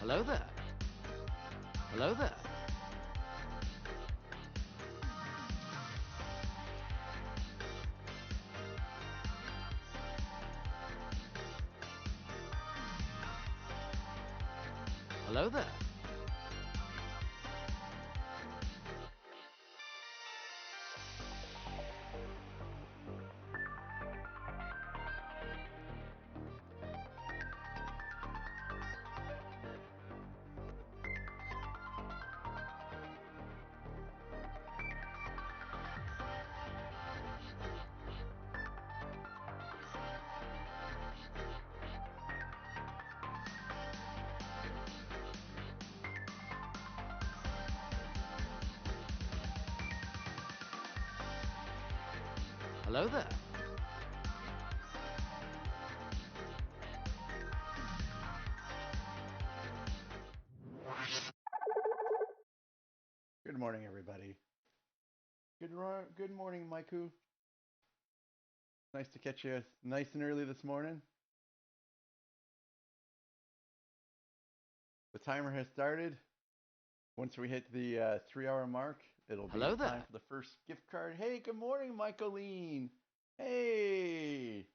Hello there. Hello there. Hello there. Hello there. Good morning, everybody. Good morning, Maiku. Nice to catch you nice and early this morning. The timer has started. Once we hit the 3-hour mark, it'll be time for the first gift card. Hey, good morning, Michaeline. Hey,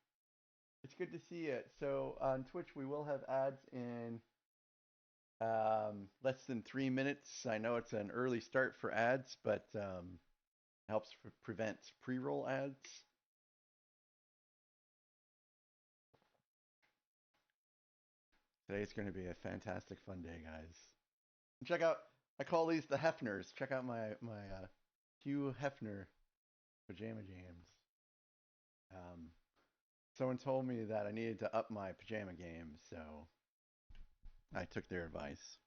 it's good to see you. So on Twitch, we will have ads in less than 3 minutes. I know it's an early start for ads, but helps prevent pre-roll ads. Today's going to be a fantastic fun day, guys. And check out, I call these the Hefners. Check out my Hugh Hefner pajama jams. Someone told me that I needed to up my pajama game, so I took their advice.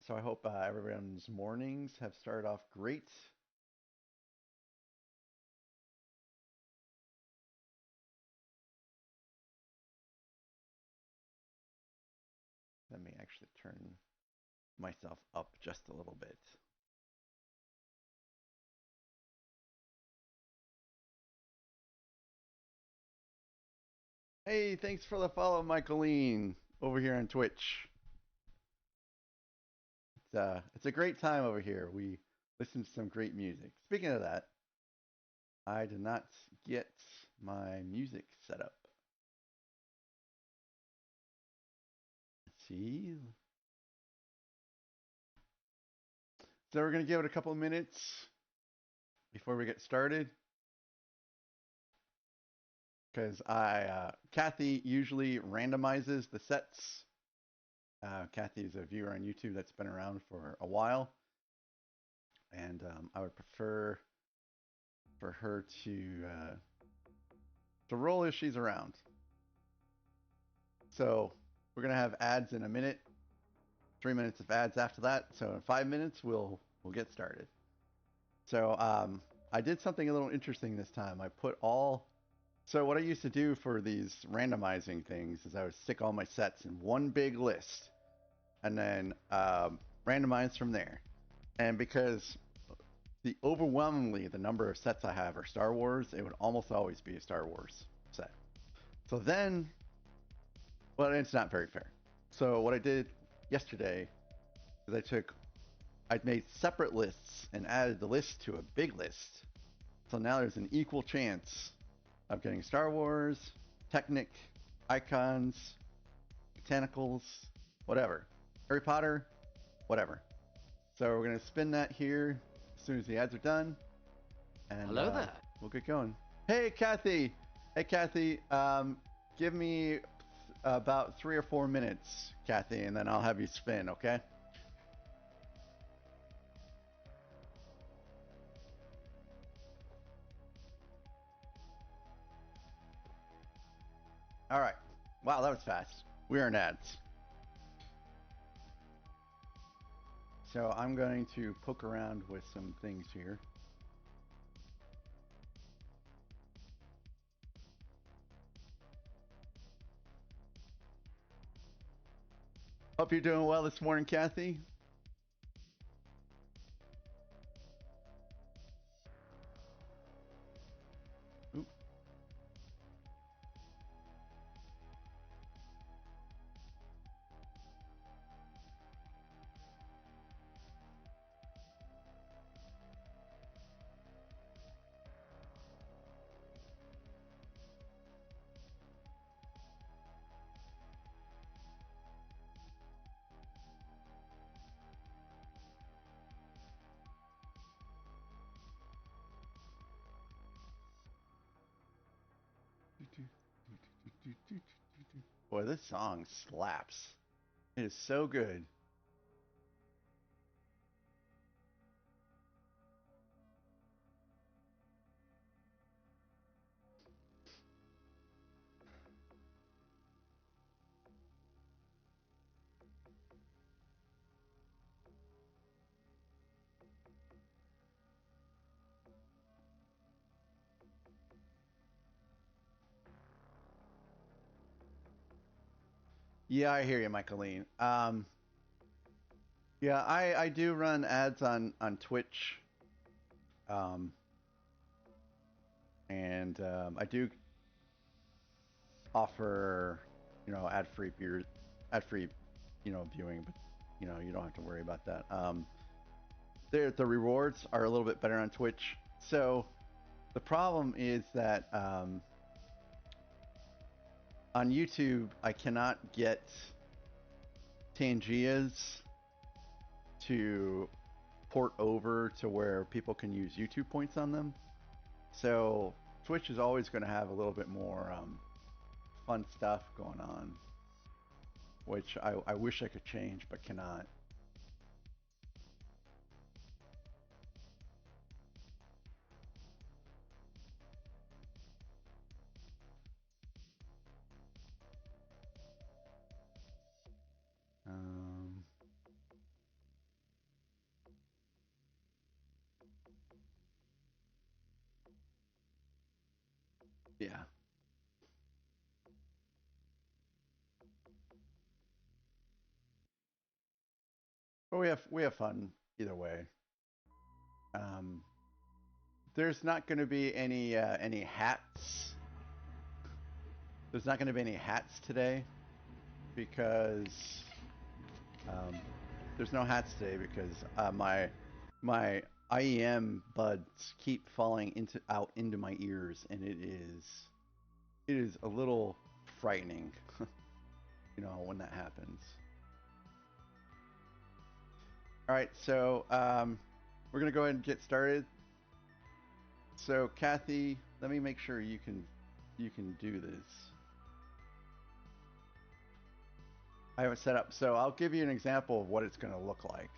So I hope everyone's mornings have started off great. Let me actually turn myself up just a little bit. Hey, thanks for the follow, Michaeline, over here on Twitch. It's a great time over here. We listen to some great music. Speaking of that, I did not get my music set up. Let's see. So we're going to give it a couple of minutes before we get started. Because Kathy usually randomizes the sets. Kathy is a viewer on YouTube that's been around for a while. And I would prefer for her to roll if she's around. So we're going to have ads in a minute. 3 minutes of ads after that. So in 5 minutes, we'll get started. So I did something a little interesting this time. I put all... So what I used to do for these randomizing things is I would stick all my sets in one big list and then randomize from there. And because overwhelmingly the number of sets I have are Star Wars, it would almost always be a Star Wars set. So then, well, it's not very fair. So what I did yesterday is I made separate lists and added the list to a big list. So now there's an equal chance of getting Star Wars, Technic, Icons, Botanicals, whatever. Harry Potter, whatever. So we're going to spin that here as soon as the ads are done. And hello there. We'll get going. Hey, Kathy. Hey, Kathy. Give me about 3 or 4 minutes, Kathy, and then I'll have you spin, okay? All right. Wow, that was fast. We are in ads. So I'm going to poke around with some things here. Hope you're doing well this morning, Kathy. Oop. Boy, this song slaps. It is so good. Yeah, I hear you, Michaeline. Yeah, I do run ads on Twitch, um, and I do offer, ad-free, viewing, but you don't have to worry about that. The rewards are a little bit better on Twitch. So the problem is that on YouTube I cannot get Tangias to port over to where people can use YouTube points on them. So Twitch is always going to have a little bit more fun stuff going on, which I wish I could change but cannot. Um, yeah, but we have fun either way. Um, there's not going to be any hats. There's not going to be any hats today because there's no hats today because my IEM buds keep falling out into my ears, and it is a little frightening, when that happens. All right, so we're gonna go ahead and get started. So Kathy, let me make sure you can do this. I have it set up, so I'll give you an example of what it's going to look like.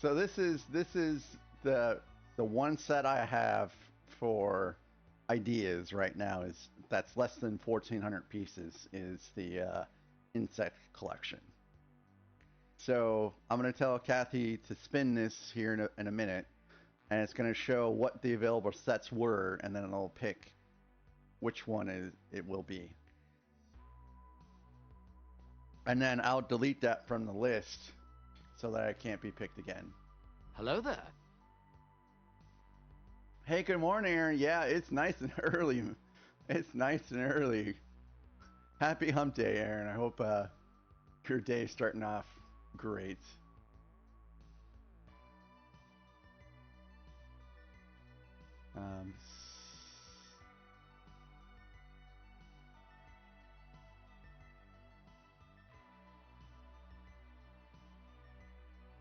So this is the one set I have for ideas right now is that's less than 1,400 pieces is the insect collection. So I'm going to tell Kathy to spin this here in a minute, and it's going to show what the available sets were, and then it'll pick which one it will be. And then I'll delete that from the list so that it can't be picked again. Hello there. Hey, good morning, Aaron. Yeah, it's nice and early. It's nice and early. Happy hump day, Aaron. I hope your day's starting off great.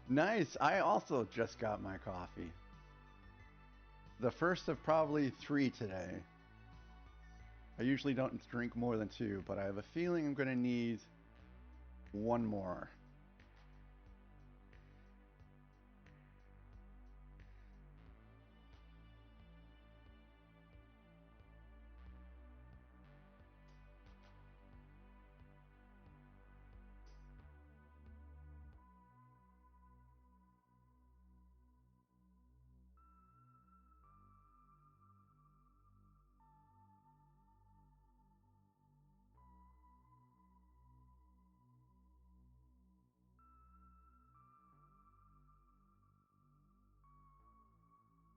Nice. I also just got my coffee. The first of probably 3 today. I usually don't drink more than 2, but I have a feeling I'm going to need 1 more.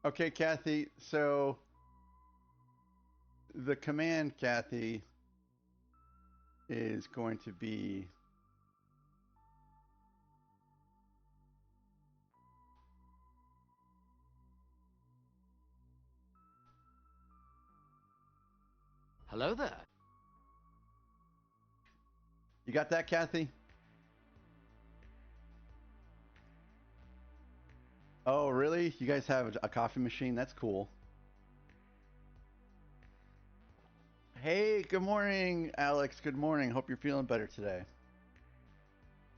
Okay, Kathy, so the command, Kathy, is going to be Hello there. You got that, Kathy? Oh, really? You guys have a coffee machine? That's cool. Hey, good morning, Alex. Good morning. Hope you're feeling better today.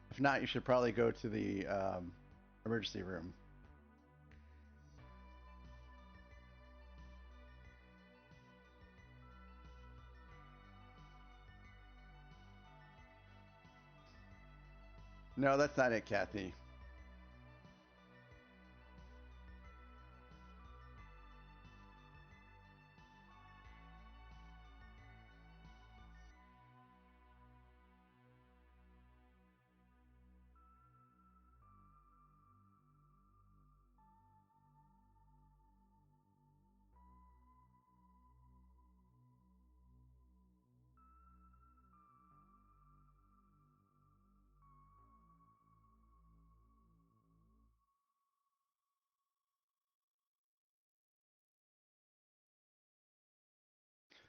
If not, you should probably go to the emergency room. No, that's not it, Kathy.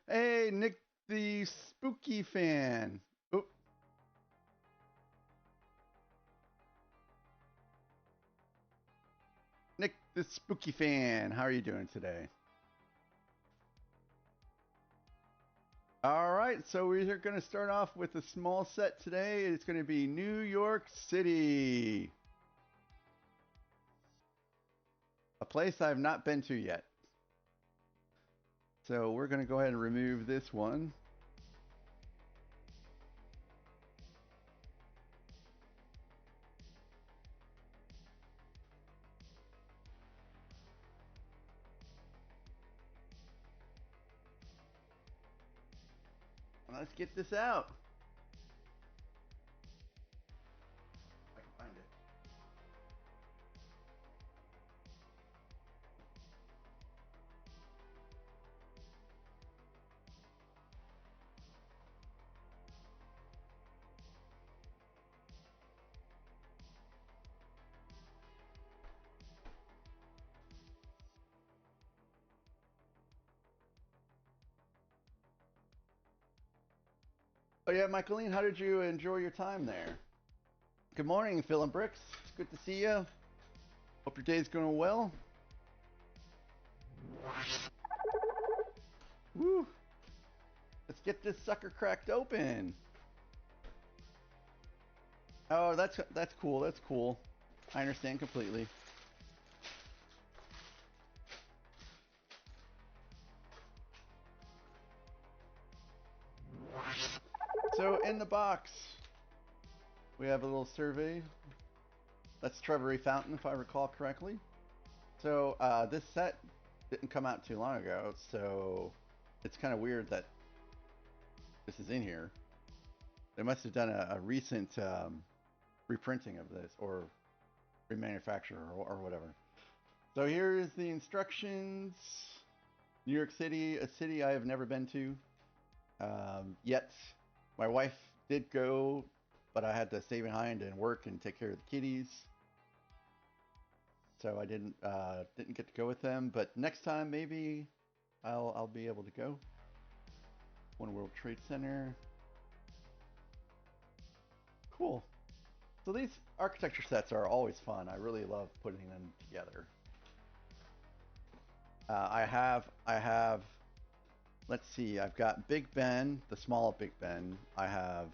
Hey, Nick the Spooky Fan. Oh. Nick the Spooky Fan. How are you doing today? All right, so we're going to start off with a small set today. It's going to be New York City, a place I've not been to yet. So we're going to go ahead and remove this one. Let's get this out. I can find it. Oh yeah, Michaeline, how did you enjoy your time there? Good morning, Phil and Bricks. It's good to see you. Hope your day's going well. Woo! Let's get this sucker cracked open. Oh, that's cool. That's cool. I understand completely. So in the box, we have a little survey. That's Treasury Fountain, if I recall correctly. So this set didn't come out too long ago, so it's kind of weird that this is in here. They must have done a recent reprinting of this or remanufacture or whatever. So here's the instructions. New York City, a city I have never been to yet. My wife did go, but I had to stay behind and work and take care of the kitties. So I didn't get to go with them. But next time maybe I'll be able to go. One World Trade Center. Cool. So these architecture sets are always fun. I really love putting them together. I have, let's see, I've got Big Ben, the small Big Ben. I have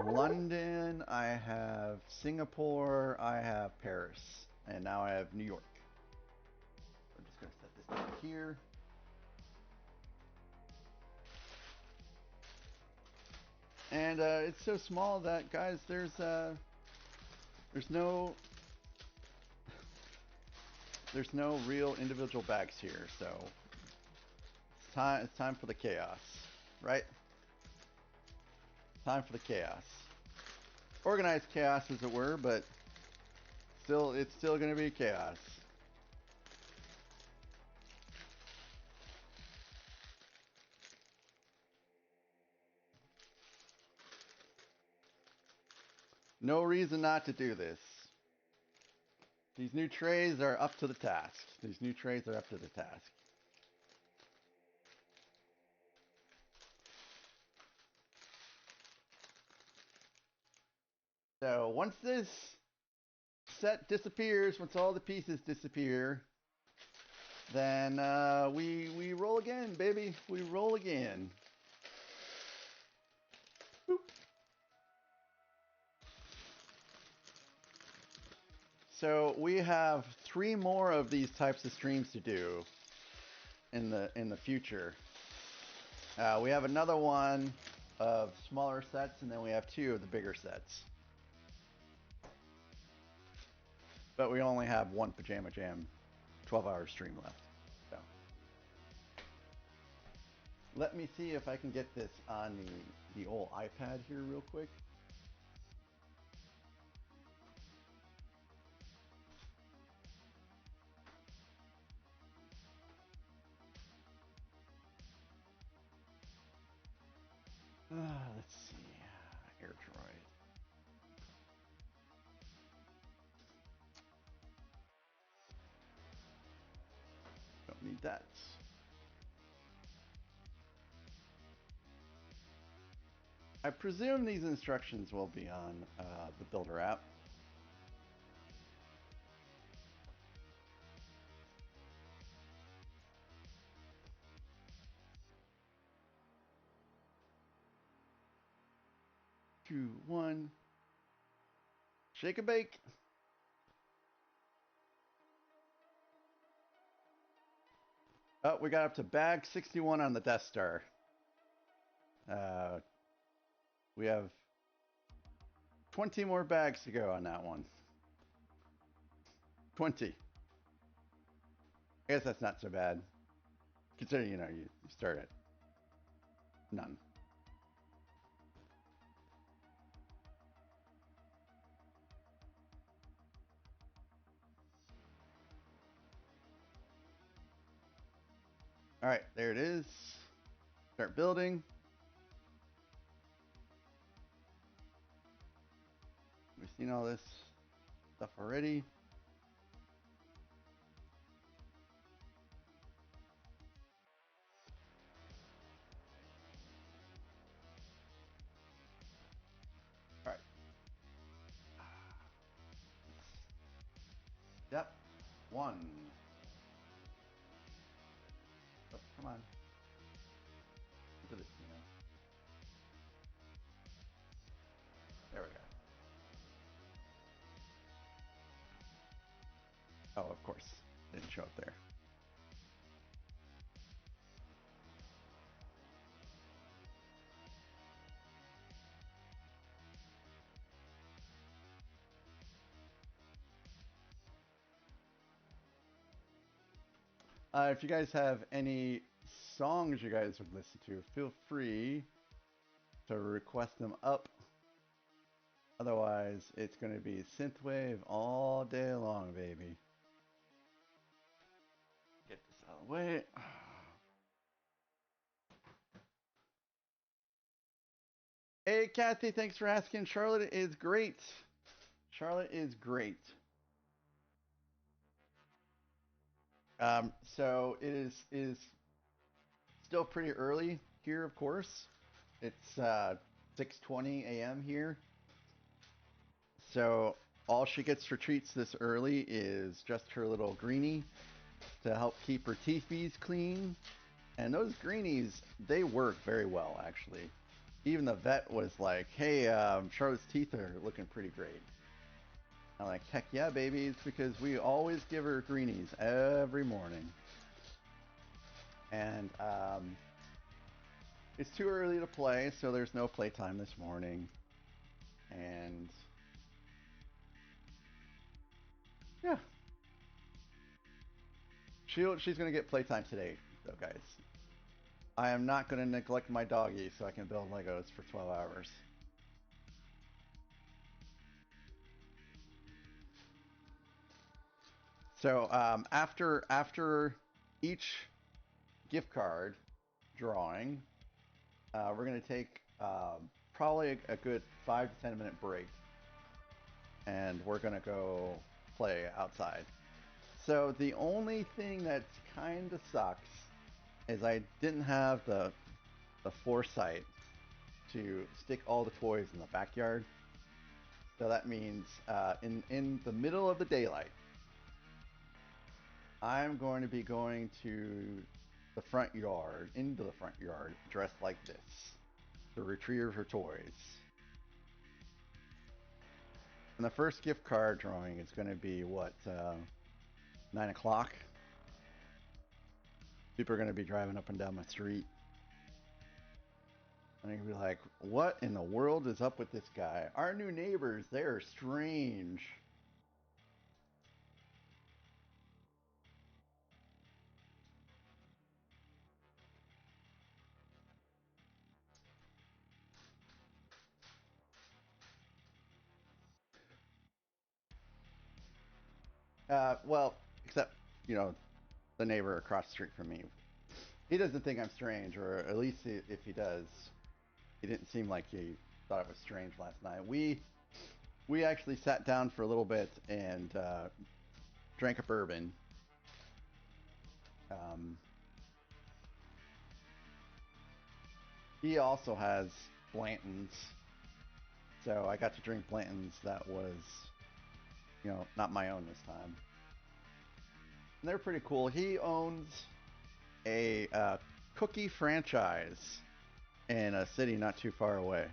London, I have Singapore, I have Paris, and now I have New York. I'm just going to set this down here. And it's so small that, guys, there's no real individual bags here, so it's time for the chaos, right? Time for the chaos. Organized chaos, as it were, but it's still going to be chaos. No reason not to do this. These new trays are up to the task. So once this set disappears, once all the pieces disappear, then we roll again, baby. We roll again. Boop. So we have 3 more of these types of streams to do in the future. We have another one of smaller sets, and then we have 2 of the bigger sets. But we only have 1 Pajamajam 12-hour stream left. So let me see if I can get this on the old iPad here real quick. Let's see. AirDroid. Don't need that. I presume these instructions will be on the Builder app. Two, one. Shake and bake. Oh, we got up to bag 61 on the Death Star. We have 20 more bags to go on that one. 20. I guess that's not so bad. Considering, you start at none. All right, there it is. Start building. We've seen all this stuff already. All right. Step 1. Oh, come on. Look at this, There we go. Oh, of course. Didn't show up there. If you guys have any songs you guys would listen to, feel free to request them up. Otherwise, it's going to be synthwave all day long, baby. Get this out of the way. Hey, Kathy, thanks for asking. Charlotte is great. Charlotte is great. So it is still pretty early here, of course. It's 6:20 a.m. here. So all she gets for treats this early is just her little greenie to help keep her teethies clean. And those greenies, they work very well, actually. Even the vet was like, hey, Charlotte's teeth are looking pretty great. I'm like, heck yeah, baby. It's because we always give her greenies every morning. And it's too early to play, so there's no playtime this morning. And yeah. She's going to get playtime today, though, guys. I am not going to neglect my doggy so I can build Legos for 12 hours. So after each gift card drawing, we're going to take probably a good 5 to 10 minute break, and we're going to go play outside. So the only thing that kind of sucks is I didn't have the foresight to stick all the toys in the backyard. So that means in the middle of the daylight, I'm going to be going to the front yard, into the front yard, dressed like this, to retrieve her toys. And the first gift card drawing is going to be, what, 9 o'clock? People are going to be driving up and down my street. And I'm going to be like, what in the world is up with this guy? Our new neighbors, they're strange. Well, except, you know, the neighbor across the street from me. He doesn't think I'm strange, or at least if he does, he didn't seem like he thought it was strange last night. We actually sat down for a little bit and drank a bourbon. He also has Blanton's, so I got to drink Blanton's that was, you know, not my own this time. And they're pretty cool. He owns a cookie franchise in a city not too far away.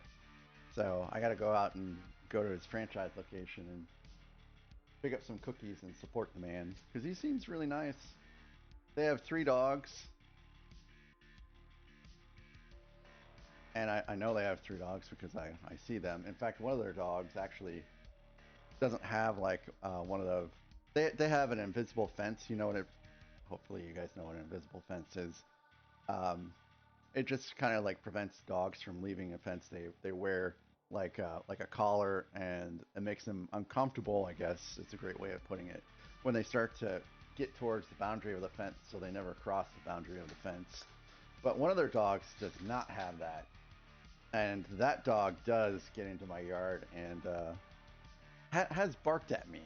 So I got to go out and go to his franchise location and pick up some cookies and support the man because he seems really nice. They have 3 dogs. And I know they have 3 dogs because I see them. In fact, one of their dogs actually doesn't have like one of those. They have an invisible fence. You know what it? Hopefully you guys know what an invisible fence is. It just kind of like prevents dogs from leaving a fence. They wear like a collar, and it makes them uncomfortable. I guess it's a great way of putting it. When they start to get towards the boundary of the fence, so they never cross the boundary of the fence. But one of their dogs does not have that. And that dog does get into my yard and has barked at me.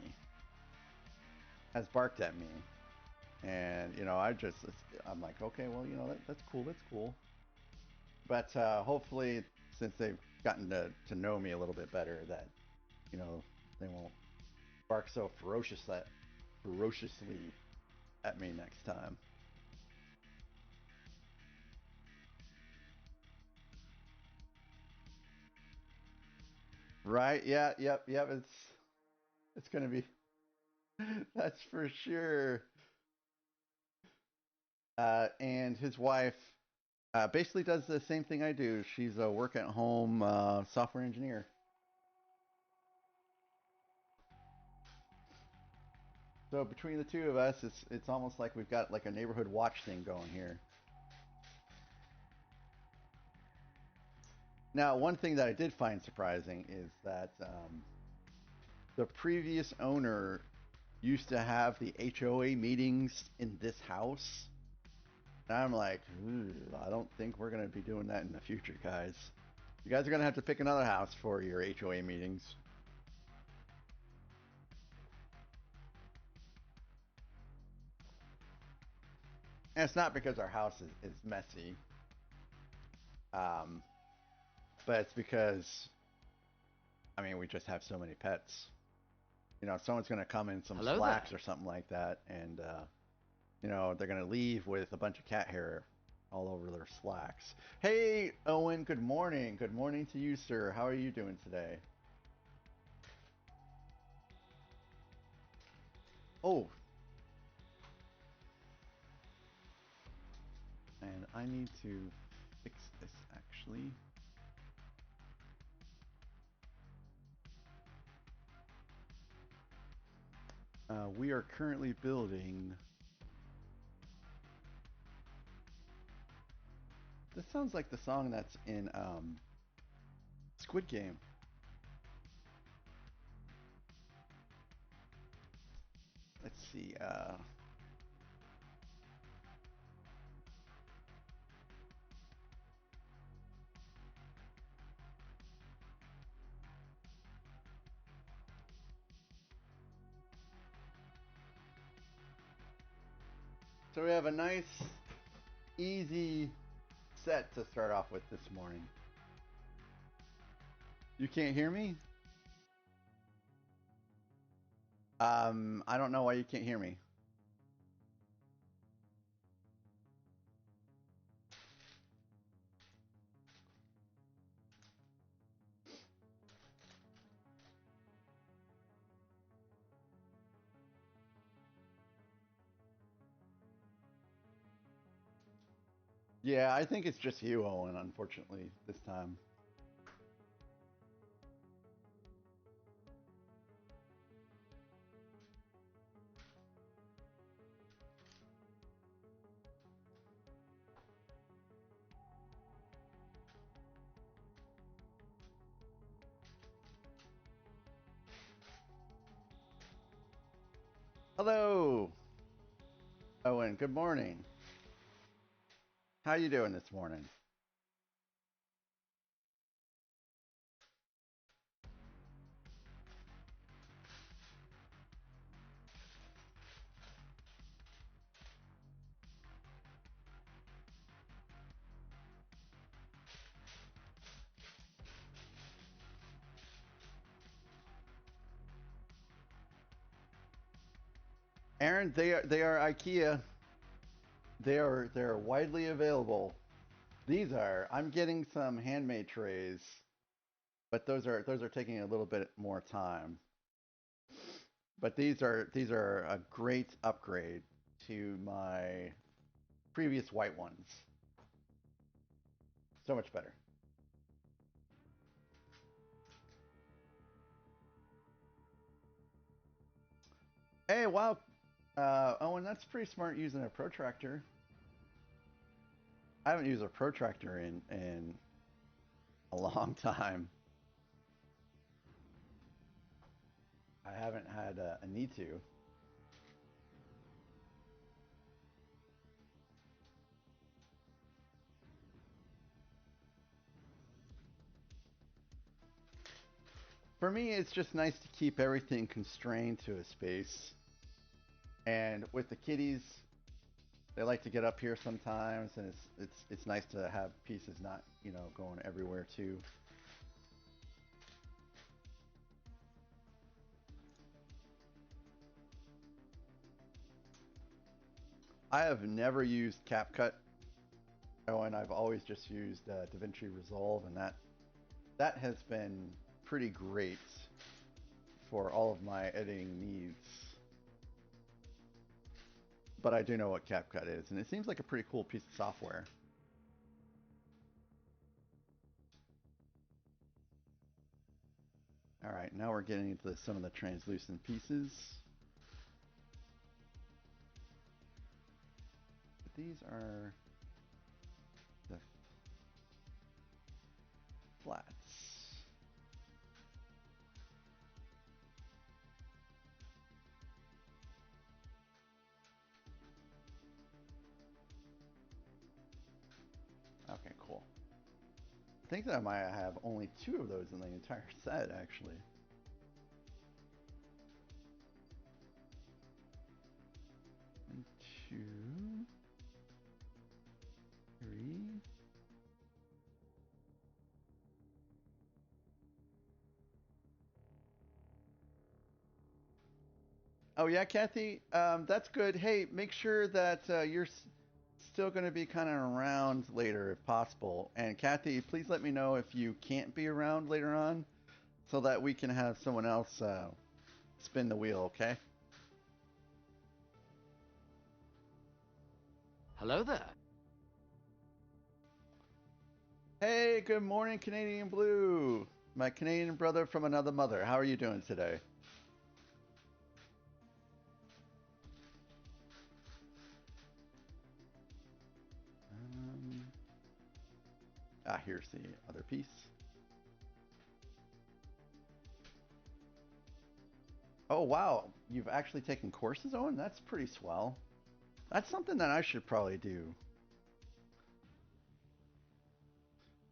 And, you know, I'm like, okay, well, you know, that's cool. But hopefully, since they've gotten to know me a little bit better, that, you know, they won't bark so ferociously at me next time. Right? Yeah, yep. It's gonna be. That's for sure. And his wife basically does the same thing I do. She's a work-at-home software engineer. So between the two of us, it's almost like we've got like a neighborhood watch thing going here. Now, one thing that I did find surprising is that the previous owner used to have the HOA meetings in this house. And I'm like, I don't think we're going to be doing that in the future, guys. You guys are going to have to pick another house for your HOA meetings. And it's not because our house is messy, but it's because, I mean, we just have so many pets. You know, if someone's going to come in some Hello slacks there. or something like that, and, you know, they're going to leave with a bunch of cat hair all over their slacks. Hey, Owen, good morning. Good morning to you, sir. How are you doing today? Oh, and I need to fix this, actually. We are currently building. This sounds like the song that's in Squid Game. Let's see. So we have a nice, easy set to start off with this morning. You can't hear me? I don't know why you can't hear me. Yeah, I think it's just you, Owen, unfortunately, this time. Hello, Owen. Good morning. How you doing this morning? Aaron, they are IKEA. They are widely available. These are. I'm getting some handmade trays, but those are taking a little bit more time. But these are a great upgrade to my previous white ones. So much better. Hey, wow, Owen, that's pretty smart using a protractor. I haven't used a protractor in a long time. I haven't had a need to. For me, it's just nice to keep everything constrained to a space. And with the kitties, they like to get up here sometimes, and it's nice to have pieces not going everywhere too. I have never used CapCut. Oh, and I've always just used DaVinci Resolve, and that has been pretty great for all of my editing needs. But I do know what CapCut is, and it seems like a pretty cool piece of software. All right, now we're getting into some of the translucent pieces. These are the flats. Okay, cool. I think that I might have only 2 of those in the entire set, actually. And 2, 3. Oh yeah, Kathy, that's good. Hey, make sure that you're still going to be kind of around later if possible. And Kathy, please let me know if you can't be around later on, so that we can have someone else spin the wheel. Okay? Hello there. Hey, good morning, Canadian Blue, my Canadian brother from another mother. How are you doing today? Um, here's the other piece. Oh wow, you've actually taken courses, Owen? That's pretty swell. That's something that I should probably do.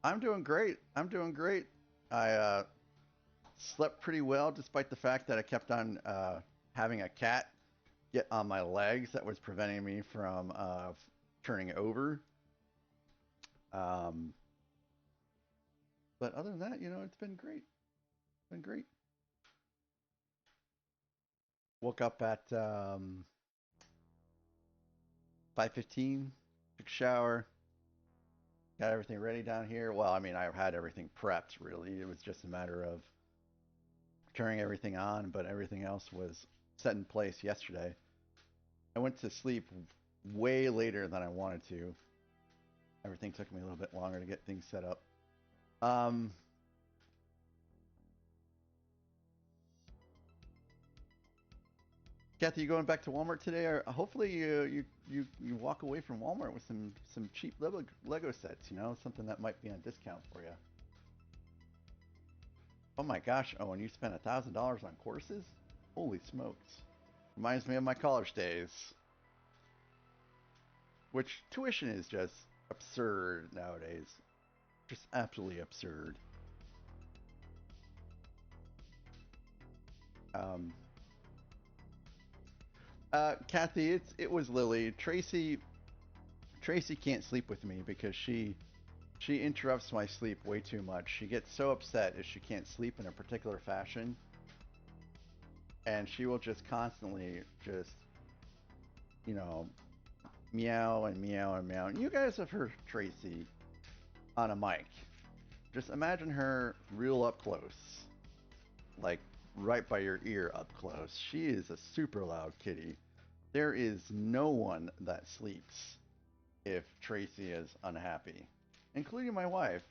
I'm doing great. I'm doing great. I slept pretty well despite the fact that I kept on having a cat get on my legs that was preventing me from turning over. Um, but other than that, it's been great. It's been great. Woke up at 5:15, took a shower, got everything ready down here. Well, I mean, I had everything prepped really. It was just a matter of turning everything on, but everything else was set in place yesterday. I went to sleep way later than I wanted to. Everything took me a little bit longer to get things set up. Um, Kathy, you going back to Walmart today? Or hopefully you walk away from Walmart with some cheap Lego sets. You know, something that might be on discount for you. Oh my gosh! Oh, and you spent $1,000 on courses? Holy smokes! Reminds me of my college days, which tuition is just absurd nowadays. Just absolutely absurd. Um, Kathy, it was Lily. Tracy can't sleep with me because she interrupts my sleep way too much. She gets so upset if she can't sleep in a particular fashion, and she will just constantly just you know meow and meow and meow. And you guys have heard Tracy on a mic. Just imagine her real up close, like right by your ear up close. She is a super loud kitty. There is no one that sleeps if Tracy is unhappy, including my wife.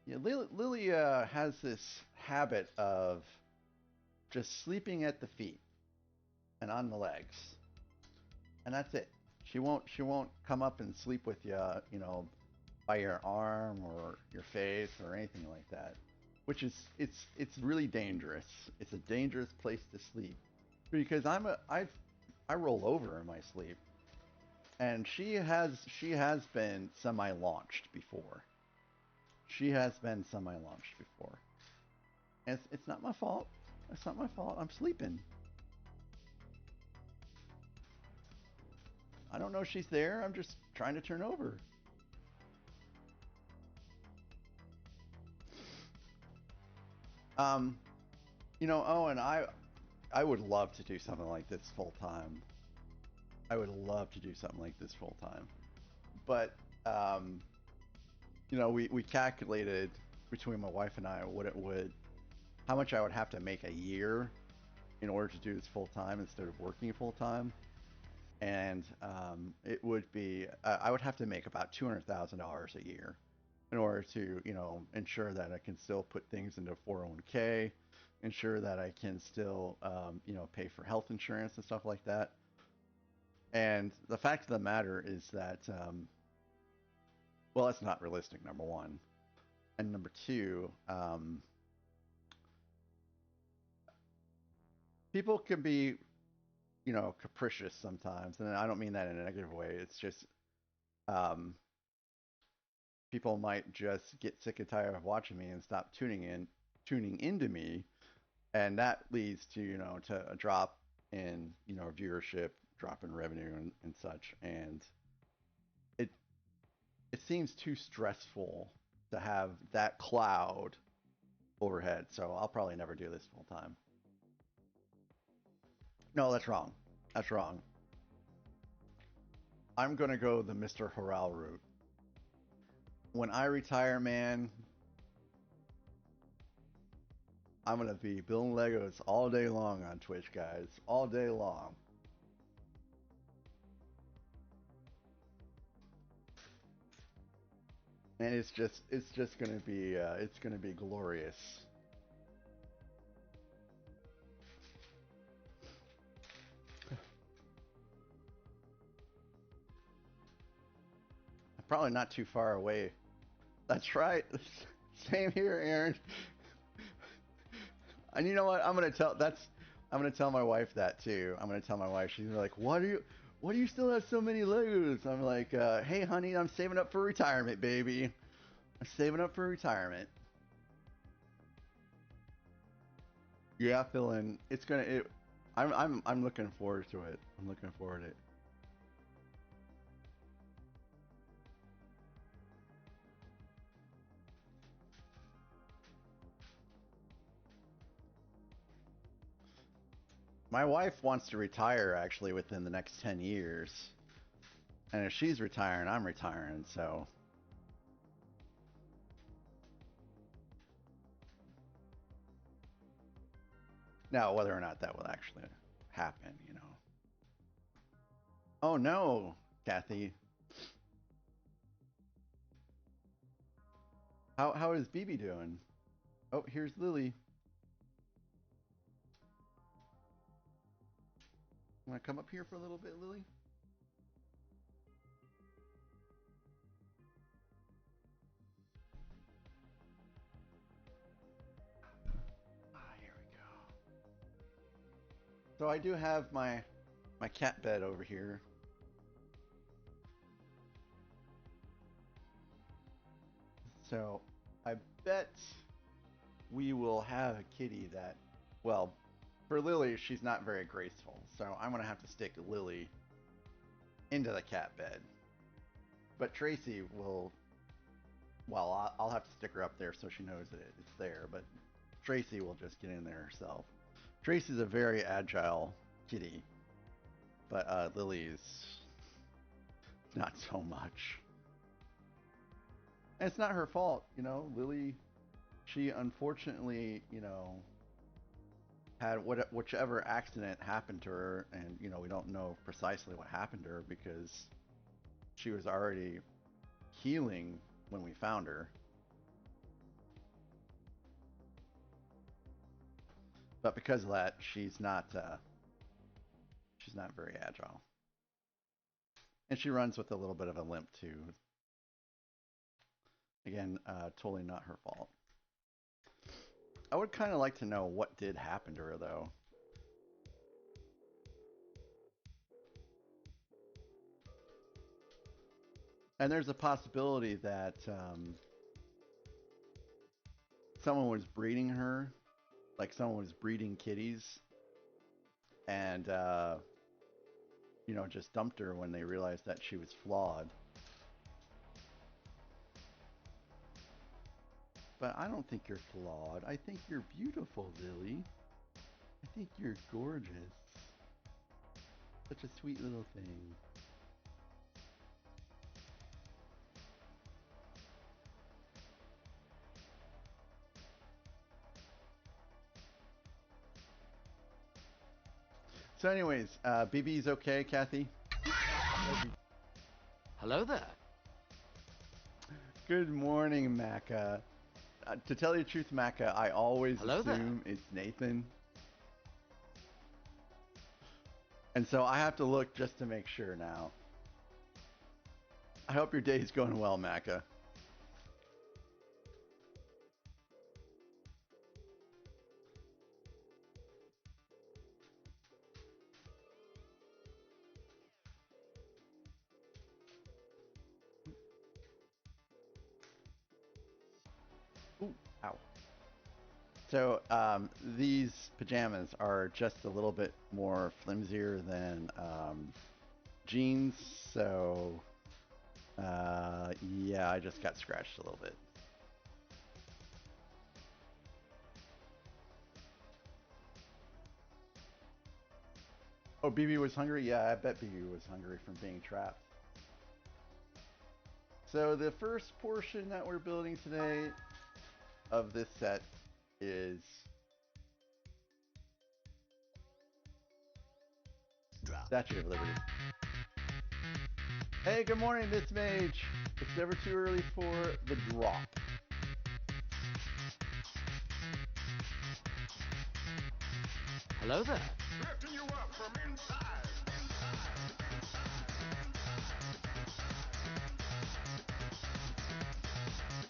Yeah, Lily has this habit of just sleeping at the feet and on the legs, and that's it. She won't come up and sleep with you, by your arm or your face or anything like that. Which is it's really dangerous. It's a dangerous place to sleep because I roll over in my sleep, and she has been semi-launched before. She has been semi-launched before. And it's not my fault. It's not my fault. I'm sleeping. I don't know she's there. I'm just trying to turn over. Um, oh, and I would love to do something like this full time. I would love to do something like this full time. But um, we calculated between my wife and I how much I would have to make a year in order to do this full time instead of working full time. And it would be I would have to make about $200,000 a year in order to ensure that I can still put things into 401k, ensure that I can still pay for health insurance and stuff like that. And the fact of the matter is that well, that's not realistic. Number one, and number two, people can be capricious sometimes, and I don't mean that in a negative way. It's just um, people might just get sick and tired of watching me and stop tuning into me, and that leads to to a drop in viewership, drop in revenue, and such. And it it seems too stressful to have that cloud overhead. So I'll probably never do this full time. No, that's wrong. That's wrong. I'm gonna go the Mr. Harrell route. When I retire, man, I'm gonna be building Legos all day long on Twitch, guys. All day long. And it's just gonna be glorious. Probably not too far away. That's right. Same here, Aaron. And you know what? I'm gonna tell my wife that too. I'm gonna tell my wife. She's like, why do you still have so many Legos? I'm like, hey honey, I'm saving up for retirement, baby. I'm saving up for retirement. Yeah, Philin. I'm looking forward to it. I'm looking forward to it. My wife wants to retire actually within the next 10 years. And if she's retiring, I'm retiring, so. Now, whether or not that will actually happen, you know. Oh no, Kathy. How is BB doing? Oh, here's Lily. Want to come up here for a little bit, Lily? Here we go. So I do have my cat bed over here. So I bet we will have a kitty that, well, for Lily, she's not very graceful. So I'm going to have to stick Lily into the cat bed. But Tracy will, well, I'll have to stick her up there so she knows that it's there. But Tracy will just get in there herself. Tracy's a very agile kitty. But Lily's not so much. And it's not her fault, you know. Lily, she unfortunately, you know, had whichever accident happened to her, and you know we don't know precisely what happened to her because she was already healing when we found her. But because of that, she's not very agile, and she runs with a little bit of a limp too. Again, totally not her fault. I would kind of like to know what did happen to her, though. And there's a possibility that someone was breeding her, like someone was breeding kitties, and you know, just dumped her when they realized that she was flawed. But I don't think you're flawed. I think you're beautiful, Lily. I think you're gorgeous. Such a sweet little thing. So anyways, BB's okay, Kathy? Hello there. Good morning, Macca. To tell you the truth, Macca, I always Hello there. assume it's Nathan. And so I have to look just to make sure now. I hope your day's going well, Macca. Ooh, ow. So these pajamas are just a little bit more flimsier than jeans. So yeah, I just got scratched a little bit. Oh, BB was hungry? Yeah, I bet BB was hungry from being trapped. So the first portion that we're building today of this set is Statue of Liberty. Hey, good morning, Miss Mage. It's never too early for the drop. Hello there. Lifting you up from inside.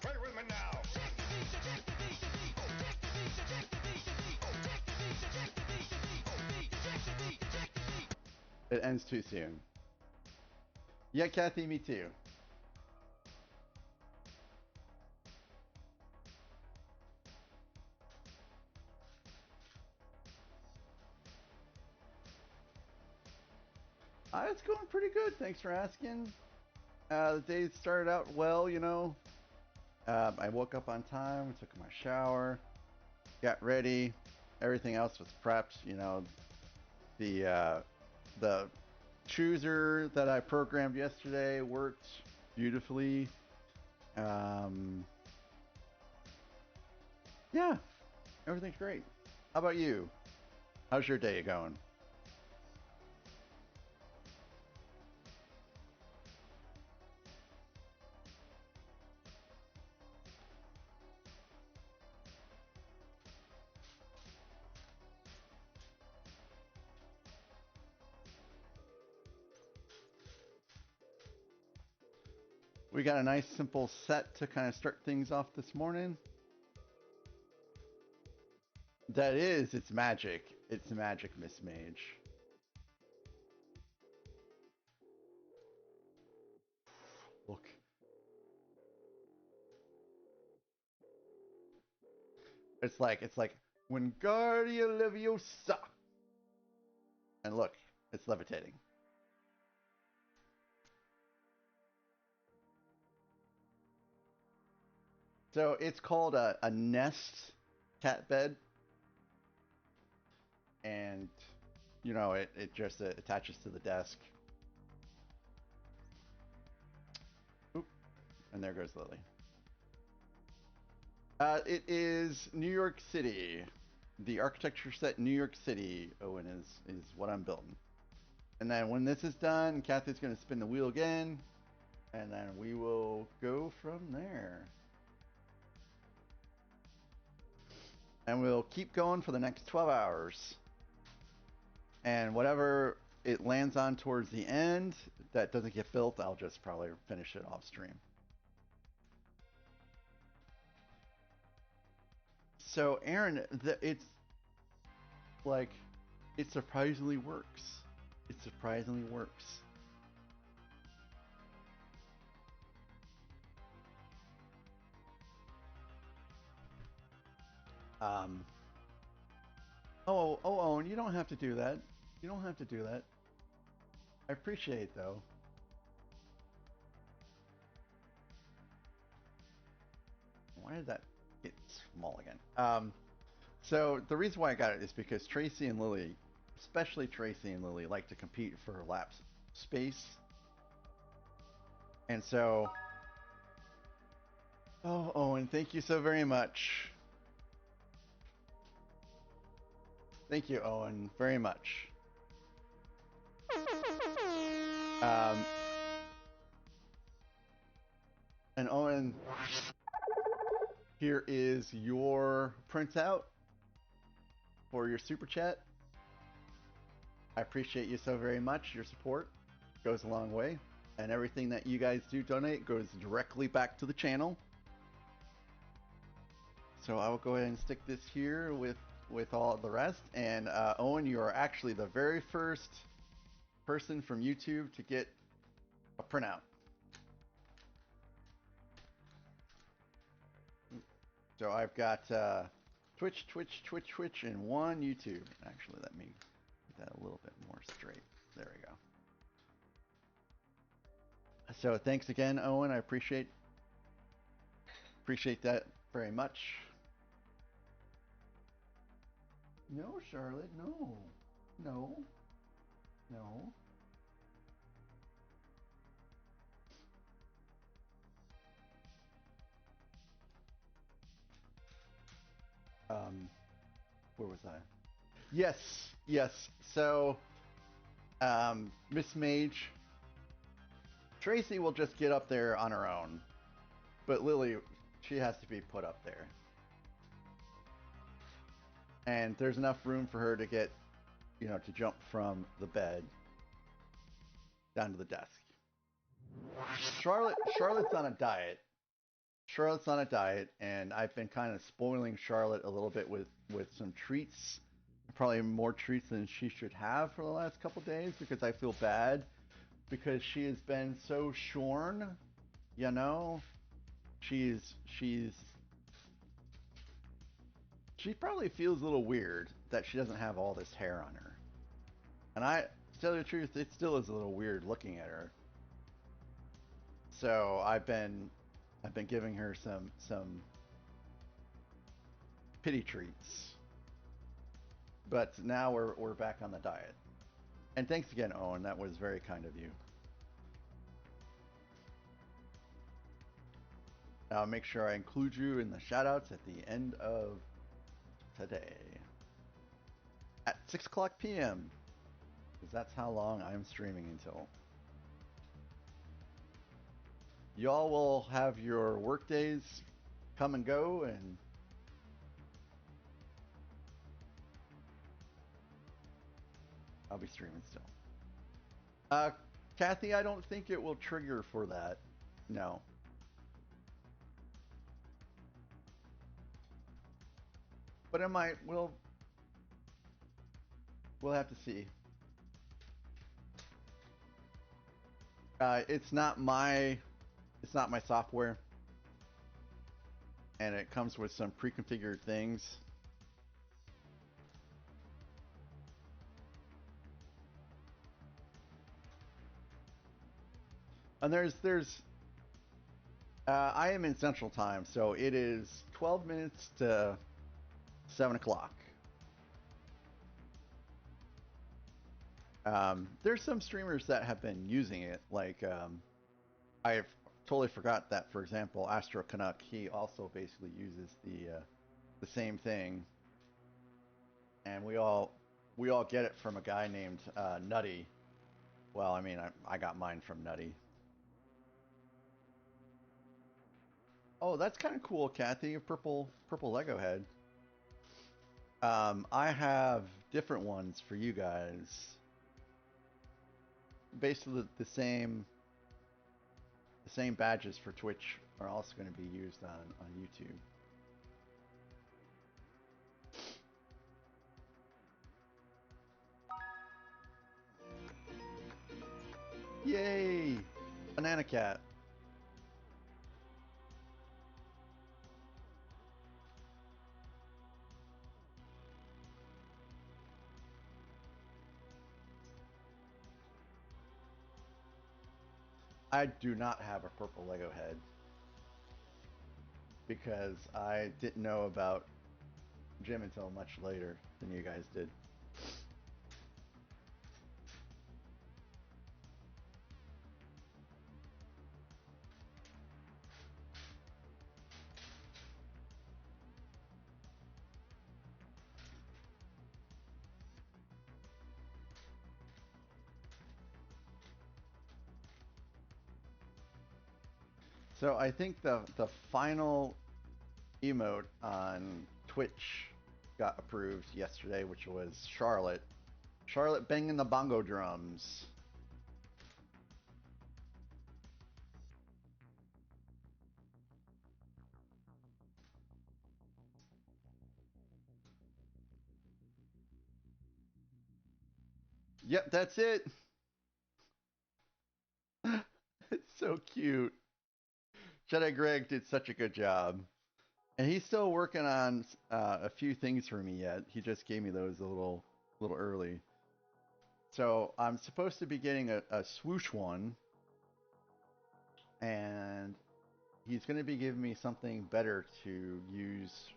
Play with me now. It ends too soon. Yeah, Kathy, me too. It's going pretty good. Thanks for asking. The day started out well, you know. I woke up on time, took my shower, got ready. Everything else was prepped, you know. The chooser that I programmed yesterday worked beautifully. Yeah, everything's great. How about you? How's your day going? We got a nice simple set to kind of start things off this morning. That is, it's magic. It's magic, Miss Mage. Look. It's like Wingardium Leviosa. And look, it's levitating. So it's called a nest cat bed. And, you know, it just attaches to the desk. Oop. And there goes Lily. It is New York City. The architecture set New York City, Owen, is what I'm building. And then when this is done, Kathy's going to spin the wheel again. And then we will go from there. And we'll keep going for the next 12 hours. And whatever it lands on towards the end that doesn't get built, I'll just probably finish it off stream. So, Aaron, it's like, it surprisingly works. It surprisingly works. Oh, Owen, you don't have to do that. You don't have to do that. I appreciate it, though. Why did that get small again? So the reason why I got it is because Tracy and Lily, especially Tracy and Lily, like to compete for lap space. And so, oh, Owen, thank you so very much. Thank you, Owen, very much. And Owen, here is your printout for your super chat. I appreciate you so very much. Your support goes a long way. And everything that you guys do donate goes directly back to the channel. So I will go ahead and stick this here with all the rest. And Owen, you are actually the very first person from YouTube to get a printout. So I've got Twitch, and one YouTube. Actually, let me get that a little bit more straight. There we go. So thanks again, Owen. I appreciate that very much. No, Charlotte, no. No. No. Where was I? Yes, yes. So, Miss Mage, Tracy will just get up there on her own, but Lily, she has to be put up there. And there's enough room for her to get, you know, to jump from the bed down to the desk. Charlotte's on a diet. Charlotte's on a diet, and I've been kind of spoiling Charlotte a little bit with some treats. Probably more treats than she should have for the last couple days because I feel bad because she has been so shorn, you know. She probably feels a little weird that she doesn't have all this hair on her. And to tell you the truth, it still is a little weird looking at her. So I've been giving her some pity treats. But now we're back on the diet. And thanks again, Owen. That was very kind of you. I'll make sure I include you in the shoutouts at the end of today at 6 o'clock p.m. because that's how long I'm streaming until. Y'all will have your work days come and go, and I'll be streaming still. Kathy, I don't think it will trigger for that. No. But it might. We'll have to see. It's not my software, and it comes with some pre-configured things. And I am in Central Time, so it is 12 minutes to 7 o'clock. There's some streamers that have been using it, like I've totally forgot that, for example, Astro Canuck, he also basically uses the same thing, and we all get it from a guy named Nutty. Well, I mean, I got mine from Nutty. Oh, that's kind of cool, Kathy. A purple Lego head. I have different ones for you guys. Basically, the same badges for Twitch are also going to be used on YouTube. Yay! Banana Cat. I do not have a purple Lego head because I didn't know about Jim until much later than you guys did. So I think the final emote on Twitch got approved yesterday, which was Charlotte. Charlotte banging the bongo drums. Yep, that's it. It's so cute. Jedi Greg did such a good job. And he's still working on a few things for me yet. He just gave me those a little early. So I'm supposed to be getting a swoosh one. And he's going to be giving me something better to use,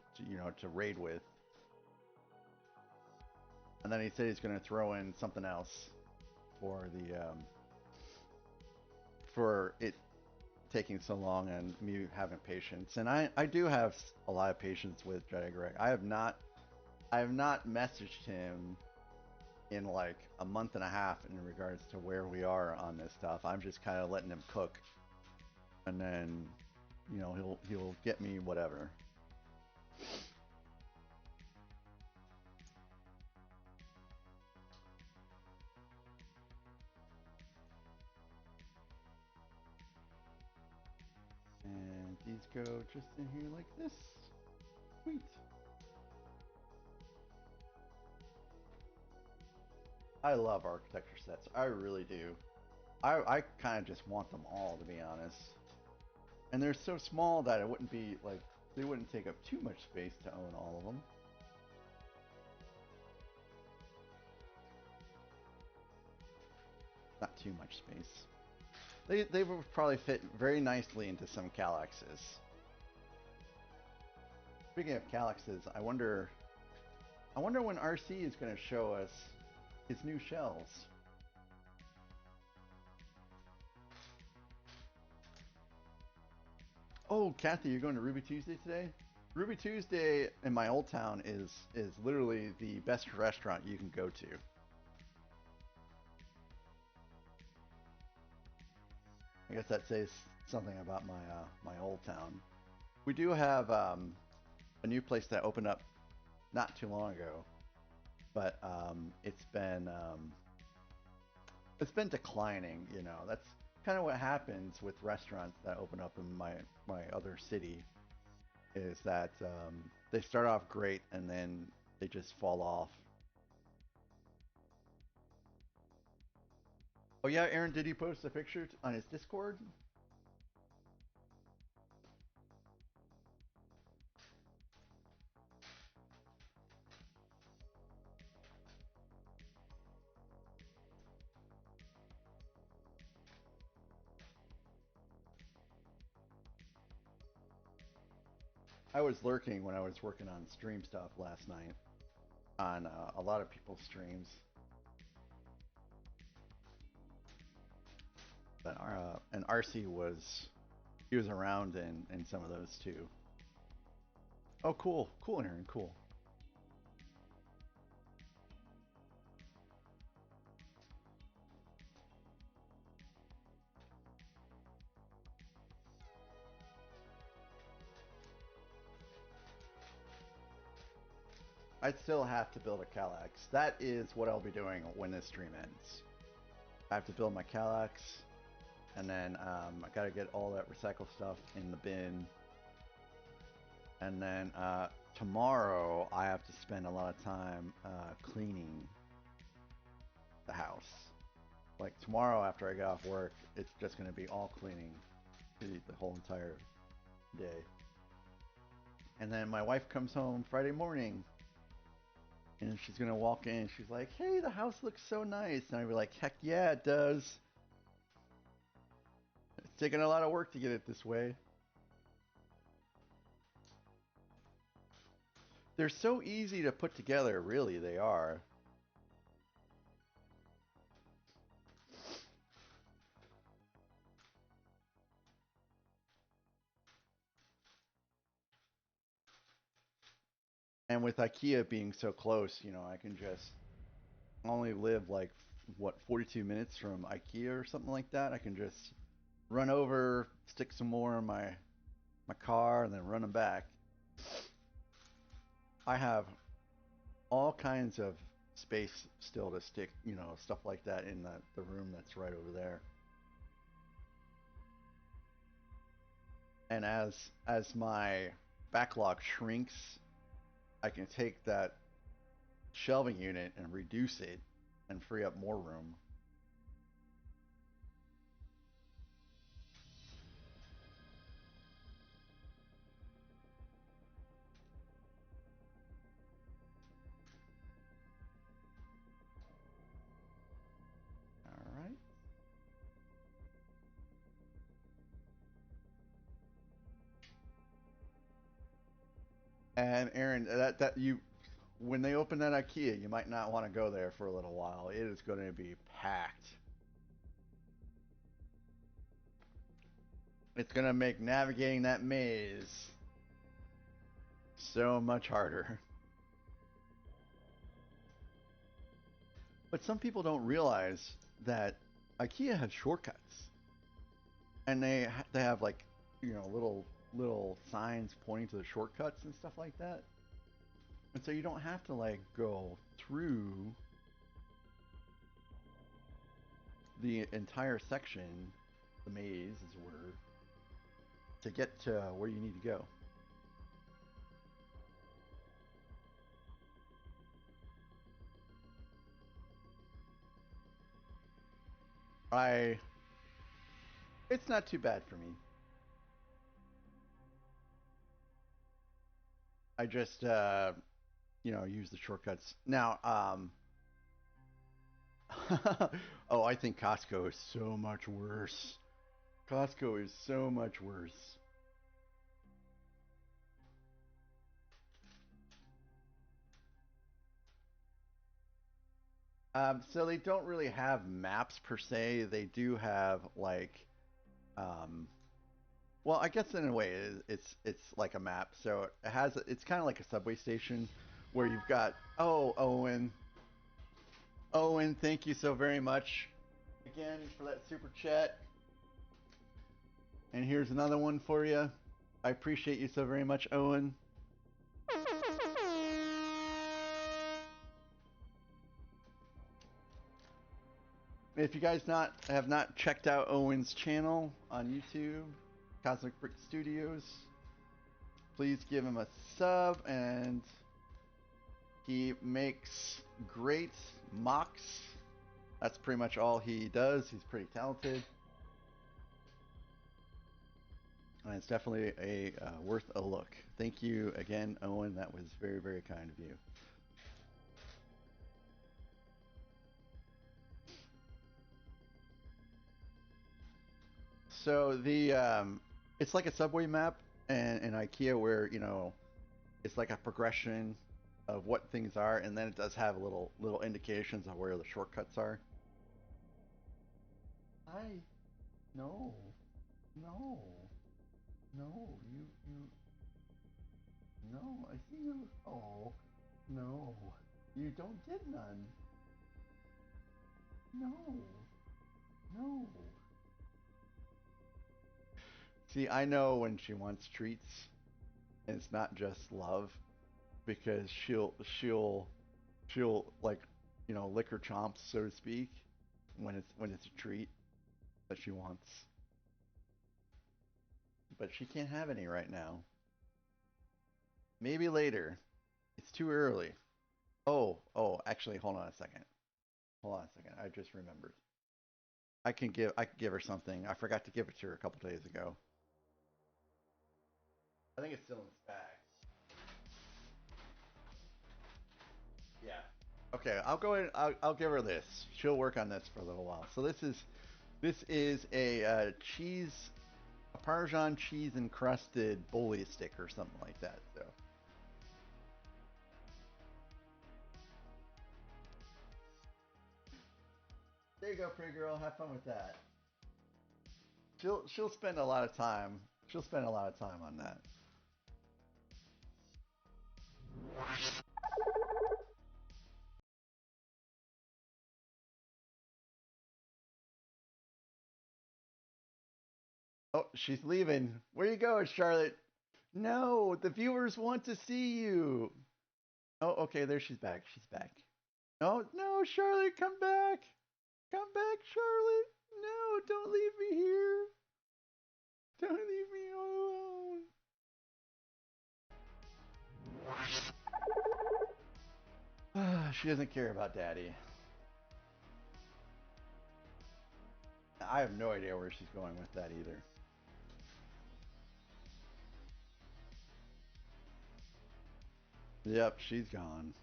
to raid with. And then he said he's going to throw in something else for for it taking so long and me having patience. And I do have a lot of patience with Jedi Greg. I have not messaged him in like a month and a half in regards to where we are on this stuff. I'm just kind of letting him cook, and then he'll get me whatever. And these go just in here like this. Sweet. I love architecture sets. I really do. I kind of just want them all, to be honest. And they're so small that it wouldn't be like, they wouldn't take up too much space to own all of them. Not too much space. They would probably fit very nicely into some Calyxes. Speaking of Calyxes, I wonder when RC is going to show us his new shells. Oh, Kathy, you're going to Ruby Tuesday today? Ruby Tuesday in my old town is literally the best restaurant you can go to. I guess that says something about my old town. We do have a new place that opened up not too long ago, but it's been declining. You know, that's kind of what happens with restaurants that open up in my other city. Is that they start off great and then they just fall off. Oh yeah, Aaron, did he post a picture on his Discord? I was lurking when I was working on stream stuff last night on a lot of people's streams. But and RC he was around in some of those too. Oh, cool, cool, Aaron, cool. I still have to build a Calyx. That is what I'll be doing when this stream ends. I have to build my Calyx, and then I gotta get all that recycle stuff in the bin. And then tomorrow I have to spend a lot of time cleaning the house. Like tomorrow after I get off work, it's just gonna be all cleaning the whole entire day. And then my wife comes home Friday morning and she's gonna walk in. She's like, "Hey, the house looks so nice." And I'd be like, "Heck yeah, it does. It's taken a lot of work to get it this way." They're so easy to put together, really, they are. And with IKEA being so close, you know, I can just only live like, what, 42 minutes from IKEA or something like that. I can just run over, stick some more in my car, and then run them back. I have all kinds of space still to stick, you know, stuff like that in the room that's right over there. And as my backlog shrinks, I can take that shelving unit and reduce it and free up more room. All right. And Aaron, that you when they open that IKEA, you might not want to go there for a little while. It is going to be packed. It's going to make navigating that maze so much harder. But some people don't realize that IKEA has shortcuts, and they have like, you know, little signs pointing to the shortcuts and stuff like that. And so you don't have to like go through the entire section, the maze is a word, to get to where you need to go. I It's not too bad for me. I just you know, use the shortcuts. Now, oh, I think Costco is so much worse. Costco is so much worse. So they don't really have maps per se. They do have like um, Well, I guess in a way it's like a map. So it has it's kind of like a subway station where you've got Owen, thank you so very much again for that super chat. And here's another one for you. I appreciate you so very much, Owen. If you guys have not checked out Owen's channel on YouTube, Cosmic Brick Studios, please give him a sub. And he makes great mocks. That's pretty much all he does. He's pretty talented. And it's definitely a worth a look. Thank you again, Owen. That was very, very kind of you. So it's like a subway map and IKEA where it's like a progression of what things are, and then it does have little indications of where the shortcuts are. No, no, no, no. I see you. Oh, no, you don't get none. No, no. See, I know when she wants treats, and it's not just love, because she'll like lick her chomps, so to speak, when it's a treat that she wants. But she can't have any right now. Maybe later. It's too early. Oh, actually, hold on a second. I just remembered. I can give her something. I forgot to give it to her a couple days ago. I think it's still in its bag. Yeah. Okay, I'll go ahead. I'll give her this. She'll work on this for a little while. So this is a Parmesan cheese encrusted bully stick or something like that. So. There you go, pretty girl. Have fun with that. She'll spend a lot of time. She'll spend a lot of time on that. Oh, she's leaving. Where you going, Charlotte? No, the viewers want to see you. Oh, okay, there she's back. She's back. Oh, no, Charlotte, come back. Come back, Charlotte. No, don't leave me here. Don't leave me all alone. She doesn't care about Daddy. I have no idea where she's going with that either. Yep, she's gone.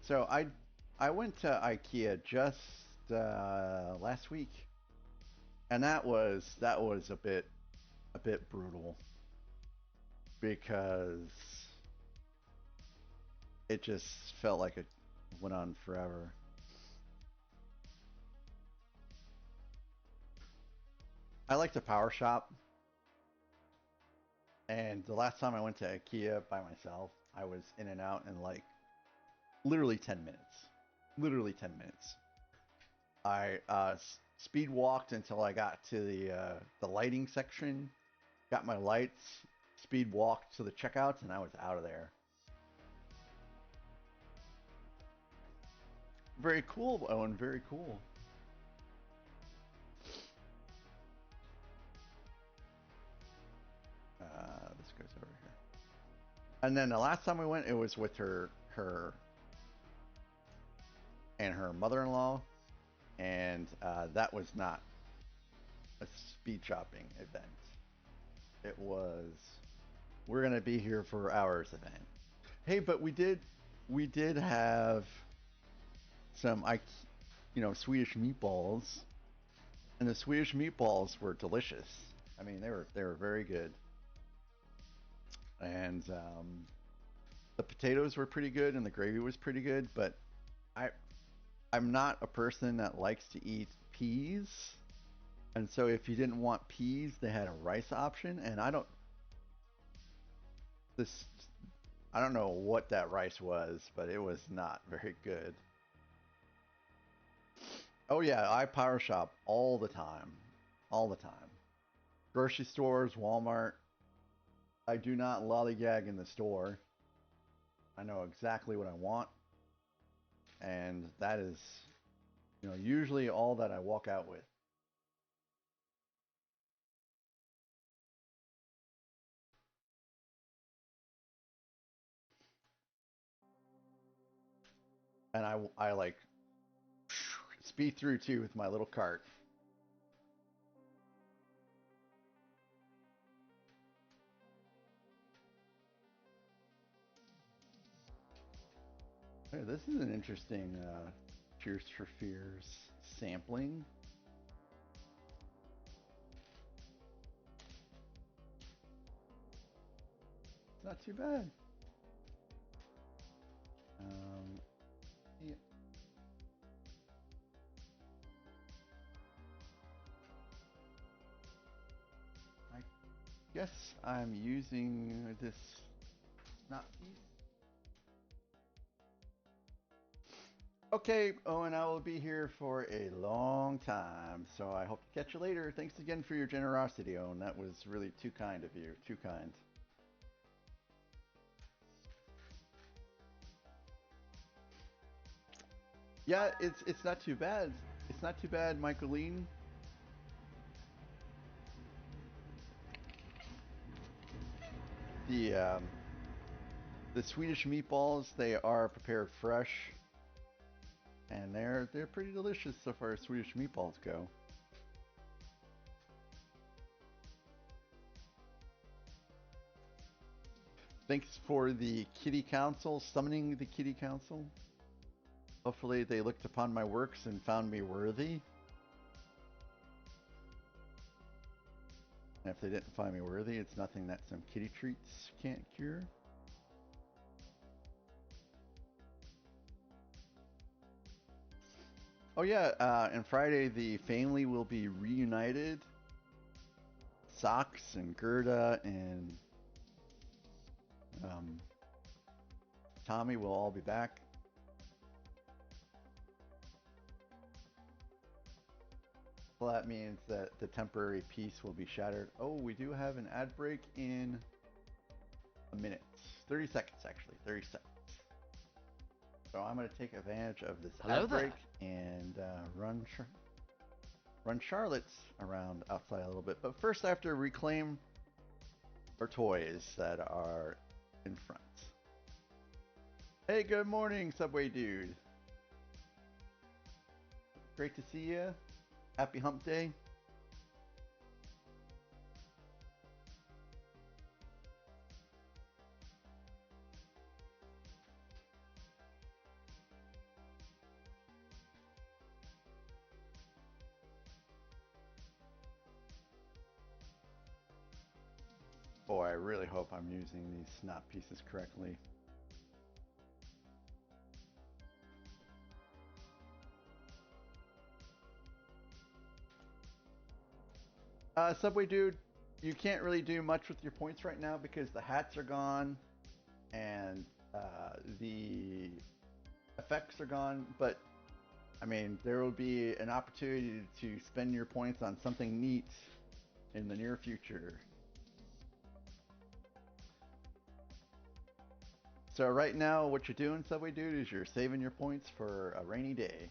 So I went to IKEA just last week, and that was a bit brutal because it just felt like it went on forever. I like to power shop, and the last time I went to IKEA by myself, I was in and out in like literally 10 minutes. Literally 10 minutes. I speed walked until I got to the lighting section, got my lights, speed walked to the checkouts, and I was out of there. Very cool, Owen. Very cool. This goes over here. And then the last time we went, it was with her and her mother-in-law, and that was not a speed shopping event. It was we're gonna be here for hours event. Hey, but we did have some Swedish meatballs, and the Swedish meatballs were delicious. I mean, they were very good. And the potatoes were pretty good and the gravy was pretty good, but I I'm not a person that likes to eat peas. And so if you didn't want peas, they had a rice option, and this I don't know what that rice was, but it was not very good. Oh yeah, I power shop all the time. All the time. Grocery stores, Walmart. I do not lollygag in the store. I know exactly what I want. And that is, usually all that I walk out with. And I like speed through too with my little cart. Hey, this is an interesting Tears for Fears sampling. It's not too bad. Yeah. I guess I'm using this not piece. Okay, Owen, I will be here for a long time, so I hope to catch you later. Thanks again for your generosity, Owen. That was really too kind of you. Too kind. Yeah, it's not too bad. It's not too bad, Michaeline. The Swedish meatballs, they are prepared fresh, and they're pretty delicious so far as Swedish meatballs go. Thanks for the Kitty Council, summoning the Kitty Council. Hopefully they looked upon my works and found me worthy. And if they didn't find me worthy, it's nothing that some kitty treats can't cure. Oh yeah, and Friday the family will be reunited. Socks and Gerda and Tommy will all be back. Well, that means that the temporary peace will be shattered. Oh, we do have an ad break in a minute. 30 seconds, actually. 30 seconds. So I'm going to take advantage of this ad break and run Charlotte's around outside a little bit. But first I have to reclaim our toys that are in front. Hey, good morning, Subway Dude. Great to see you. Happy Hump Day. Boy, I really hope I'm using these snot pieces correctly. Subway Dude, you can't really do much with your points right now because the hats are gone and the effects are gone, but I mean, there will be an opportunity to spend your points on something neat in the near future. So right now, what you're doing, Subway Dude, is you're saving your points for a rainy day.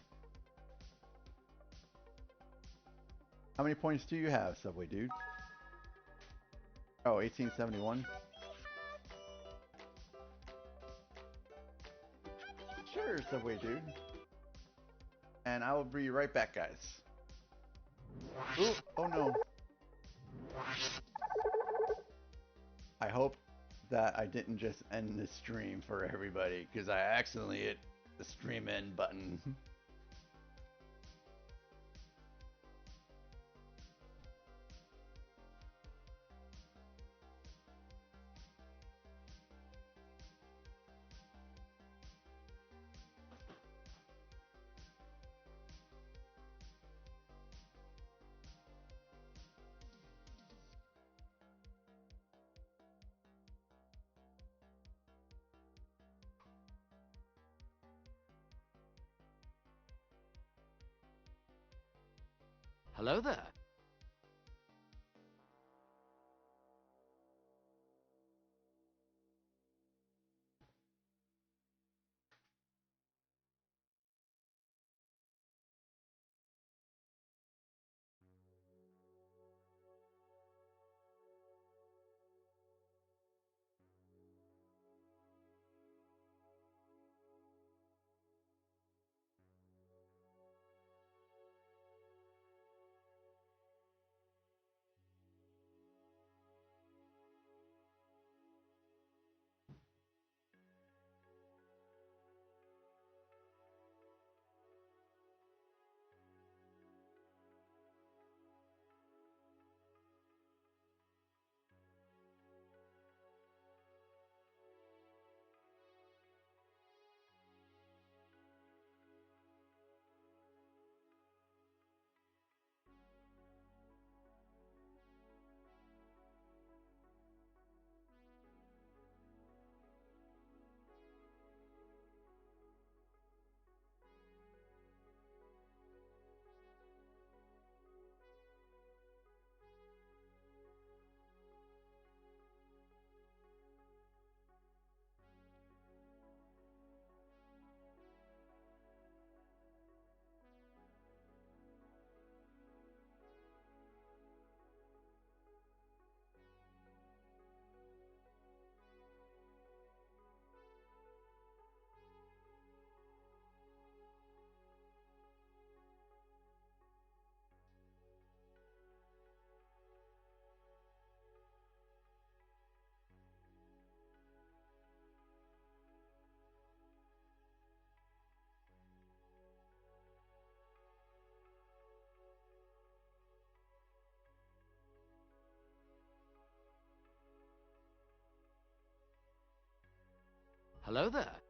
How many points do you have, Subway Dude? Oh, 1871. Sure, Subway Dude. And I will be right back, guys. Ooh, oh no. I hope that I didn't just end the stream for everybody, because I accidentally hit the stream end button. Hello there. Hello there.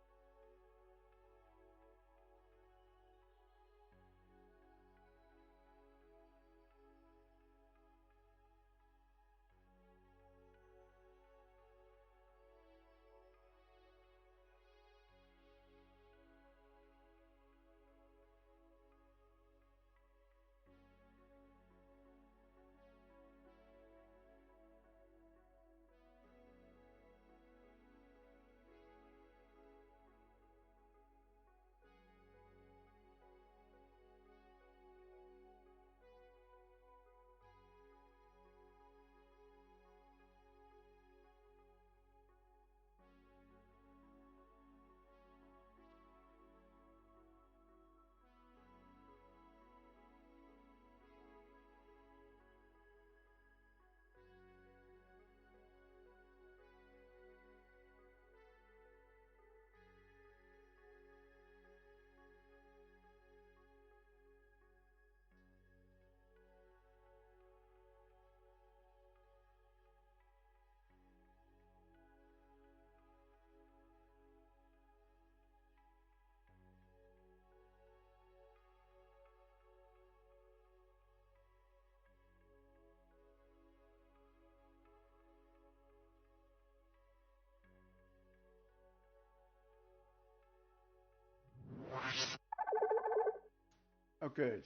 Oh, good.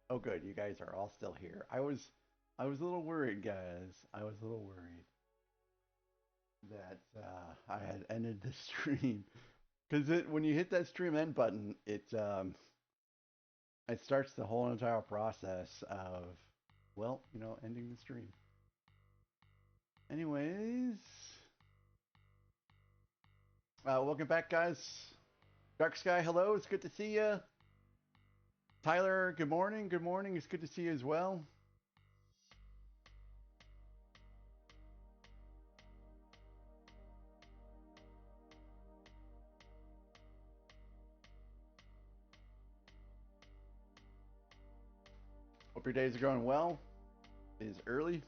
Oh, good. You guys are all still here. I was a little worried, guys. I was a little worried that I had ended the stream because when you hit that stream end button, it starts the whole entire process of, well, ending the stream. Anyways, welcome back, guys. Dark Sky, hello. It's good to see you. Tyler, good morning. Good morning. It's good to see you as well. Hope your days are going well. It is early.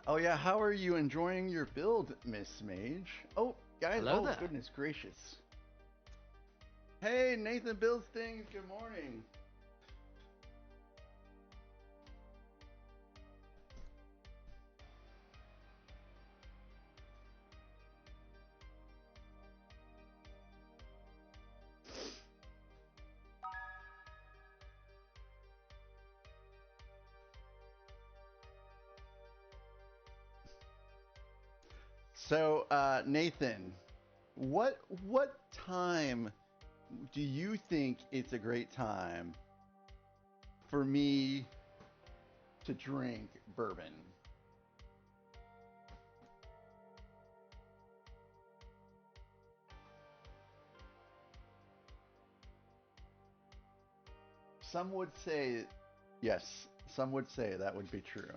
Oh yeah, how are you enjoying your build, Miss Mage? Oh, guys, Hello oh there. goodness gracious. Hey, Nathan builds things, good morning. So, Nathan, what time do you think it's a great time for me to drink bourbon? Some would say yes, some would say that would be true.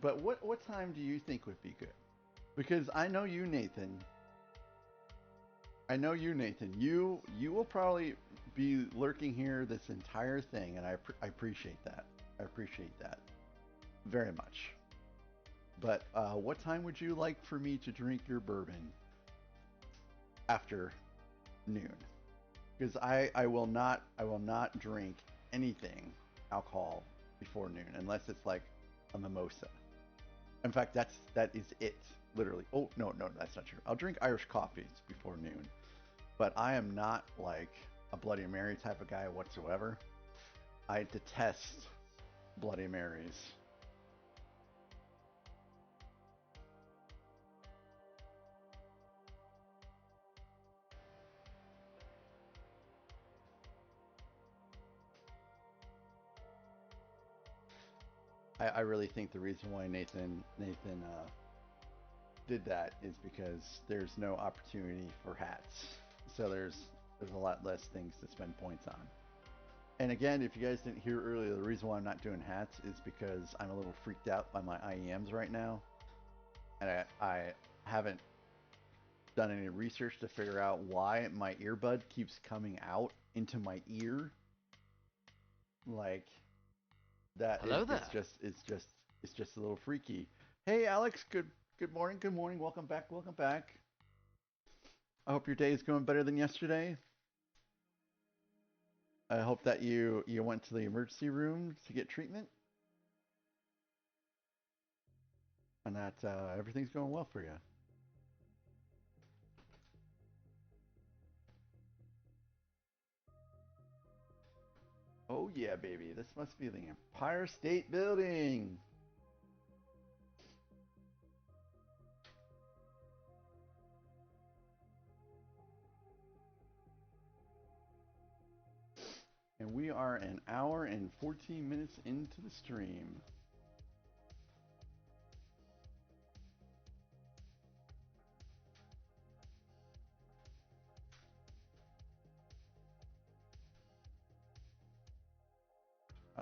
But what time do you think would be good? Because I know you, Nathan. I know you, Nathan. You will probably be lurking here this entire thing, and I appreciate that. I appreciate that very much. But what time would you like for me to drink your bourbon? After noon, because I will not drink anything alcohol before noon unless it's like a mimosa. In fact, that is it, literally. Oh no, that's not true. I'll drink Irish coffees before noon, but I am not like a Bloody Mary type of guy whatsoever. I detest Bloody Marys. I really think the reason why Nathan did that is because there's no opportunity for hats. So there's a lot less things to spend points on. And again, if you guys didn't hear earlier, the reason why I'm not doing hats is because I'm a little freaked out by my IEMs right now. And I haven't done any research to figure out why my earbud keeps coming out into my ear. Like that. Hello there. It's just a little freaky. Hey Alex, good morning, welcome back. I hope your day is going better than yesterday. I hope that you went to the emergency room to get treatment, and that everything's going well for you. Oh yeah, baby, this must be the Empire State Building. And we are an hour and 14 minutes into the stream.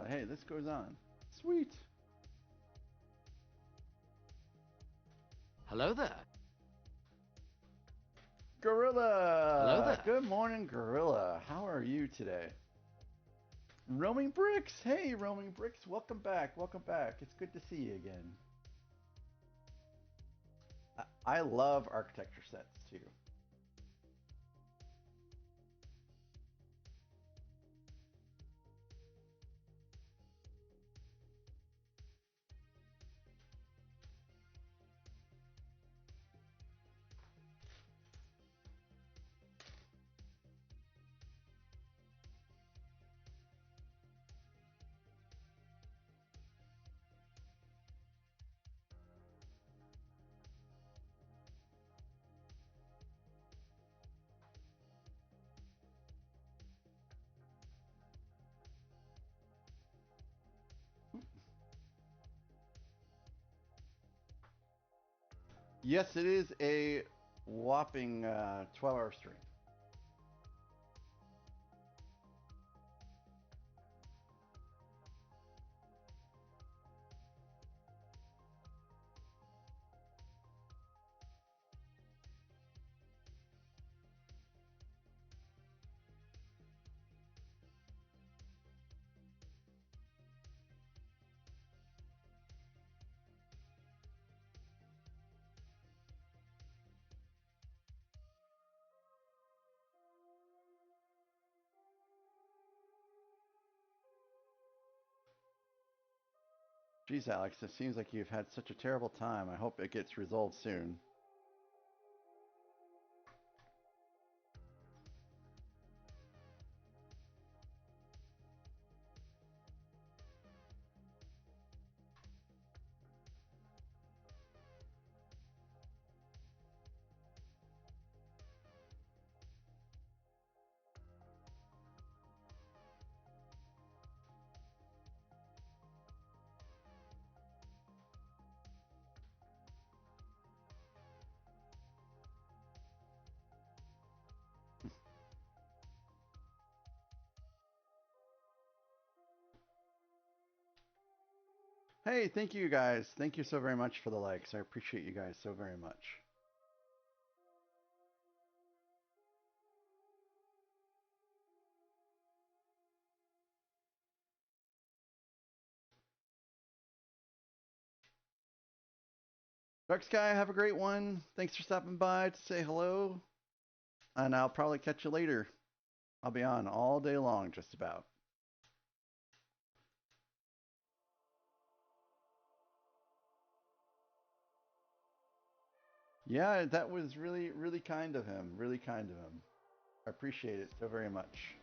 Hey, this goes on. Sweet. Hello there. Gorilla. Hello there. Good morning, Gorilla. How are you today? Roaming Bricks. Hey, Roaming Bricks. Welcome back. It's good to see you again. I love architecture sets too. Yes, it is a whopping 12-hour stream. Geez, Alex, it seems like you've had such a terrible time. I hope it gets resolved soon. Hey, thank you guys. Thank you so very much for the likes. I appreciate you guys so very much. Dark Sky, have a great one. Thanks for stopping by to say hello. And I'll probably catch you later. I'll be on all day long, just about. Yeah, that was really, really kind of him. Really kind of him. I appreciate it so very much.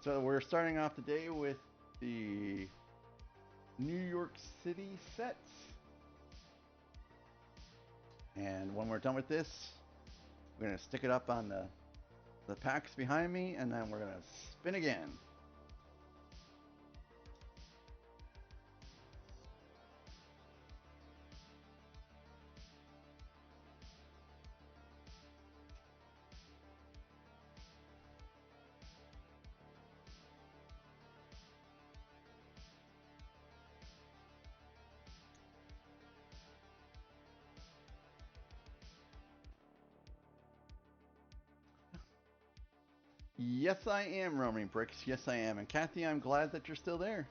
So we're starting off the day with the New York City sets. And when we're done with this, we're going to stick it up on the packs behind me, and then we're going to spin again. Yes, I am roaming bricks. Yes, I am. And Kathy, I'm glad that you're still there.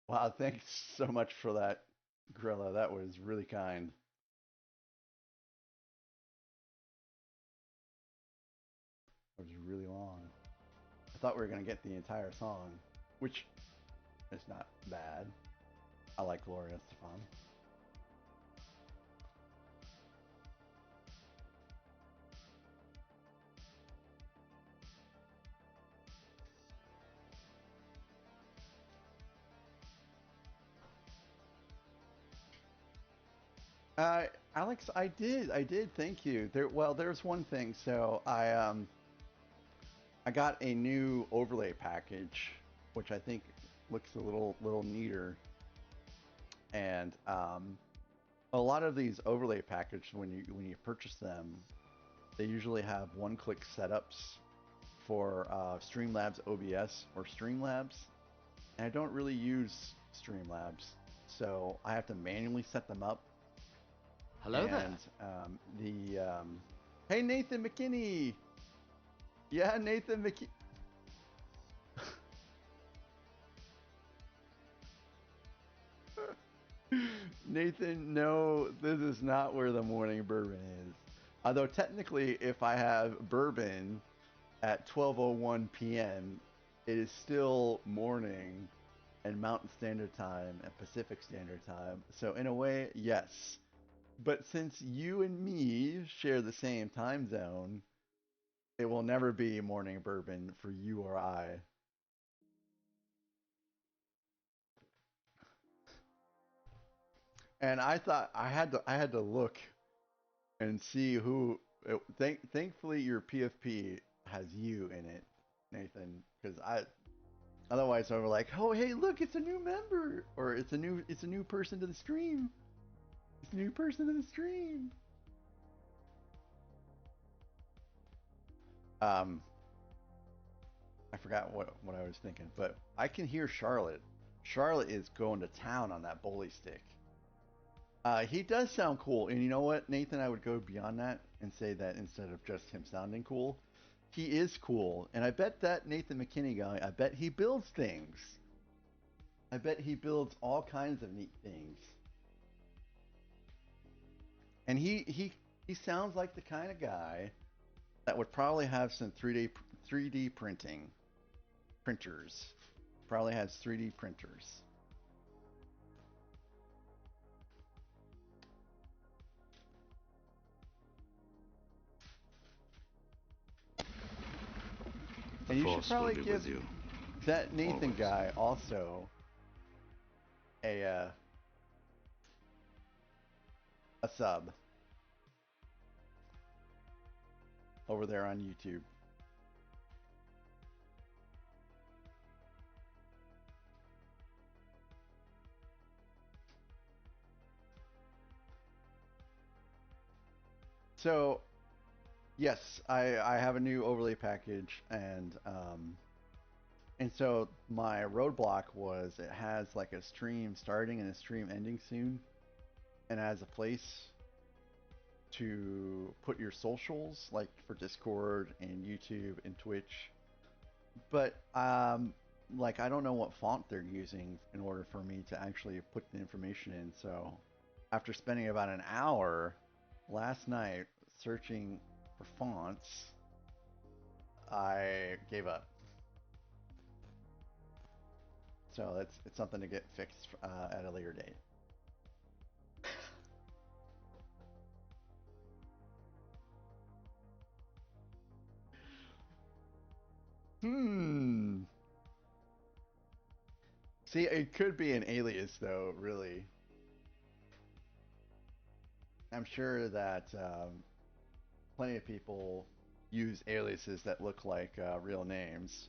Wow, thanks so much for that, Grilla. That was really kind. It was really long. I thought we were going to get the entire song, which is not bad. I like Gloria Stefan. Alex, I did. Thank you. There's one thing. So I got a new overlay package, which I think looks a little neater. And a lot of these overlay packages, when you purchase them, they usually have one-click setups for Streamlabs OBS or Streamlabs, and I don't really use Streamlabs, so I have to manually set them up. Hello there. And hey, Nathan McKinney. Yeah, Nathan McKinney. Nathan, no, this is not where the morning bourbon is. Although technically, if I have bourbon at 12:01 p.m., it is still morning and Mountain Standard Time and Pacific Standard Time. So in a way, yes. But since you and me share the same time zone, it will never be morning bourbon for you or I. And I thought I had to look and see who. Thankfully, your PFP has you in it, Nathan, because I otherwise I were like, oh hey, look, it's a new member, or it's a new person to the stream. It's a new person to the stream. I forgot what I was thinking, but I can hear Charlotte. Charlotte is going to town on that bully stick. He does sound cool, and you know what, Nathan? I would go beyond that and say that instead of just him sounding cool, he is cool. And I bet that Nathan McKinney guy, I bet he builds things. I bet he builds all kinds of neat things. And he sounds like the kind of guy that would probably have some 3D printers. Probably has 3D printers. The And you should force probably will be give with you. that Nathan Always. guy also a sub over there on YouTube. So, yes, I have a new overlay package, and so my roadblock was it has like a stream starting and a stream ending soon, and it has a place to put your socials, like for Discord and YouTube and Twitch. But like I don't know what font they're using in order for me to actually put the information in. So after spending about an hour last night searching for fonts, I gave up. So it's something to get fixed at a later date. Hmm. See, it could be an alias though, really. I'm sure that plenty of people use aliases that look like real names.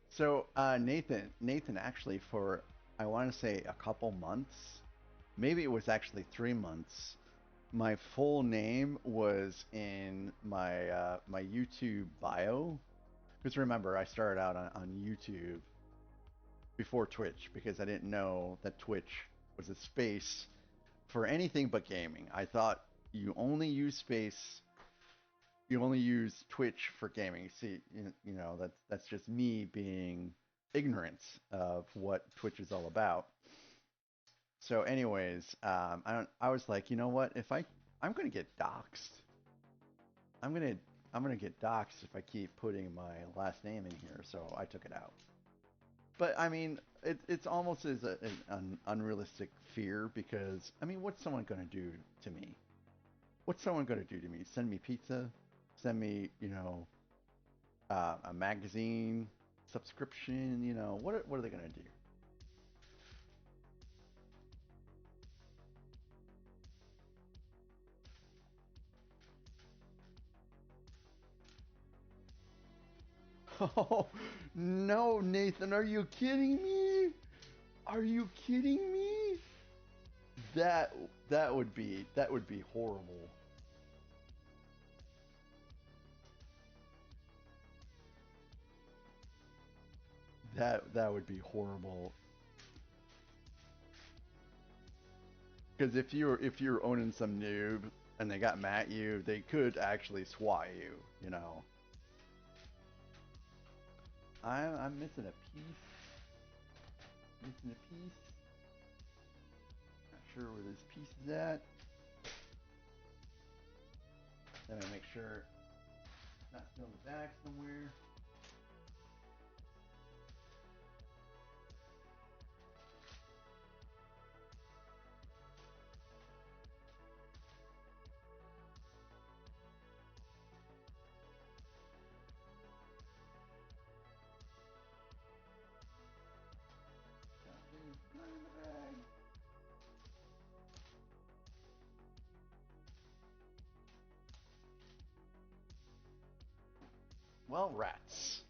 So Nathan, actually, for I want to say a couple months, maybe it was actually 3 months. My full name was in my YouTube bio. Because remember, I started out on YouTube before Twitch because I didn't know that Twitch was a space for anything but gaming. I thought you only use Twitch for gaming. See, you know that's just me being ignorant of what Twitch is all about. So, anyways, I was like, you know what? If I'm gonna get doxxed. I'm gonna get doxxed if I keep putting my last name in here. So I took it out. But I mean, it's almost as an unrealistic fear because I mean, what's someone gonna do to me? What's someone gonna do to me? Send me pizza? Send me, a magazine subscription? What are they gonna do? Oh no, Nathan, are you kidding me? Are you kidding me? That that would be horrible. That would be horrible. Because if you're owning some noob and they got mad at you, they could actually swat you. You know. I'm missing a piece. Missing a piece. Not sure where this piece is at. Let me make sure it's not still in the back somewhere. Well, rats.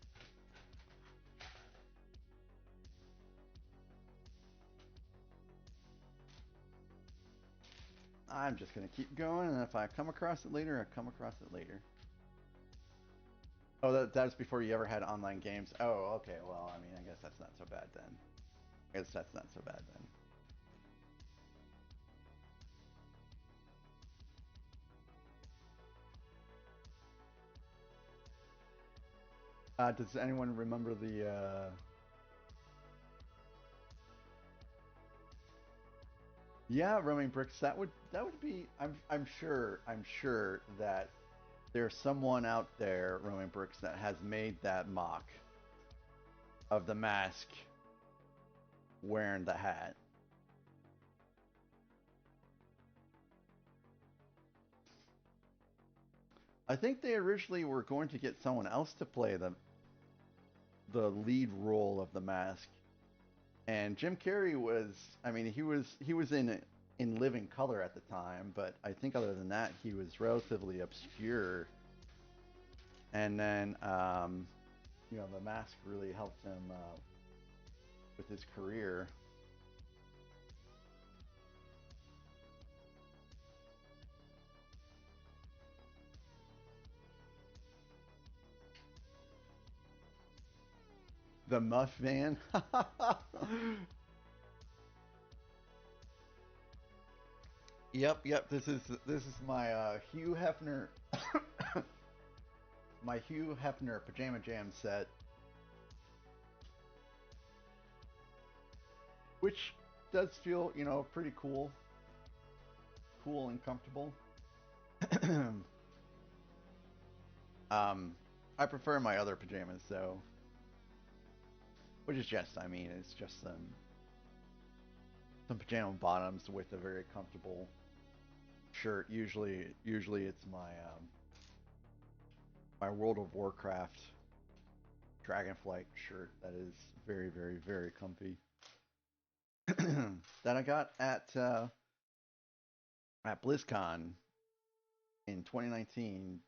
I'm just going to keep going, and if I come across it later, I come across it later. Oh, that's before you ever had online games? Oh, okay. Well, I mean, I guess that's not so bad then. I guess that's not so bad then. Does anyone remember the... Yeah, roaming bricks. That would be. I'm sure that there's someone out there, roaming bricks, that has made that mock of the mask wearing the hat. I think they originally were going to get someone else to play the lead role of the mask, and Jim Carrey was. I mean, he was in living color at the time, but I think other than that, he was relatively obscure. And then, you know, the mask really helped him with his career. The Muff Van. Yep. This is my Hugh Hefner, my Hugh Hefner Pajamajam set, which does feel, you know, pretty cool and comfortable. I prefer my other pajamas though, which is just, I mean, it's just some pajama bottoms with a very comfortable shirt. Usually it's my World of Warcraft Dragonflight shirt that is very comfy. That I got at BlizzCon in 2019,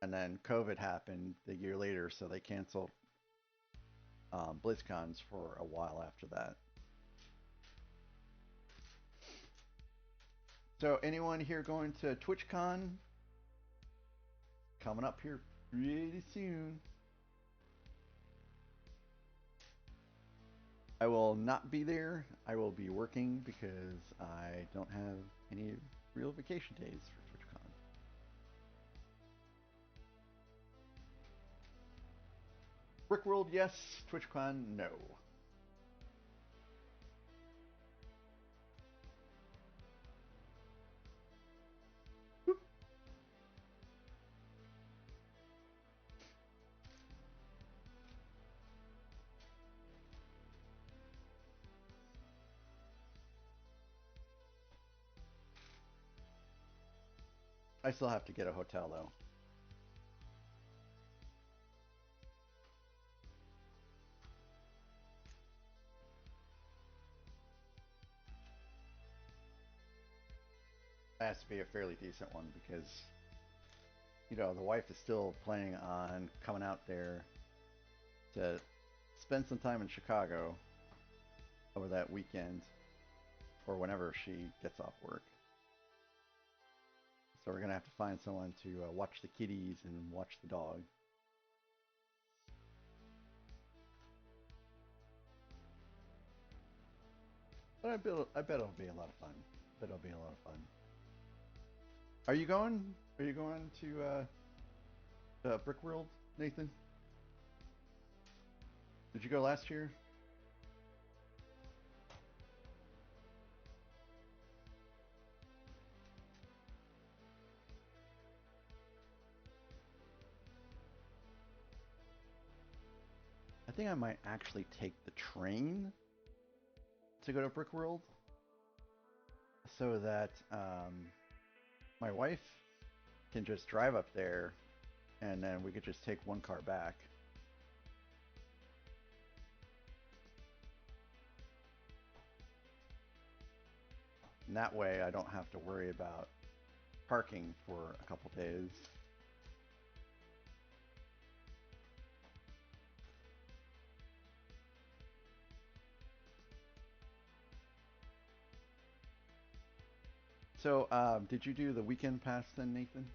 and then COVID happened the year later, so they canceled BlizzCons for a while after that. So anyone here going to TwitchCon? Coming up here pretty soon. I will not be there. I will be working because I don't have any real vacation days for TwitchCon. Brickworld, yes. TwitchCon, no. I still have to get a hotel though. It has to be a fairly decent one because, you know, the wife is still planning on coming out there to spend some time in Chicago over that weekend or whenever she gets off work. So we're going to have to find someone to watch the kitties and watch the dog. But I bet it'll be a lot of fun. It'll be a lot of fun. Are you going? Are you going to Brickworld, Nathan? Did you go last year? I think I might actually take the train to go to Brickworld so that my wife can just drive up there and then we could just take one car back. And that way I don't have to worry about parking for a couple days. So, did you do the weekend pass then, Nathan?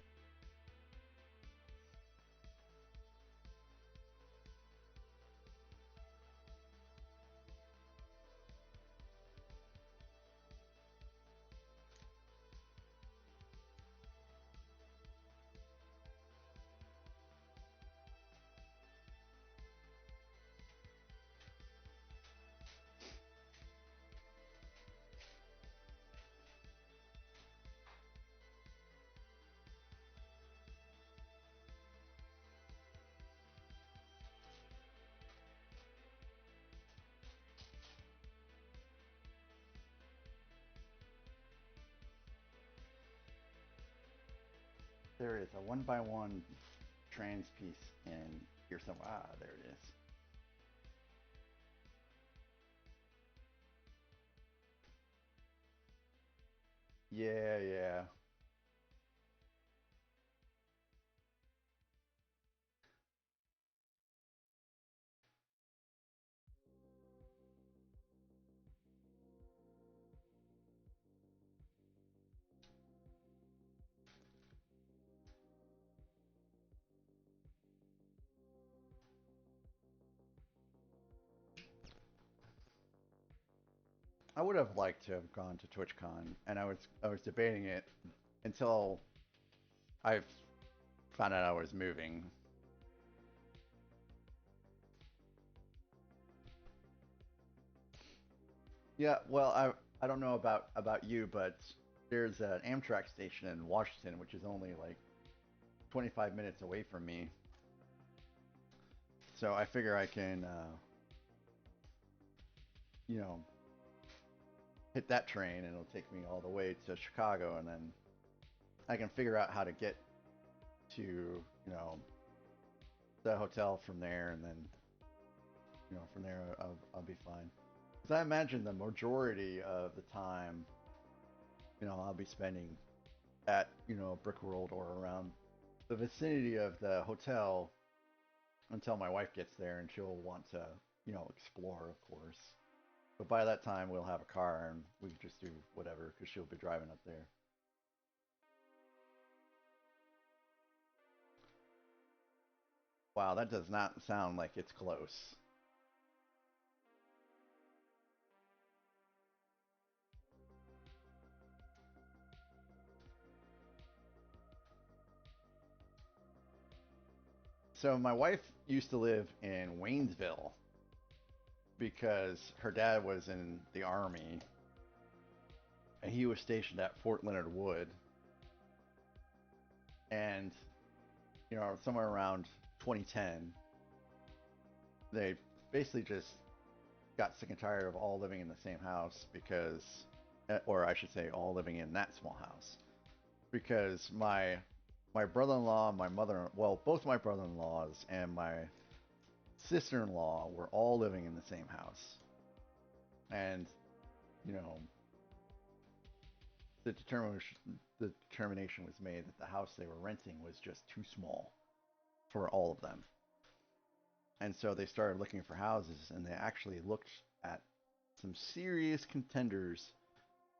There is a 1x1 trans piece in here somewhere. Ah, there it is. Yeah, yeah. I would have liked to have gone to TwitchCon, and I was debating it until I found out I was moving. Yeah, well, I don't know about you, but there's an Amtrak station in Washington, which is only like 25 minutes away from me. So I figure I can, you know, hit that train, and it'll take me all the way to Chicago, and then I can figure out how to get to, the hotel from there, and then, from there I'll be fine. Because I imagine the majority of the time, I'll be spending at, Brickworld or around the vicinity of the hotel until my wife gets there, and she'll want to, explore, of course. But by that time, we'll have a car, and we can just do whatever, because she'll be driving up there. Wow, that does not sound like it's close. So my wife used to live in Waynesville because her dad was in the army and he was stationed at Fort Leonard Wood. And, somewhere around 2010, they basically just got sick and tired of all living in the same house because, or I should say, all living in that small house. Because my brother-in-law, my mother, well, both my brother-in-laws and my sister-in-law were all living in the same house. And, you know, the determination was made that the house they were renting was just too small for all of them. And so they started looking for houses, and they actually looked at some serious contenders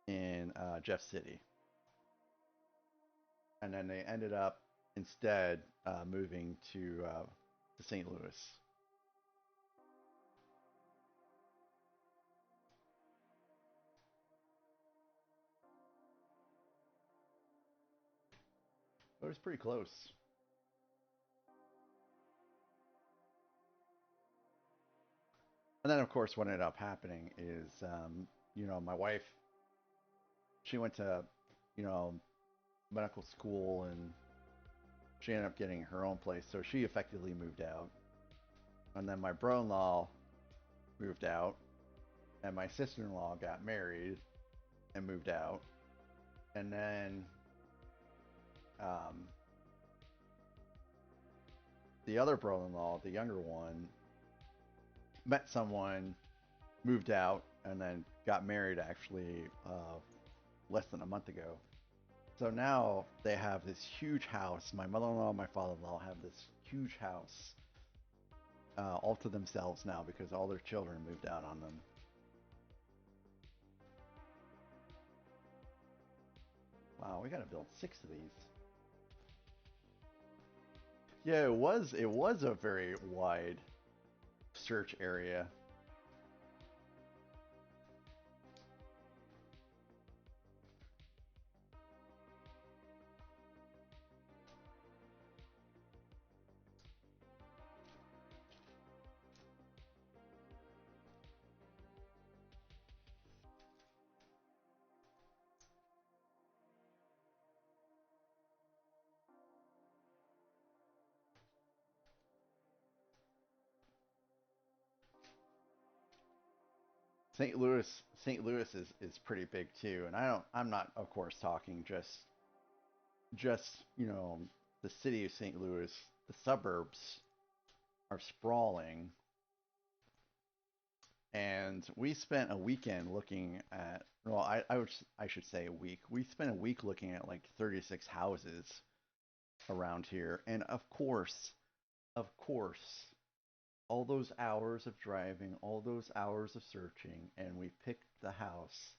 in Jeff City. And then they ended up instead moving to St. Louis. But it was pretty close. And then, of course, what ended up happening is, my wife, she went to, medical school, and she ended up getting her own place. So she effectively moved out. And then my brother-in-law moved out. And my sister-in-law got married and moved out. And then the other brother-in-law, the younger one, met someone, moved out, and then got married actually less than a month ago. So now they have this huge house. My mother-in-law and my father-in-law have this huge house all to themselves now because all their children moved out on them. we gotta build 6 of these. Yeah, it was a very wide search area. St. Louis is pretty big too, and I'm not of course talking just the city of St. Louis. The suburbs are sprawling, and we spent a weekend looking at, well, I should say a week. We spent a week looking at like 36 houses around here, and of course, all those hours of driving, all those hours of searching, and we picked the house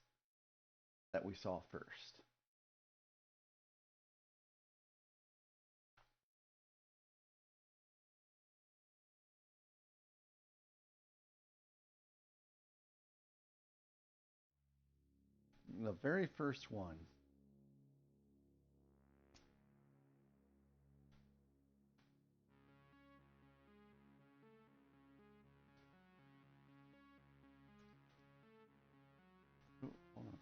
that we saw first. The very first one. Ooh, hold on.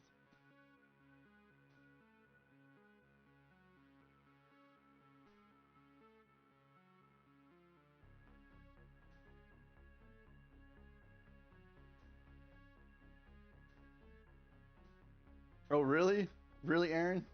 Oh, really? Really, Aaron?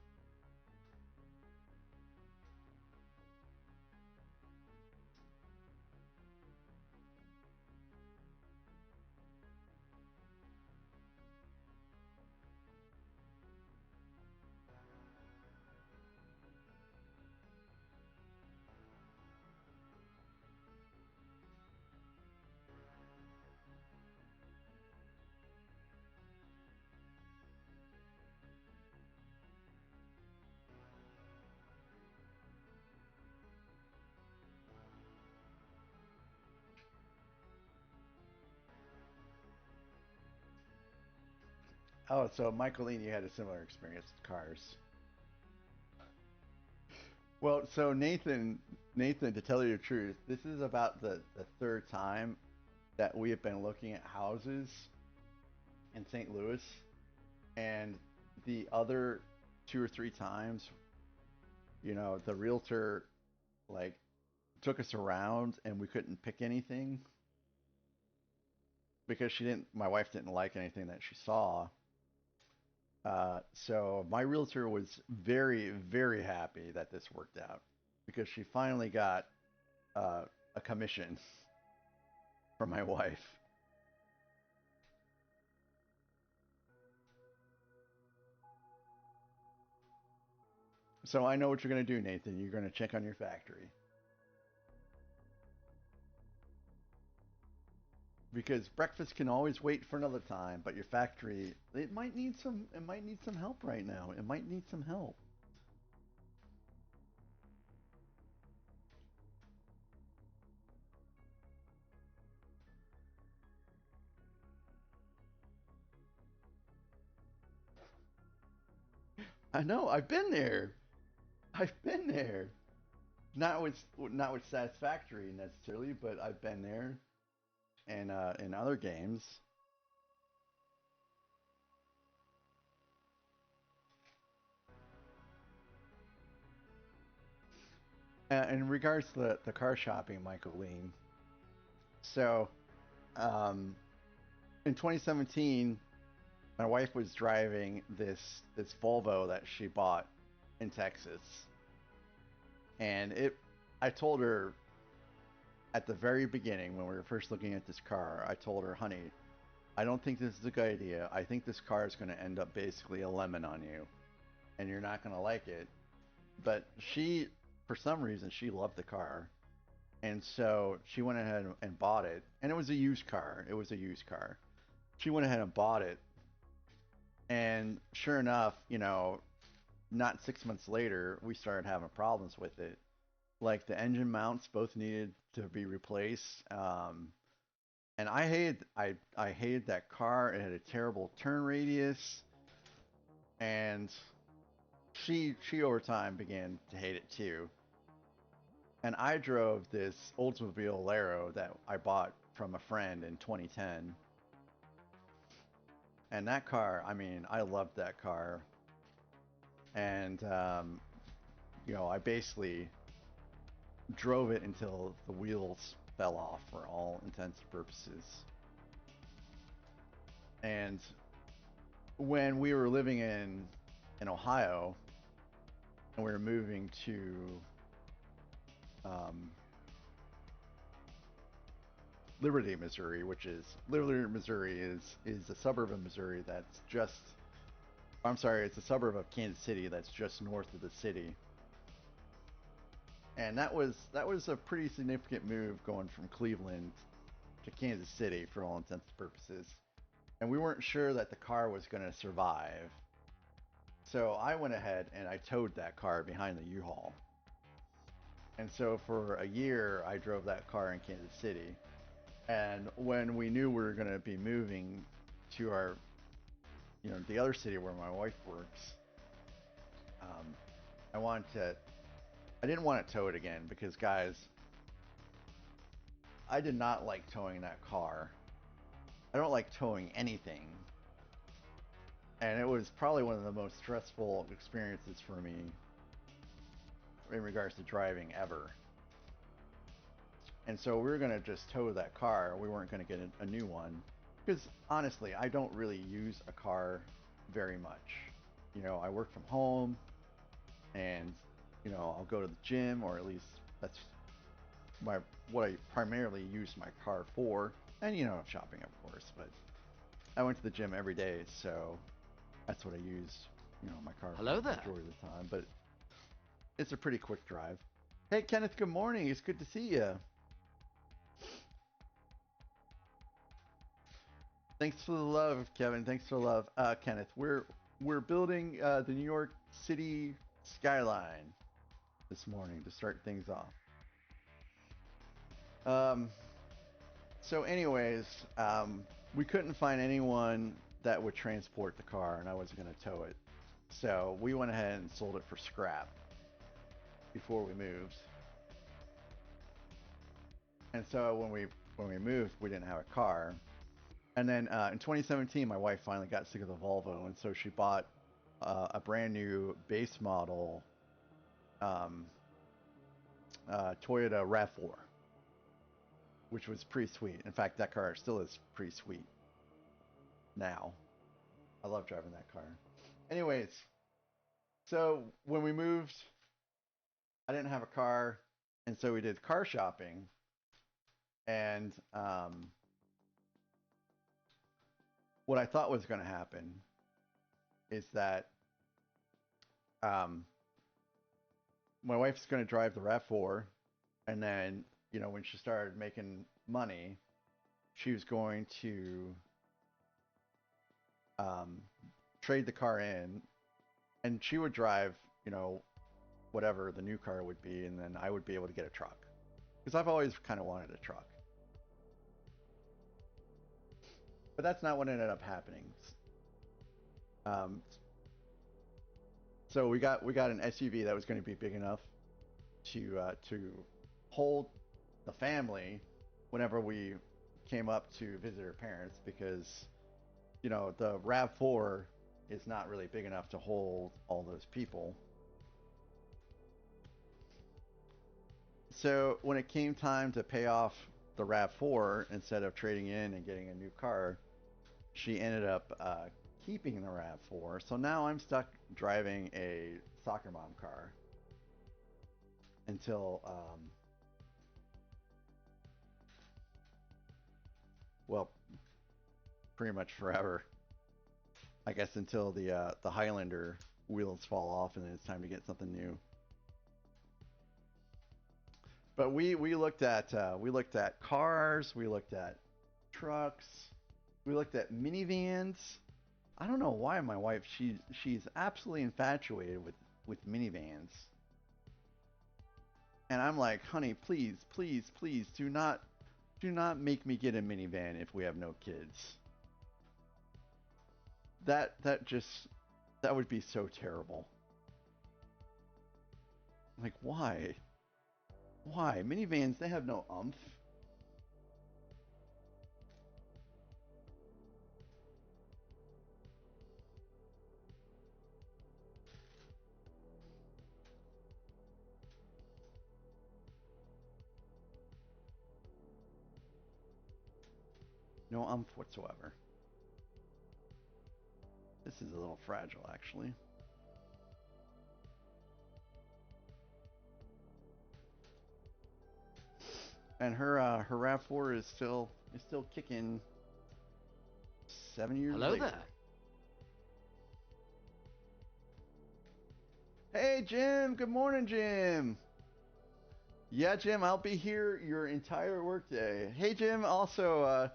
Oh, so Michaeline, you had a similar experience with cars. Well, so Nathan, to tell you the truth, this is about the third time that we have been looking at houses in St. Louis, and the other 2 or 3 times, the realtor like took us around and we couldn't pick anything because my wife didn't like anything that she saw. So my realtor was very, very happy that this worked out because she finally got uh, a commission from my wife. So I know what you're going to do, Nathan. You're going to check on your factory because breakfast can always wait for another time, but your factory, it might need some help right now. It might need some help. I know. I've been there. I've been there. Not with Satisfactory necessarily, but I've been there and in other games. In regards to the car shopping, Michael Lean. So, um, in 2017, my wife was driving this Volvo that she bought in Texas, and I told her at the very beginning when we were first looking at this car, I told her, honey, I don't think this is a good idea. I think this car is going to end up basically a lemon on you, and you're not going to like it. But for some reason, she loved the car. And so she went ahead and bought it. And it was a used car. It was a used car. She went ahead and bought it. And sure enough, not 6 months later, we started having problems with it. Like the engine mounts both needed to be replaced. And I hated that car. It had a terrible turn radius, and she over time began to hate it too. And I drove this Oldsmobile Alero that I bought from a friend in 2010. And that car, I mean, I loved that car. And I basically drove it until the wheels fell off for all intents and purposes. And when we were living in Ohio and we were moving to Liberty, Missouri, which is Liberty, Missouri is a suburb of Missouri that's just I'm sorry, it's a suburb of Kansas City that's just north of the city. And that was a pretty significant move going from Cleveland to Kansas City for all intents and purposes. And we weren't sure that the car was going to survive. So I went ahead and I towed that car behind the U-Haul. And so for a year, I drove that car in Kansas City. And when we knew we were going to be moving to our, the other city where my wife works, I didn't want to tow it again because, guys, I did not like towing that car. I don't like towing anything. And it was probably one of the most stressful experiences for me in regards to driving ever. And so we were going to just tow that car. We weren't going to get a new one. Because honestly, I don't really use a car very much. I work from home and, I'll go to the gym, or at least that's what I primarily use my car for. And, shopping, of course. But I went to the gym every day, so that's what I use, my car for the majority of the time. But it's a pretty quick drive. Hey, Kenneth, good morning. It's good to see you. Thanks for the love, Kevin. Thanks for the love, Kenneth. We're building the New York City skyline this morning to start things off. So anyways, we couldn't find anyone that would transport the car, and I wasn't going to tow it. So we went ahead and sold it for scrap before we moved. And so when we moved, we didn't have a car. And then in 2017, my wife finally got sick of the Volvo, and so she bought a brand new base model Toyota RAV4, which was pretty sweet. In fact, that car still is pretty sweet now. I love driving that car. Anyways, so when we moved, I didn't have a car, and so we did car shopping. And what I thought was going to happen is that my wife's going to drive the RAV4, and then, when she started making money, she was going to trade the car in, and she would drive, whatever the new car would be, and then I would be able to get a truck. Because I've always kind of wanted a truck. But that's not what ended up happening. So we got an SUV that was going to be big enough to hold the family whenever we came up to visit her parents, because the RAV4 is not really big enough to hold all those people. So when it came time to pay off the RAV4 instead of trading in and getting a new car, she ended up keeping the RAV4. So now I'm stuck driving a soccer mom car until well, pretty much forever. I guess until the Highlander wheels fall off and then it's time to get something new. But we looked at cars, we looked at trucks, we looked at minivans. I don't know why my wife she's absolutely infatuated with minivans. And I'm like, honey, please, please, please do not make me get a minivan if we have no kids. That would be so terrible. Like, why? Why? Minivans, they have no umph. No umph whatsoever. This is a little fragile, actually. And her RAV4 is still kicking 7 years Hello later. there. Hey Jim, good morning, Jim. Yeah, Jim, I'll be here your entire workday. Hey Jim, also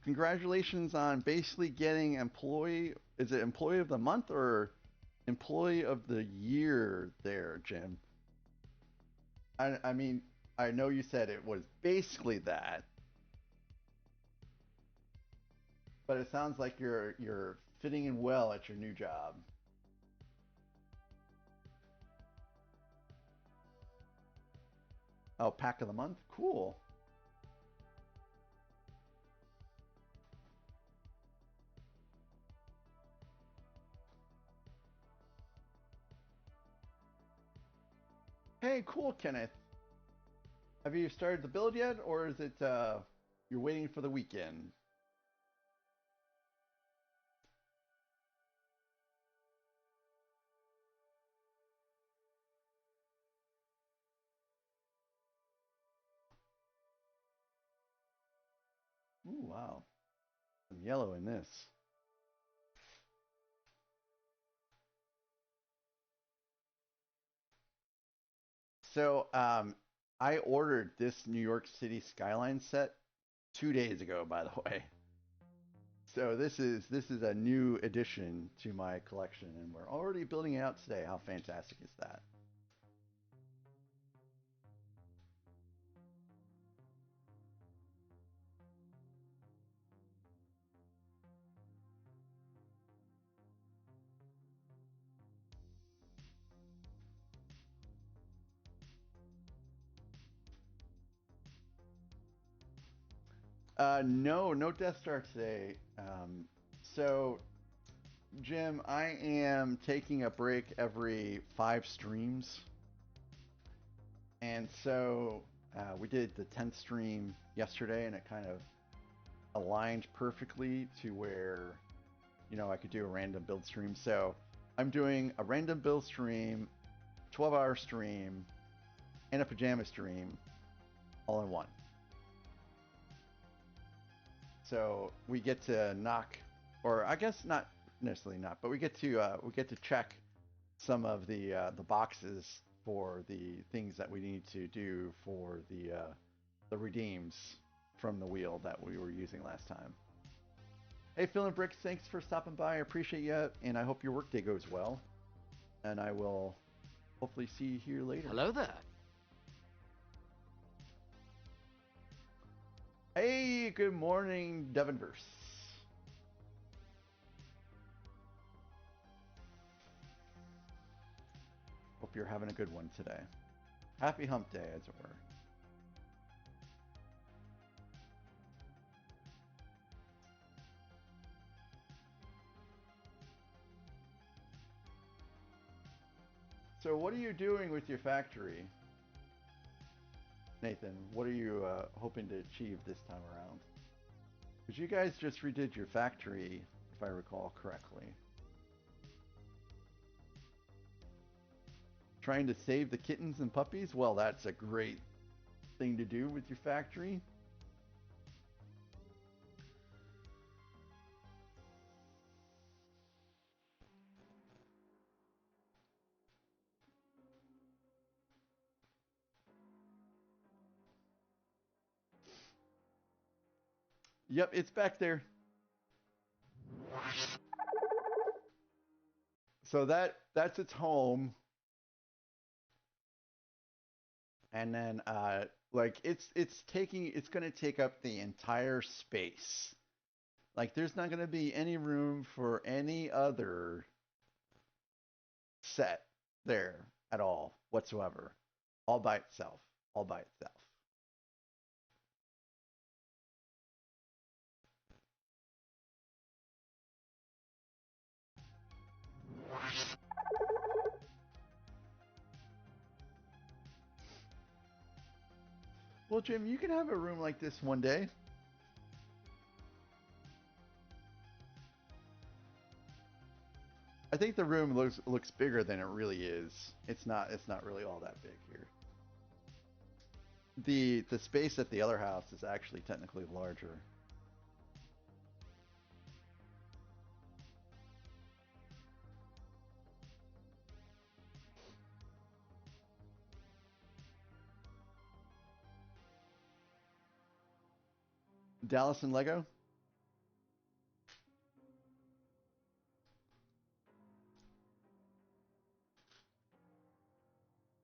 congratulations on basically getting is it employee of the month or employee of the year there, Jim? I mean, I know you said it was basically that, but it sounds like you're fitting in well at your new job. Oh, pack of the month? Cool. Hey, cool, Kenneth. Have you started the build yet, or is it you're waiting for the weekend? Ooh, wow. Some yellow in this. So, I ordered this New York City skyline set 2 days ago, by the way. So this is a new addition to my collection, and we're already building it out today. How fantastic is that? No Death Star today. So, Jim, I am taking a break every 5 streams, and so we did the 10th stream yesterday, and it kind of aligned perfectly to where I could do a random build stream. So I'm doing a random build stream, 12-hour stream, and a pajama stream all in one. So we get to knock, or I guess not necessarily not, but we get to check some of the boxes for the things that we need to do for the redeems from the wheel that we were using last time. Hey, Phil and Bricks, thanks for stopping by. I appreciate you, and I hope your workday goes well. And I will hopefully see you here later. Hello there. Hey, good morning, Devonverse. Hope you're having a good one today. Happy hump day, as it were. So what are you doing with your factory? Nathan, what are you hoping to achieve this time around? Because you guys just redid your factory, if I recall correctly. Trying to save the kittens and puppies? Well, that's a great thing to do with your factory. Yep, it's back there. So that's its home, and then like it's gonna take up the entire space. Like there's not gonna be any room for any other set there at all whatsoever, all by itself, all by itself. Well, Jim, you can have a room like this one day. I think the room looks bigger than it really is. It's not really all that big here. The space at the other house is actually technically larger. Dallas and Lego?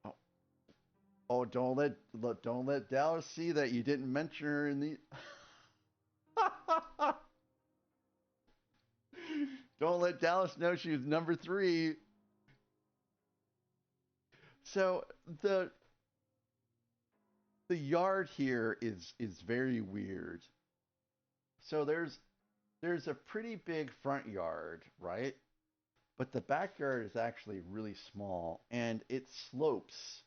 Oh, oh, don't let Dallas see that you didn't mention her in the. Don't let Dallas know she was number 3. So the yard here is very weird. So there's a pretty big front yard, right? But the backyard is actually really small and it slopes.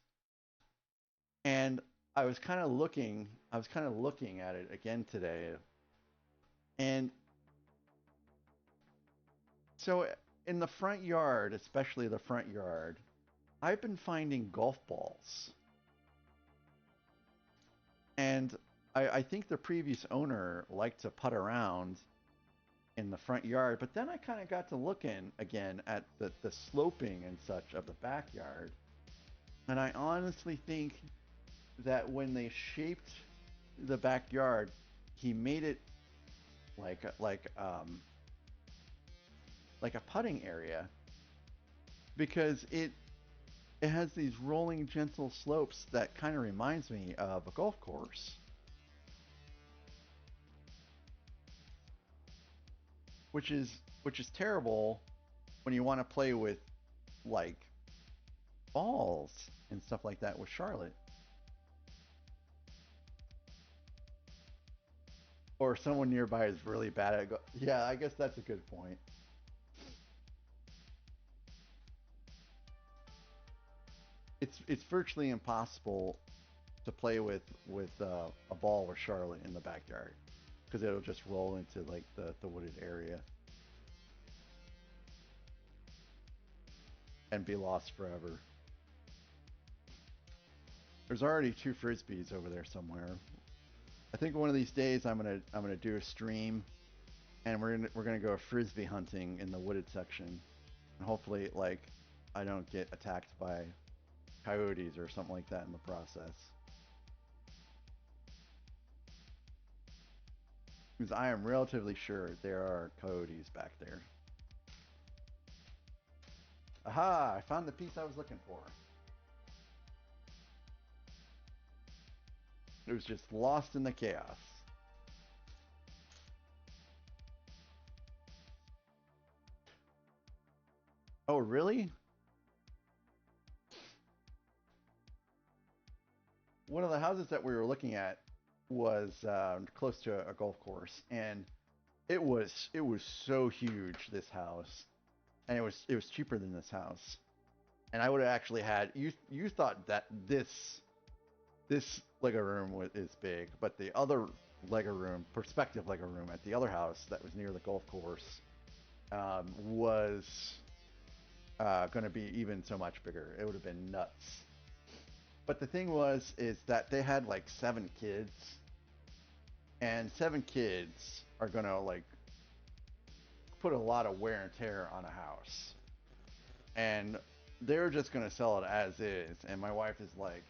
And I was kind of looking at it again today. And so in the front yard, especially the front yard, I've been finding golf balls. And I think the previous owner liked to putt around in the front yard, but then I kind of got to looking again at the sloping and such of the backyard. And I honestly think that when they shaped the backyard, he made it like like a putting area because it has these rolling gentle slopes that kind of reminds me of a golf course. Which is terrible when you want to play with like balls and stuff like that with Charlotte. Or someone nearby is really bad at yeah, I guess that's a good point. It's virtually impossible to play with a ball with Charlotte in the backyard because it'll just roll into like the wooded area and be lost forever. There's already 2 frisbees over there somewhere. I think one of these days I'm gonna do a stream and we're gonna go frisbee hunting in the wooded section, and hopefully like I don't get attacked by coyotes or something like that in the process. Because I am relatively sure there are coyotes back there. Aha! I found the piece I was looking for. It was just lost in the chaos. Oh, really? One of the houses that we were looking at was close to a golf course, and it was so huge, this house, and it was cheaper than this house. And I would have actually had you thought that this Lego room is big, but the other Lego room, perspective Lego room at the other house that was near the golf course, was going to be even so much bigger. It would have been nuts. But the thing is that they had like 7 kids, and 7 kids are going to like put a lot of wear and tear on a house. And they're just going to sell it as is. And my wife is like,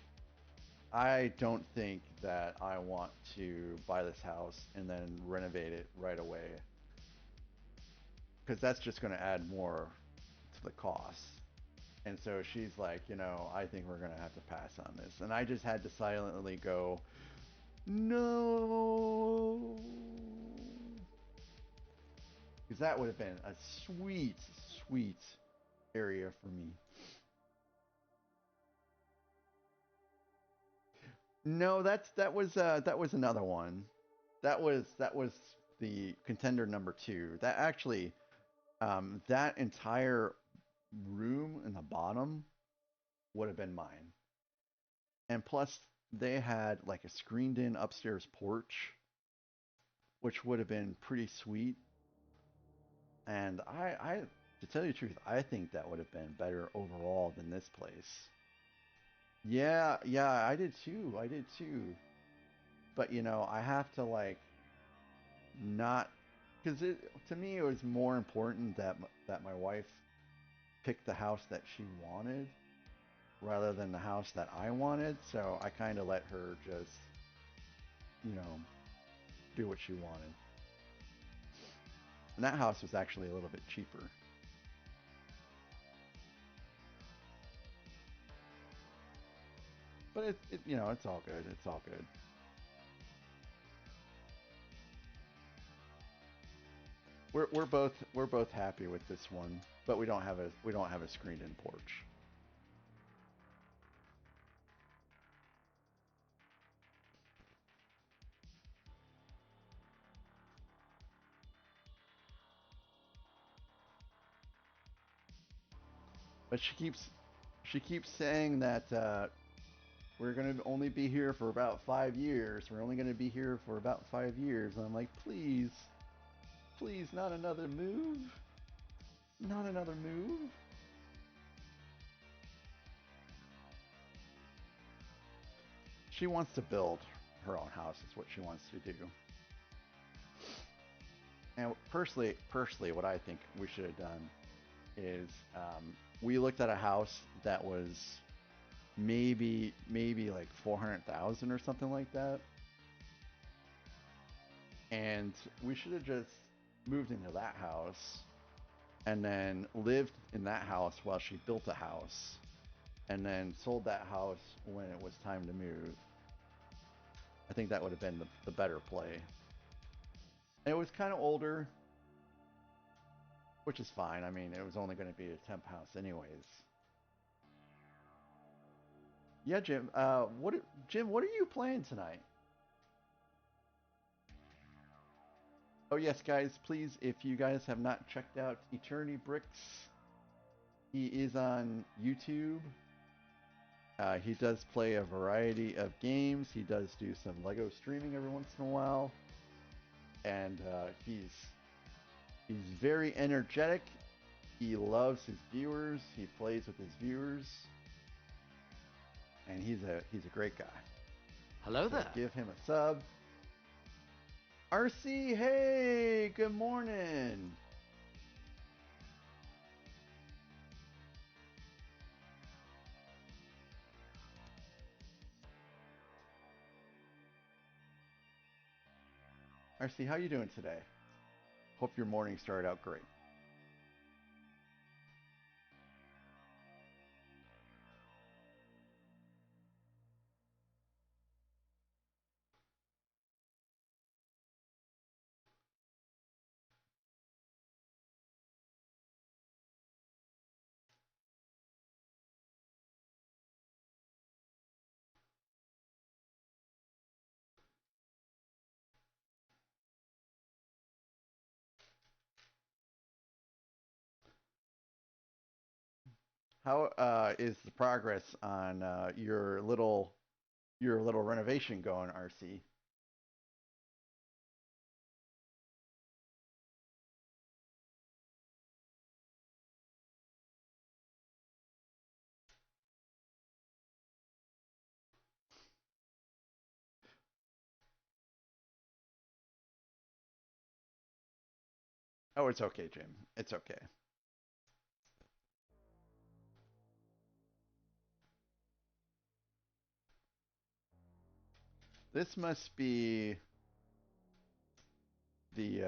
I don't think that I want to buy this house and then renovate it right away, because that's just going to add more to the costs. And so she's like, I think we're going to have to pass on this. And I just had to silently go, no. Because that would have been a sweet, sweet area for me. No, that was another one. That was the contender number 2. That actually, that entire room in the bottom would have been mine. And plus, they had like a screened-in upstairs porch, which would have been pretty sweet. And to tell you the truth, I think that would have been better overall than this place. Yeah, I did too. But I have to like not, because to me it was more important that my wife picked the house that she wanted rather than the house that I wanted. So I kind of let her just, do what she wanted. And that house was actually a little bit cheaper. But it's all good. It's all good. We're both happy with this one, but we don't have a screened-in porch. But she keeps saying that we're gonna only be here for about 5 years. We're only gonna be here for about 5 years. And I'm like, please, not another move. Not another move. She wants to build her own house. Is what she wants to do. And personally, what I think we should have done is we looked at a house that was maybe like 400,000 or something like that, and we should have just moved into that house and then lived in that house while she built a house, and then sold that house when it was time to move. I think that would have been the better play. And it was kind of older, which is fine. I mean, it was only going to be a temp house anyways. Yeah, Jim. Jim, what are you playing tonight? Oh yes, guys, please, if you guys have not checked out Eternity Bricks, he is on YouTube. He does play a variety of games. He does do some Lego streaming every once in a while, and he's very energetic. He loves his viewers. He plays with his viewers, and he's a great guy. Hello there. Give him a sub. RC, hey, good morning. RC, how you doing today? Hope your morning started out great. How is the progress on your little renovation going, RC? Oh, it's okay, Jim. It's okay. This must be the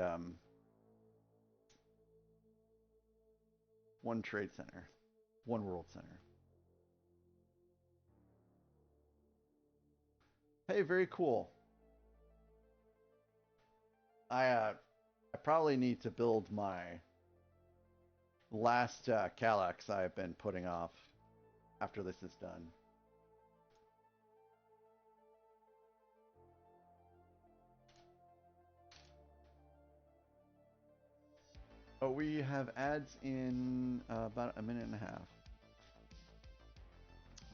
One Trade Center. One World Center. Hey, very cool. I probably need to build my last Calyx I've been putting off after this is done. Oh, we have ads in about a minute and a half.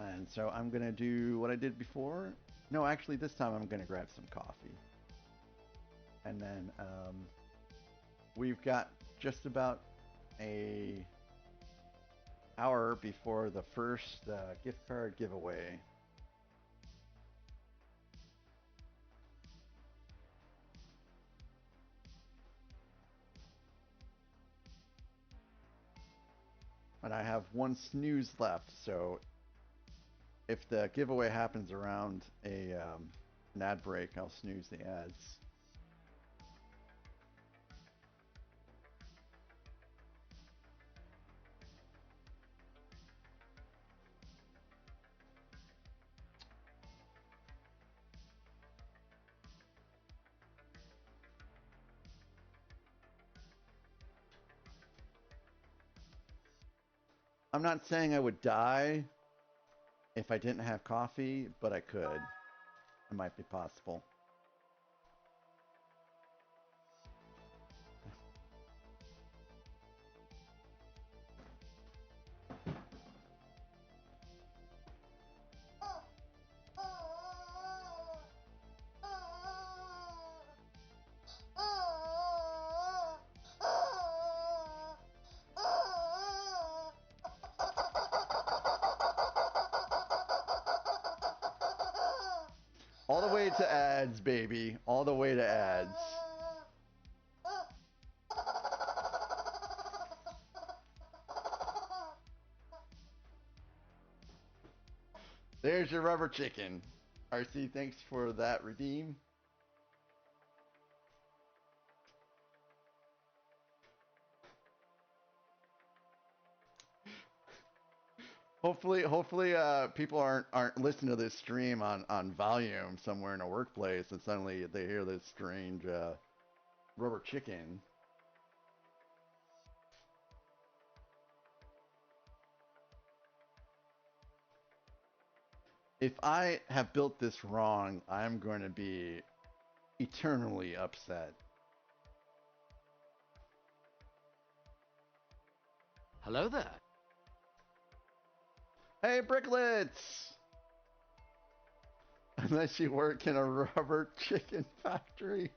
And so I'm going to do what I did before. No, actually, this time I'm going to grab some coffee. And then we've got just about a hour before the first gift card giveaway. And I have one snooze left, so if the giveaway happens around an ad break, I'll snooze the ads. I'm not saying I would die if I didn't have coffee, but I could. It might be possible. All the way to ads, baby. All the way to ads. There's your rubber chicken. RC, thanks for that redeem. Hopefully, people aren't listening to this stream on volume somewhere in a workplace, and suddenly they hear this strange rubber chicken. If I have built this wrong, I'm going to be eternally upset. Hello there. Hey, Bricklets! Unless you work in a rubber chicken factory.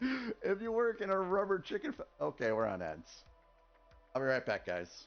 If you work in a rubber chicken okay, we're on ads. I'll be right back, guys.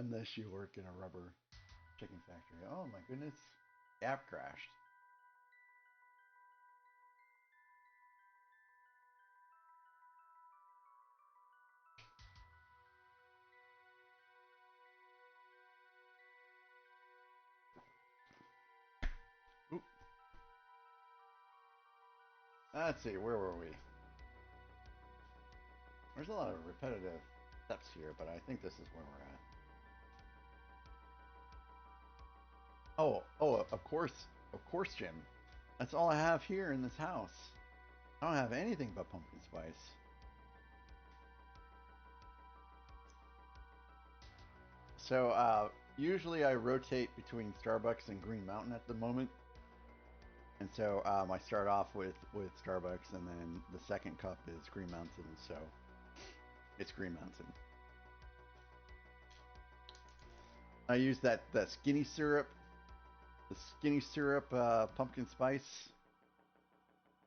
Unless you work in a rubber chicken factory. Oh my goodness. The app crashed. Oop. Let's see, where were we? There's a lot of repetitive steps here, but I think this is where we're at. Oh, of course, Jim. That's all I have here in this house. I don't have anything but pumpkin spice. So, usually I rotate between Starbucks and Green Mountain at the moment. And so I start off with Starbucks, and then the second cup is Green Mountain, so it's Green Mountain. I use that skinny syrup, pumpkin spice,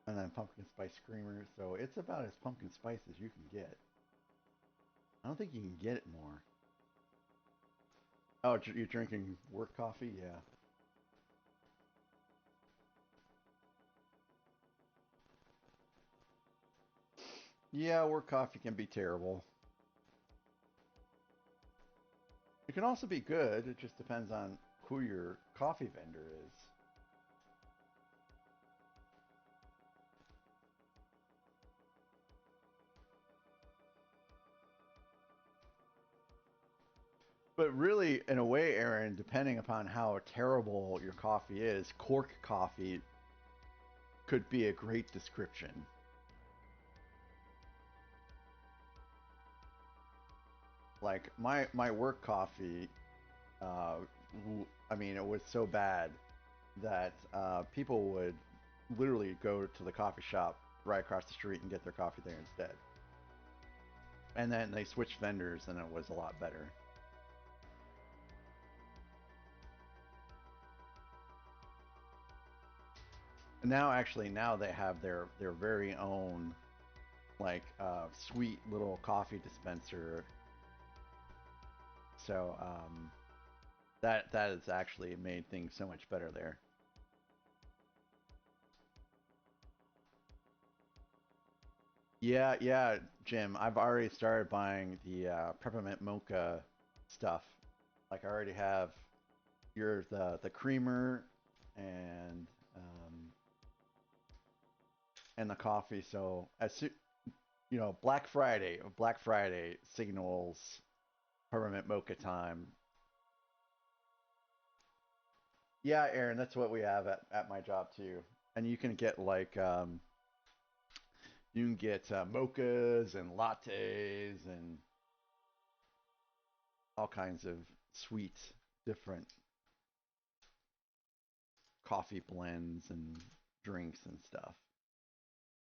and then pumpkin spice creamer. So it's about as pumpkin spice as you can get. I don't think you can get it more. Oh, you're drinking work coffee? Yeah. Yeah, work coffee can be terrible. It can also be good. It just depends on who your coffee vendor is. But really, in a way, Aaron, depending upon how terrible your coffee is, cork coffee could be a great description. Like my work coffee, I mean, it was so bad that people would literally go to the coffee shop right across the street and get their coffee there instead. And then they switched vendors, and it was a lot better. And now they have their very own like sweet little coffee dispenser. So that has actually made things so much better there. Yeah, Jim. I've already started buying the peppermint mocha stuff. Like I already have the creamer and um, and the coffee. So Black Friday signals peppermint mocha time. Yeah, Aaron, that's what we have at my job too. And you can get like you can get mochas and lattes and all kinds of sweet, different coffee blends and drinks and stuff.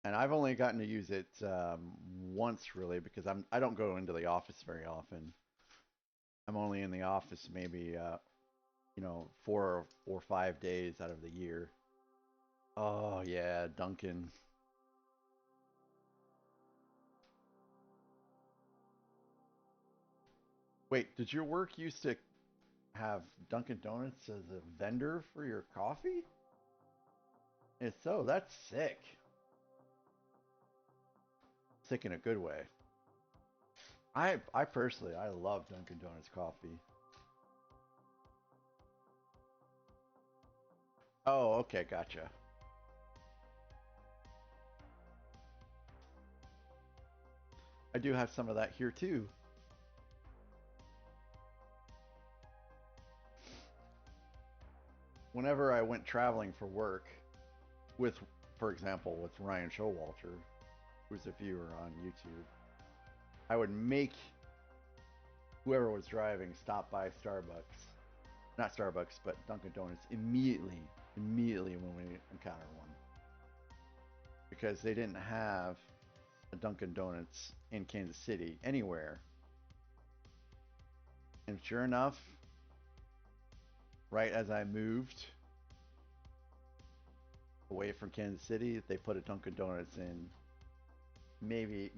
And I've only gotten to use it once really because I don't go into the office very often. I'm only in the office maybe 4 or 5 days out of the year. Oh yeah, Dunkin'. Wait, did your work used to have Dunkin' Donuts as a vendor for your coffee? If so, that's sick. Sick in a good way. I personally I love Dunkin' Donuts coffee. Oh, okay, gotcha. I do have some of that here too. Whenever I went traveling for work with, for example, with Ryan Showalter, who's a viewer on YouTube, I would make whoever was driving stop by Starbucks. Not Starbucks, but Dunkin' Donuts immediately when we encountered one. Because they didn't have a Dunkin' Donuts in Kansas City anywhere. And sure enough, right as I moved away from Kansas City, they put a Dunkin' Donuts in maybe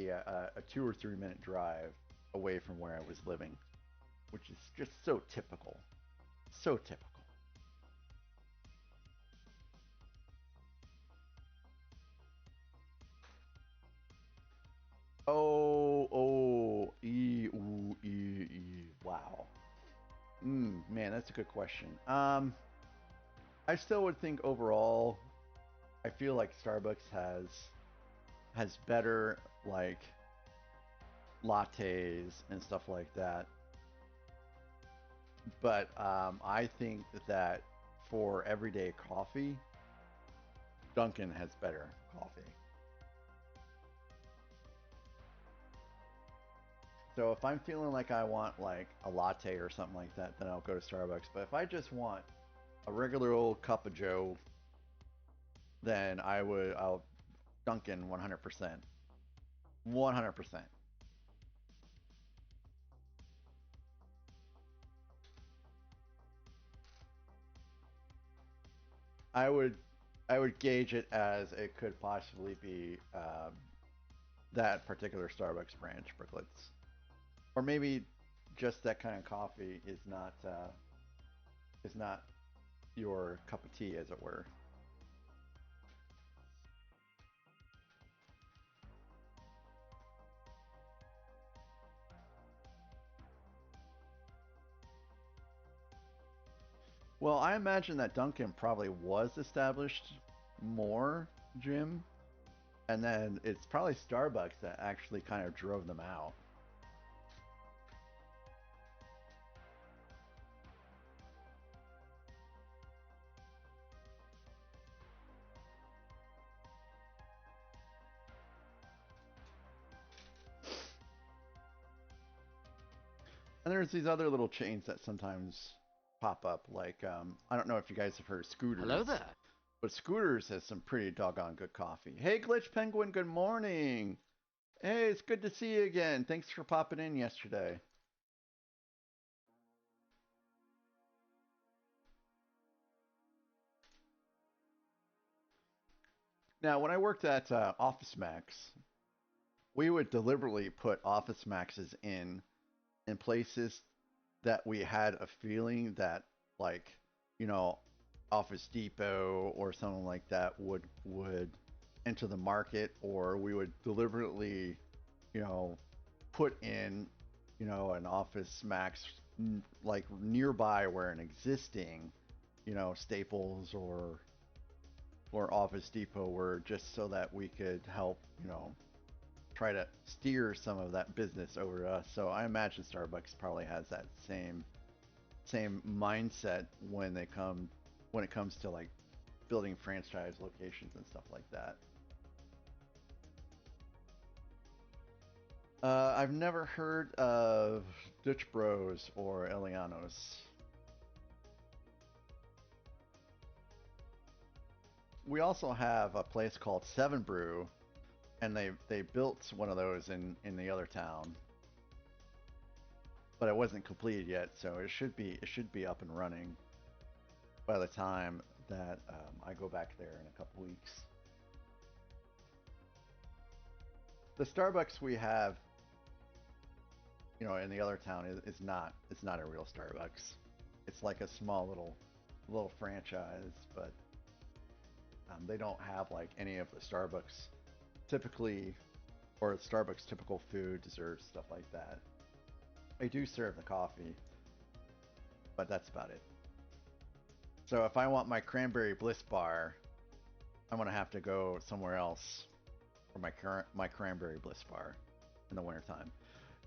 a 2 or 3 minute drive away from where I was living. which is just so typical. So typical. Wow. Man, that's a good question. I still would think overall, I feel like Starbucks has better like lattes and stuff like that. But I think that for everyday coffee, Dunkin' has better coffee. So if I'm feeling like I want like a latte or something like that, then I'll go to Starbucks. But if I just want a regular old cup of Joe, then I'll Dunkin' 100%. 100%. I would I would gauge it as it could possibly be that particular Starbucks branch, Brooklets, or maybe just that kind of coffee is not your cup of tea, as it were. Well, I imagine that Dunkin' probably was established more, Jim, and then it's probably Starbucks that actually kind of drove them out. And there's these other little chains that sometimes pop up, like I don't know if you guys have heard of Hello Scooters, there. but Scooters has some pretty doggone good coffee. Hey, Glitch Penguin, good morning. Hey, it's good to see you again. Thanks for popping in yesterday. Now, when I worked at Office Max, we would deliberately put Office Maxes in places that we had a feeling that, like, you know, Office Depot or something like that would enter the market, or we would deliberately, you know, put in, an Office Max like nearby where an existing, Staples or Office Depot were, just so that we could help, try to steer some of that business over to us. So I imagine Starbucks probably has that same mindset when it comes to like building franchise locations and stuff like that. I've never heard of Dutch Bros or Elianos. We also have a place called Seven Brew, and they built one of those in the other town, but it wasn't completed yet, so it should be up and running by the time that I go back there in a couple weeks. The Starbucks we have, in the other town is not, it's not a real Starbucks. It's like a small little franchise, but they don't have like any of the Starbucks typically, or Starbucks typical food, desserts, stuff like that. They do serve the coffee, but that's about it. So if I want my cranberry bliss bar, I'm gonna have to go somewhere else for my cranberry bliss bar in the wintertime.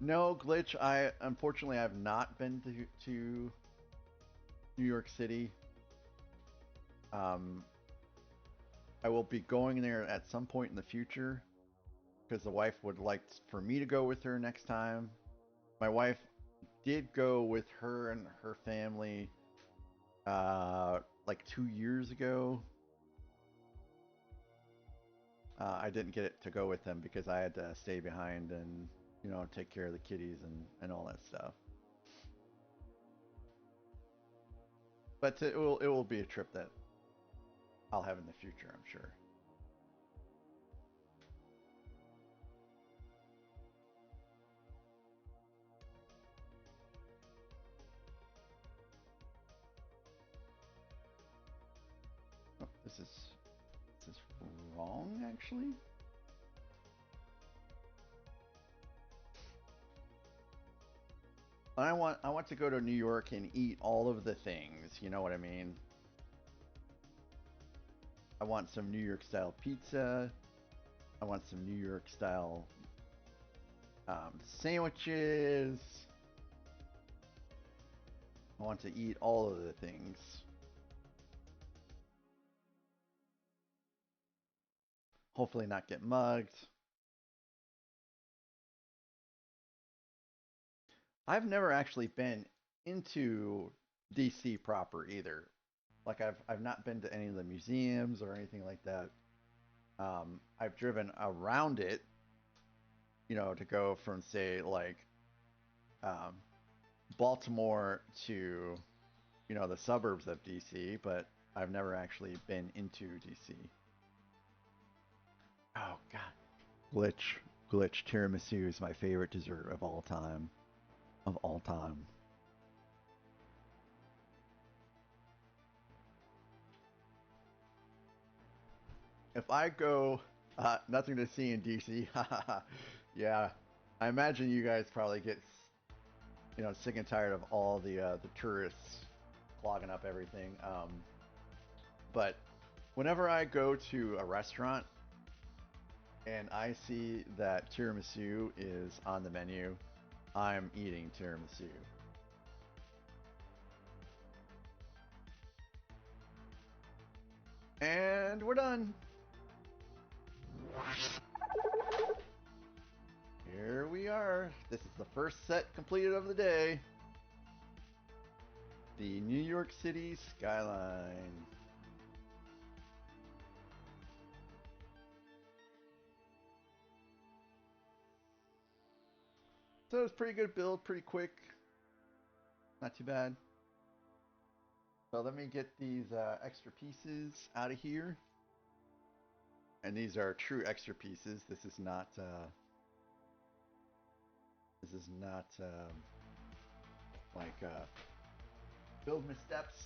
No, Glitch, I unfortunately I've not been to New York City. I will be going there at some point in the future because the wife would like for me to go with her next time. My wife did go with her and her family like 2 years ago. I didn't get it to go with them because I had to stay behind and take care of the kitties and all that stuff. But it will be a trip that I'll have in the future, I'm sure. wrong, actually. I want to go to New York and eat all of the things. You know what I mean? I want some New York style pizza. I want some New York style sandwiches. I want to eat all of the things. Hopefully not get mugged. I've never actually been into DC proper either. Like I've not been to any of the museums or anything like that. I've driven around it, to go from say like um, Baltimore to the suburbs of DC, but I've never actually been into DC. Oh God, glitch tiramisu is my favorite dessert of all time. Of all time. If I go, nothing to see in DC. Yeah, I imagine you guys probably get, sick and tired of all the tourists clogging up everything. But whenever I go to a restaurant and I see that tiramisu is on the menu, I'm eating tiramisu. And we're done. Here we are. This is the first set completed of the day. The New York City skyline. So it's pretty good build, pretty quick. Not too bad. So let me get these extra pieces out of here. And these are true extra pieces. This is not like build missteps.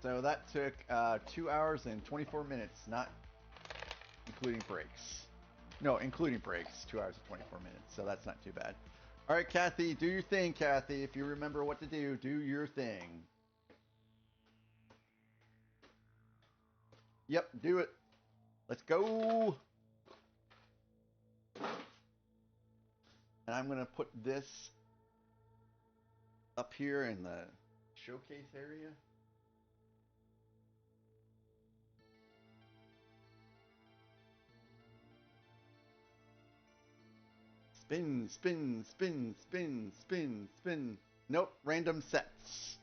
So that took 2 hours and 24 minutes, not including breaks. No, including breaks, 2 hours and 24 minutes. So that's not too bad. All right, Kathy, do your thing, Kathy. If you remember what to do, do your thing. Yep, do it. Let's go. And I'm going to put this up here in the showcase area. Spin, spin, spin, spin, spin, spin. Nope, random sets.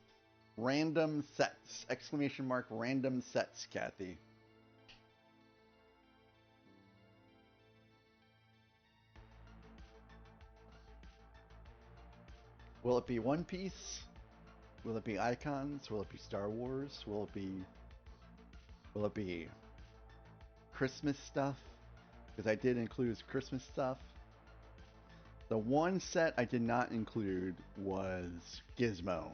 Random sets. Exclamation mark, random sets, Kathy. Will it be One Piece? Will it be icons? Will it be Star Wars? Will it be Christmas stuff? Because I did include Christmas stuff. The one set I did not include was Gizmo.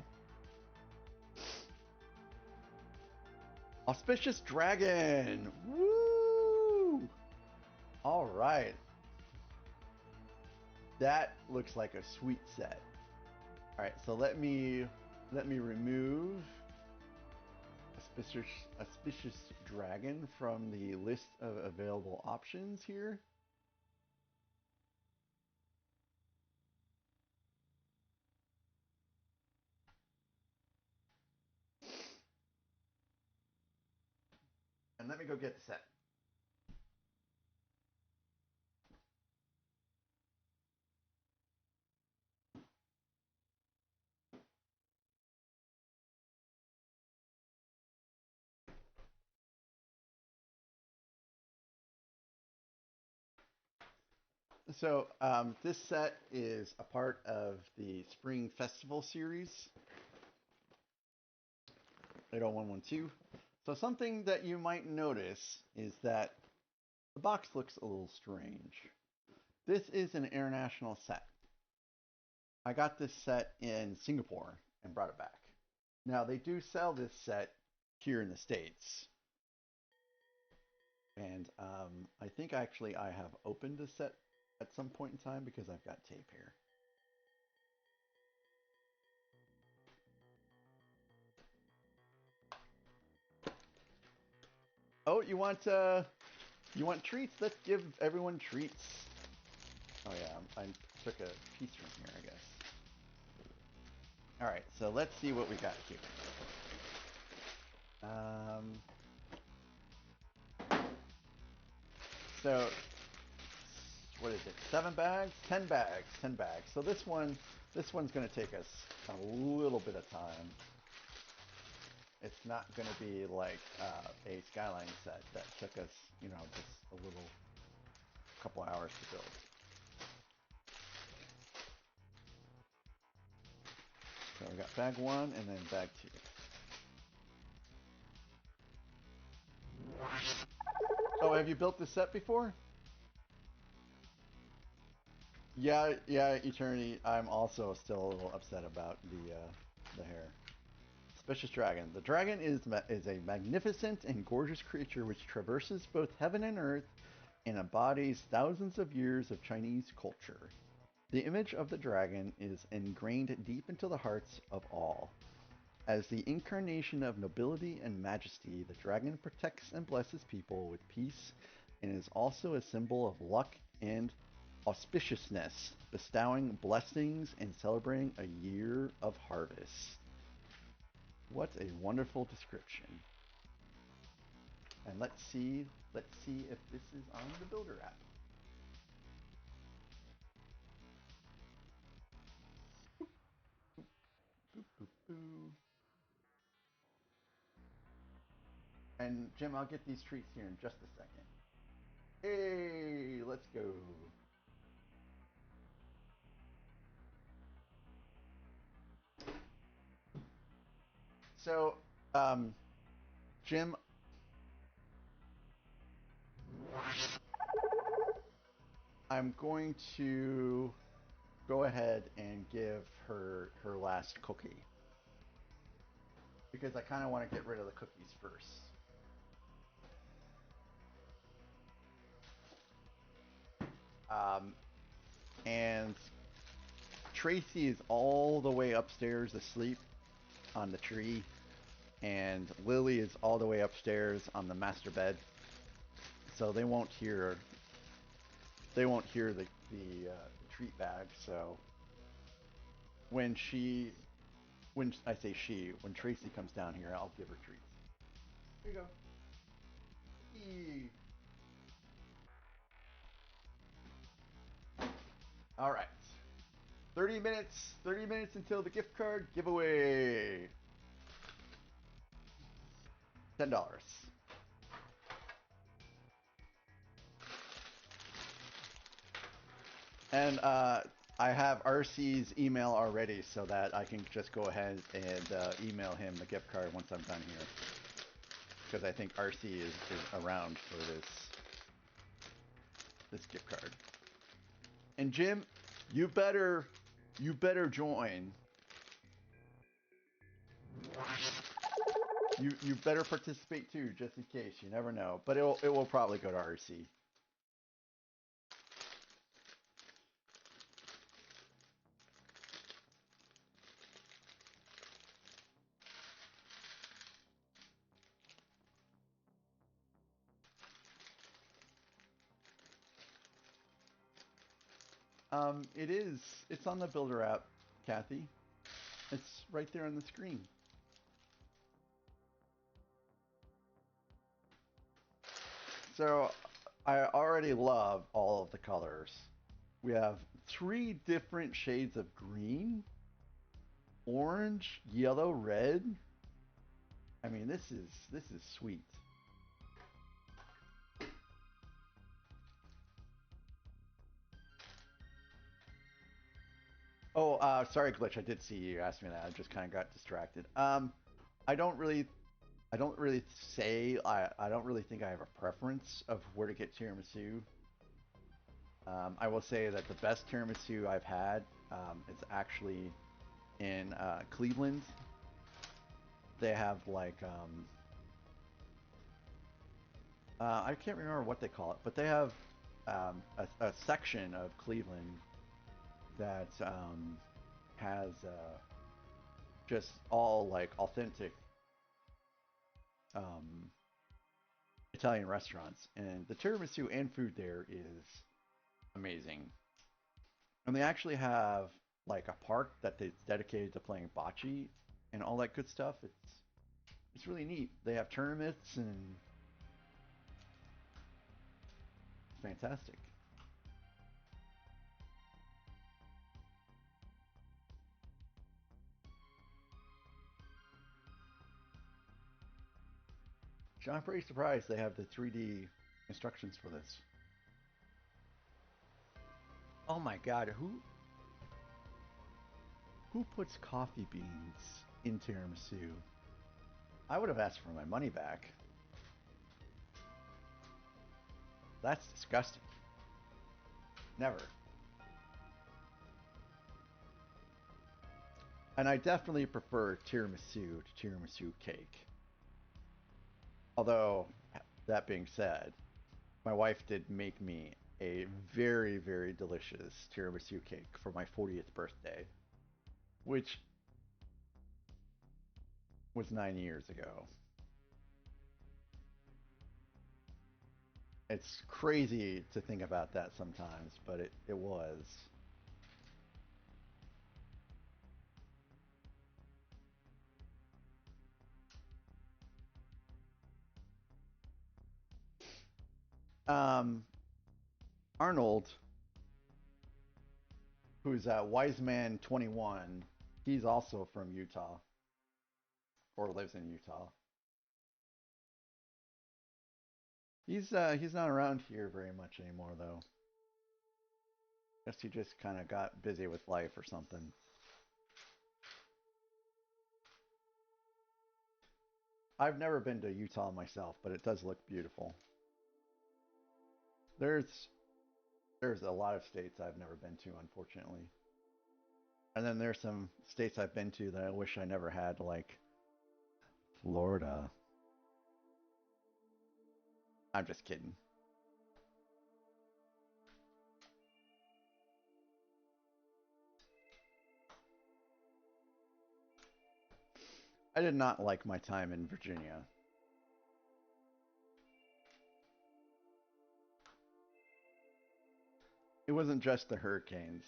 Auspicious Dragon! Woo! Alright. That looks like a sweet set. Alright, so let me remove Auspicious Dragon from the list of available options here. And let me go get the set. So this set is a part of the Spring Festival series, 80112. So something that you might notice is that the box looks a little strange. This is an international set. I got this set in Singapore and brought it back. Now they do sell this set here in the States. And I think actually I have opened the set at some point in time because I've got tape here. Oh, you want treats? Let's give everyone treats. Oh yeah, I took a piece from here, I guess. All right, so let's see what we got here. So what is it? 7 bags? 10 bags. 10 bags. So this one's going to take us a little bit of time. It's not going to be like a Skyline set that took us, you know, just a little couple hours to build. So we got bag 1 and then bag 2. Oh, have you built this set before? Yeah, Eternity. I'm also still a little upset about the hair. Suspicious Dragon. The dragon is a magnificent and gorgeous creature which traverses both heaven and earth and embodies thousands of years of Chinese culture. The image of the dragon is ingrained deep into the hearts of all. As the incarnation of nobility and majesty, the dragon protects and blesses people with peace and is also a symbol of luck and auspiciousness, bestowing blessings and celebrating a year of harvest. What a wonderful description. And let's see if this is on the Builder app. Boop, boop, boop. And Jim, I'll get these treats here in just a second. Hey, let's go. So, Jim, I'm going to go ahead and give her last cookie. Because I kind of want to get rid of the cookies first. And Tracy is all the way upstairs asleep on the tree. And Lily is all the way upstairs on the master bed. So they won't hear the treat bag. So when I say she, when Tracy comes down here, I'll give her treats. Here you go. Eee. All right. 30 minutes until the gift card giveaway. $10. And I have RC's email already so that I can just go ahead and email him the gift card once I'm done here. Because I think RC is around for this gift card. And Jim, you better join. You better participate too, just in case. You never know. But it will probably go to RC. It's on the Builder app, Kathy. It's right there on the screen. So I already love all of the colors. We have 3 different shades of green, orange, yellow, red. I mean, this is sweet. Oh, sorry, Glitch. I did see you ask me that. I just kind of got distracted. I don't really say I don't really think I have a preference of where to get tiramisu. I will say that the best tiramisu I've had is actually in Cleveland. They have like I can't remember what they call it, but they have a section of Cleveland that has just all like authentic um, Italian restaurants, and the tiramisu and food there is amazing. And they actually have like a park that it's dedicated to playing bocce and all that good stuff. It's really neat. They have tournaments and it's fantastic. I'm pretty surprised they have the 3D instructions for this. Oh my god, who puts coffee beans in tiramisu? I would have asked for my money back. That's disgusting. Never. And I definitely prefer tiramisu to tiramisu cake. Although, that being said, my wife did make me a very, very delicious tiramisu cake for my 40th birthday, which was 9 years ago. It's crazy to think about that sometimes, but it was. Um, Arnold, who's Wise Man 21, he's also from Utah or lives in Utah. He's not around here very much anymore though. Guess he just kind of got busy with life or something. I've never been to Utah myself, but it does look beautiful. There's there's a lot of states I've never been to, unfortunately. And then there's some states I've been to that I wish I never had, like Florida. I'm just kidding. I did not like my time in Virginia. It wasn't just the hurricanes.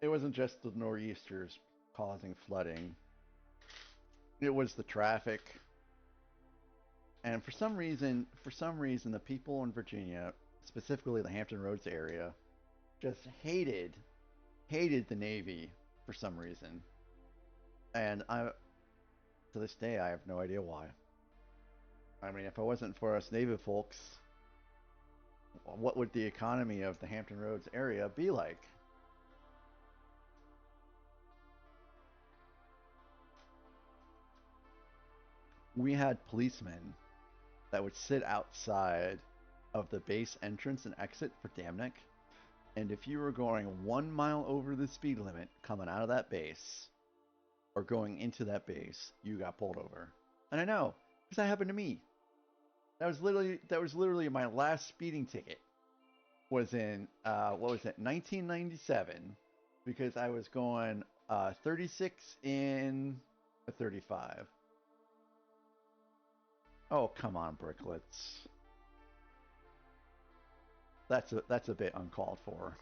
It wasn't just the nor'easters causing flooding. It was the traffic. And for some reason, the people in Virginia, specifically the Hampton Roads area, just hated the Navy for some reason. And to this day, I have no idea why. I mean, if it wasn't for us Navy folks, what would the economy of the Hampton Roads area be like? We had policemen that would sit outside of the base entrance and exit for Damnick, and if you were going 1 mile over the speed limit coming out of that base or going into that base, you got pulled over. And I know, because that happened to me. That was literally my last speeding ticket. Was in what was it, 1997, because I was going 36 in a 35. Oh, come on, bricklets. That's a bit uncalled for.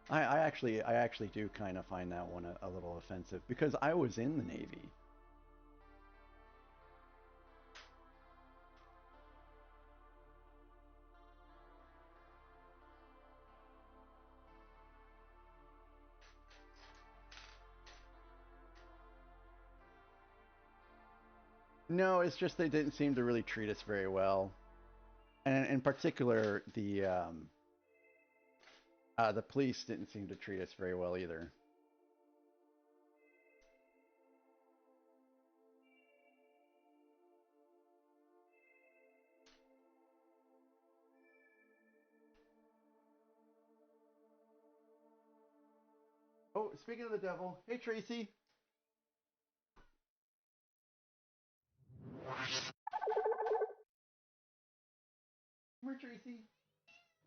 I actually do kind of find that one a little offensive because I was in the Navy. No, it's just they didn't seem to really treat us very well, and in particular, the police didn't seem to treat us very well either. Oh, speaking of the devil, hey Tracy. Come here, Tracy.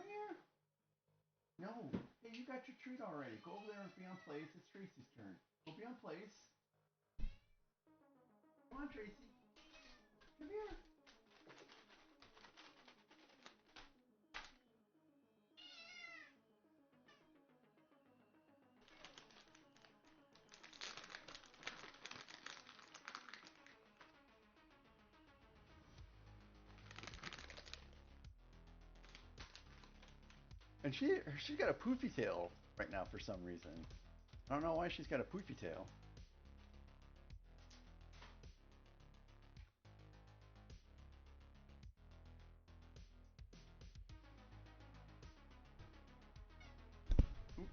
Come here. No. Hey, you got your treat already. Go over there and be on place. It's Tracy's turn. Go be on place. Come on, Tracy. Come here. And she's got a poofy tail right now for some reason. I don't know why she's got a poofy tail. Oop.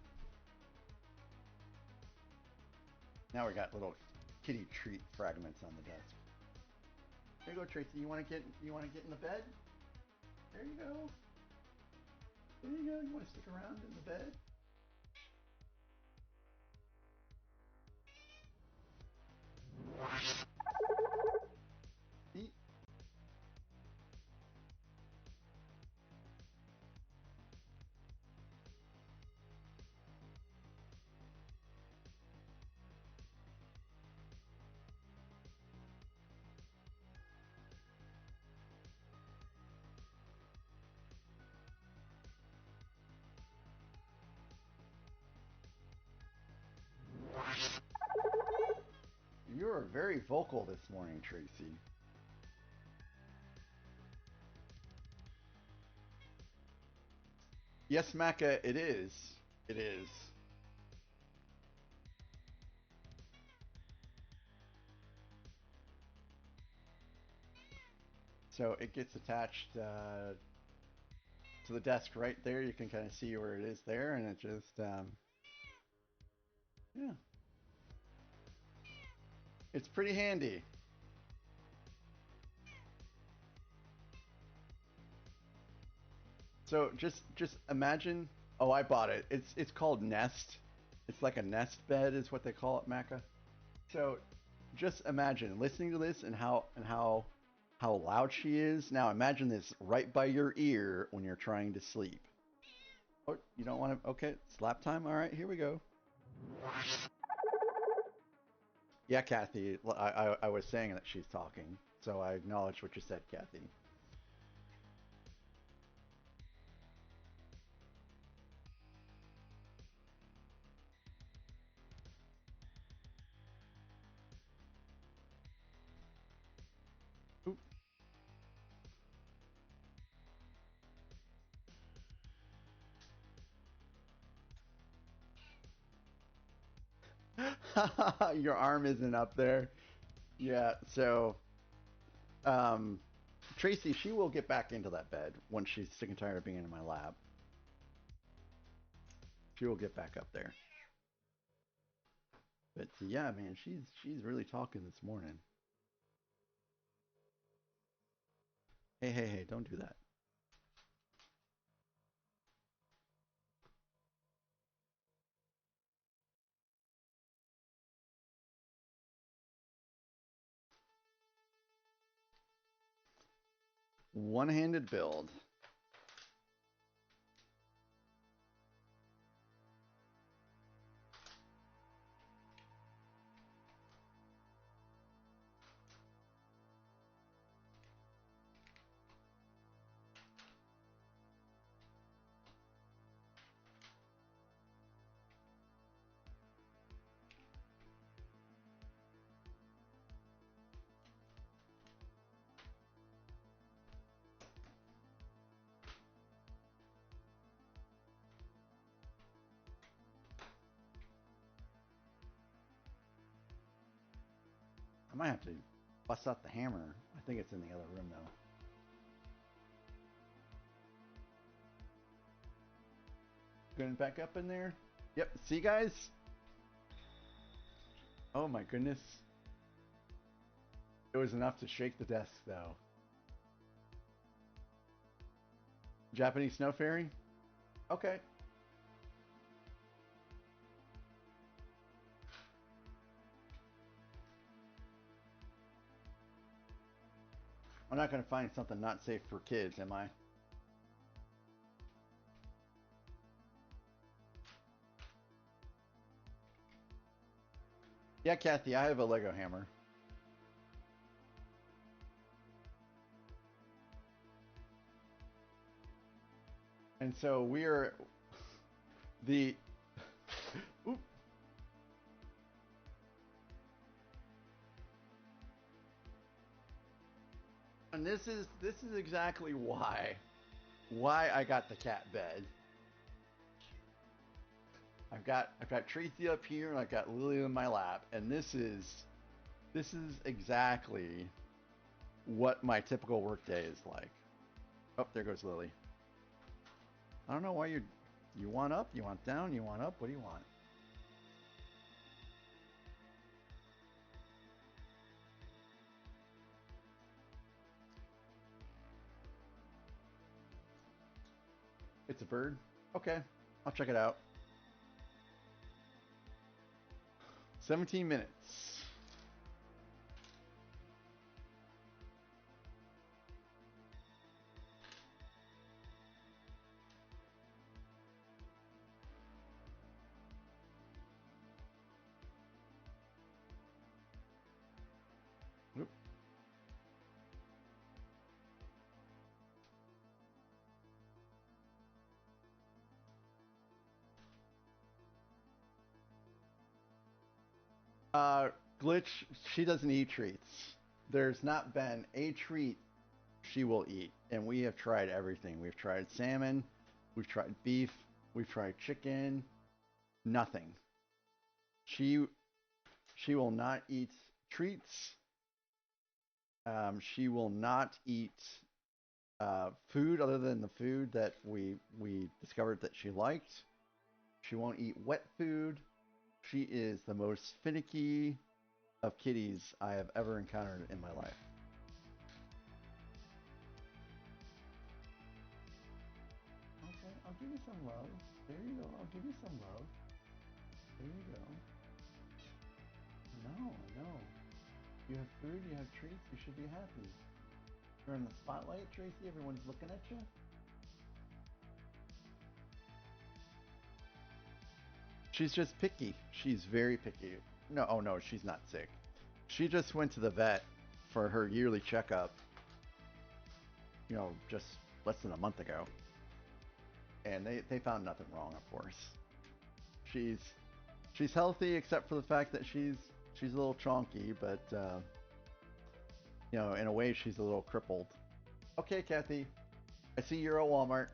Now we got little kitty treat fragments on the desk. There you go, Tracy. You want to get in the bed? There you go. There you go. You want to stick around in the bed? Eat. You're very vocal this morning, Tracy. Yes, Macca, it is. It is. So it gets attached to the desk right there. You can kind of see where it is there, and it just, yeah. It's pretty handy. So just imagine. Oh, I bought it. It's called Nest. It's like a nest bed, is what they call it, Macca. So just imagine listening to this and how loud she is. Now imagine this right by your ear when you're trying to sleep. Oh, you don't want to? Okay, slap time. All right, here we go. Yeah, Kathy. I was saying that she's talking, so I acknowledge what you said, Kathy. Oop. Your arm isn't up there. Yeah, so um, Tracy, she will get back into that bed once she's sick and tired of being in my lap. She will get back up there. But yeah, man, she's really talking this morning. Hey, hey, hey, don't do that. One-handed build. I might have to bust out the hammer. I think it's in the other room though. Going back up in there. Yep. See, guys? Oh my goodness. It was enough to shake the desk though. Japanese snow fairy? Okay. I'm not going to find something not safe for kids, am I? Yeah, Kathy, I have a Lego hammer. And so we're the oop. And this is exactly why I got the cat bed. I've got Tracy up here and I've got Lily in my lap, and this is exactly what my typical workday is like. Oh, there goes Lily. I don't know why you want up, you want down, you want up. What do you want? It's a bird? Okay, I'll check it out. 17 minutes. Oop. Glitch, she doesn't eat treats. There's not been a treat she will eat, and we have tried everything. We've tried salmon, we've tried beef, we've tried chicken, nothing. She will not eat treats. She will not eat food other than the food that we discovered that she liked. She won't eat wet food. She is the most finicky of kitties I have ever encountered in my life. Okay, I'll give you some love. There you go. I'll give you some love. There you go. No, no. You have food, you have treats, you should be happy. You're in the spotlight, Tracy. Everyone's looking at you. She's just picky. She's very picky. No, oh no, she's not sick. She just went to the vet for her yearly checkup, just less than a month ago. And they found nothing wrong, of course. She's healthy except for the fact that she's a little chonky, but in a way she's a little crippled. Okay, Kathy. I see you're at Walmart.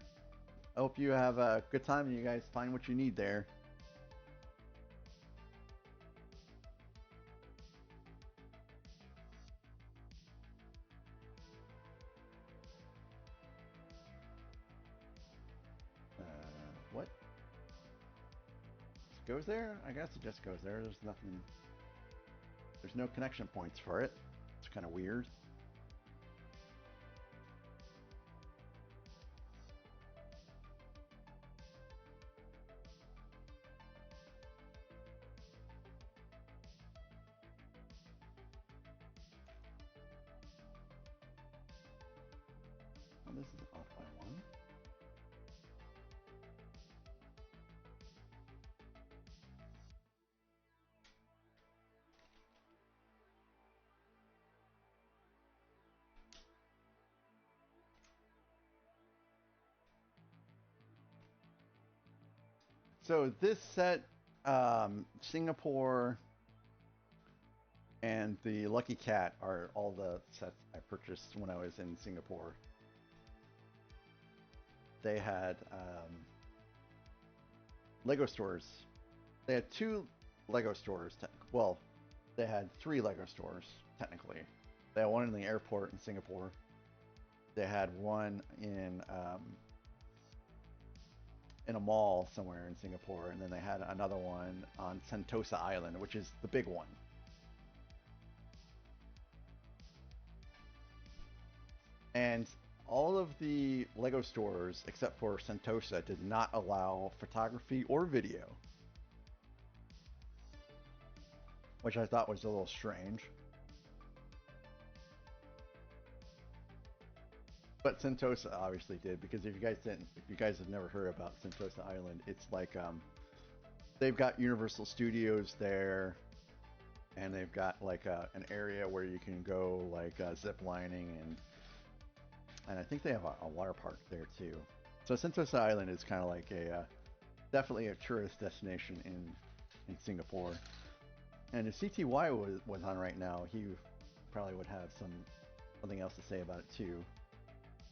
I hope you have a good time and you guys find what you need there. What? It goes there? I guess it just goes there. There's nothing. There's no connection points for it. It's kind of weird. Oh, this is off by one. So this set, Singapore and the Lucky Cat are all the sets I purchased when I was in Singapore. They had Lego stores. They had two Lego stores. Well, they had three Lego stores, technically. They had one in the airport in Singapore. They had one in a mall somewhere in Singapore, and then they had another one on Sentosa Island, which is the big one. And all of the Lego stores, except for Sentosa, did not allow photography or video, which I thought was a little strange. But Sentosa obviously did, because if you guys have never heard about Sentosa Island, it's like they've got Universal Studios there, and they've got like an area where you can go like zip lining, and I think they have a water park there too. So Sentosa Island is kind of like a definitely a tourist destination in Singapore. And if CTY was on right now, he probably would have something else to say about it too.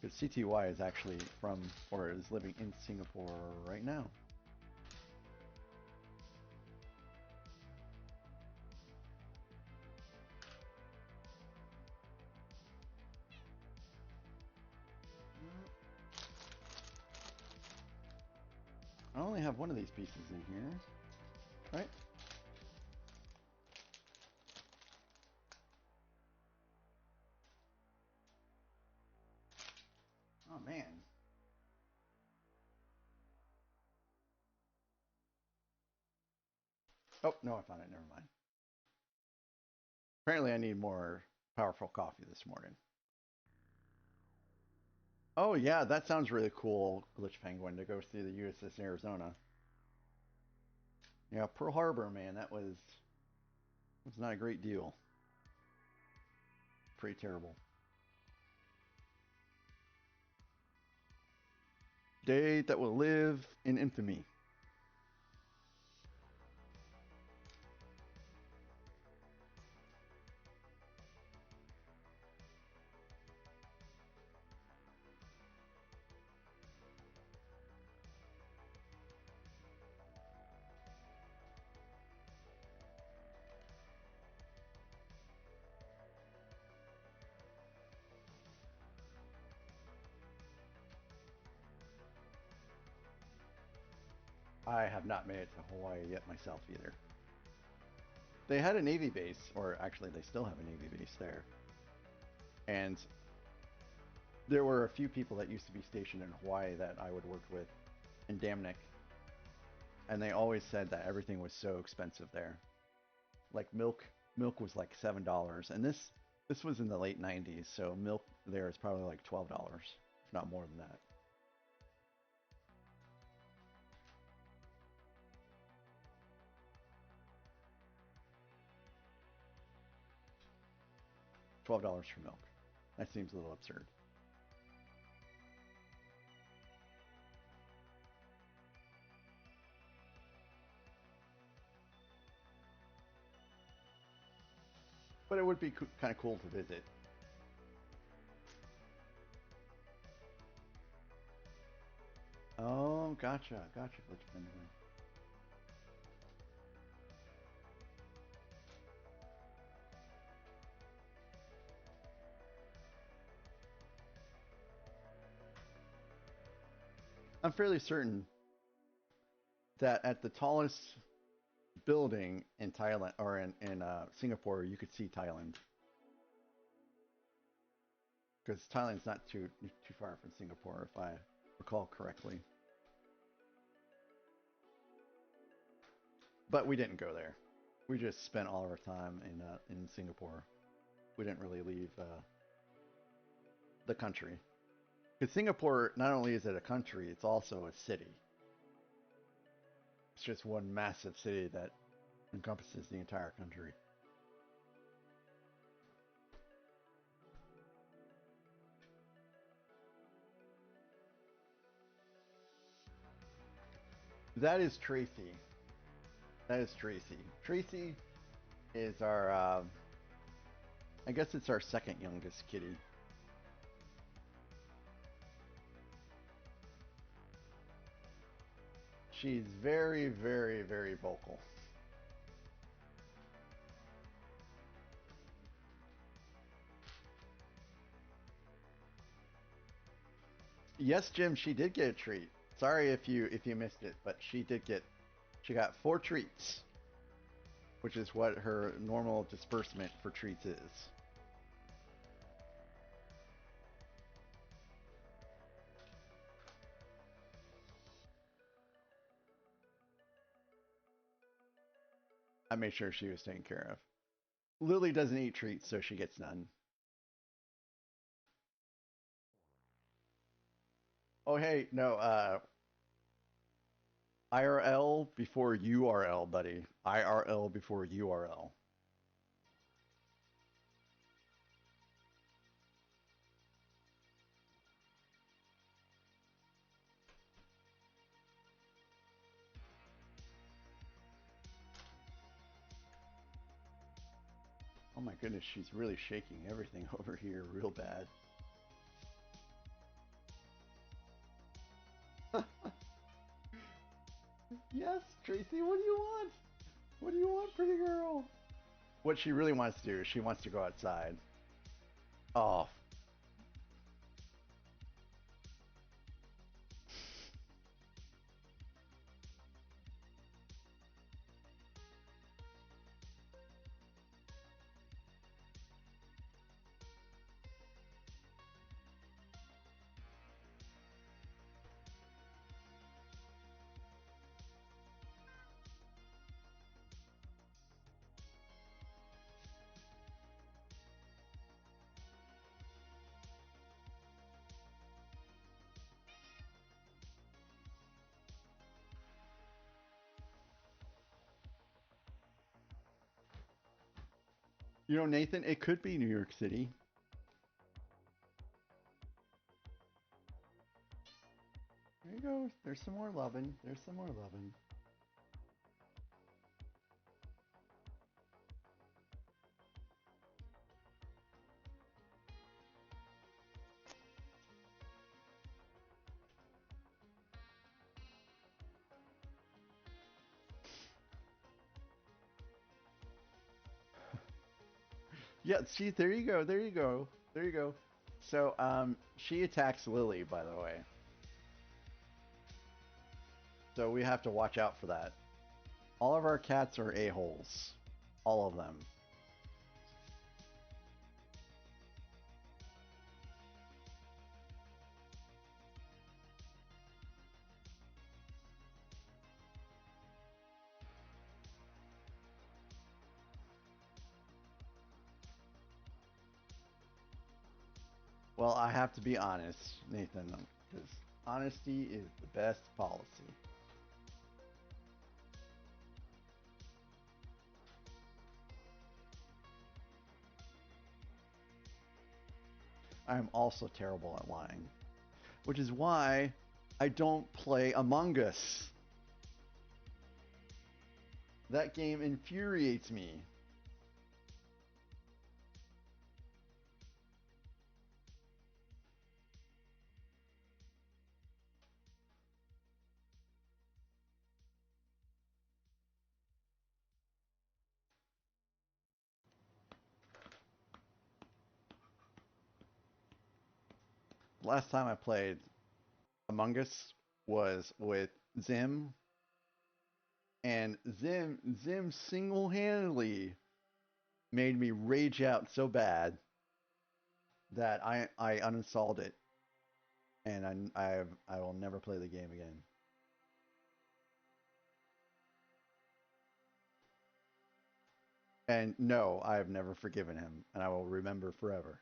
Because CTY is actually from, or is living in Singapore right now. I only have one of these pieces in here, right? Oh man. Oh, no, I found it. Never mind. Apparently I need more powerful coffee this morning. Oh yeah, that sounds really cool, Glitch Penguin, to go see the USS Arizona. Yeah, Pearl Harbor, man, that was not a great deal. Pretty terrible. Day that will live in infamy. I have not made it to Hawaii yet myself either. They had a Navy base, or actually they still have a Navy base there. And there were a few people that used to be stationed in Hawaii that I would work with in Damnick. And they always said that everything was so expensive there. Like milk was like $7. And this was in the late 90s, so milk there is probably like $12, if not more than that. $12 for milk. That seems a little absurd. But it would be kind of cool to visit. Oh, gotcha. Glitch Penguin. I'm fairly certain that at the tallest building in Thailand, or in Singapore, you could see Thailand, because Thailand's not too far from Singapore, if I recall correctly. But we didn't go there. We just spent all of our time in Singapore. We didn't really leave the country, because Singapore, not only is it a country, it's also a city. It's just one massive city that encompasses the entire country. That is Tracy. That is Tracy. Tracy is our, I guess it's our second youngest kitty. She's very, very, very vocal. Yes, Jim, she did get a treat. Sorry if you missed it, but she got 4 treats, which is what her normal disbursement for treats is. I made sure she was taken care of. Lily doesn't eat treats, so she gets none. Oh, hey, no, IRL before URL, buddy. IRL before URL. Oh my goodness, she's really shaking everything over here real bad. Yes, Tracy, what do you want? What do you want, pretty girl? What she really wants to do is she wants to go outside. Oh, you know, Nathan, it could be New York City. There you go. There's some more loving. There's some more loving. Yeah, see, there you go. There you go. There you go. So, she attacks Lily, by the way. So we have to watch out for that. All of our cats are a-holes. All of them. Well, I have to be honest, Nathan, because honesty is the best policy. I am also terrible at lying, which is why I don't play Among Us. That game infuriates me. Last time I played Among Us was with Zim, and Zim single-handedly made me rage out so bad that I uninstalled it, and I will never play the game again. And no, I have never forgiven him, and I will remember forever.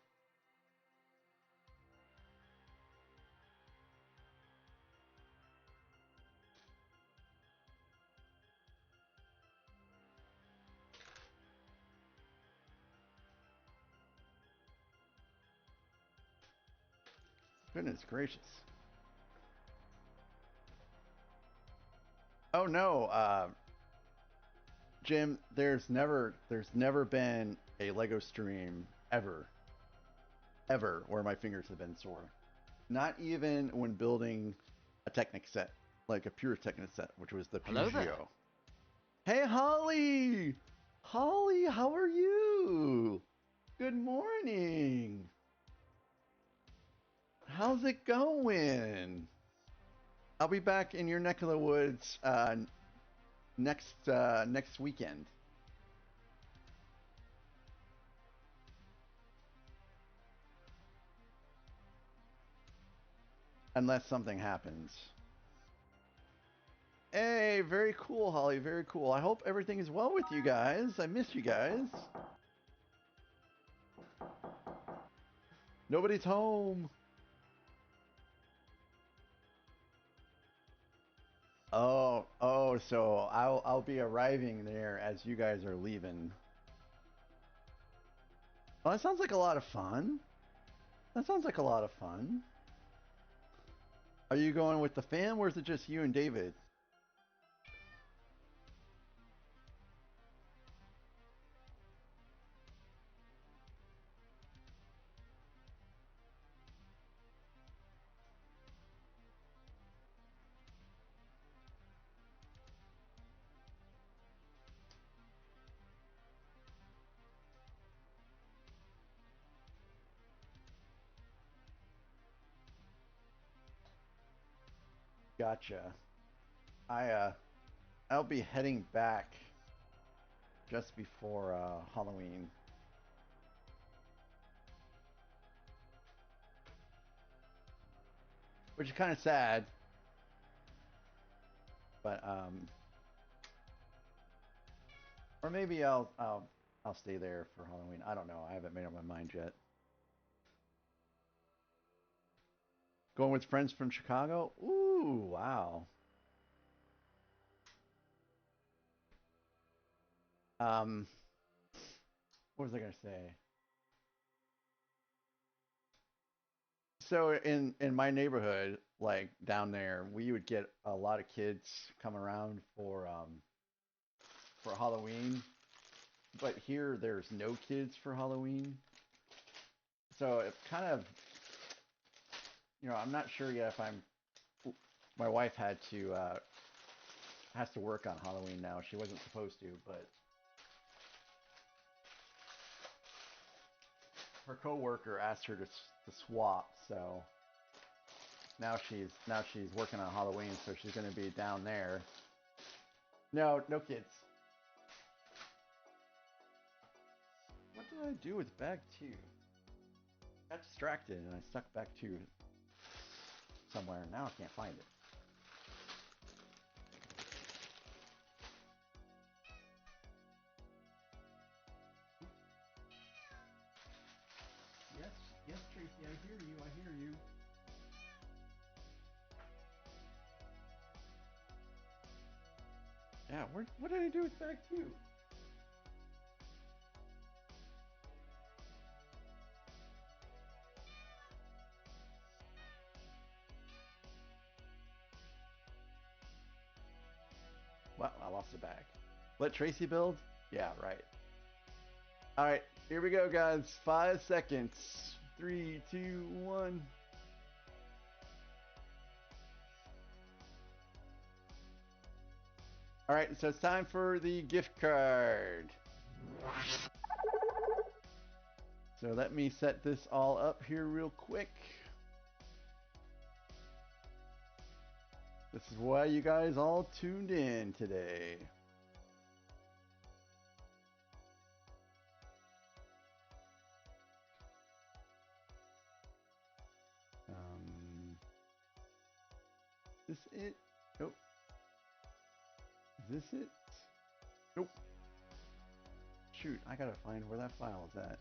Goodness gracious. Oh no, Jim, there's never been a Lego stream ever where my fingers have been sore. Not even when building a Technic set, like a pure Technic set, which was the Hello there. Pugio. Hey Holly! Holly, how are you? Good morning. How's it going? I'll be back in your neck of the woods next weekend. Unless something happens. Hey, very cool, Holly. Very cool. I hope everything is well with you guys. I miss you guys. Nobody's home. Oh, so I'll be arriving there as you guys are leaving. Oh, that sounds like a lot of fun. That sounds like a lot of fun. Are you going with the fam, or is it just you and David? Gotcha. I'll be heading back just before Halloween. Which is kind of sad. But or maybe I'll stay there for Halloween. I don't know. I haven't made up my mind yet. Going with friends from Chicago? Ooh, wow. What was I gonna say? So in my neighborhood, like down there, we would get a lot of kids come around for Halloween. But here there's no kids for Halloween. So it's kind of, I'm not sure yet if my wife has to work on Halloween now. She wasn't supposed to, but her coworker asked her to swap, so now she's working on Halloween, so she's going to be down there. No kids. What did I do with bag 2? Got distracted and I stuck bag 2 somewhere. Now I can't find it. Yes, Tracy, I hear you. Yeah, what did I do with bag 2? Well, I lost the bag. Let Tracy build? Yeah, right. Alright, here we go, guys. 5 seconds. 3, 2, 1. Alright, so it's time for the gift card. So let me set this all up here real quick. This is why you guys all tuned in today. Is this it? Nope. Is this it? Nope. Shoot, I gotta find where that file is at.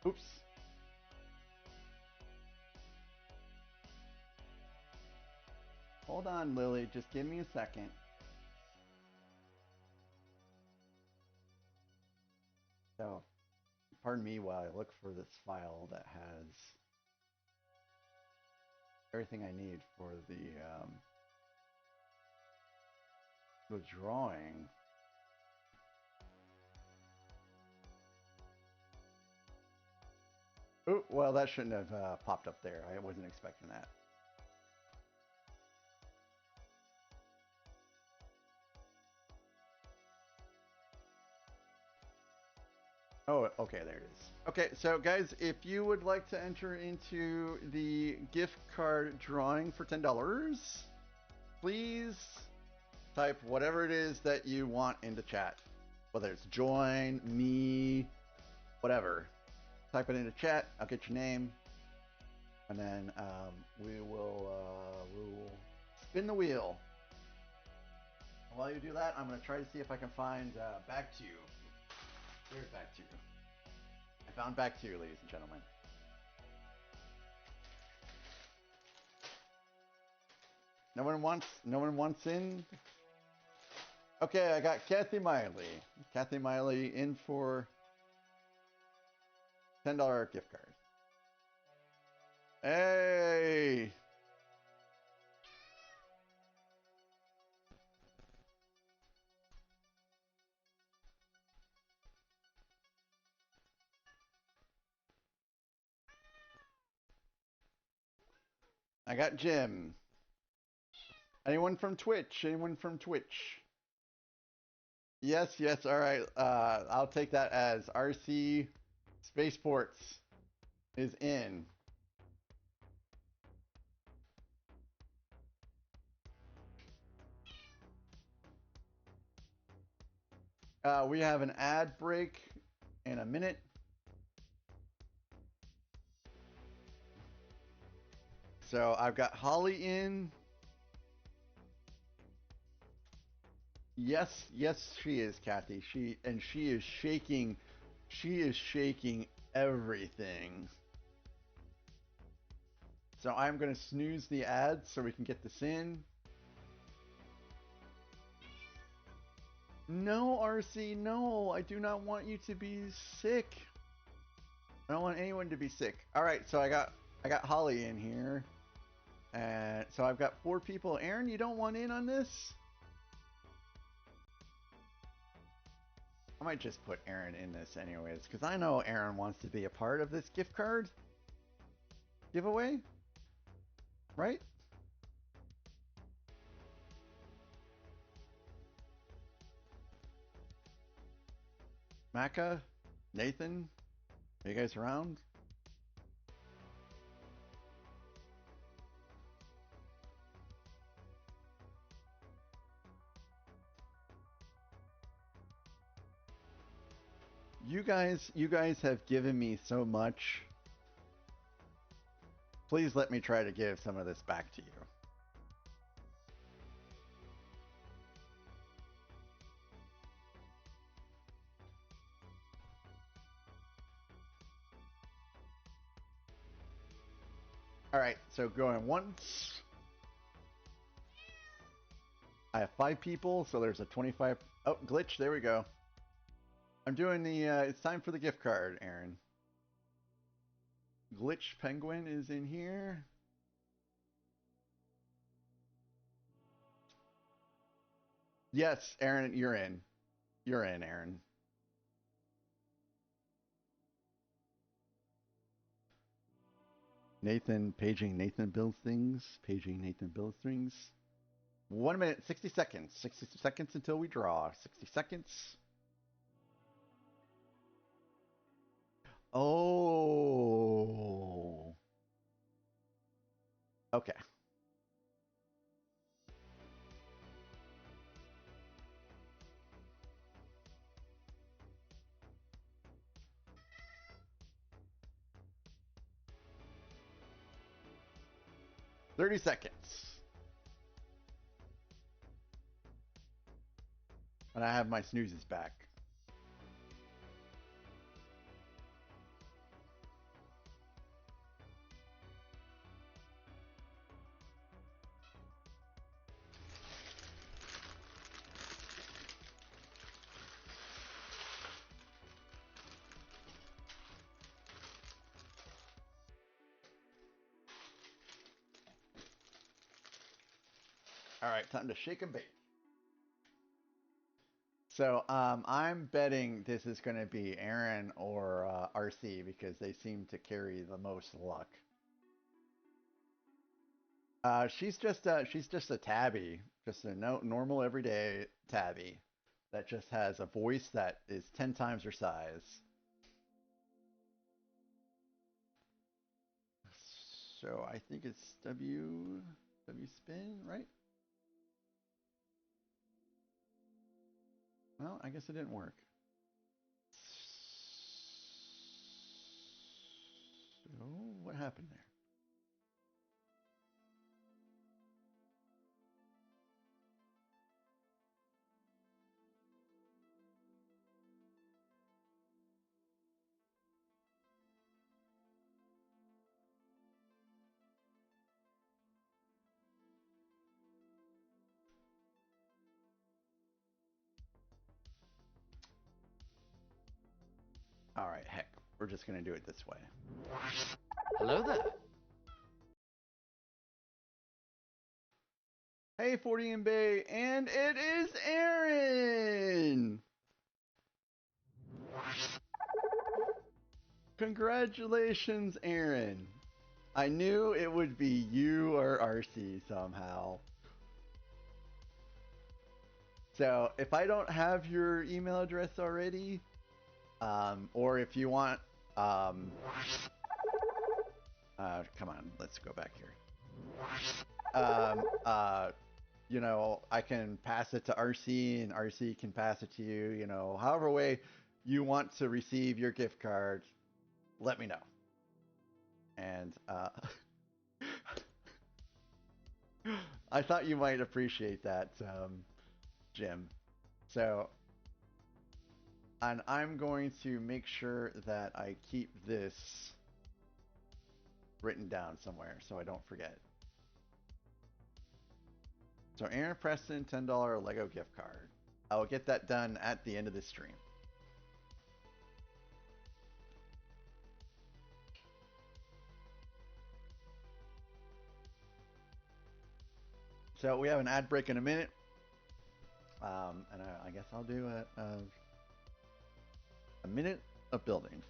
Oops. Hold on, Lily. Just give me a second. So, pardon me while I look for this file that has everything I need for the drawing. Oh, well, that shouldn't have popped up there. I wasn't expecting that. Oh, okay, there it is. Okay, so guys, if you would like to enter into the gift card drawing for $10, please type whatever it is that you want into chat. Whether it's join, me, whatever. Type it into chat. I'll get your name. And then we will spin the wheel. While you do that, I'm going to try to see if I can find Back to You. There's Back to You. I found Back to You, ladies and gentlemen. No one wants in. Okay, I got Kathy Miley. Kathy Miley in for $10 gift card. Hey! I got Jim. Anyone from Twitch? Anyone from Twitch? Yes, yes, all right. I'll take that as RC Spaceports is in. We have an ad break in a minute. So I've got Holly in. Yes, yes, she is, Kathy. She is shaking. She is shaking everything. So I'm going to snooze the ads so we can get this in. No, RC, no. I do not want you to be sick. I don't want anyone to be sick. All right, so I got Holly in here. And so I've got 4 people. Aaron, you don't want in on this? I might just put Aaron in this anyways, because I know Aaron wants to be a part of this gift card giveaway. Right? Maka? Nathan? Are you guys around? You guys have given me so much. Please let me try to give some of this back to you. All right, so going once. I have 5 people, so there's a 25. Oh, glitch. There we go. I'm doing the. It's time for the gift card, Aaron. Glitch Penguin is in here. Yes, Aaron, you're in. You're in, Aaron. Nathan, paging Nathan builds things. Paging Nathan builds things. 1 minute, 60 seconds. 60 seconds until we draw. 60 seconds. Oh. Okay. "30 seconds. And I have my snoozes back. All right, time to shake and bake. So I'm betting this is going to be Aaron or RC because they seem to carry the most luck. She's just a tabby, just a normal everyday tabby that just has a voice that is 10 times her size. So I think it's W spin, right? Well, I guess it didn't work. So what happened there? All right, heck, we're just gonna do it this way. Hello there. Hey, 40 in Bay, and it is Aaron! Congratulations, Aaron. I knew it would be you or RC somehow. So if I don't have your email address already, or if you want, come on, let's go back here. You know, I can pass it to RC and RC can pass it to you, you know, however way you want to receive your gift card, let me know. And I thought you might appreciate that, Jim. So, and I'm going to make sure that I keep this written down somewhere so I don't forget. So Aaron Preston, $10 Lego gift card. I will get that done at the end of the stream. So we have an ad break in a minute. And I guess I'll do a minute of building.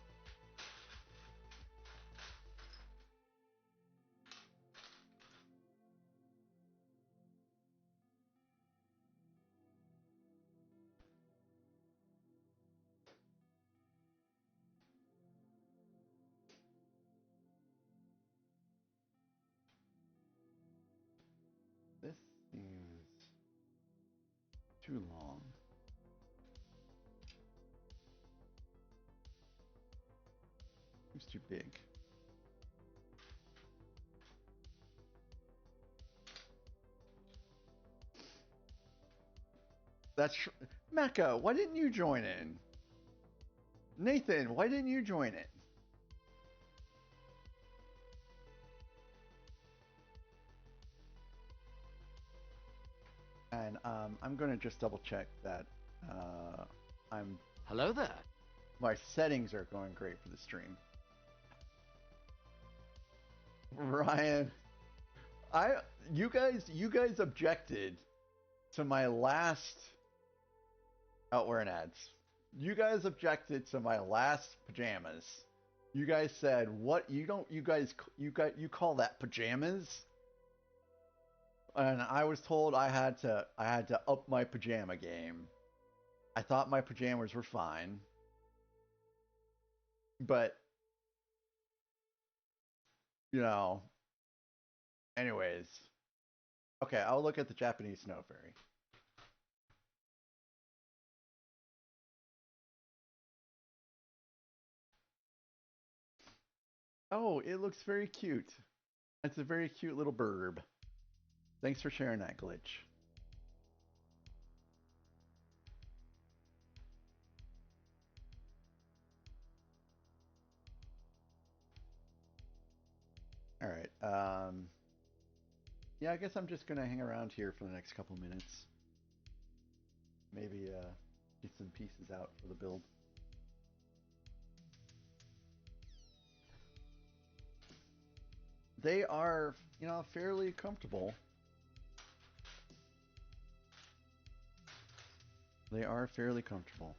This is too long. It's too big. That's Mecca. Why didn't you join in? Nathan, why didn't you join it? And I'm going to just double check that Hello there. my settings are going great for the stream. Ryan, you guys objected to my last wearing ads. You guys objected to my last pajamas. You guys said, "What? You call that pajamas?" And I was told I had to up my pajama game. I thought my pajamas were fine. But you know, anyways. Okay, I'll look at the Japanese snow fairy. Oh, it looks very cute. It's a very cute little burb. Thanks for sharing that, Glitch. All right. Yeah, I guess I'm just gonna hang around here for the next couple minutes. Maybe get some pieces out for the build. They are, you know, fairly comfortable. They are fairly comfortable.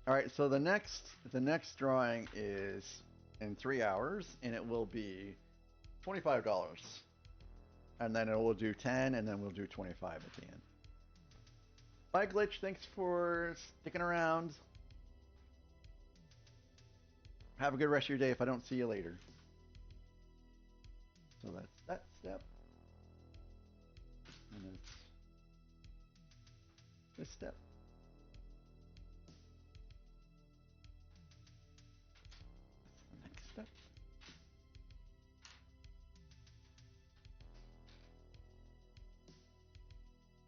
All right, so the next drawing is in 3 hours, and it will be $25. And then it will do 10, and then we'll do 25 at the end. Bye, Glitch. Thanks for sticking around. Have a good rest of your day if I don't see you later. So that's that step. And it's this step. That's the next step.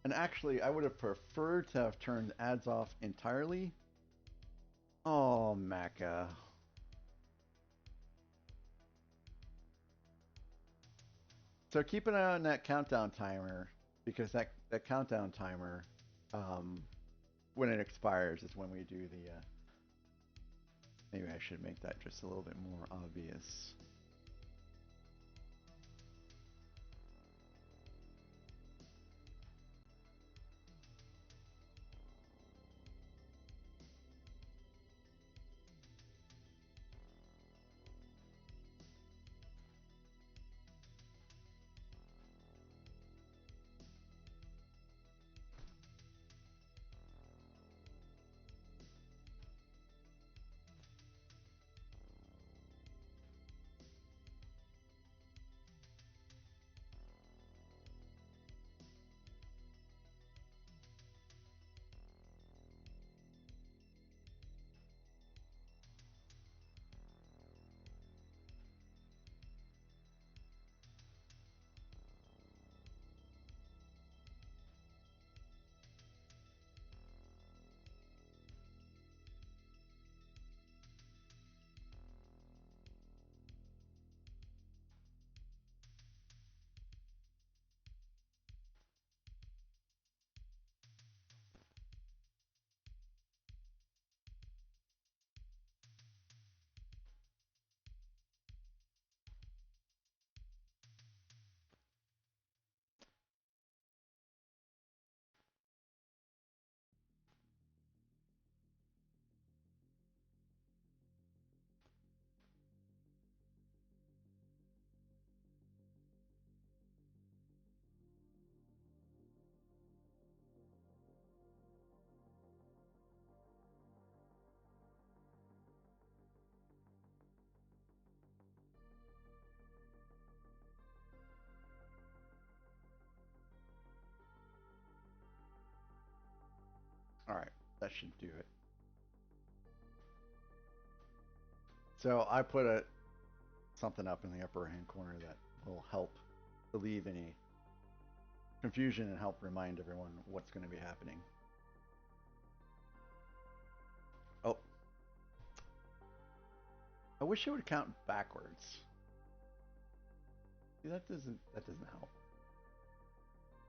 And actually, I would have preferred to have turned ads off entirely. Oh, Macca. So keep an eye on that countdown timer, because that countdown timer, when it expires is when we do the, maybe I should make that just a little bit more obvious. All right, that should do it. So I put something up in the upper hand corner that will help relieve any confusion and help remind everyone what's going to be happening. Oh, I wish it would count backwards. See, that doesn't help.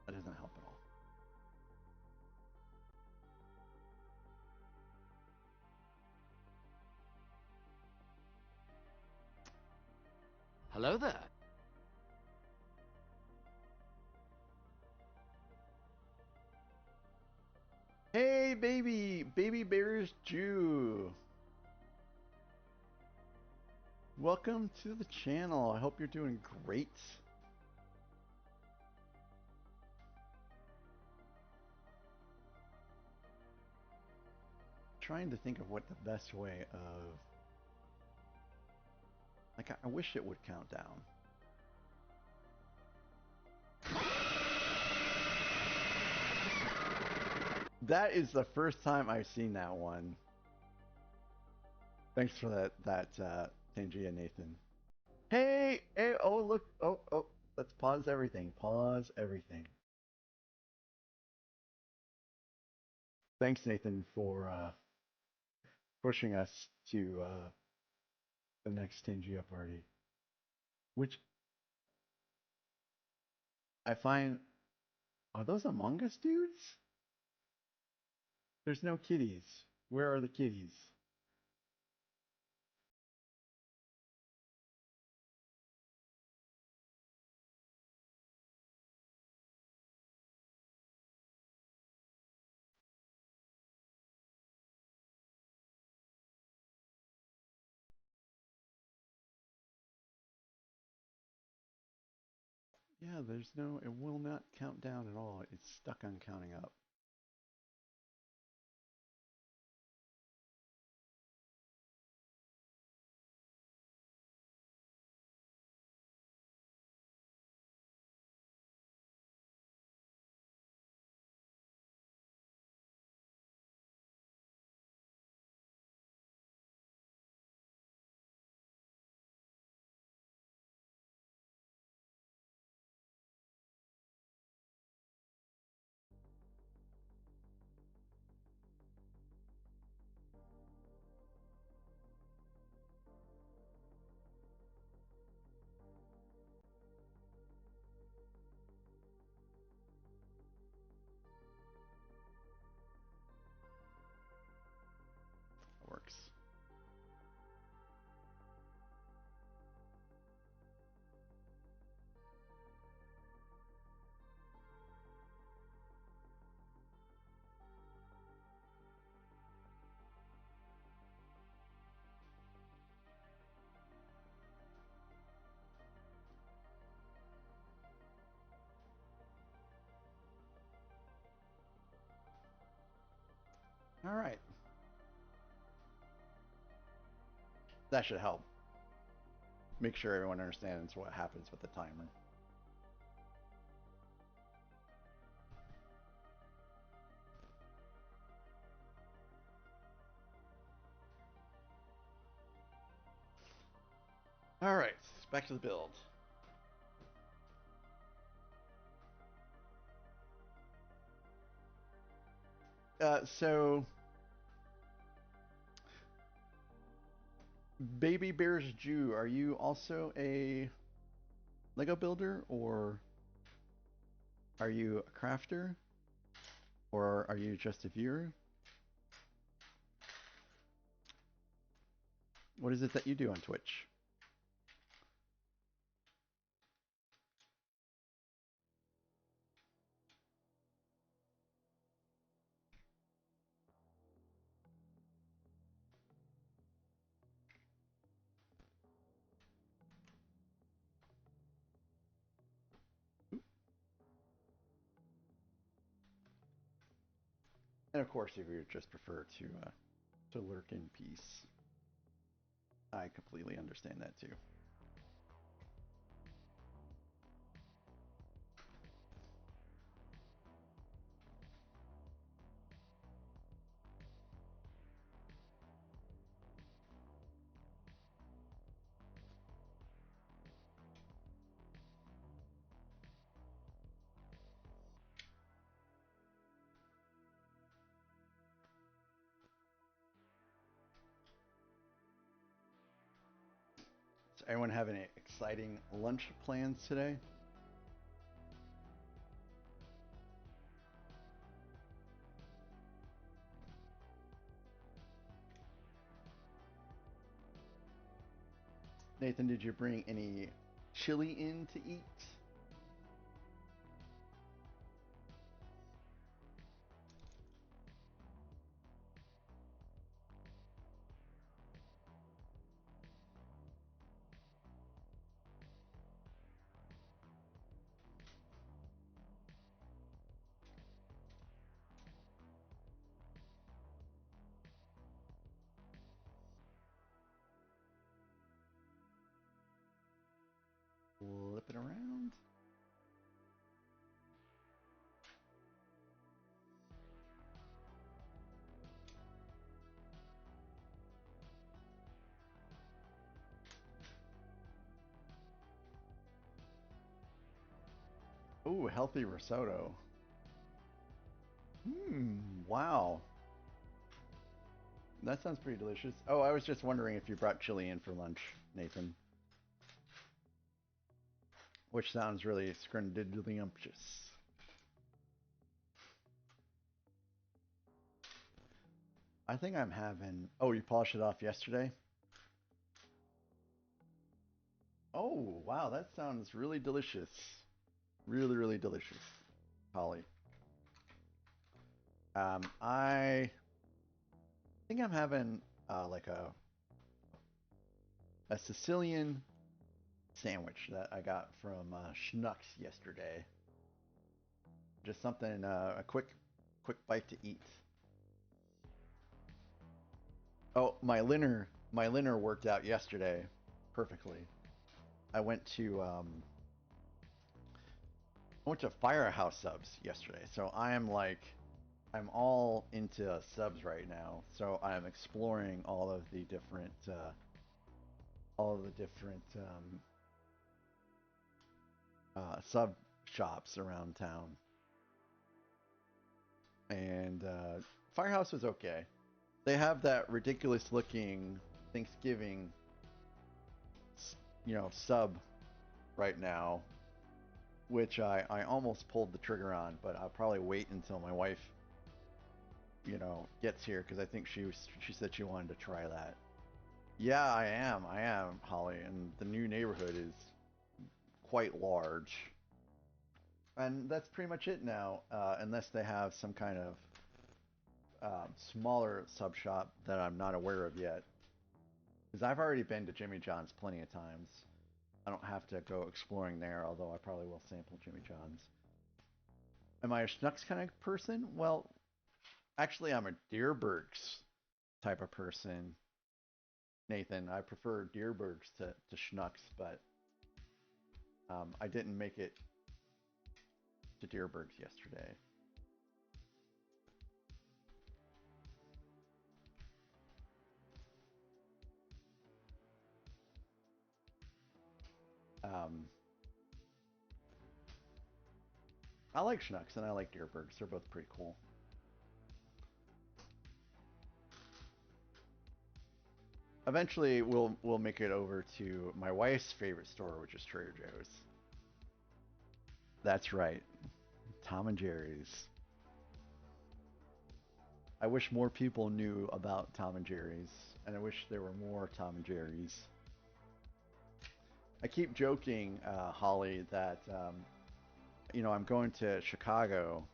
That doesn't help at all. Hello there. Hey, baby bears Jew. Welcome to the channel. I hope you're doing great. Trying to think of what the best way of, like, I wish it would count down. That is the first time I've seen that one. Thanks for that Tangia, Nathan. Hey, oh look, oh, let's pause everything. Pause everything. Thanks, Nathan, for pushing us to the next Tangia party. Which I find, are those Among Us dudes? There's no kitties. Where are the kitties? Yeah, there's no, it will not count down at all. It's stuck on counting up. All right. That should help. Make sure everyone understands what happens with the timer. All right, back to the build. So, Baby Bears Jew, are you also a Lego builder, or are you a crafter, or are you just a viewer? What is it that you do on Twitch? And of course, if you just prefer to lurk in peace, I completely understand that too. Does anyone have any exciting lunch plans today? Nathan, did you bring any chili in to eat? Flip it around. Ooh, healthy risotto. Wow. That sounds pretty delicious. Oh, I was just wondering if you brought chili in for lunch, Nathan. Which sounds really scrundiddlyumptious. I think I'm having... Oh, you polished it off yesterday? Oh, wow, that sounds really delicious. Really, really delicious, Holly. I think I'm having like a Sicilian sandwich that I got from Schnucks yesterday. Just something, a quick bite to eat. Oh, my dinner worked out yesterday perfectly. I went to Firehouse Subs yesterday, so I'm all into subs right now. So I'm exploring all of the different sub shops around town, and Firehouse was okay. They have that ridiculous looking Thanksgiving, sub right now, which I almost pulled the trigger on, but I'll probably wait until my wife, gets here, because I think she said she wanted to try that. Yeah, I am, Holly, and the new neighborhood is quite large. And that's pretty much it now, unless they have some kind of smaller sub shop that I'm not aware of yet. Because I've already been to Jimmy John's plenty of times. I don't have to go exploring there, although I probably will sample Jimmy John's. Am I a Schnucks kind of person? Well, Actually, I'm a Deerbergs type of person, Nathan. I prefer Deerbergs to Schnucks, but I didn't make it to Deerbergs yesterday. I like Schnucks and I like Deerbergs. They're both pretty cool. Eventually, we'll make it over to my wife's favorite store, which is Trader Joe's. That's right, Tom and Jerry's. I wish more people knew about Tom and Jerry's, and I wish there were more Tom and Jerry's. I keep joking, Holly, that I'm going to Chicago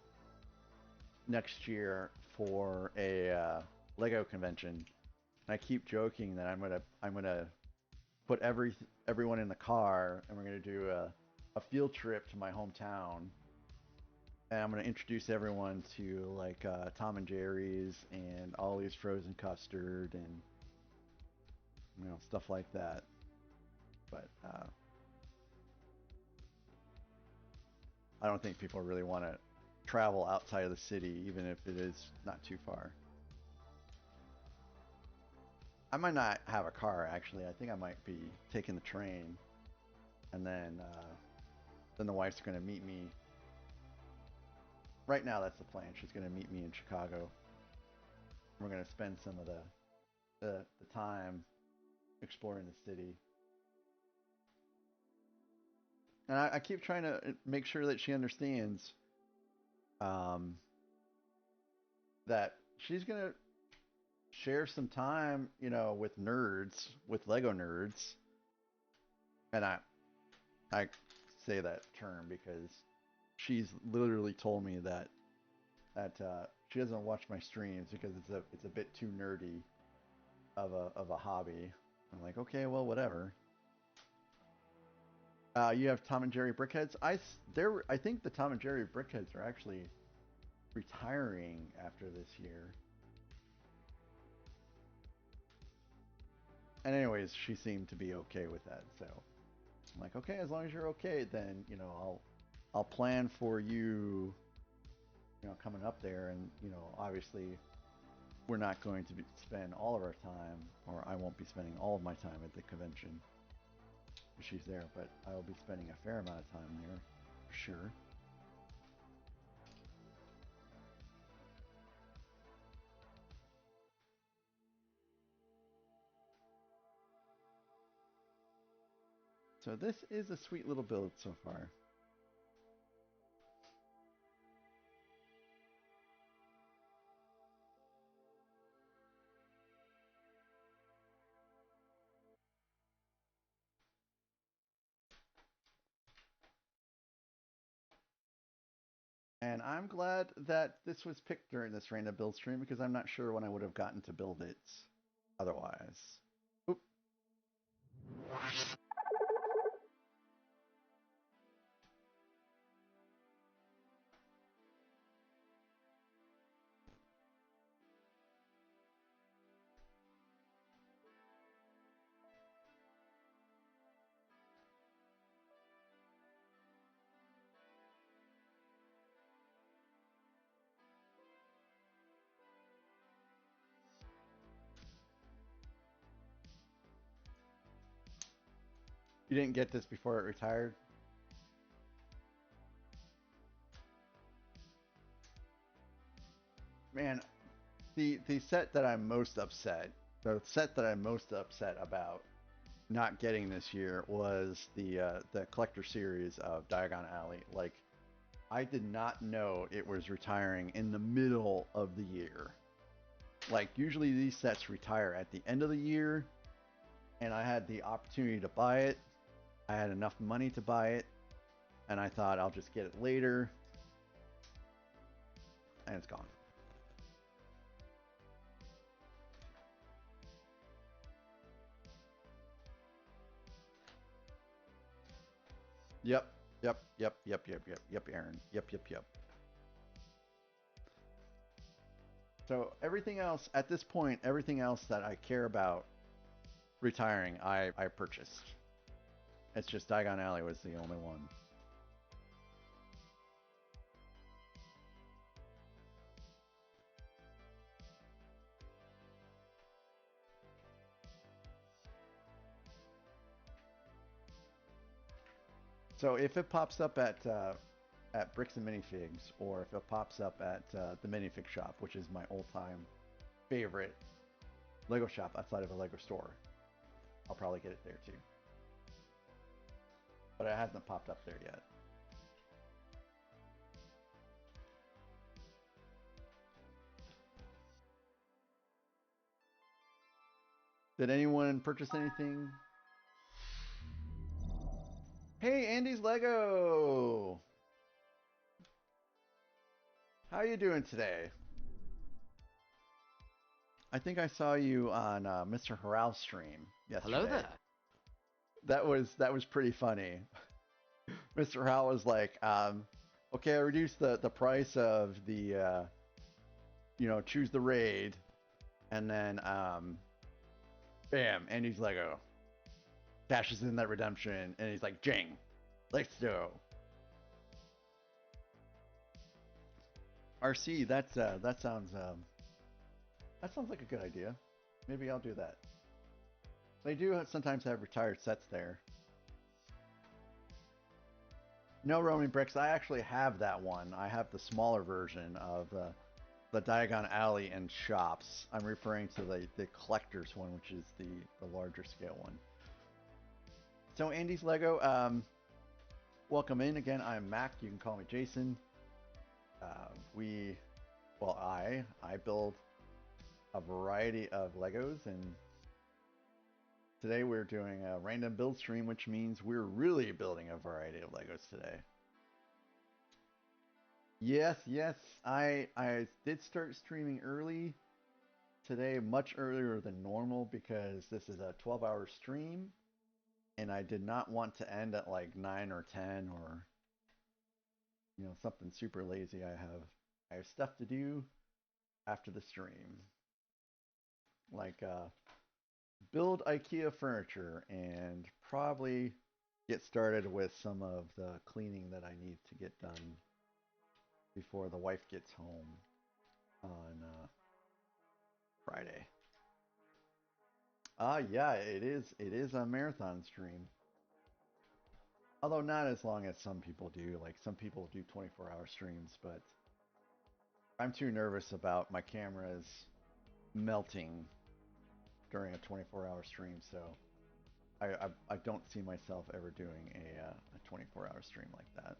next year for a Lego convention. And I keep joking that I'm gonna put everyone in the car, and we're gonna do a field trip to my hometown, and I'm gonna introduce everyone to like Tom and Jerry's and Ollie's frozen custard and stuff like that. But I don't think people really want to travel outside of the city, even if it is not too far. I might not have a car actually. I think I might be taking the train, and then the wife's gonna meet me. Right now, that's the plan. She's gonna meet me in Chicago. We're gonna spend some of the time exploring the city. And I keep trying to make sure that she understands that she's gonna share some time, with nerds, with Lego nerds. And I say that term because she's literally told me that she doesn't watch my streams because it's a bit too nerdy of a hobby. I'm like, okay, well, whatever. You have Tom and Jerry Brickheads. I think the Tom and Jerry Brickheads are actually retiring after this year. And anyways, she seemed to be okay with that. So I'm like, okay, as long as you're okay, then I'll plan for you, coming up there, and obviously we're not going to spend all of our time, or I won't be spending all of my time at the convention if she's there, but I will be spending a fair amount of time there, for sure. So this is a sweet little build so far. And I'm glad that this was picked during this random build stream because I'm not sure when I would have gotten to build it otherwise. Oop. You didn't get this before it retired? Man, the set that I'm most upset, the set that I'm most upset about not getting this year was the collector series of Diagon Alley. Like, I did not know it was retiring in the middle of the year. Like, usually these sets retire at the end of the year, and I had the opportunity to buy it. I had enough money to buy it, and I thought I'll just get it later, and it's gone. Yep, yep, Aaron. Yep. So everything else at this point, everything else that I care about retiring, I purchased. It's just Diagon Alley was the only one. So if it pops up at Bricks and Minifigs, or if it pops up at the Minifig shop, which is my all-time favorite Lego shop outside of a Lego store, I'll probably get it there too. But it hasn't popped up there yet. Did anyone purchase anything? Hey, Andy's Lego! How you doing today? I think I saw you on Mr. Haral's stream yesterday. Hello there. That was pretty funny. Mr. Haral was like, okay, I reduced the price of the choose the raid, and then bam, Andy's Lego dashes in that redemption, and he's like, Jing, let's go. RC, that sounds like a good idea. Maybe I'll do that. They do sometimes have retired sets there. No roaming bricks. I actually have that one. I have the smaller version of the Diagon Alley and shops. I'm referring to the collector's one, which is the larger scale one. So Andy's Lego, welcome in again. I'm Mac. You can call me Jason. I build a variety of Legos, and today we're doing a random build stream, which means we're really building a variety of Legos today. Yes, I did start streaming early today, much earlier than normal, because this is a 12-hour stream, and I did not want to end at like 9 or 10 or something super lazy. I have stuff to do after the stream, like build IKEA furniture and probably get started with some of the cleaning that I need to get done before the wife gets home on Friday. Yeah, it is a marathon stream. Although not as long as some people do. Like some people do 24-hour streams, but I'm too nervous about my cameras melting during a 24-hour stream, so I don't see myself ever doing a 24-hour stream like that.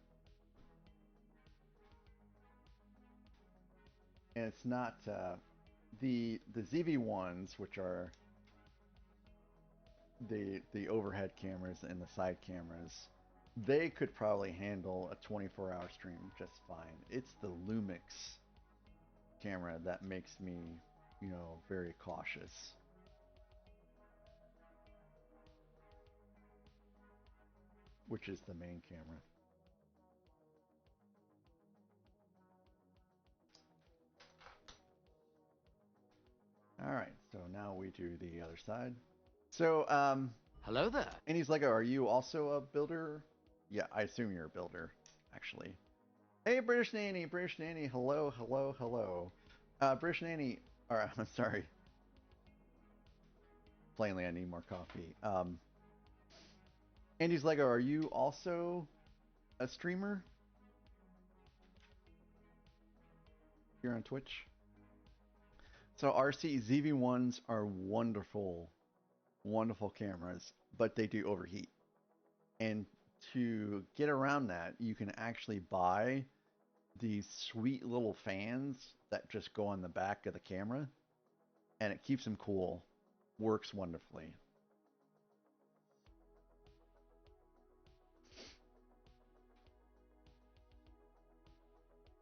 And it's not the ZV-1s, which are the overhead cameras and the side cameras. They could probably handle a 24-hour stream just fine. It's the Lumix camera that makes me, very cautious. Which is the main camera. All right, so now we do the other side. So, Hello there. Andy's Lego, are you also a builder? Yeah, I assume you're a builder, actually. Hey, British Nanny, hello. British Nanny, or I'm sorry. Plainly, I need more coffee. Andy's Lego, are you also a streamer? You're on Twitch? So RC ZV-1s are wonderful cameras, but they do overheat. And to get around that, you can actually buy these sweet little fans that just go on the back of the camera, and it keeps them cool. Works wonderfully.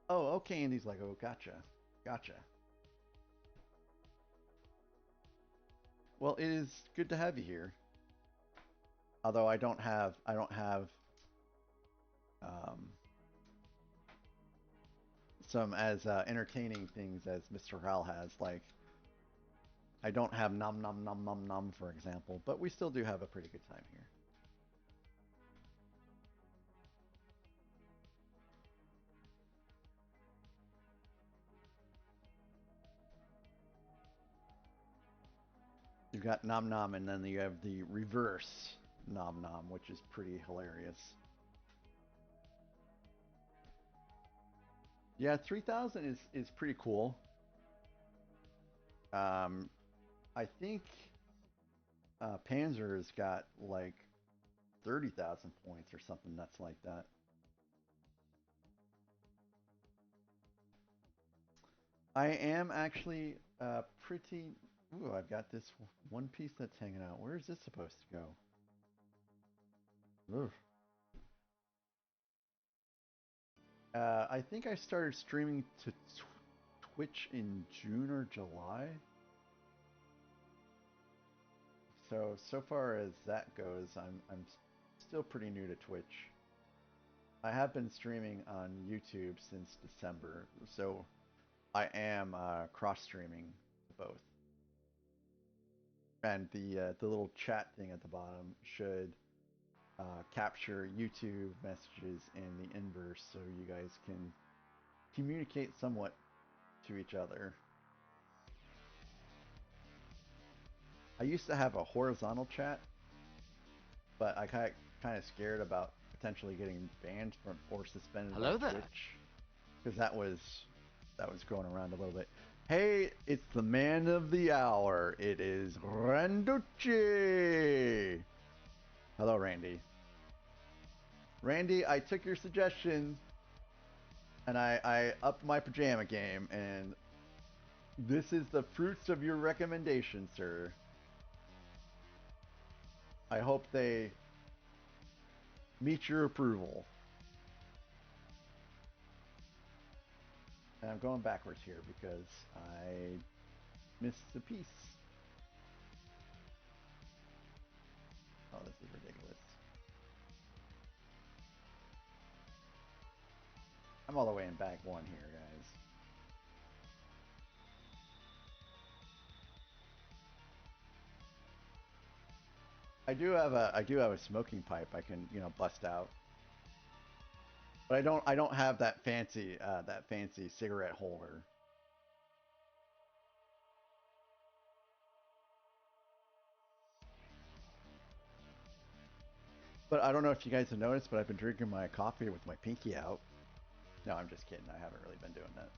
Oh, okay, Andy's Lego, gotcha. Well, it is good to have you here. Although I don't have some as entertaining things as Mr. Hal has. Like, I don't have nom nom nom nom nom, for example, but we still do have a pretty good time here. You've got nom nom, and then you have the reverse nom nom, which is pretty hilarious. Yeah, 3,000 is pretty cool. I think Panzer's got like 30,000 points or something nuts like that. I am actually pretty... Ooh, I've got this one piece that's hanging out. Where is this supposed to go? Oof. I think I started streaming to Twitch in June or July. So far as that goes, I'm still pretty new to Twitch. I have been streaming on YouTube since December, so I am cross-streaming both. And the little chat thing at the bottom should capture YouTube messages in the inverse, so you guys can communicate somewhat to each other. I used to have a horizontal chat, but I kind of scared about potentially getting banned from or suspended Hello by there. Twitch, because that was going around a little bit. Hey, it's the man of the hour. It is Randucci. Hello, Randy. Randy, I took your suggestion, and I upped my pajama game, and this is the fruits of your recommendation, sir. I hope they meet your approval. And I'm going backwards here because I missed a piece. Oh, this is ridiculous. I'm all the way in bag one here, guys. I do have a smoking pipe I can, bust out. But I don't have that fancy cigarette holder. But I don't know if you guys have noticed, but I've been drinking my coffee with my pinky out. No, I'm just kidding. I haven't really been doing that.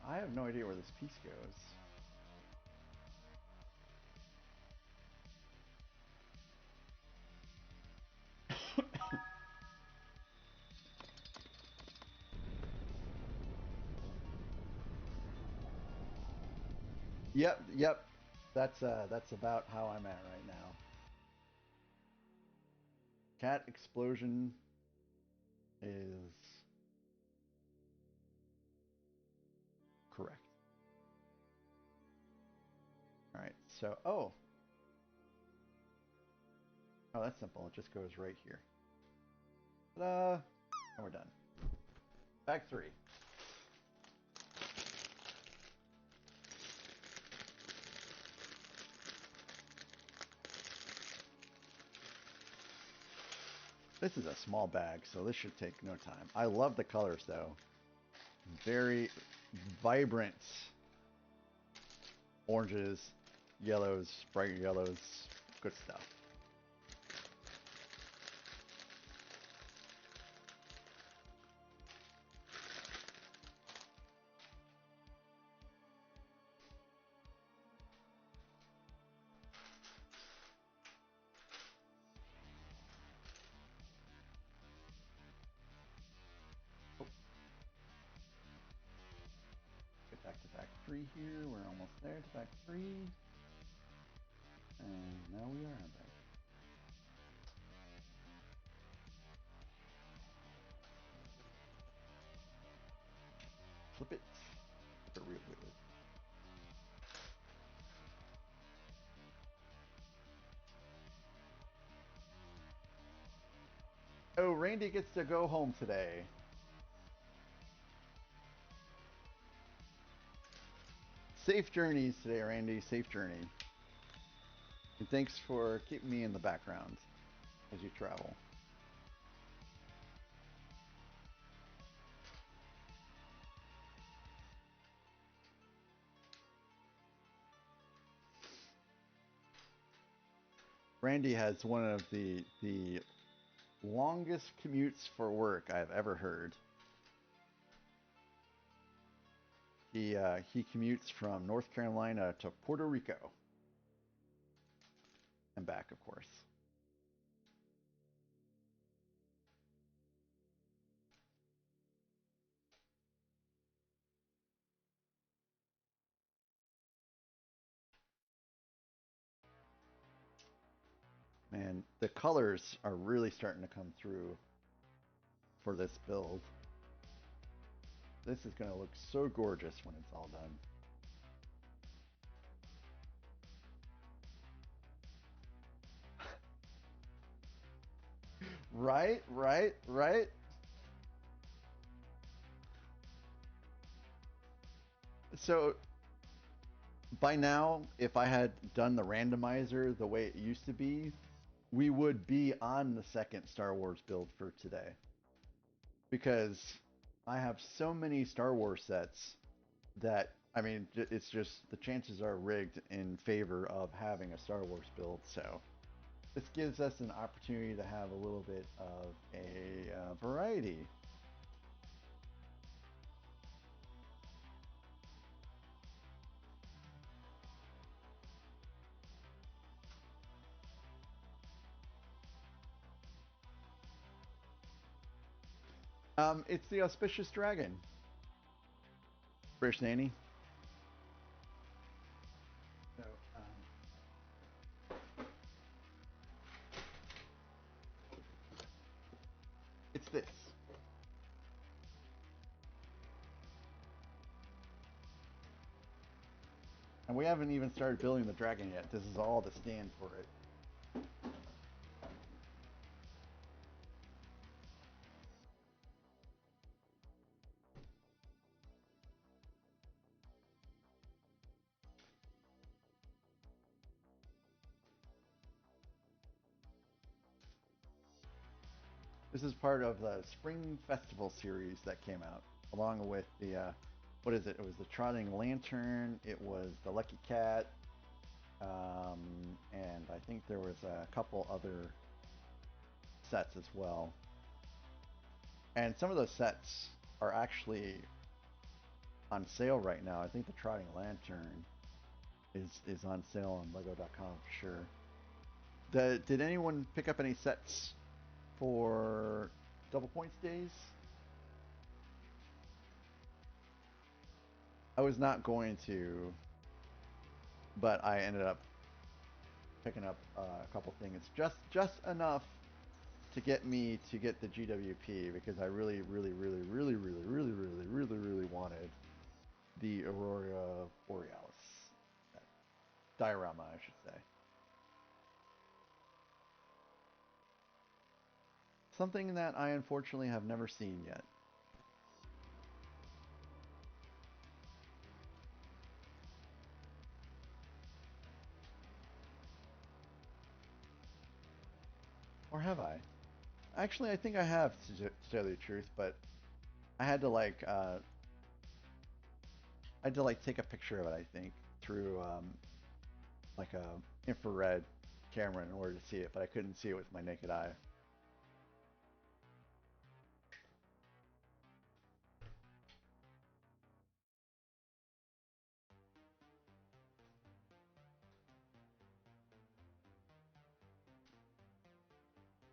I have no idea where this piece goes. Yep. That's about how I'm at right now. Cat explosion is correct. All right. So, oh, that's simple. It just goes right here. Ta-da! And we're done. Bag 3. This is a small bag, so this should take no time. I love the colors, though. Very vibrant oranges, yellows, bright yellows. Good stuff. Get back to bag 3 here. We're almost there to bag 3. And now we are on bag. Flip it. Flip it real quickly. Oh, Randy gets to go home today. Safe journeys today, Randy. Safe journey. And thanks for keeping me in the background as you travel. Randy has one of the longest commutes for work I've ever heard. He commutes from North Carolina to Puerto Rico and back, of course. Man, the colors are really starting to come through for this build. This is going to look so gorgeous when it's all done. Right, right, right. So by now, if I had done the randomizer the way it used to be, we would be on the second Star Wars build for today. Because I have so many Star Wars sets that, I mean, it's just the chances are rigged in favor of having a Star Wars build. So this gives us an opportunity to have a little bit of a variety. It's the Auspicious Dragon. British Nanny. So, it's this. And we haven't even started building the dragon yet. This is all the stand for it. This is part of the Spring Festival series that came out, along with the, what is it? It was the Trotting Lantern, it was the Lucky Cat, and I think there was a couple other sets as well. And some of those sets are actually on sale right now. I think the Trotting Lantern is on sale on Lego.com for sure. Did anyone pick up any sets for Double Points Days? I was not going to, but I ended up picking up a couple things, just enough to get me to get the GWP, because I really wanted the Aurora Borealis, that diorama, I should say. Something that I unfortunately have never seen yet. Or have I? Actually, I think I have, to tell you the truth, but I had to take a picture of it, I think, through like a infrared camera in order to see it, but I couldn't see it with my naked eye.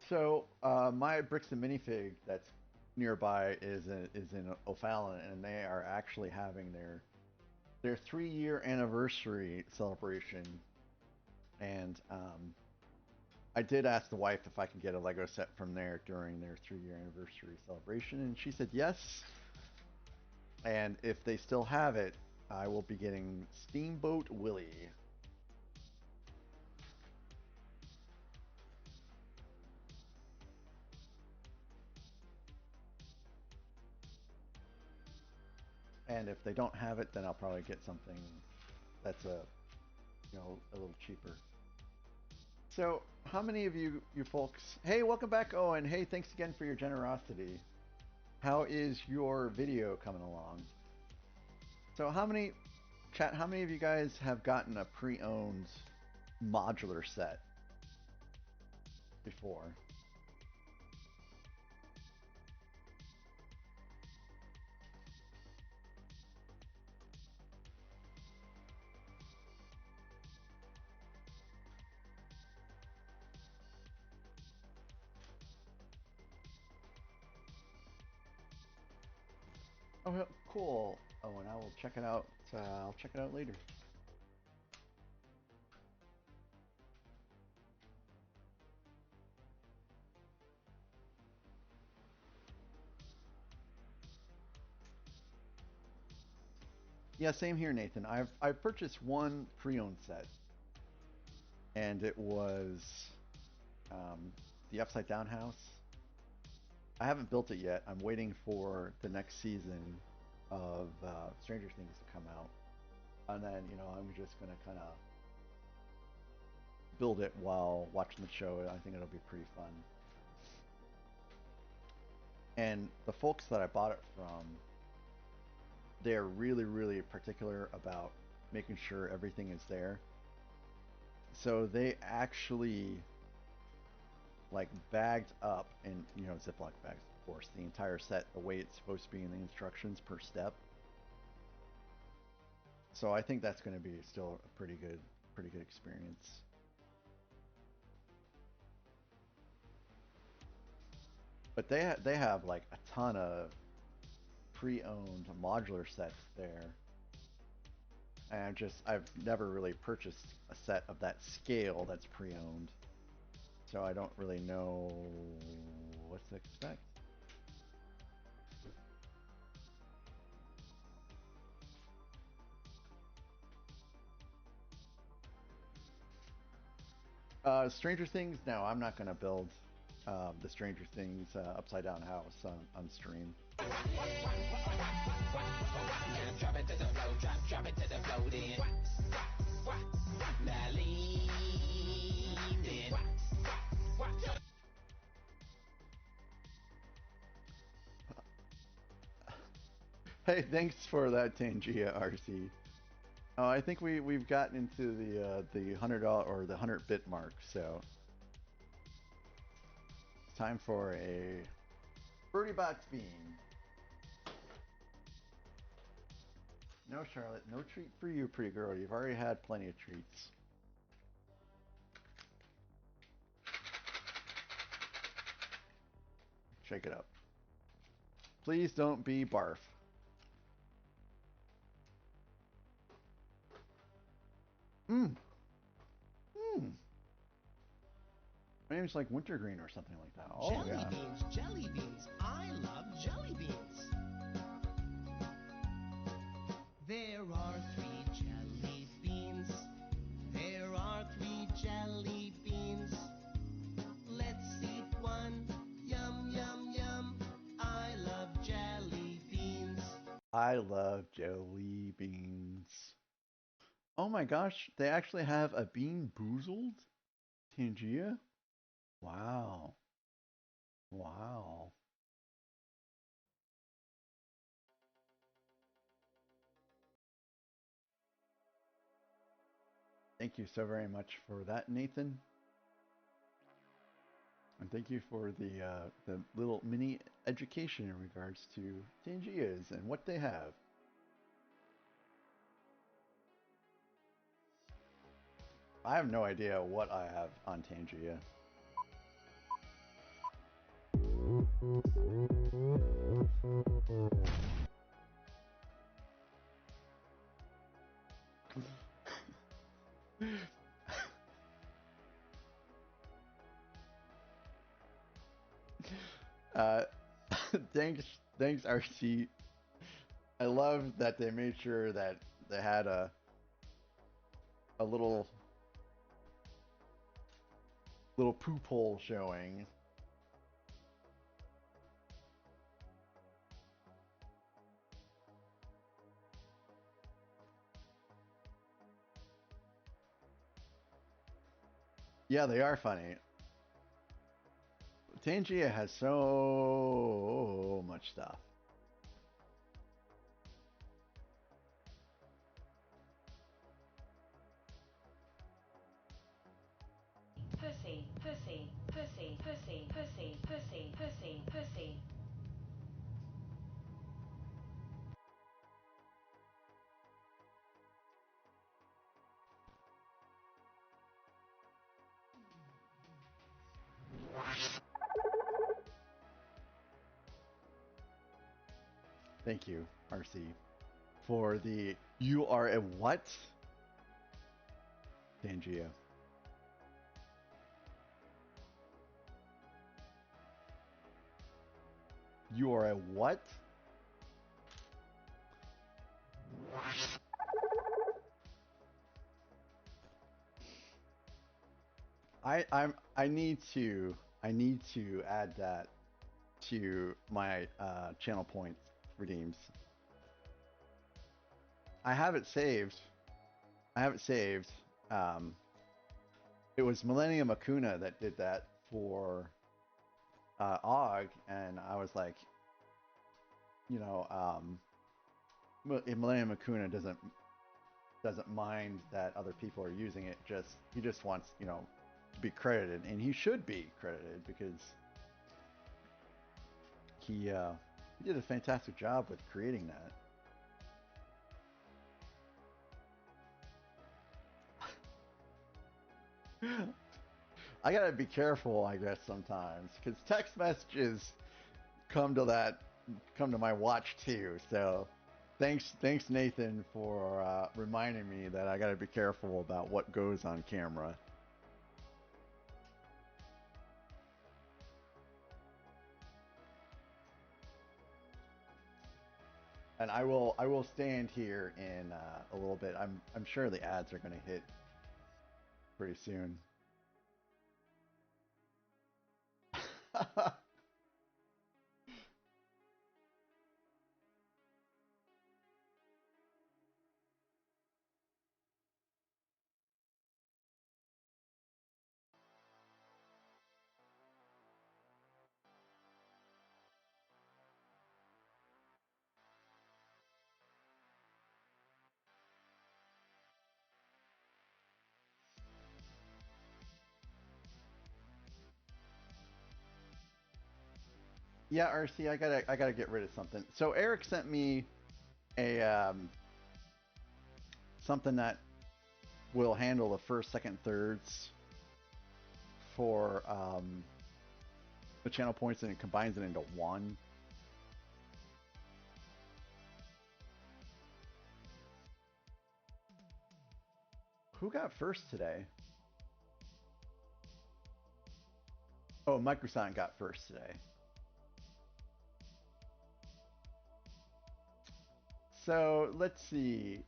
So my Bricks and Minifig that's nearby is in O'Fallon, and they are actually having their 3-year anniversary celebration. And I did ask the wife if I could get a Lego set from there during their 3-year anniversary celebration, and she said yes. And if they still have it, I will be getting Steamboat Willie. And if they don't have it, then I'll probably get something that's a little cheaper. So, how many of you folks? Hey, welcome back, Owen. Hey, thanks again for your generosity. How is your video coming along? So, how many of you guys have gotten a pre-owned modular set before? Oh, cool. Oh, and I will check it out. I'll check it out later. Yeah, same here, Nathan. I've purchased one pre-owned set, and it was the Upside Down house. I haven't built it yet. I'm waiting for the next season of Stranger Things to come out, and then I'm just gonna kind of build it while watching the show. I think it'll be pretty fun. And the folks that I bought it from, they're really, really particular about making sure everything is there. So they actually like bagged up in Ziploc bags, of course, the entire set the way it's supposed to be in the instructions per step. So I think that's going to be still a pretty good experience. But they have like a ton of pre-owned modular sets there. And I've never really purchased a set of that scale that's pre-owned. So I don't really know what to expect. Stranger Things? No, I'm not going to build the Stranger Things Upside Down house on stream. Hey, thanks for that, Tangia RC. I think we've gotten into the $100 or the 100-bit mark, so it's time for a Birdie Box bean. No, Charlotte, no treat for you, pretty girl. You've already had plenty of treats. Shake it up. Please don't be barf. Mmm. Mmm. Maybe it's like wintergreen or something like that. Oh, jelly yeah. beans, jelly beans. I love jelly beans. There are 3 jelly beans. There are 3 jelly beans. Let's eat one. Yum, yum, yum. I love jelly beans. I love jelly beans. Oh my gosh, they actually have a Bean Boozled Tangia? Wow. Wow. Thank you so very much for that, Nathan. And thank you for the little mini education in regards to Tangias and what they have. I have no idea what I have on Tangia. uh, thanks, RC. I love that they made sure that they had a little poop hole showing. Yeah, they are funny. Tangia has so much stuff. Pussy, pussy, pussy, pussy, pussy, pussy, pussy, pussy. Thank you, RC, for the you are a what? Tangia. You are a what? I need to add that to my channel points redeems. I have it saved. I have it saved. It was Millennium Acuna that did that for Og, and I was like, you know, Millennium Acuna doesn't mind that other people are using it. He just wants, you know, to be credited, and he should be credited because he did a fantastic job with creating that. I gotta be careful, I guess, sometimes, because text messages come to my watch too. So, thanks, Nathan, for reminding me that I gotta be careful about what goes on camera. And I will stand here in a little bit. I'm sure the ads are gonna hit pretty soon. Yeah, RC, I gotta get rid of something. So Eric sent me a something that will handle the first, second, thirds for the channel points, and it combines it into one. Who got first today? Oh, Microsoft got first today. So let's see.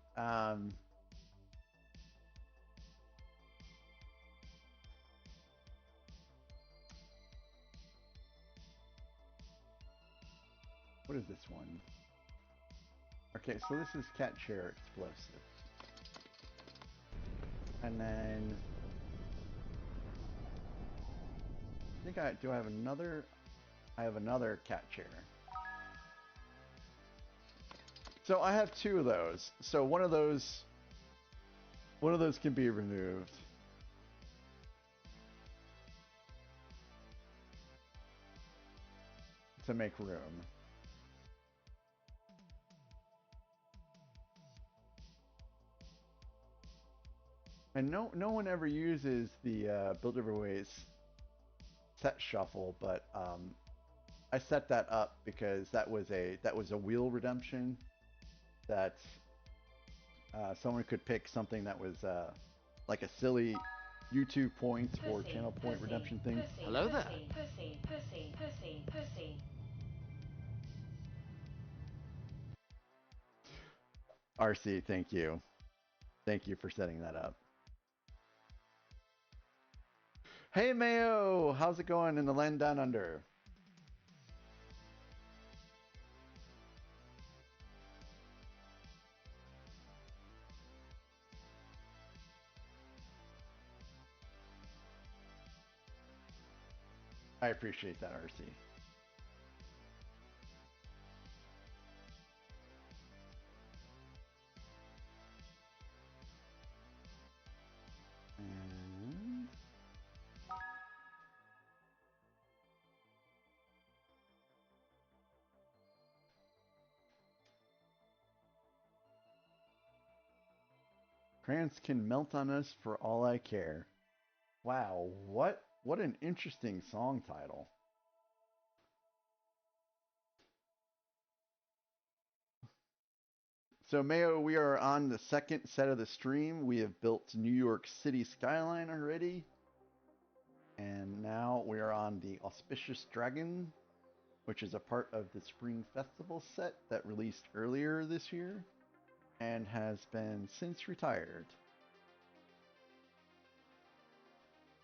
What is this one? Okay, so this is cat chair explosive. And then I think I have another. I have another cat chair. So I have two of those. So one of those can be removed. To make room. And no one ever uses the Build Everways set shuffle, but I set that up because that was a wheel redemption that someone could pick something that was like a silly YouTube points or channel point redemption thing. Hello there. Pussy, pussy, pussy, pussy. RC, thank you. Thank you for setting that up. Hey Mayo, how's it going in the land down under? I appreciate that, RC. And crayons can melt on us for all I care. Wow, what an interesting song title. So Mayo, we are on the second set of the stream. We have built New York City skyline already. And now we are on the Auspicious Dragon, which is a part of the Spring Festival set that released earlier this year and has been since retired.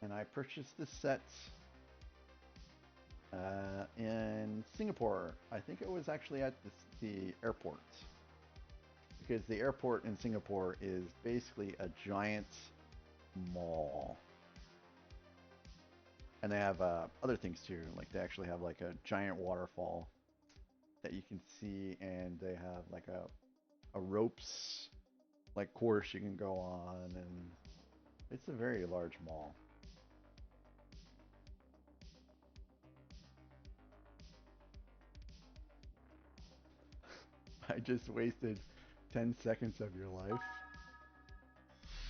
And I purchased this set in Singapore. I think it was actually at the airport. Because the airport in Singapore is basically a giant mall. And they have other things too. Like they actually have like a giant waterfall that you can see, and they have like a ropes like course you can go on, and it's a very large mall. I just wasted 10 seconds of your life.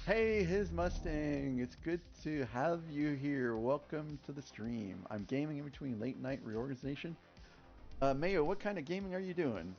Hey, his Mustang! It's good to have you here. Welcome to the stream. I'm gaming in between late night reorganization. Mayo, what kind of gaming are you doing?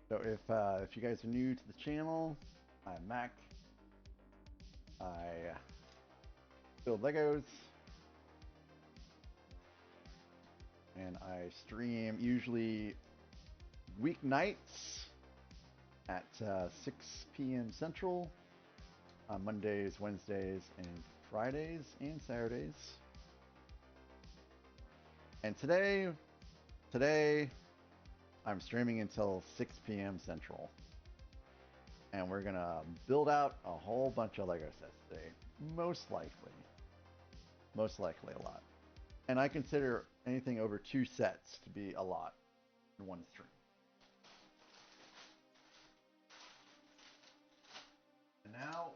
So if you guys are new to the channel, I'm Mac. I build Legos, and I stream usually weeknights at 6 p.m. Central on Mondays, Wednesdays, and Fridays and Saturdays. And today I'm streaming until 6 p.m. Central. And we're gonna build out a whole bunch of Lego sets today. Most likely a lot. And I consider anything over 2 sets to be a lot in one stream. And now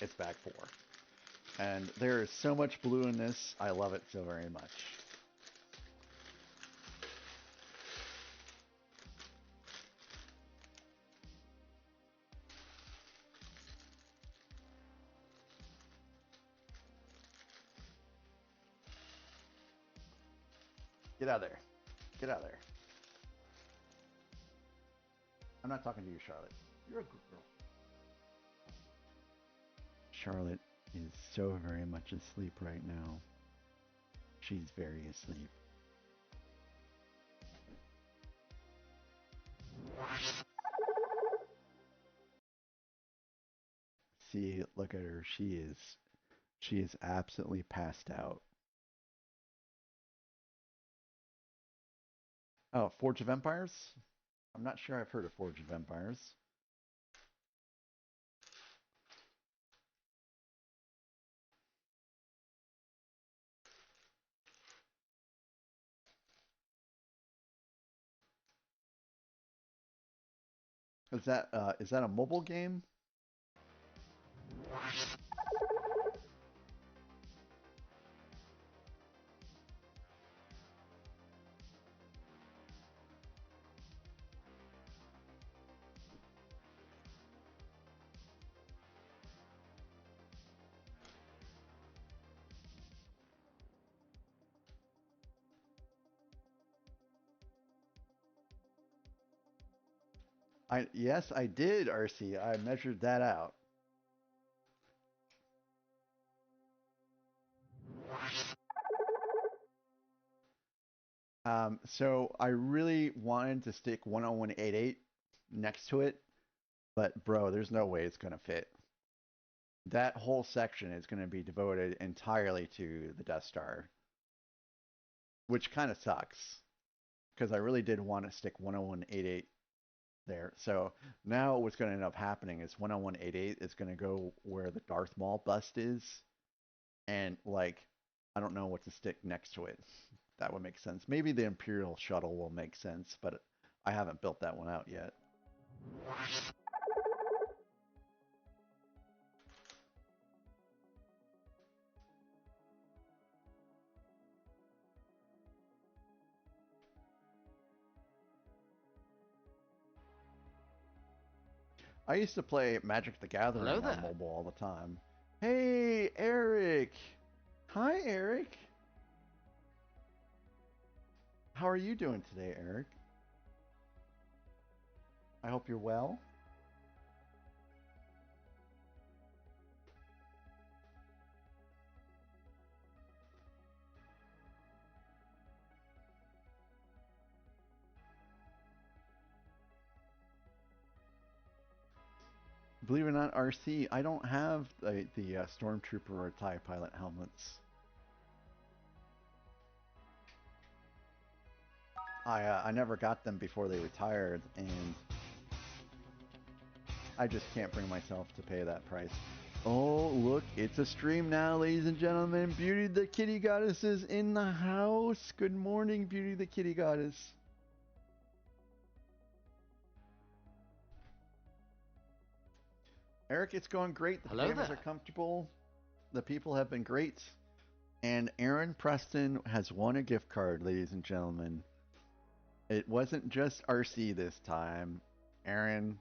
it's back 4. And there is so much blue in this. I love it so very much. Get out of there. Get out of there. I'm not talking to you, Charlotte. You're a good girl. Charlotte is so very much asleep right now. She's very asleep. See, look at her. She is absolutely passed out. Oh, Forge of Empires? I'm not sure I've heard of Forge of Empires. Is that a mobile game? Yes, I did, RC. I measured that out. So I really wanted to stick 10188 next to it, but bro, there's no way it's gonna fit. That whole section is gonna be devoted entirely to the Death Star, which kind of sucks because I really did want to stick 10188 there. So now what's going to end up happening is 10188 is going to go where the Darth Maul bust is, and like I don't know what to stick next to it. That would make sense. Maybe the Imperial shuttle will make sense, but I haven't built that one out yet. I used to play Magic the Gathering Hello on there. mobile all the time. Hey, Eric. Hi, Eric. How are you doing today, Eric? I hope you're well. Believe it or not, RC, I don't have the Stormtrooper or TIE Pilot helmets. I never got them before they retired, and I just can't bring myself to pay that price. Oh, look, it's a stream now, ladies and gentlemen. Beauty the Kitty Goddess is in the house. Good morning, Beauty the Kitty Goddess. Eric, it's going great. The Hello pajamas there. are comfortable. The people have been great. And Aaron Preston has won a gift card, ladies and gentlemen. It wasn't just RC this time. Aaron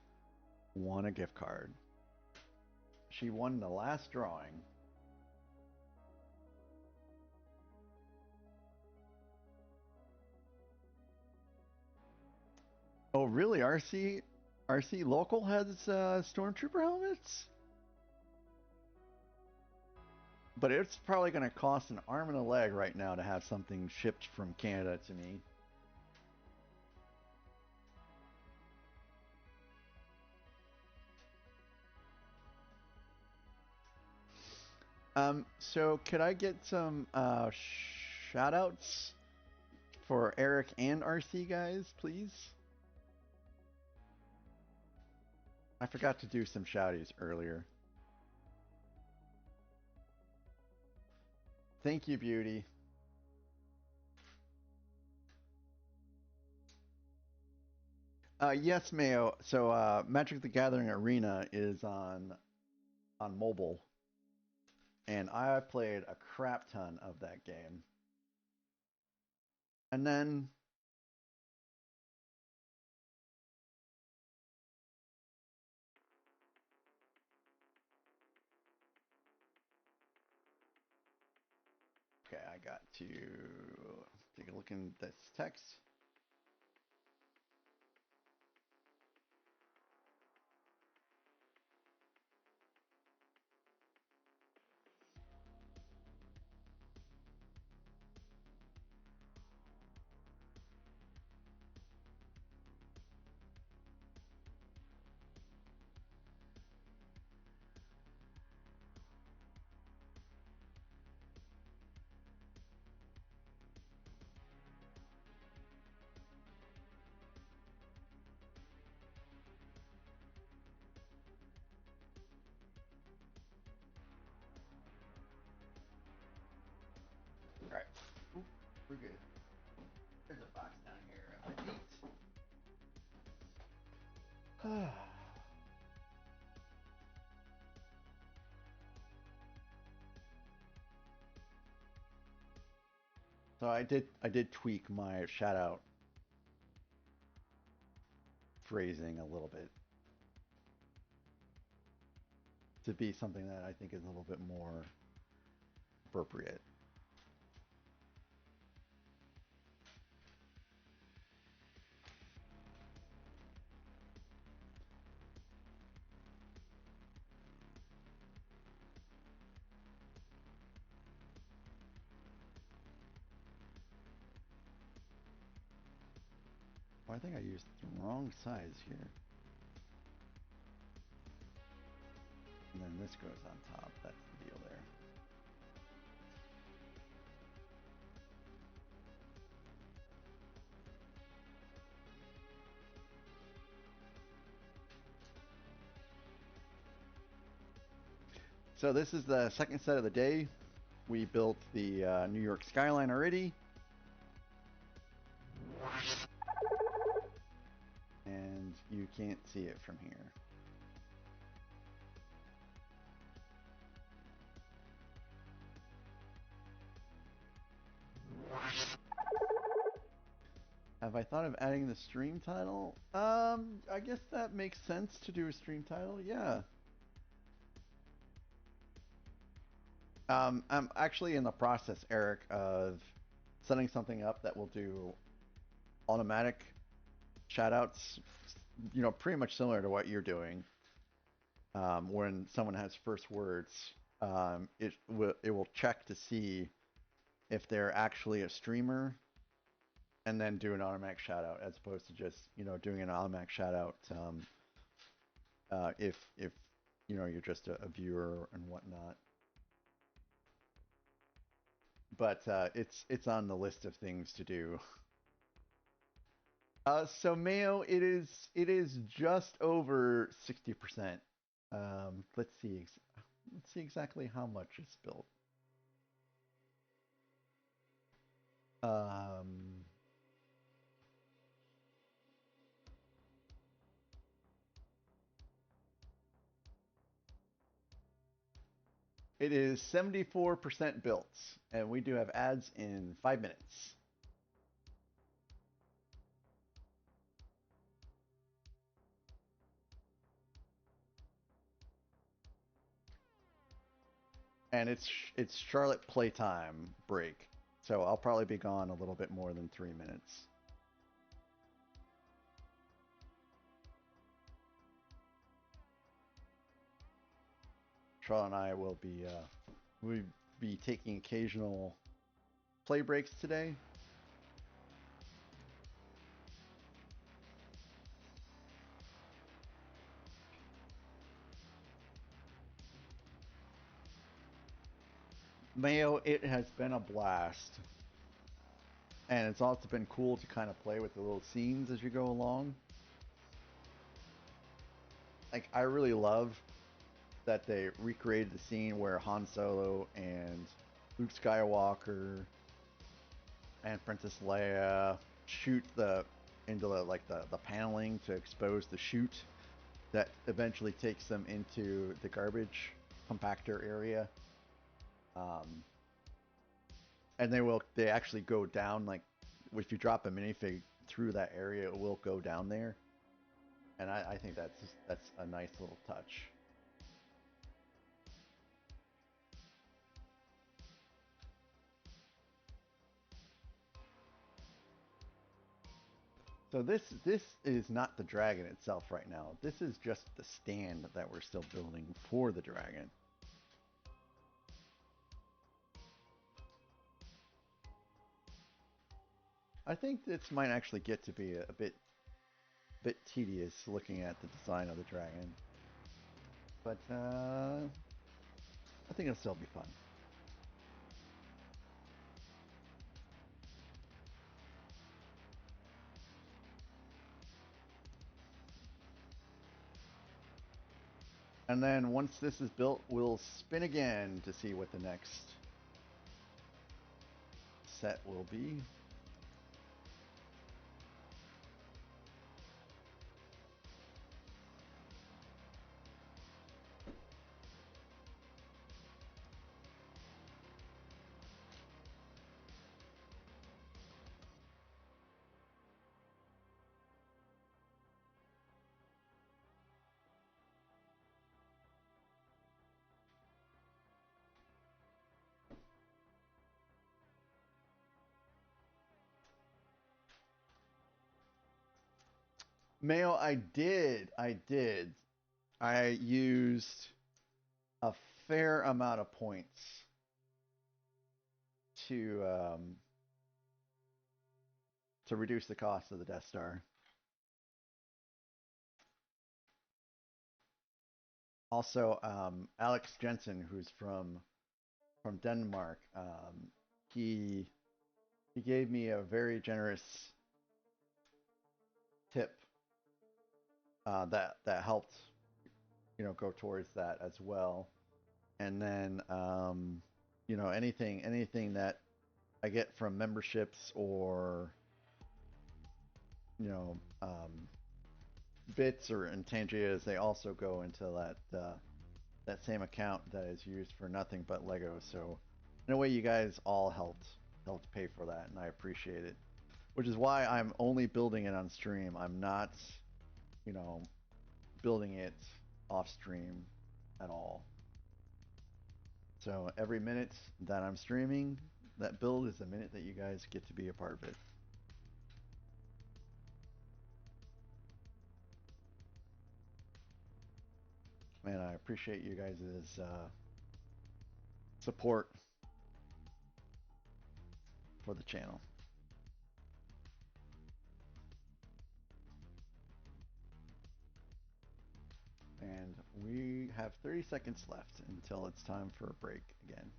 won a gift card. She won the last drawing. Oh, really? RC local has Stormtrooper helmets? But it's probably going to cost an arm and a leg right now to have something shipped from Canada to me. So could I get some shout outs for Eric and RC guys, please? I forgot to do some shouties earlier. Thank you, Beauty. Yes, Mayo. So Magic the Gathering Arena is on mobile, and I played a crap ton of that game. And then okay, I got to take a look in this text. All right, oop, we're good. There's a box down here at my feet. So I did tweak my shout out phrasing a little bit to be something that I think is a little bit more appropriate. I think I used the wrong size here. And then this goes on top. That's the deal there. So this is the second set of the day. We built the New York skyline already. And you can't see it from here. Have I thought of adding the stream title? I guess that makes sense to do a stream title, yeah. I'm actually in the process, Eric, of setting something up that will do automatic shoutouts, you know, pretty much similar to what you're doing. When someone has first words, it will check to see if they're actually a streamer, and then do an automatic shout out, as opposed to just, you know, doing an automatic shout out if you know, you're just a viewer and whatnot. But it's on the list of things to do. So Mayo, it is just over 60%. Let's see exactly how much it's built. It is 74% built, and we do have ads in 5 minutes. And it's Charlotte playtime break, so I'll probably be gone a little bit more than 3 minutes. Charlotte and I will be taking occasional play breaks today. Mayo, it has been a blast. And it's also been cool to kind of play with the little scenes as you go along. Like, I really love that they recreated the scene where Han Solo and Luke Skywalker and Princess Leia shoot into the paneling to expose the chute that eventually takes them into the garbage compactor area. And they actually go down, like, if you drop a minifig through that area, it will go down there. And I think that's a nice little touch. So this is not the dragon itself right now. This is just the stand that we're still building for the dragon. I think this might actually get to be a bit tedious looking at the design of the dragon. But I think it'll still be fun. And then once this is built, we'll spin again to see what the next set will be. Mayo, I did. I used a fair amount of points to reduce the cost of the Death Star. Also, Alex Jensen, who's from Denmark, he he gave me a very generous tip that helped go towards that as well. And then anything that I get from memberships or you know bits or intangias, they also go into that same account that is used for nothing but Lego. So in a way, you guys all helped pay for that, and I appreciate it. Which is why I'm only building it on stream. I'm not, you know, building it off stream at all. So every minute that I'm streaming, that build is a minute that you guys get to be a part of it. Man, I appreciate you guys' support for the channel. And we have 30 seconds left until it's time for a break again.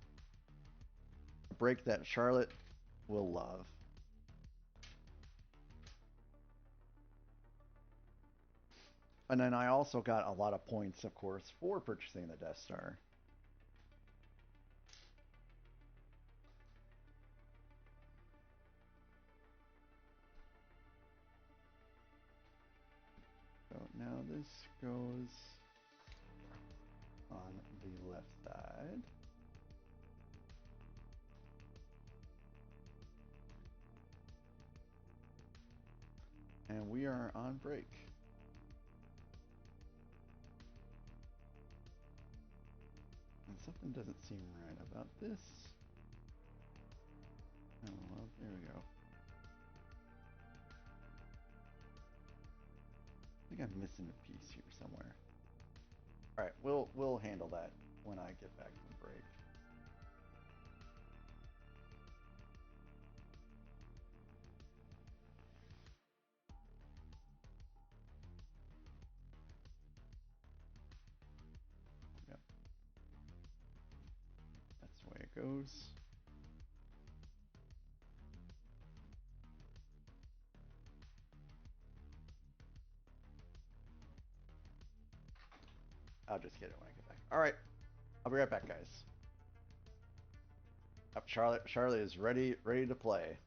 A break that Charlotte will love. And then I also got a lot of points, of course, for purchasing the Death Star. So now this goes on the left side. And we are on break. And something doesn't seem right about this. Oh, well, there we go. I think I'm missing a piece here somewhere. All right, we'll handle that when I get back from break. Yep. That's the way it goes. I'll just get it when I get back. All right, I'll be right back, guys. Up, Charlotte is ready to play.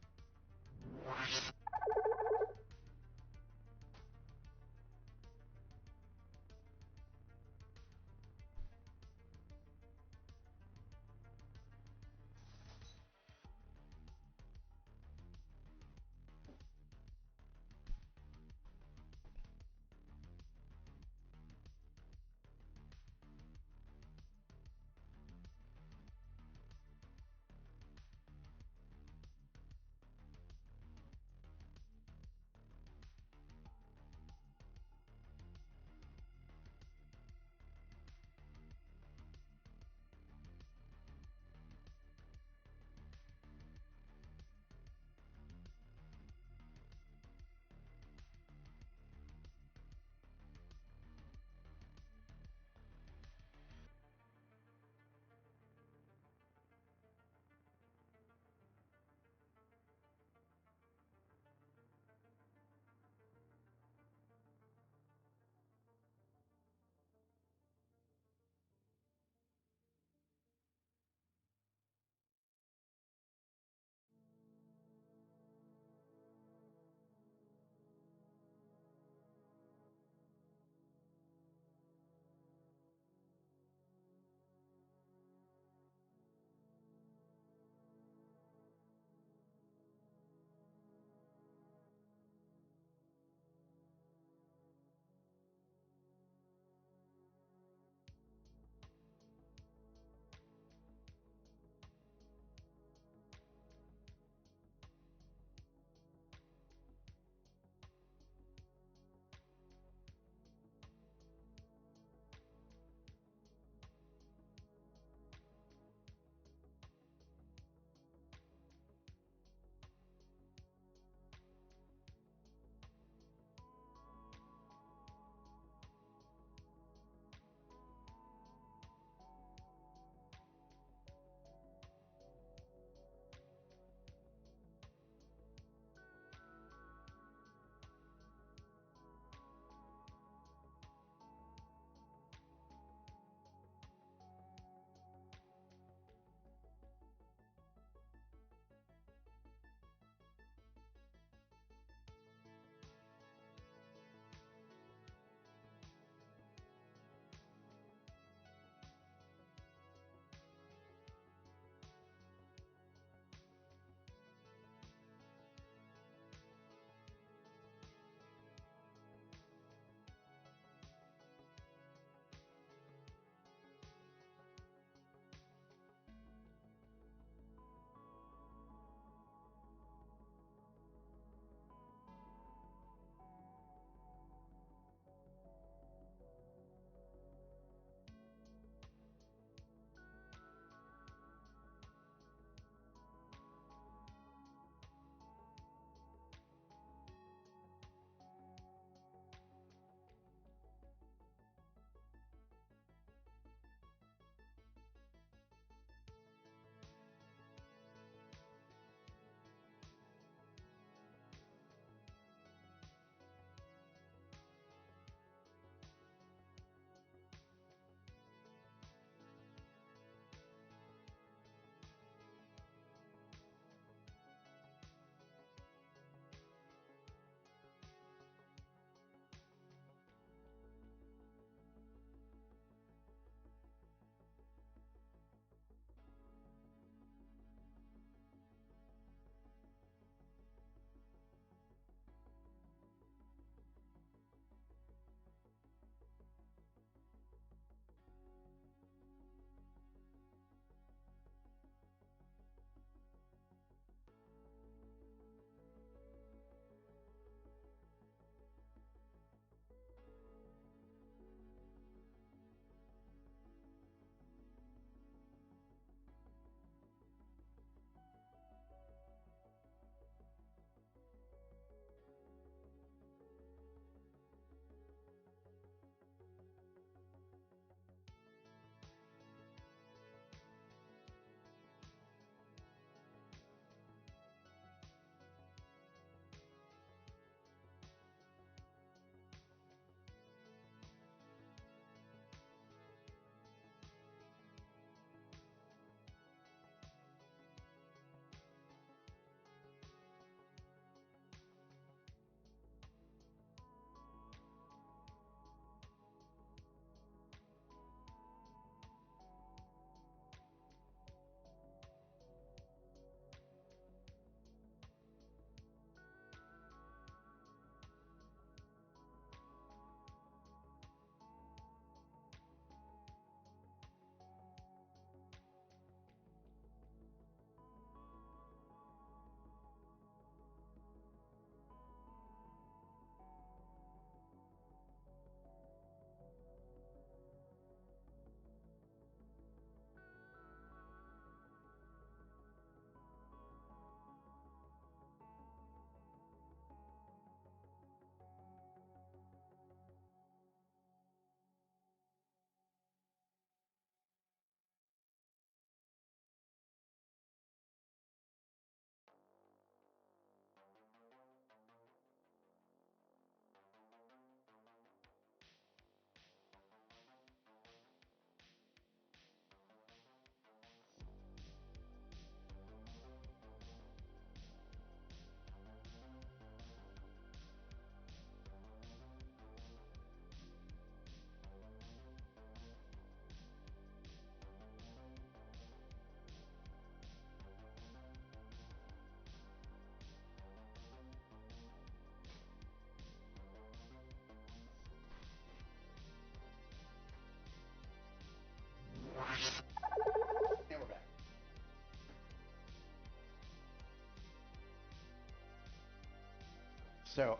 So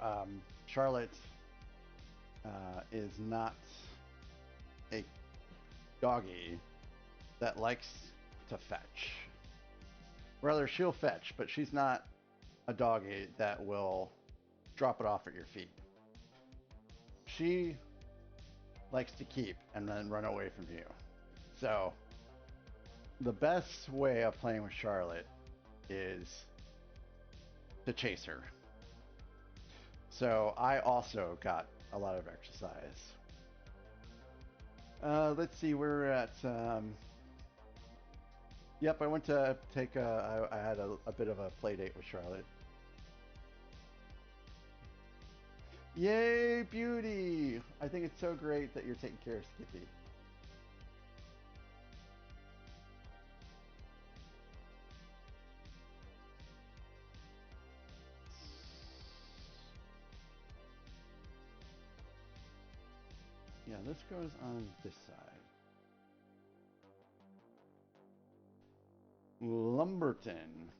Charlotte is not a doggy that likes to fetch. Rather, she'll fetch, but she's not a doggy that will drop it off at your feet. She likes to keep and then run away from you. So the best way of playing with Charlotte is to chase her. So I also got a lot of exercise. Let's see, we're at. Yep, I went to take I had a bit of a play date with Charlotte. Yay, beauty! I think it's so great that you're taking care of Skippy. Yeah, this goes on this side. Lumberton.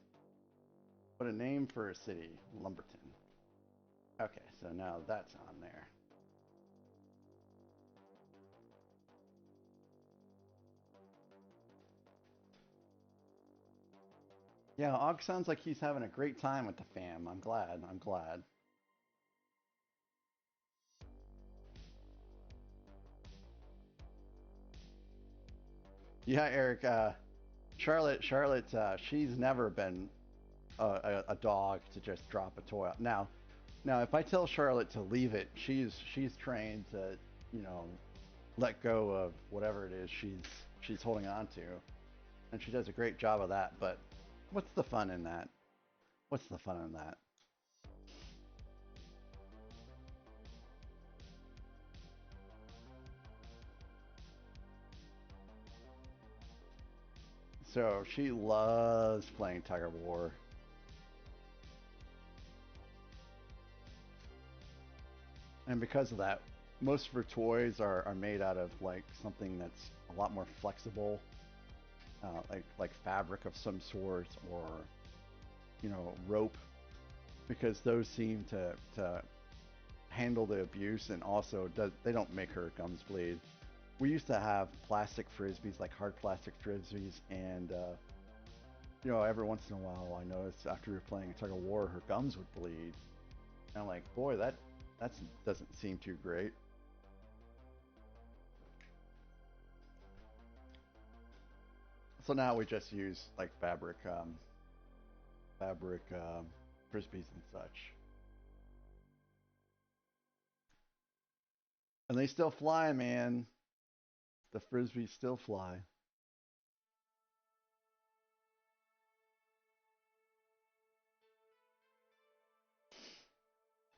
What a name for a city, Lumberton. Okay, so now that's on there. Yeah, Og sounds like he's having a great time with the fam. I'm glad. I'm glad. Yeah, Eric. Charlotte. She's never been a dog to just drop a toy. Now, if I tell Charlotte to leave it, she's trained to, you know, let go of whatever it is she's holding on to, and she does a great job of that. But what's the fun in that? What's the fun in that? So she loves playing tug of war. And because of that, most of her toys are made out of like something that's a lot more flexible, like fabric of some sort, or you know, rope, because those seem to handle the abuse, and also they don't make her gums bleed. We used to have plastic frisbees, like hard plastic frisbees, and you know, every once in a while, I noticed after we were playing tug of war, her gums would bleed. And I'm like, boy, that doesn't seem too great. So now we just use like fabric frisbees and such, and they still fly, man. The frisbees still fly.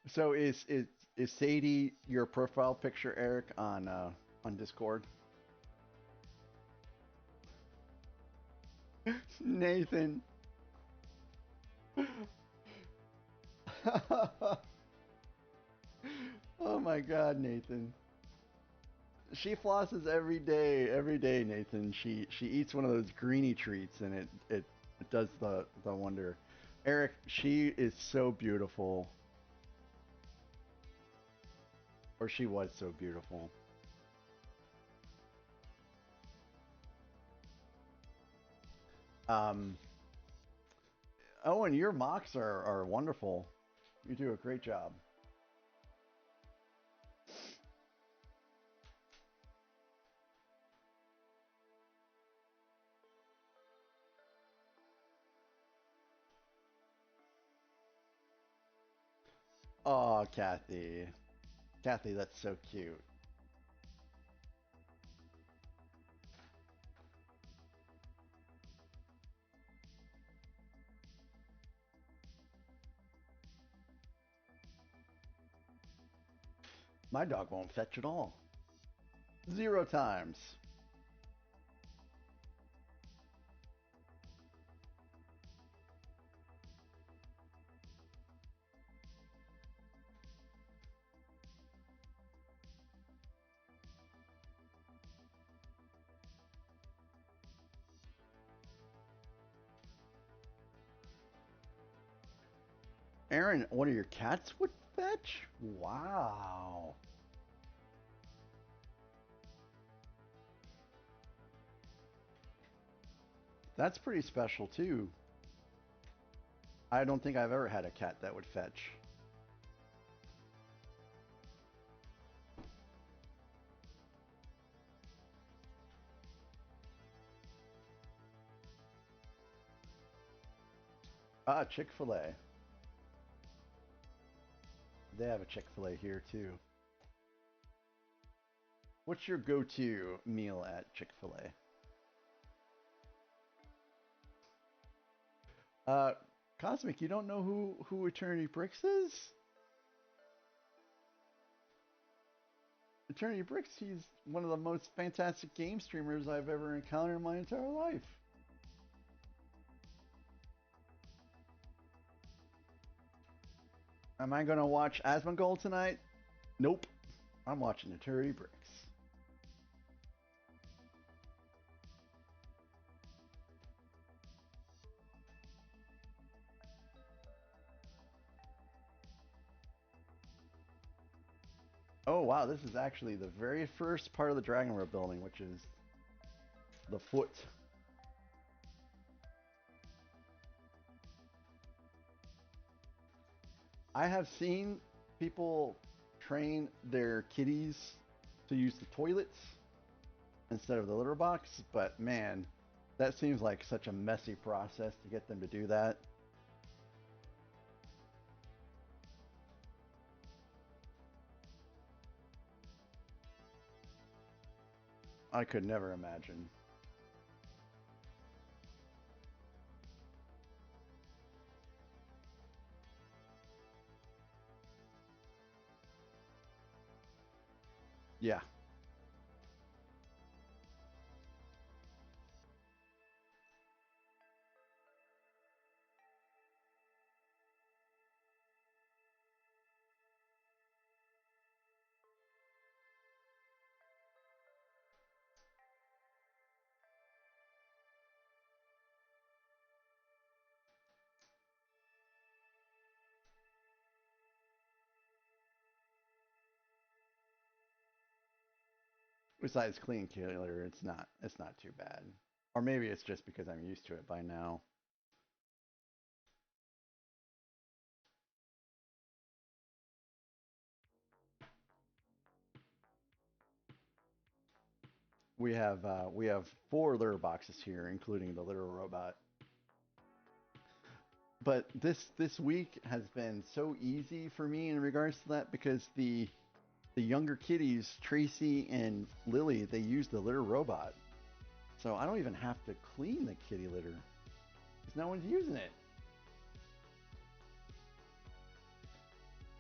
So is Sadie your profile picture, Eric, on Discord? Nathan. Oh my God, Nathan. She flosses every day, Nathan. She eats one of those greeny treats, and it does the wonder. Eric, she is so beautiful, or she was so beautiful. Um, oh, and your mocks are wonderful. You do a great job. Oh, Kathy. Kathy, that's so cute. My dog won't fetch at all. 0 times. Aaron, one of your cats? What fetch? Wow. That's pretty special too. I don't think I've ever had a cat that would fetch. Ah, Chick-fil-A. They have a Chick-fil-A here too. What's your go-to meal at Chick-fil-A? Cosmic, you don't know who Eternity Bricks is? Eternity Bricks, he's one of the most fantastic game streamers I've ever encountered in my entire life. Am I gonna watch Asmongold tonight? Nope. I'm watching Eternity Bricks. Oh wow, this is actually the very first part of the Dragon Road building, which is the foot. I have seen people train their kitties to use the toilets instead of the litter box, but man, that seems like such a messy process to get them to do that. I could never imagine. Yeah. Besides clean killer, it's not too bad. Or maybe it's just because I'm used to it by now. We have 4 litter boxes here, including the litter robot. But this week has been so easy for me in regards to that because the younger kitties, Tracy and Lily, they use the litter robot. So I don't even have to clean the kitty litter because no one's using it.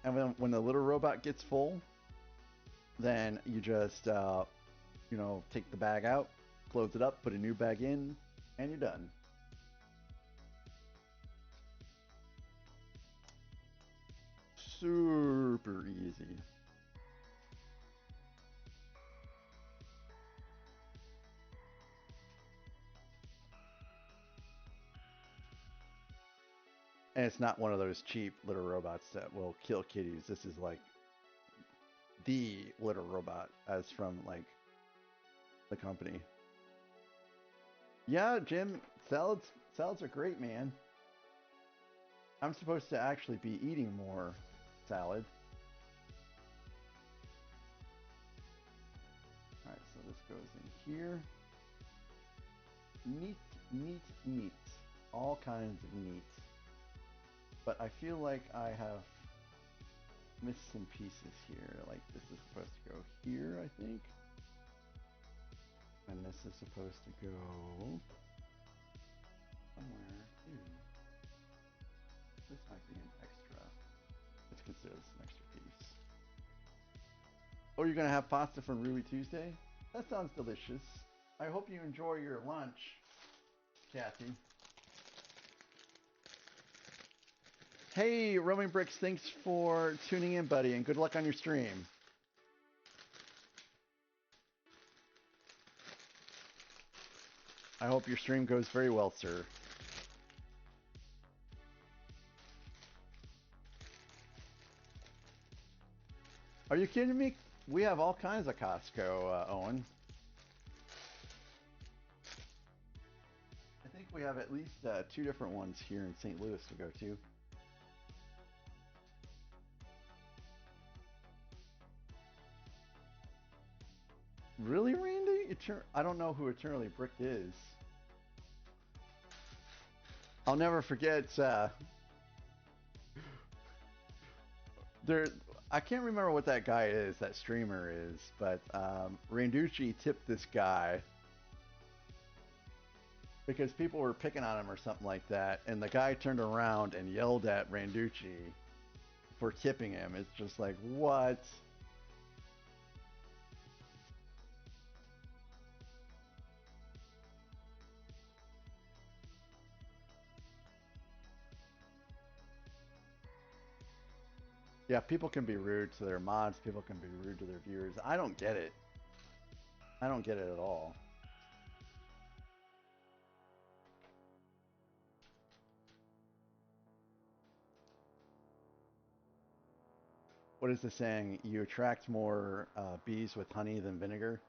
And when the litter robot gets full, then you just take the bag out, close it up, put a new bag in, and you're done. Super easy. And it's not one of those cheap litter robots that will kill kitties. This is like the litter robot, as from like the company. Yeah, Jim, salads are great, man. I'm supposed to actually be eating more salad. Alright, so this goes in here. Neat, neat, neat. All kinds of neat. But I feel like I have missed some pieces here. Like this is supposed to go here, I think. And this is supposed to go somewhere here. This might be an extra. Let's consider this an extra piece. Oh, you're going to have pasta from Ruby Tuesday? That sounds delicious. I hope you enjoy your lunch, Kathy. Hey, Roaming Bricks, thanks for tuning in, buddy, and good luck on your stream. I hope your stream goes very well, sir. Are you kidding me? We have all kinds of Costco, Owen. I think we have at least 2 different ones here in St. Louis to go to. Really, Randy? I don't know who Eternally Bricked is. I'll never forget. There, I can't remember what that guy is, that streamer is, but Randucci tipped this guy because people were picking on him or something like that, and the guy turned around and yelled at Randucci for tipping him. It's just like, what? Yeah, people can be rude to their mods, people can be rude to their viewers. I don't get it. I don't get it at all. What is the saying? You attract more bees with honey than vinegar?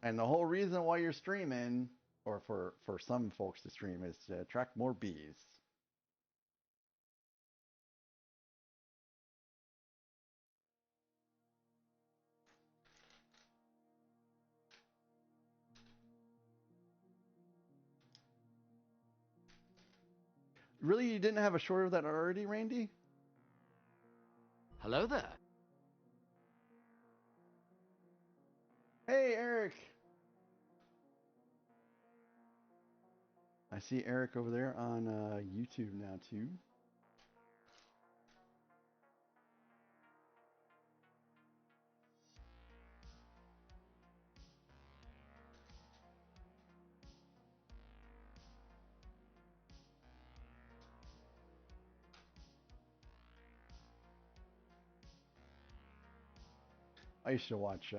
And the whole reason why you're streaming, or for some folks to stream, is to attract more bees. Really, you didn't have a short of that already, Randy? Hello there. Hey, Eric. I see Eric over there on YouTube now, too. I used to watch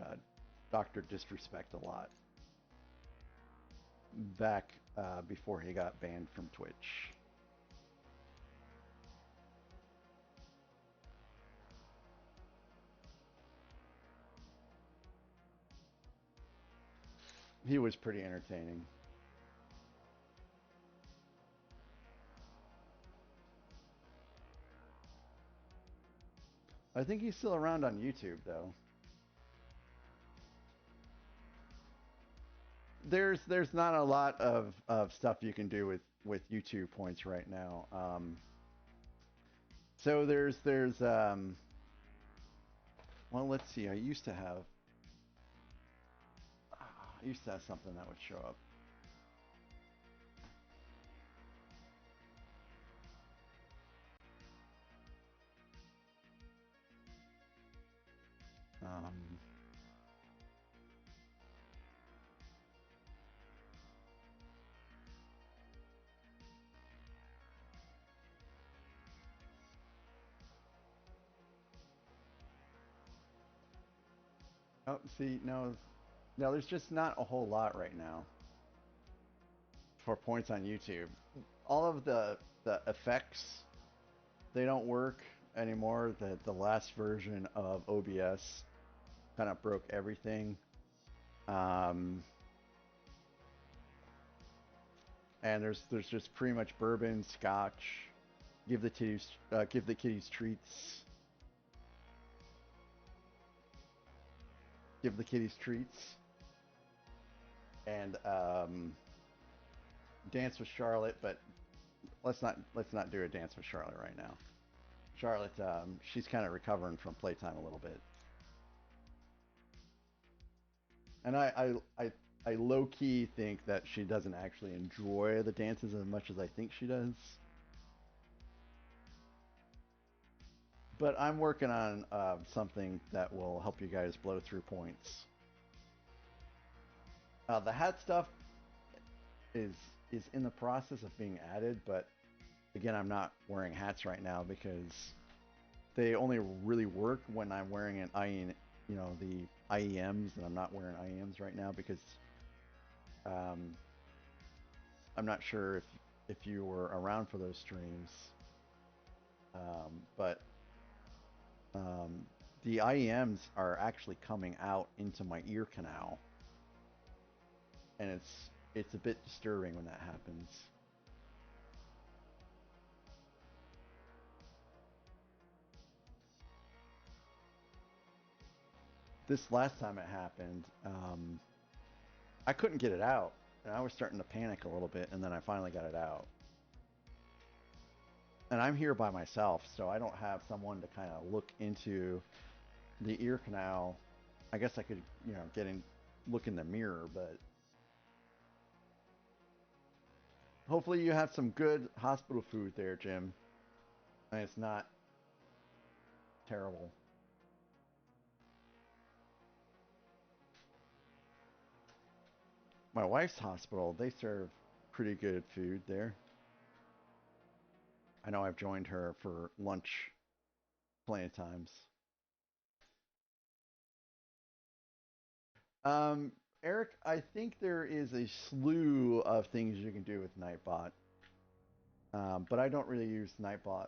Dr. Disrespect a lot back before he got banned from Twitch. He was pretty entertaining. I think he's still around on YouTube, though. There's not a lot of stuff you can do with YouTube points right now. So well, let's see. I used to have something that would show up. Oh, see, no, there's just not a whole lot right now for points on YouTube. All of the effects, they don't work anymore. The last version of OBS kind of broke everything. And there's just pretty much bourbon, scotch. Give the kitties treats. Give the kitties treats. And dance with Charlotte, but let's not do a dance with Charlotte right now. Charlotte, she's kind of recovering from playtime a little bit. And I low-key think that she doesn't actually enjoy the dances as much as I think she does. But I'm working on something that will help you guys blow through points. The hat stuff is in the process of being added, but again, I'm not wearing hats right now because they only really work when I'm wearing an the IEMs, and I'm not wearing IEMs right now because I'm not sure if you were around for those streams. But um, the IEMs are actually coming out into my ear canal, and it's a bit disturbing when that happens. This last time it happened, I couldn't get it out, and I was starting to panic a little bit, and then I finally got it out. And I'm here by myself, so I don't have someone to kind of look into the ear canal. I guess I could, look in the mirror, but hopefully you have some good hospital food there, Jim, and it's not terrible. My wife's hospital, they serve pretty good food there. I know I've joined her for lunch plenty of times. Um, Eric, I think there is a slew of things you can do with Nightbot, but I don't really use Nightbot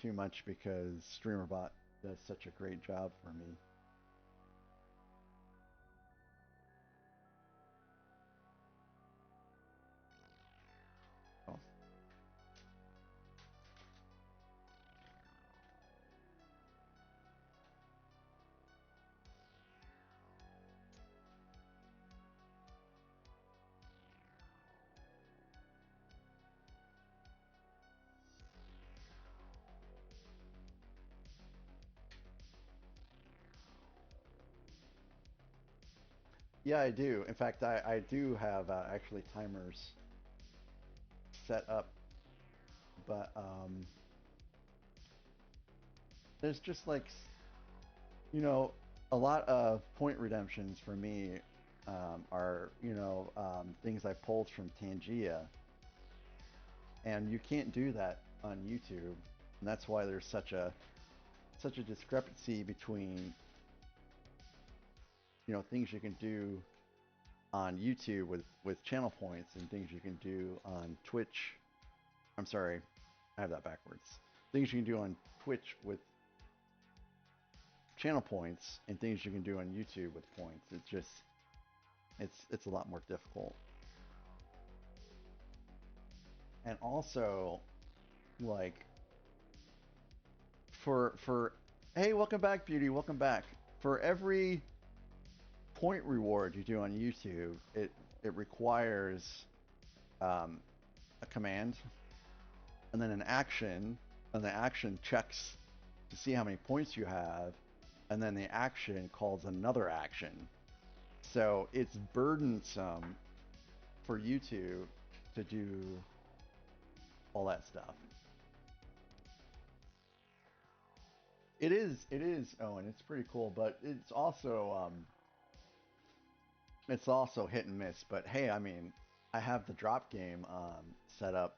too much because StreamerBot does such a great job for me. Oh. Yeah, I do. In fact, I do have actually timers set up, but there's just like, you know, a lot of point redemptions for me are, things I pulled from Tangia, and you can't do that on YouTube, and that's why there's such a discrepancy between, things you can do on YouTube with channel points and things you can do on Twitch. I'm sorry, I have that backwards. Things you can do on Twitch with channel points and things you can do on YouTube with points. It's a lot more difficult. And also, like, for hey, welcome back, Beauty, welcome back. For every point reward you do on YouTube, it requires a command and then an action, and the action checks to see how many points you have, and then the action calls another action. So it's burdensome for YouTube to do all that stuff. It is, Owen. It's pretty cool, but it's also hit and miss. But hey, I mean, I have the drop game set up,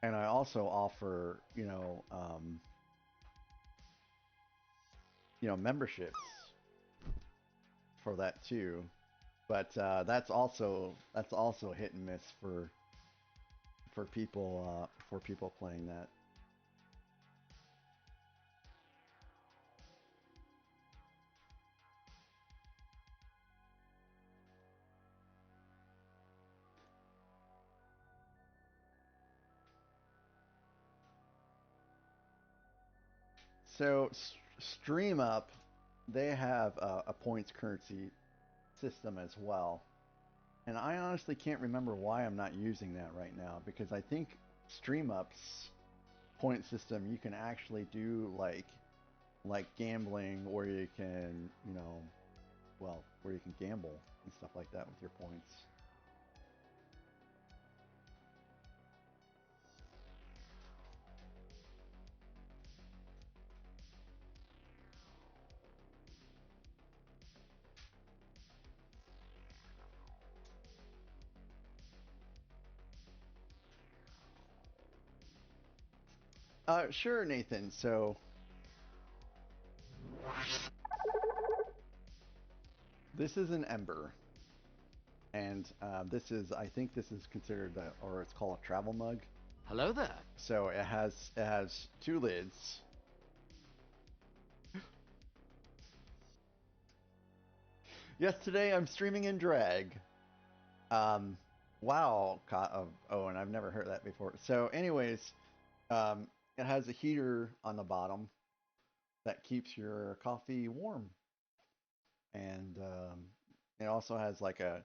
and I also offer, memberships for that too. But that's also hit and miss for people playing that. So Stream Up, they have a points currency system as well, and I honestly can't remember why I'm not using that right now, because I think Stream Up's point system you can actually do like gambling, where you can where you can gamble and stuff like that with your points. Sure, Nathan. So this is an Ember, and I think this is considered or it's called a travel mug. Hello there. So it has two lids. Yes, today I'm streaming in drag. Wow, oh, and I've never heard that before. So, anyways, it has a heater on the bottom that keeps your coffee warm, and it also has like a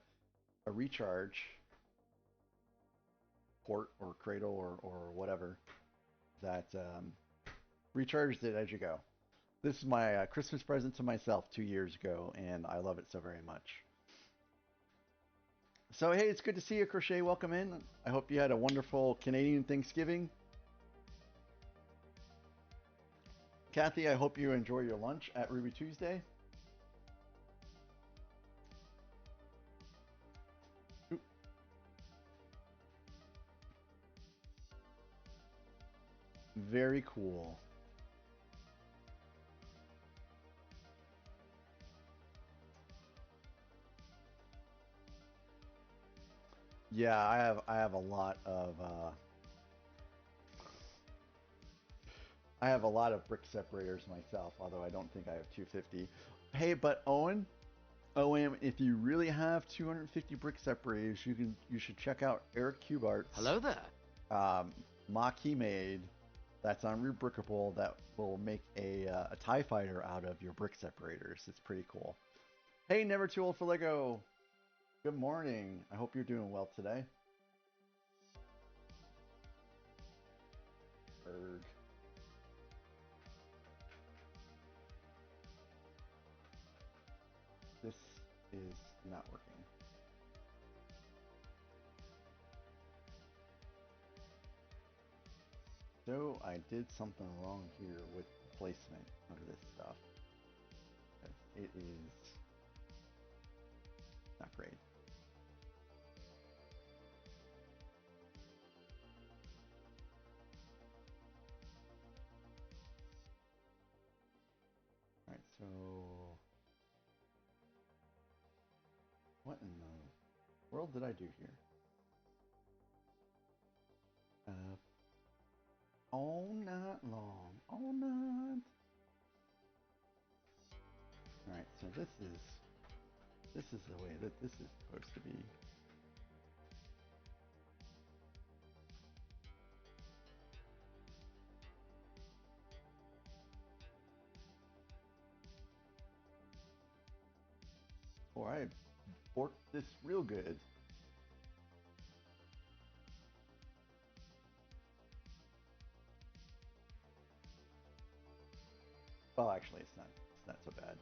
recharge port or cradle or whatever that recharges it as you go. This is my Christmas present to myself 2 years ago, and I love it so very much. So, hey, it's good to see you, Crochet. Welcome in. I hope you had a wonderful Canadian Thanksgiving. Kathy, I hope you enjoy your lunch at Ruby Tuesday. Oop. Very cool. Yeah, I have a lot of brick separators myself, although I don't think I have 250. Hey, but Owen, OM, if you really have 250 brick separators, you should check out Eric Cubart's Hello there. mock he made that's unrebrickable that will make a TIE fighter out of your brick separators. It's pretty cool. Hey, never too old for Lego. Good morning. I hope you're doing well today. Berg. This is not working. So I did something wrong here with placement of this stuff. It is not great. Alright, so what in the world did I do here? All night long. All night. Alright, so this is the way that this is supposed to be. Or I borked this real good. Well, actually, it's not so bad.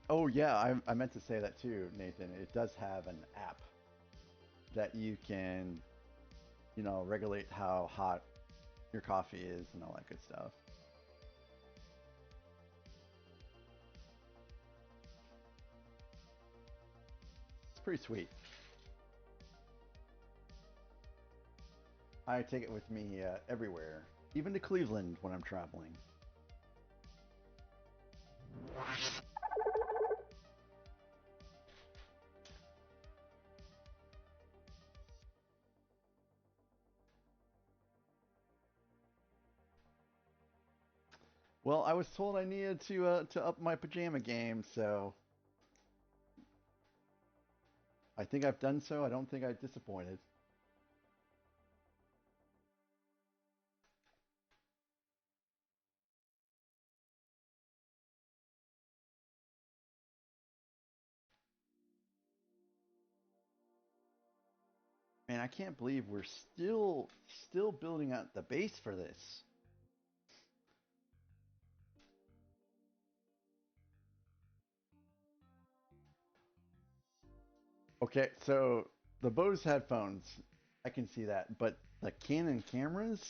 Oh yeah, I meant to say that too, Nathan. It does have an app that you can, regulate how hot your coffee is and all that good stuff. It's pretty sweet. I take it with me everywhere, even to Cleveland when I'm traveling. Well, I was told I needed to up my pajama game, so I think I've done so. I don't think I disappointed. Man, I can't believe we're still building out the base for this. Okay, so the Bose headphones, I can see that, but the Canon cameras,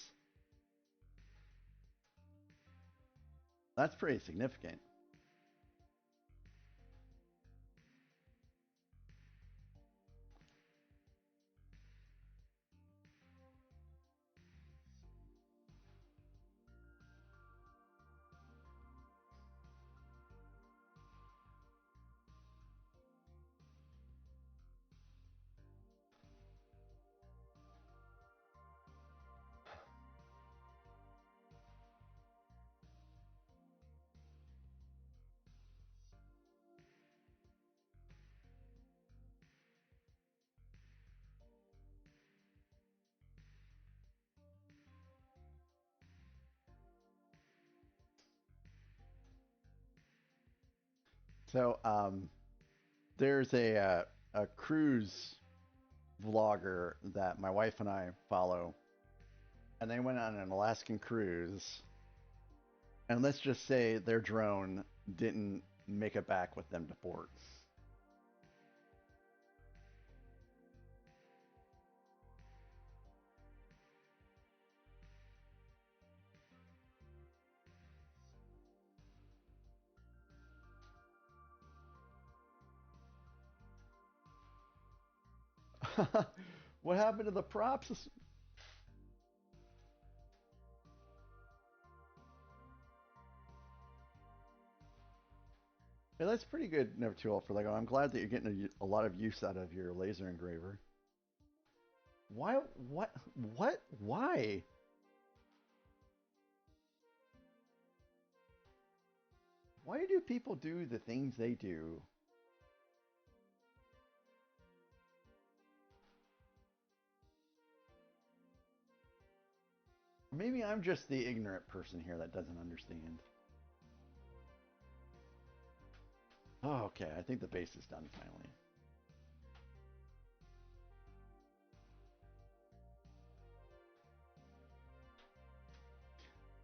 that's pretty significant. So, there's a cruise vlogger that my wife and I follow, and they went on an Alaskan cruise, and let's just say their drone didn't make it back with them to port. What happened to the props? Yeah, that's pretty good, Nevertool, for Lego. I'm glad that you're getting a lot of use out of your laser engraver. Why? What? What? Why? Why do people do the things they do? Maybe I'm just the ignorant person here that doesn't understand. Oh, okay. I think the base is done finally.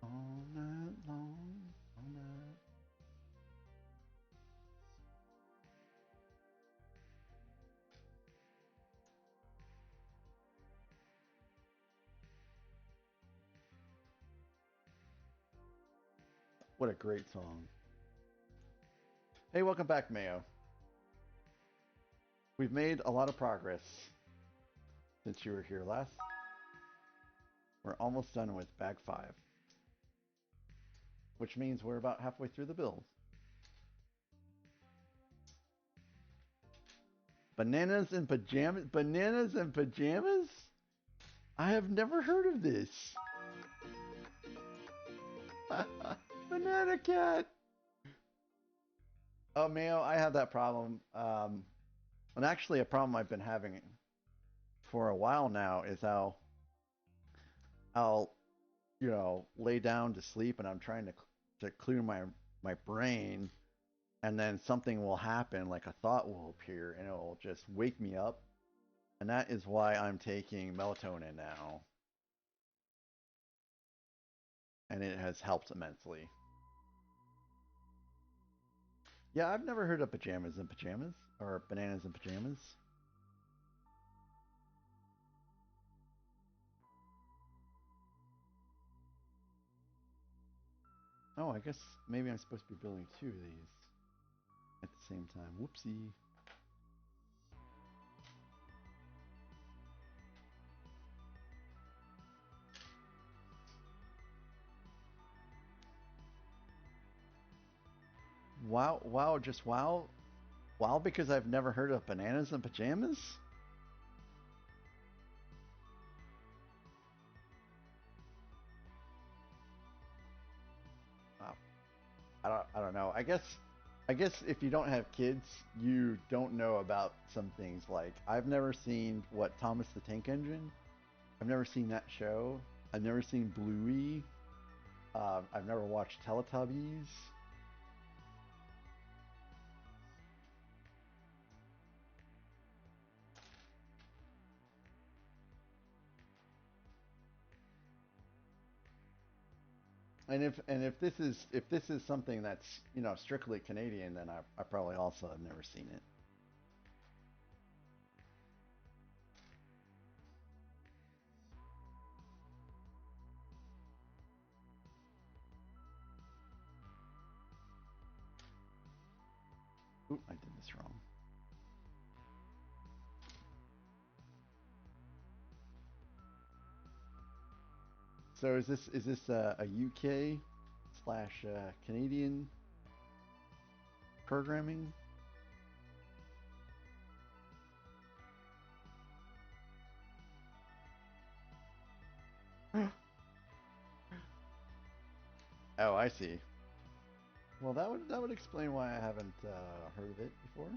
All night long, all night. What a great song. Hey, welcome back, Mayo. We've made a lot of progress since you were here last. We're almost done with bag 5, which means we're about halfway through the build. Bananas and pajamas? Bananas and pajamas? I have never heard of this. Banana cat. Oh, Mayo, I have that problem. And actually, a problem I've been having for a while now is how I'll, lay down to sleep and I'm trying to clear my brain, and then something will happen, like a thought will appear, and it will just wake me up. And that is why I'm taking melatonin now. And it has helped immensely. Yeah, I've never heard of pajamas and pajamas, or bananas and pajamas. Oh, I guess maybe I'm supposed to be building 2 of these at the same time. Whoopsie. Wow, wow, just wow. Wow, because I've never heard of bananas and pajamas? Wow. I don't know. I guess if you don't have kids, you don't know about some things. Like, I've never seen Thomas the Tank Engine. I've never seen that show. I've never seen Bluey. I've never watched Teletubbies. And if this is something that's strictly Canadian, then I probably also have never seen it. Oop, I did this wrong. So is this a UK slash Canadian programming? Oh, I see. Well, that would explain why I haven't heard of it before.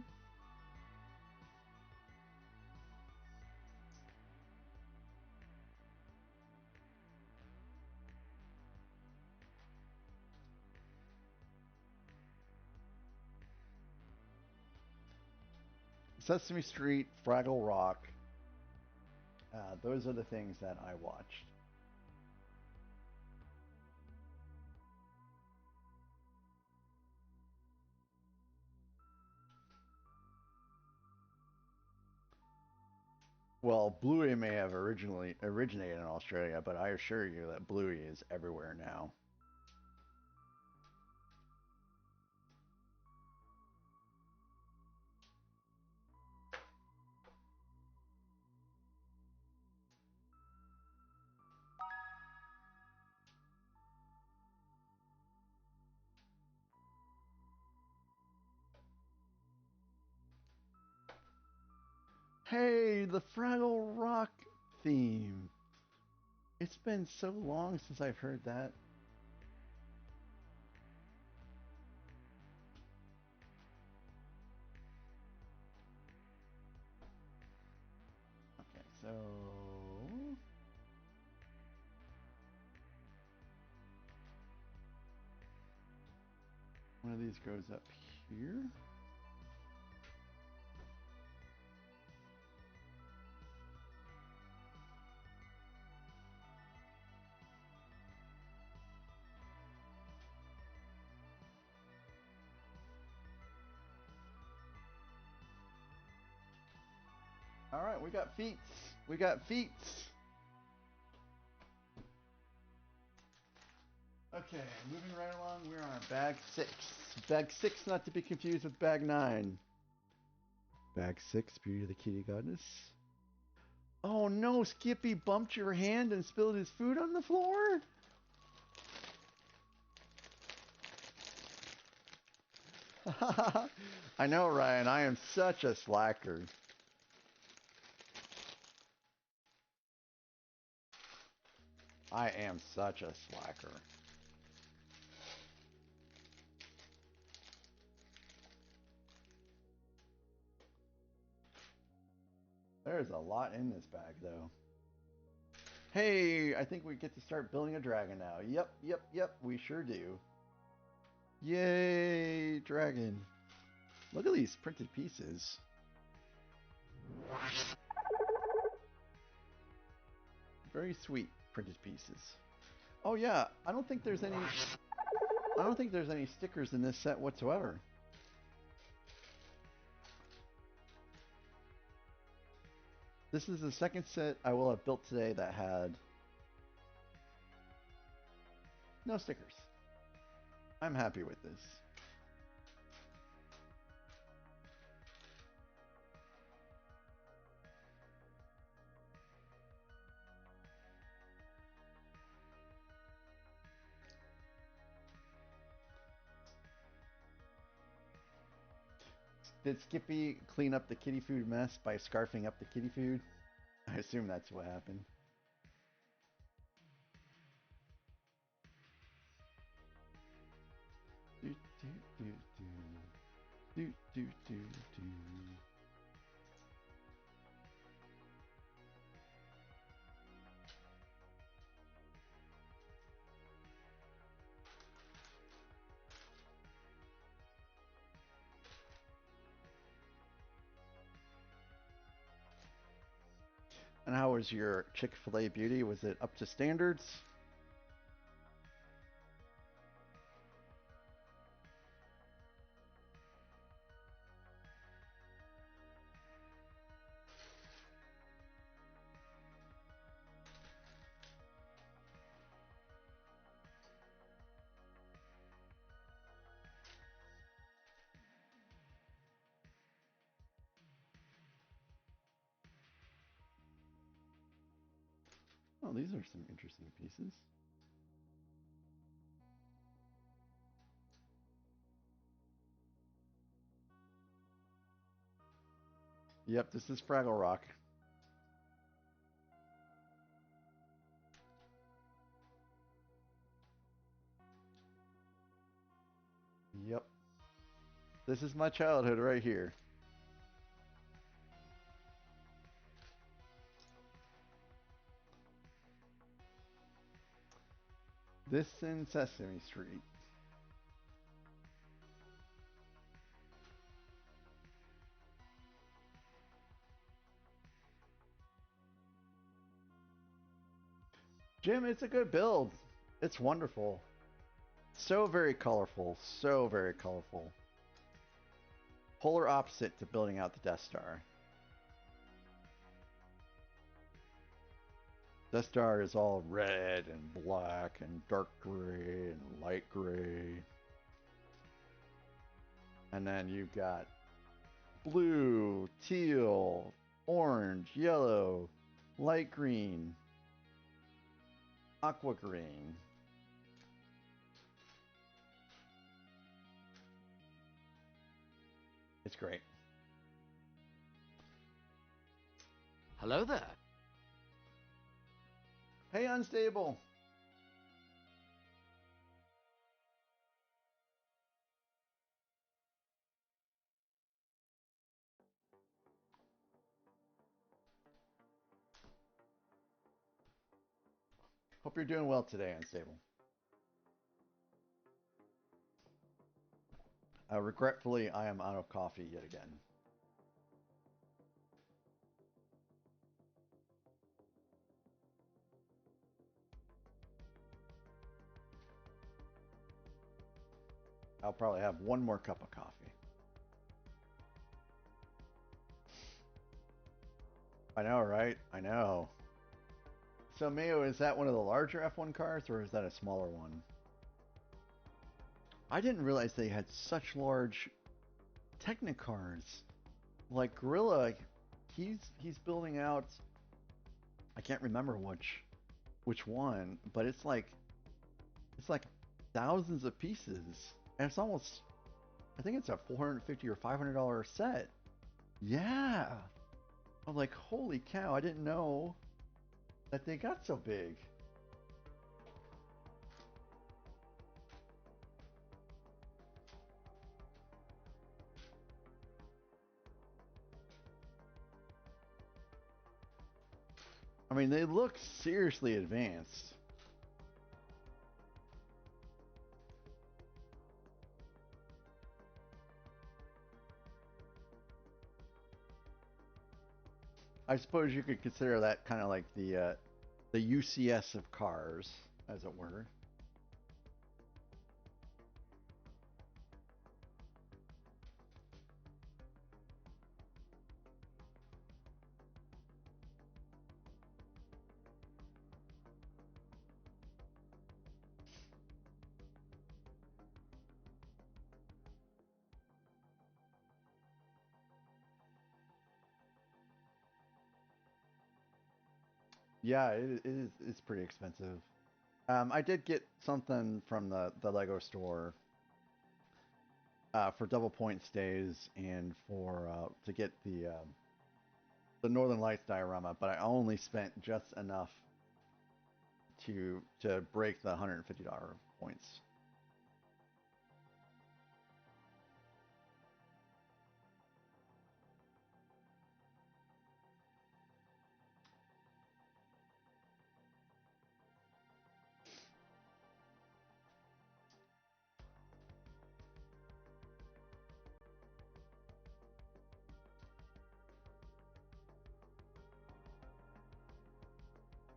Sesame Street, Fraggle Rock. Those are the things that I watched. Well, Bluey may have originated in Australia, but I assure you that Bluey is everywhere now. Hey, the Fraggle Rock theme. It's been so long since I've heard that. Okay, so one of these goes up here. All right, we got feet. We got feet. Okay, moving right along, we're on bag 6. Bag 6, not to be confused with bag 9. Bag 6, Beauty of the Kitty Goddess. Oh no, Skippy bumped your hand and spilled his food on the floor? I know, Ryan, I am such a slacker. I am such a slacker. There's a lot in this bag, though. Hey, I think we get to start building a dragon now. Yep, we sure do. Yay, dragon. Look at these printed pieces. Very sweet printed pieces. Oh yeah, I don't think there's any stickers in this set whatsoever. This is the second set I will have built today that had no stickers. I'm happy with this. Did Skippy clean up the kitty food mess by scarfing up the kitty food? I assume that's what happened. Do, do, do, do. Do, do, do, do. And how was your Chick-fil-A beauty? Was it up to standards? Oh, these are some interesting pieces. Yep, this is Fraggle Rock. Yep. This is my childhood right here. This and Sesame Street. Jim, it's a good build. It's wonderful. So very colorful. So very colorful. Polar opposite to building out the Death Star. Death Star is all red and black and dark gray and light gray. And then you've got blue, teal, orange, yellow, light green, aqua green. It's great. Hello there. Hey, Unstable. Hope you're doing well today, Unstable. Regretfully, I am out of coffee yet again. I'll probably have one more cup of coffee. I know, right? I know. So, Mayo, is that one of the larger F1 cars, or is that a smaller one? I didn't realize they had such large Technicars. Like Gorilla, he's building out. I can't remember which one, but it's like thousands of pieces, and it's almost. I think it's a $450 or $500 set. Yeah. I'm like, holy cow! I didn't know that they got so big. I mean, they look seriously advanced. I suppose you could consider that kind of like the UCS of cars, as it were. Yeah, it is. It's pretty expensive. I did get something from the Lego store for double point stays and for to get the Northern Lights diorama, but I only spent just enough to break the $150 points.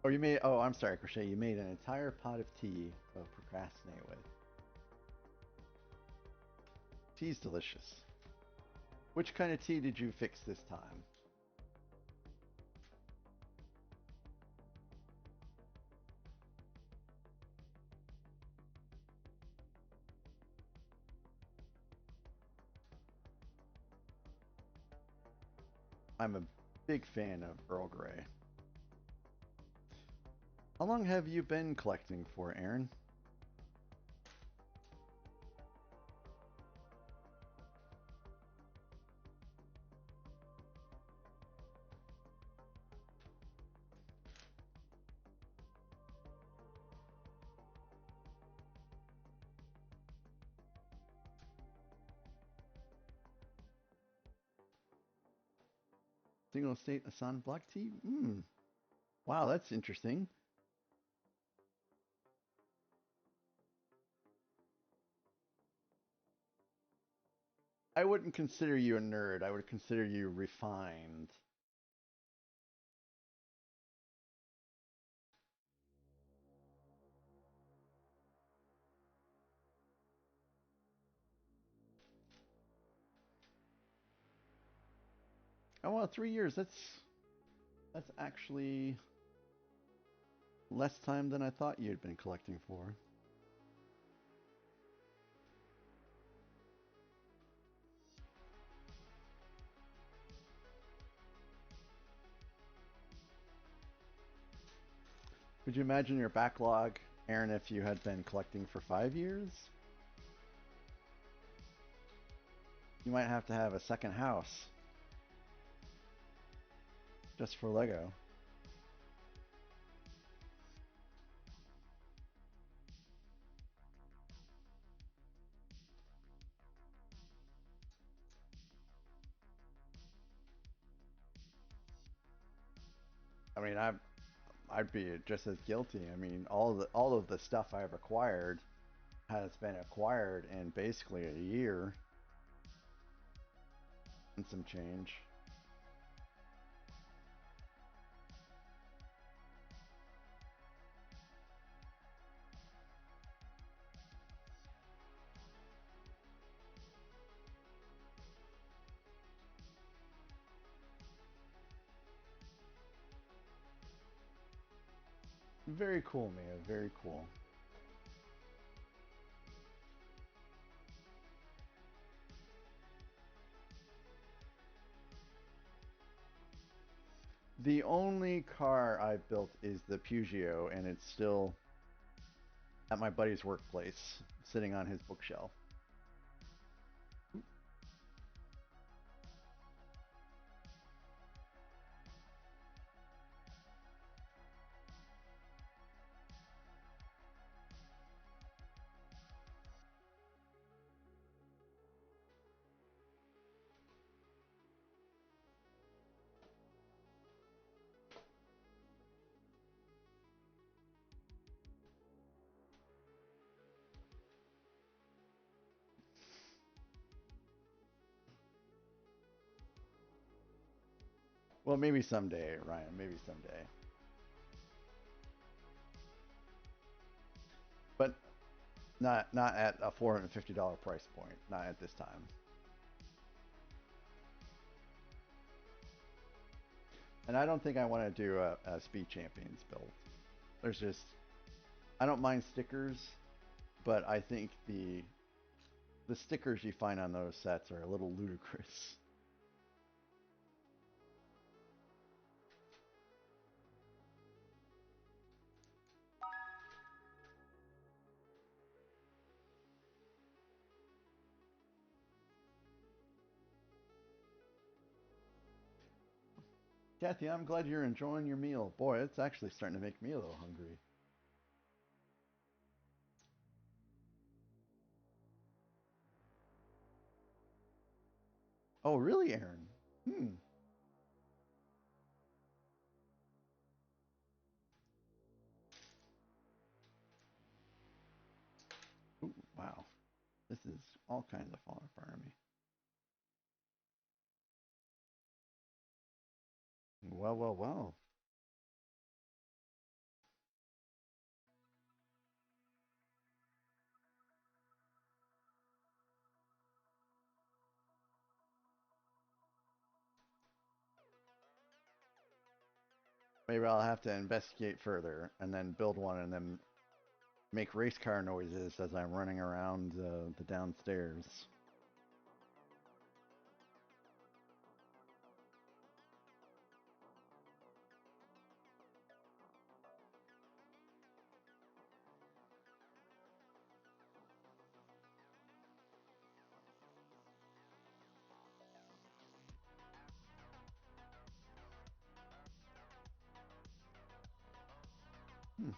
Oh, you made. Oh, I'm sorry, Crochet. You made an entire pot of tea to procrastinate with. Tea's delicious. Which kind of tea did you fix this time? I'm a big fan of Earl Grey. How long have you been collecting for, Aaron? Single state Asan black tea? Wow, that's interesting. I wouldn't consider you a nerd. I would consider you refined. Oh well, 3 years. That's actually less time than I thought you'd been collecting for. Could you imagine your backlog, Aaron, if you had been collecting for 5 years? You might have to have a second house just for Lego. I mean, I'd be just as guilty. I mean, all of the stuff I've acquired has been acquired in basically a year and some change. Very cool, Mia. Very cool. The only car I've built is the Peugeot, and it's still at my buddy's workplace, sitting on his bookshelf. Well, maybe someday, Ryan. Maybe someday. But not at a $450 price point. Not at this time. And I don't think I want to do a Speed Champions build. There's just I don't mind stickers, but I think the stickers you find on those sets are a little ludicrous. Kathy, I'm glad you're enjoying your meal. Boy, it's actually starting to make me a little hungry. Oh, really, Aaron? Hmm. Ooh, wow. This is all kinds of falling apart on me. Well, well, well. Maybe I'll have to investigate further and then build one and then make race car noises as I'm running around the downstairs. Hmm.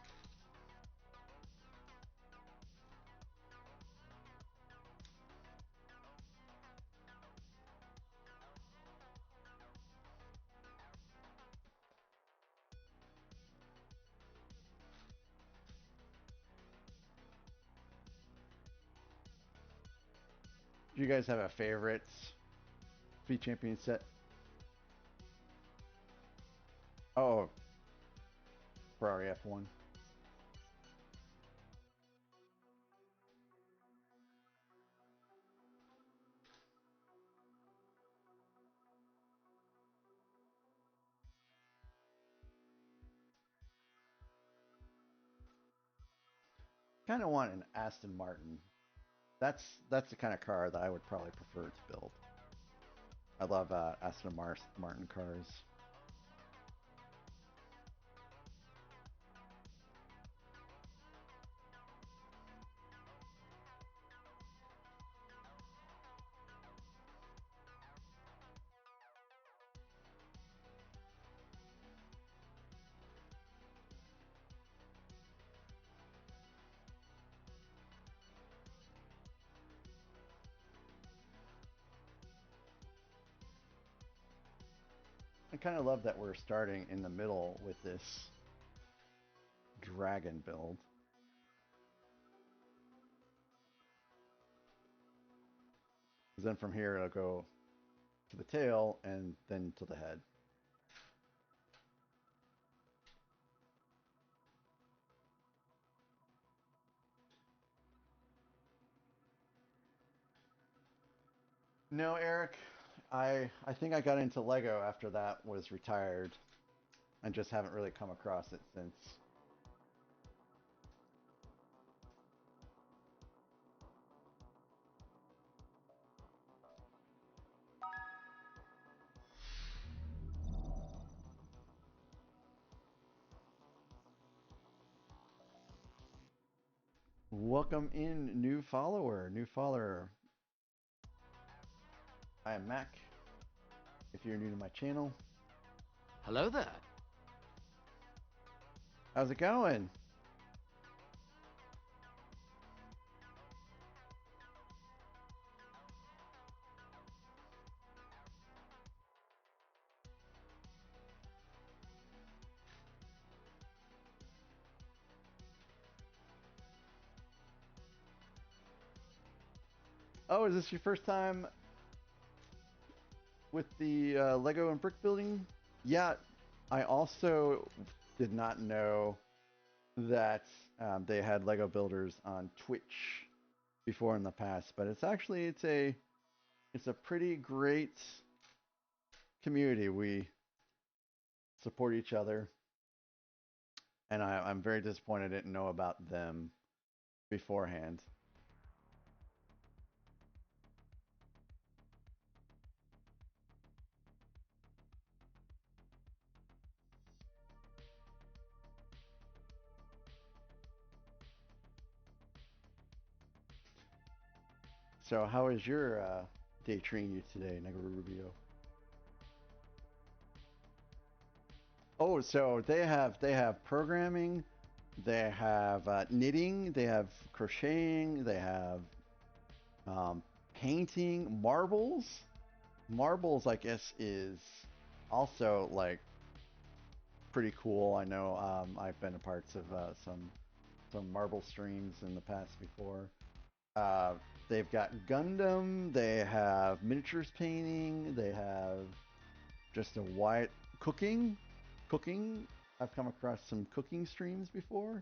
Do you guys have a favorite Speed Champion set? Oh, Ferrari F1. Kind of want an Aston Martin. That's the kind of car that I would probably prefer to build. I love Aston Martin cars. I kind of love that we're starting in the middle with this dragon build. Because then from here it'll go to the tail and then to the head. No, Eric, I think I got into Lego after that was retired and just haven't really come across it since. Welcome in, new follower. I am Mac. If you're new to my channel, Hello there. how's it going? Oh, is this your first time with the Lego and brick building? Yeah, I also did not know that they had Lego builders on Twitch before in the past, but it's a pretty great community. We support each other, and I'm very disappointed I didn't know about them beforehand. So how is your day treating you today, Negro Rubio? Oh, so they have programming, they have knitting, they have crocheting, they have painting, marbles. Marbles, I guess, is also like pretty cool. I know I've been a parts of some marble streams in the past before. They've got Gundam, they have miniatures painting, they have just a wide cooking. I've come across some cooking streams before.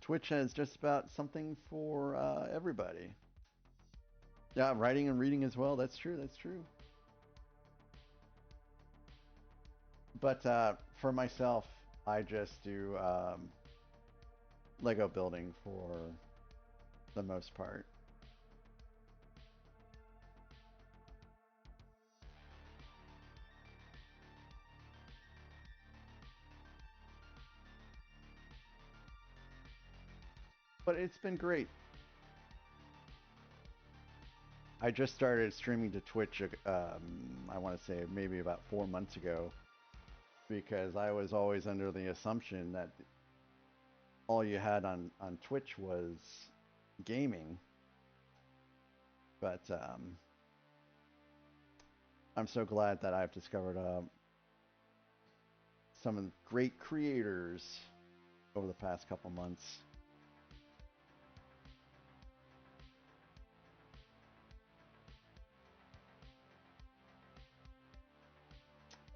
Twitch has just about something for everybody. Yeah, writing and reading as well. That's true. But for myself, I just do Lego building for the most part. But it's been great. I just started streaming to Twitch, I want to say maybe about 4 months ago, because I was always under the assumption that all you had on Twitch was gaming. But I'm so glad that I've discovered some great creators over the past couple months.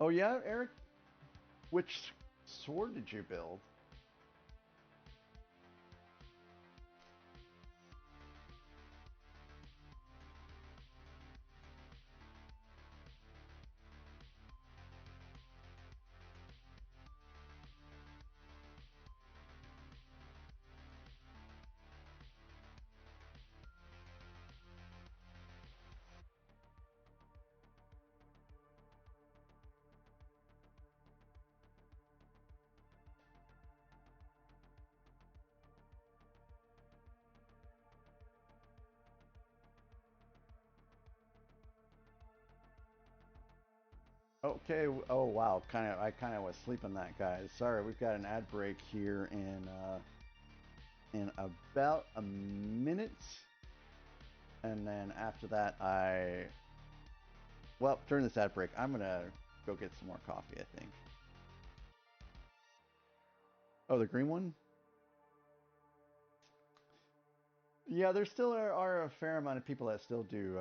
Oh yeah, Eric? Which sword did you build? Okay. Oh wow. I kind of was sleeping that, guys. Sorry. We've got an ad break here in about a minute, and then after that, well, during this ad break, I'm gonna go get some more coffee, I think. Oh, the green one? Yeah, there still are a fair amount of people that still do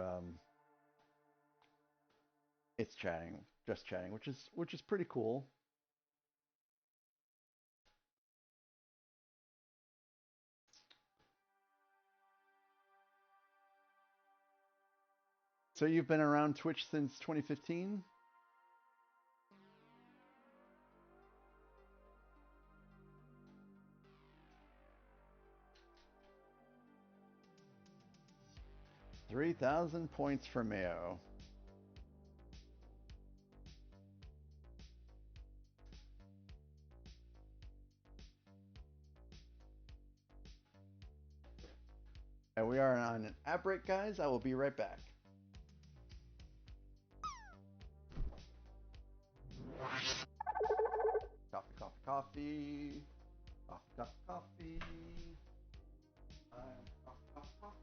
it's chatting, just chatting, which is pretty cool. So you've been around Twitch since 2015? $3,000 for Mayo. And we are on an ad break, guys. I will be right back. Coffee, coffee, coffee. Coffee, coffee, coffee. Coffee, coffee, coffee.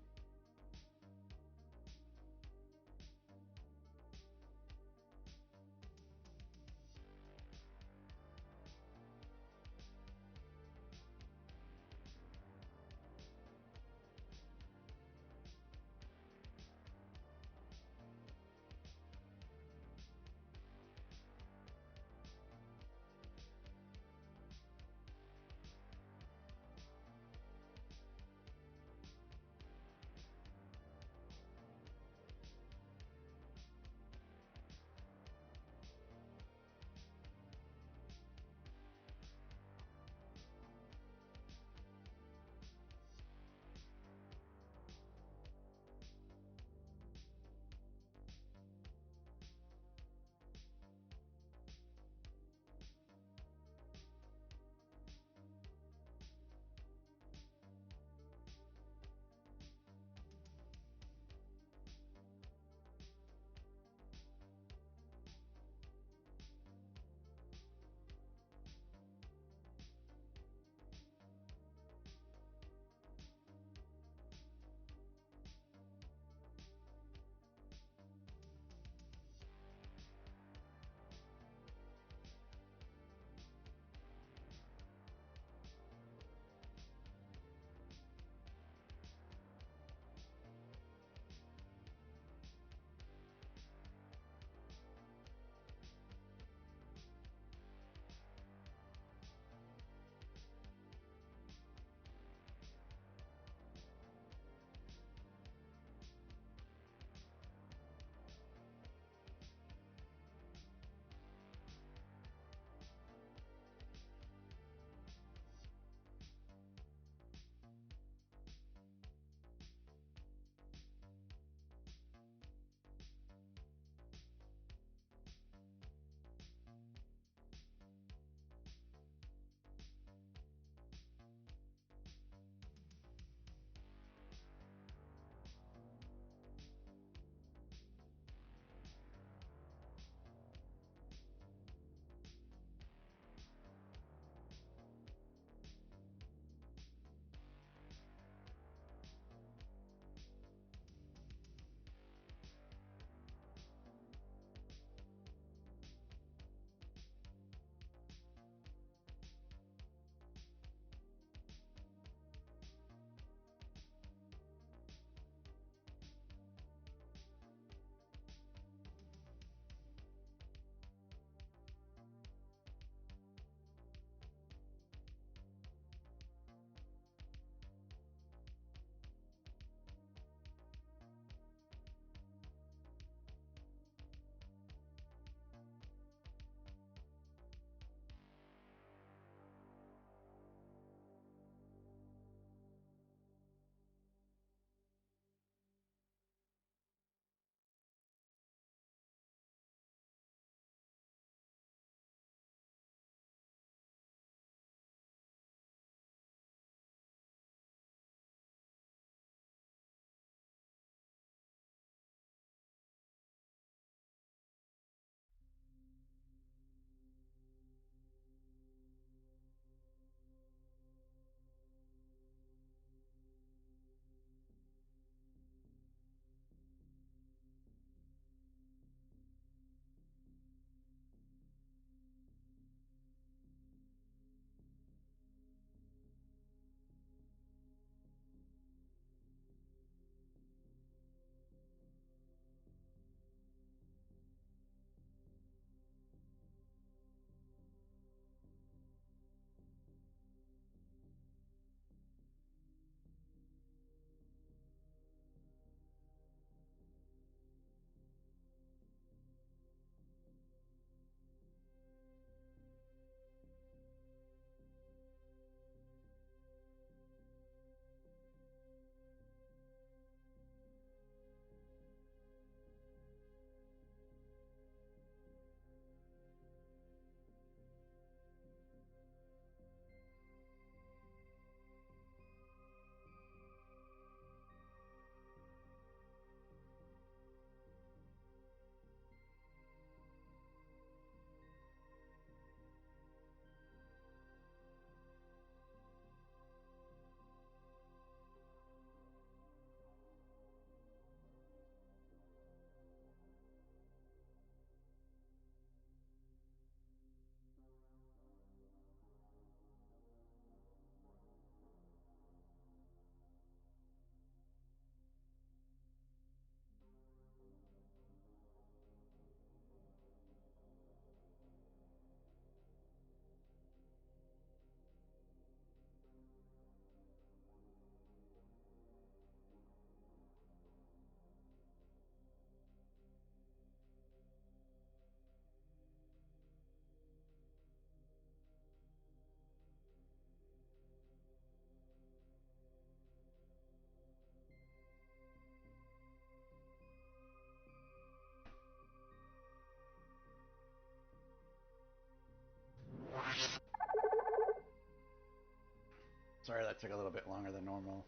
Sorry that took a little bit longer than normal.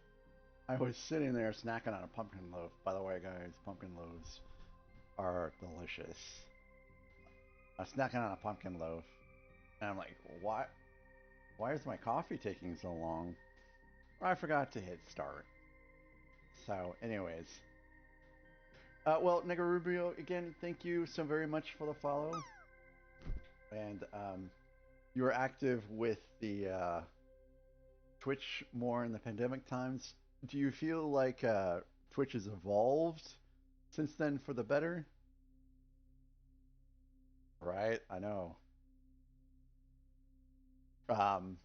I was sitting there snacking on a pumpkin loaf. By the way, guys, pumpkin loaves are delicious. I was snacking on a pumpkin loaf, and I'm like, what? Why is my coffee taking so long? I forgot to hit start. So, anyways. Well, Nega Rubio, again, thank you so very much for the follow. And you were active with the Twitch more in the pandemic times. Do you feel like Twitch has evolved since then for the better? Right, I know. Um,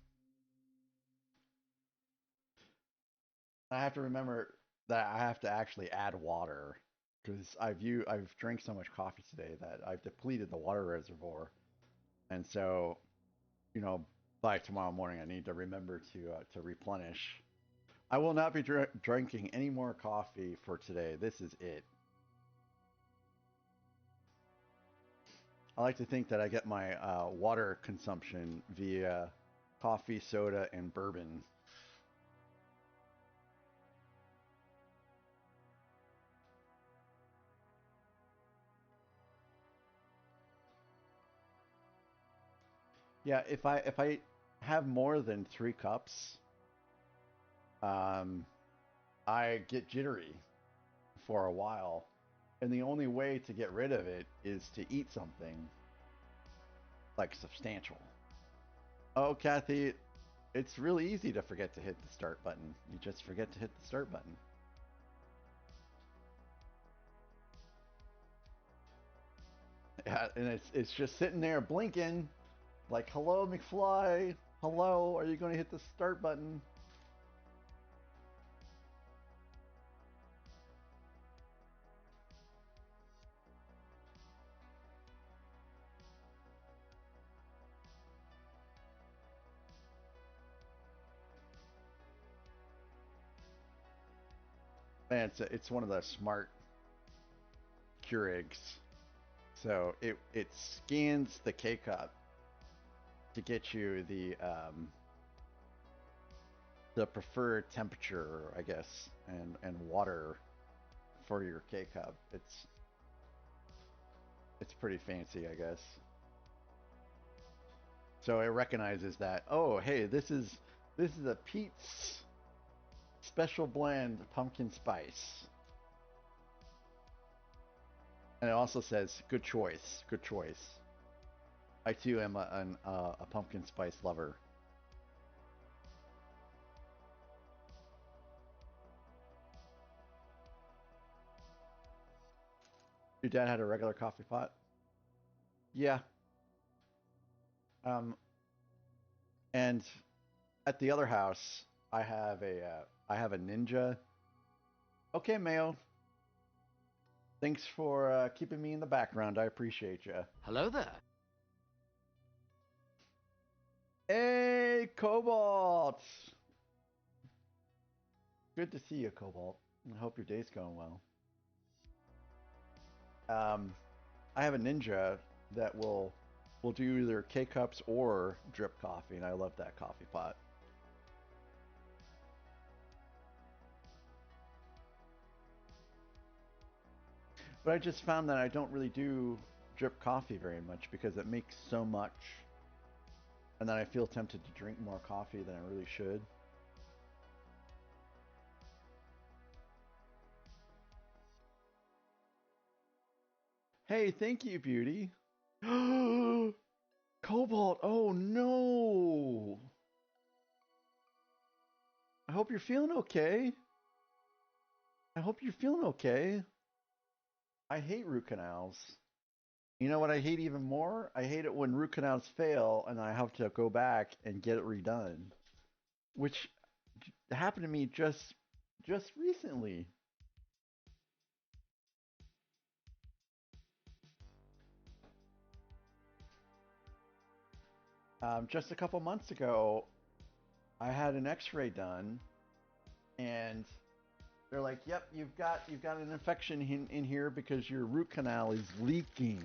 I have to remember that I have to actually add water because I've drank so much coffee today that I've depleted the water reservoir, and so by tomorrow morning I need to remember to replenish. I will not be drinking any more coffee for today. This is it. I like to think that I get my water consumption via coffee, soda, and bourbon. Yeah, if I have more than 3 cups, I get jittery for a while, and the only way to get rid of it is to eat something like substantial. Oh, Kathy, it's really easy to forget to hit the start button. You just forget to hit the start button. Yeah, and it's just sitting there blinking, like, hello, McFly. Hello, are you going to hit the start button? Man, it's one of the smart Keurigs. So it scans the K cup to get you the preferred temperature, I guess, and water for your K cup. It's pretty fancy, I guess. So it recognizes that, oh, hey, this is a Pete's special blend pumpkin spice. And it also says, good choice, good choice. I too am a pumpkin spice lover. Your dad had a regular coffee pot? Yeah. Um, and at the other house, I have a Ninja. Okay, Mayo. Thanks for keeping me in the background. I appreciate you. Hello there. Hey, Cobalt. Good to see you, Cobalt. I hope your day's going well. I have a Ninja that will do either K cups or drip coffee, and I love that coffee pot. But I just found that I don't really do drip coffee very much because it makes so much, and then I feel tempted to drink more coffee than I really should. Hey, thank you, Beauty. Cobalt, oh no! I hope you're feeling okay. I hope you're feeling okay. I hate root canals. You know what I hate even more? I hate it when root canals fail and I have to go back and get it redone, which happened to me just recently. Just a couple months ago, I had an X-ray done, and they're like, "Yep, you've got an infection in here because your root canal is leaking."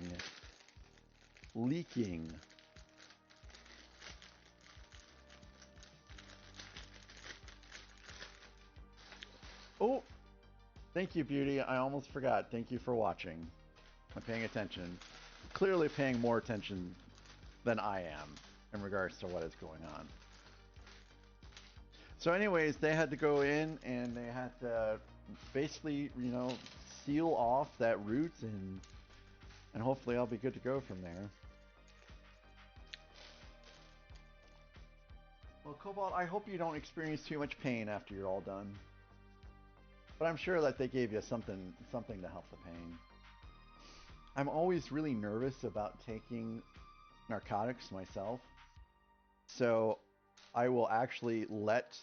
Thank you, Beauty. I almost forgot. Thank you for watching. I'm paying attention. Clearly paying more attention than I am in regards to what is going on. So anyways, they had to go in and they had to basically, you know, seal off that root and hopefully I'll be good to go from there. Well, Cobalt, I hope you don't experience too much pain after you're all done. But I'm sure that they gave you something to help the pain. I'm always really nervous about taking narcotics myself. So I will actually let,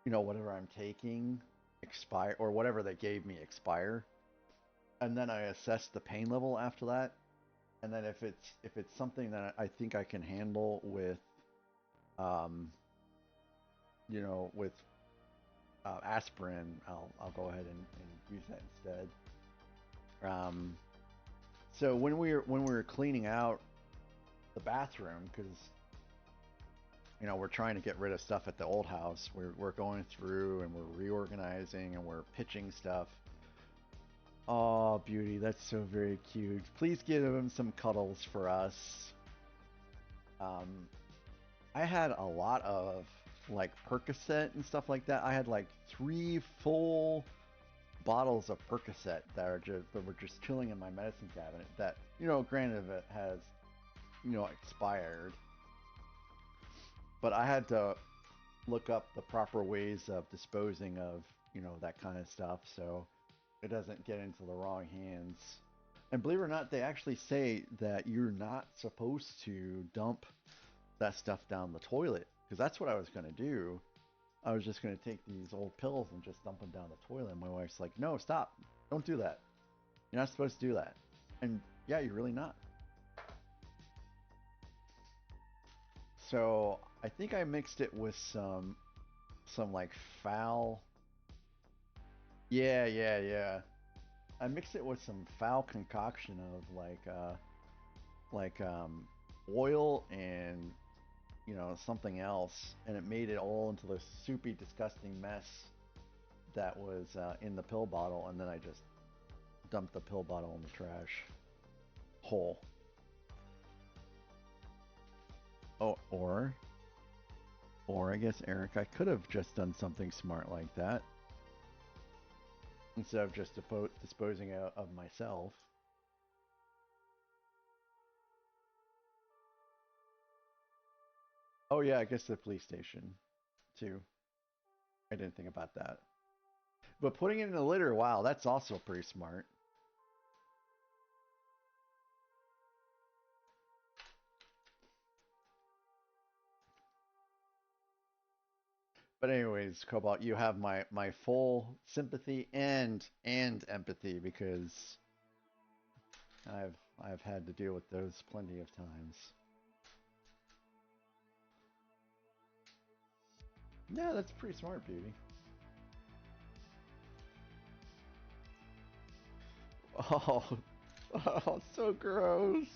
you know, whatever I'm taking expire, or whatever they gave me expire. And then I assess the pain level after that. And then if it's something that I think I can handle with, you know, with aspirin, I'll go ahead and use that instead. So when we were cleaning out the bathroom, because you know we're trying to get rid of stuff at the old house, we're going through and we're reorganizing and we're pitching stuff. Oh, Beauty, that's so very cute. Please give him some cuddles for us. I had a lot of like Percocet and stuff like that. I had like 3 full bottles of Percocet that were just chilling in my medicine cabinet. That, you know, granted it has, you know, expired, but I had to look up the proper ways of disposing of, you know, that kind of stuff so it doesn't get into the wrong hands. And believe it or not, they actually say that you're not supposed to dump that stuff down the toilet, because that's what I was going to do. I was just going to take these old pills and just dump them down the toilet. And my wife's like, no, stop. Don't do that. You're not supposed to do that. And yeah, you're really not. So I think I mixed it with some like foul. Yeah. I mixed it with some foul concoction of like oil and, you know, something else, and it made it all into this soupy, disgusting mess that was in the pill bottle, and then I just dumped the pill bottle in the trash hole. Oh, or I guess, Eric, I could have just done something smart like that instead of just disposing of myself. Oh yeah, I guess the police station too. I didn't think about that. But putting it in a litter, wow, that's also pretty smart. But anyways, Cobalt, you have my full sympathy and empathy, because I've had to deal with those plenty of times. Yeah, that's pretty smart, Beauty. Oh, oh, so gross.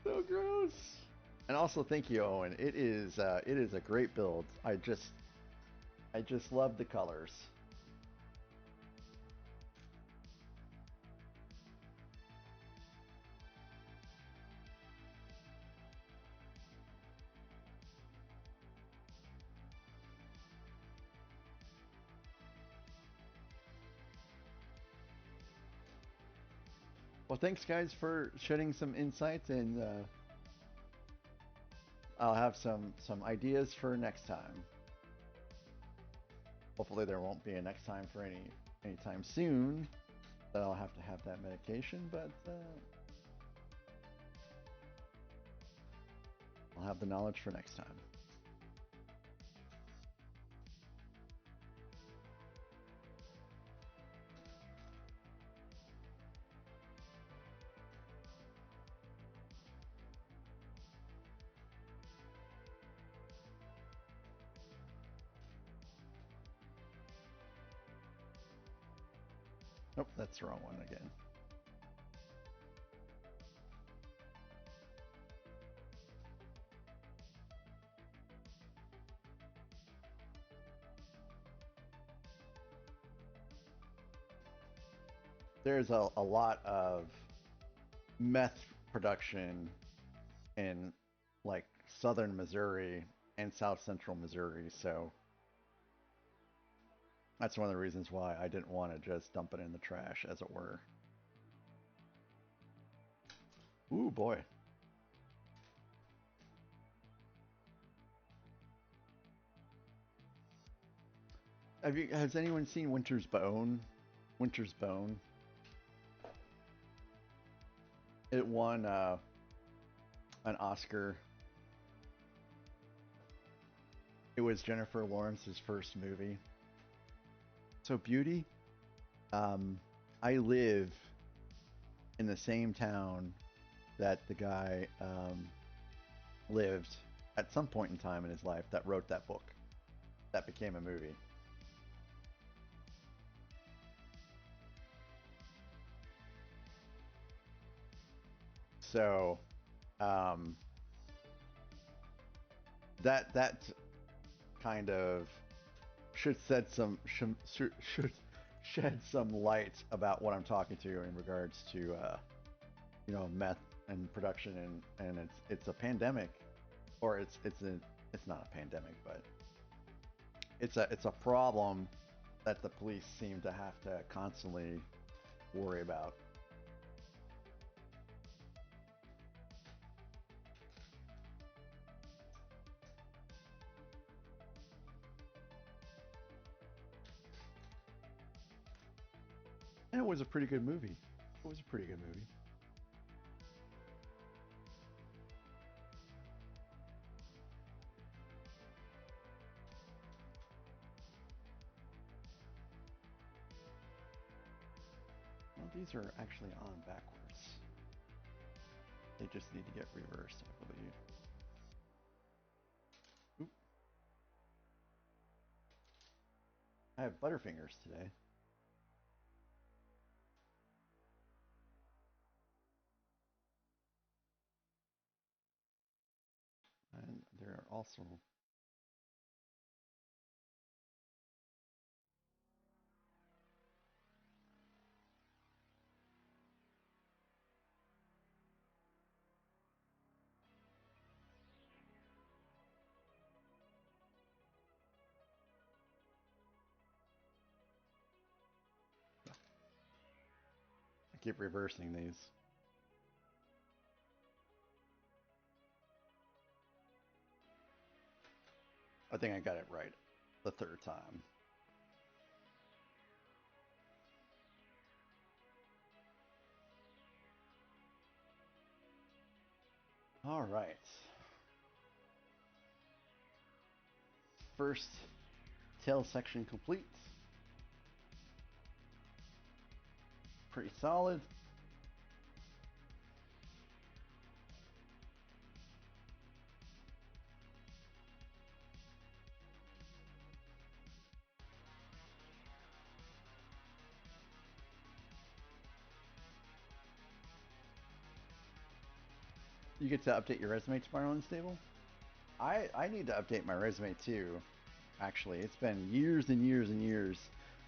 So gross. And also, thank you, Owen. It is a great build. I just love the colors. Well, thanks guys for shedding some insights, and I'll have some ideas for next time. Hopefully there won't be a next time for anytime soon that I'll have to have that medication, but I'll have the knowledge for next time. Nope, that's the wrong one again. there's a lot of meth production in like southern Missouri and south central Missouri, so that's one of the reasons why I didn't want to just dump it in the trash, as it were. Ooh, boy. Has anyone seen Winter's Bone? Winter's Bone. It won an Oscar. It was Jennifer Lawrence's first movie. So Beauty, I live in the same town that the guy lived at some point in time in his life that wrote that book that became a movie. So that kind of should shed some light about what I'm talking to in regards to meth and production, and it's a pandemic, or it's not a pandemic, but it's a problem that the police seem to have to constantly worry about. And it was a pretty good movie. It was a pretty good movie. Well, these are actually on backwards. They just need to get reversed, I believe. Oop. I have Butterfingers today. And there are also I keep reversing these. I think I got it right the third time. All right. First tail section complete. Pretty solid. You get to update your resume tomorrow in the stable? I need to update my resume too, actually. It's been years and years and years.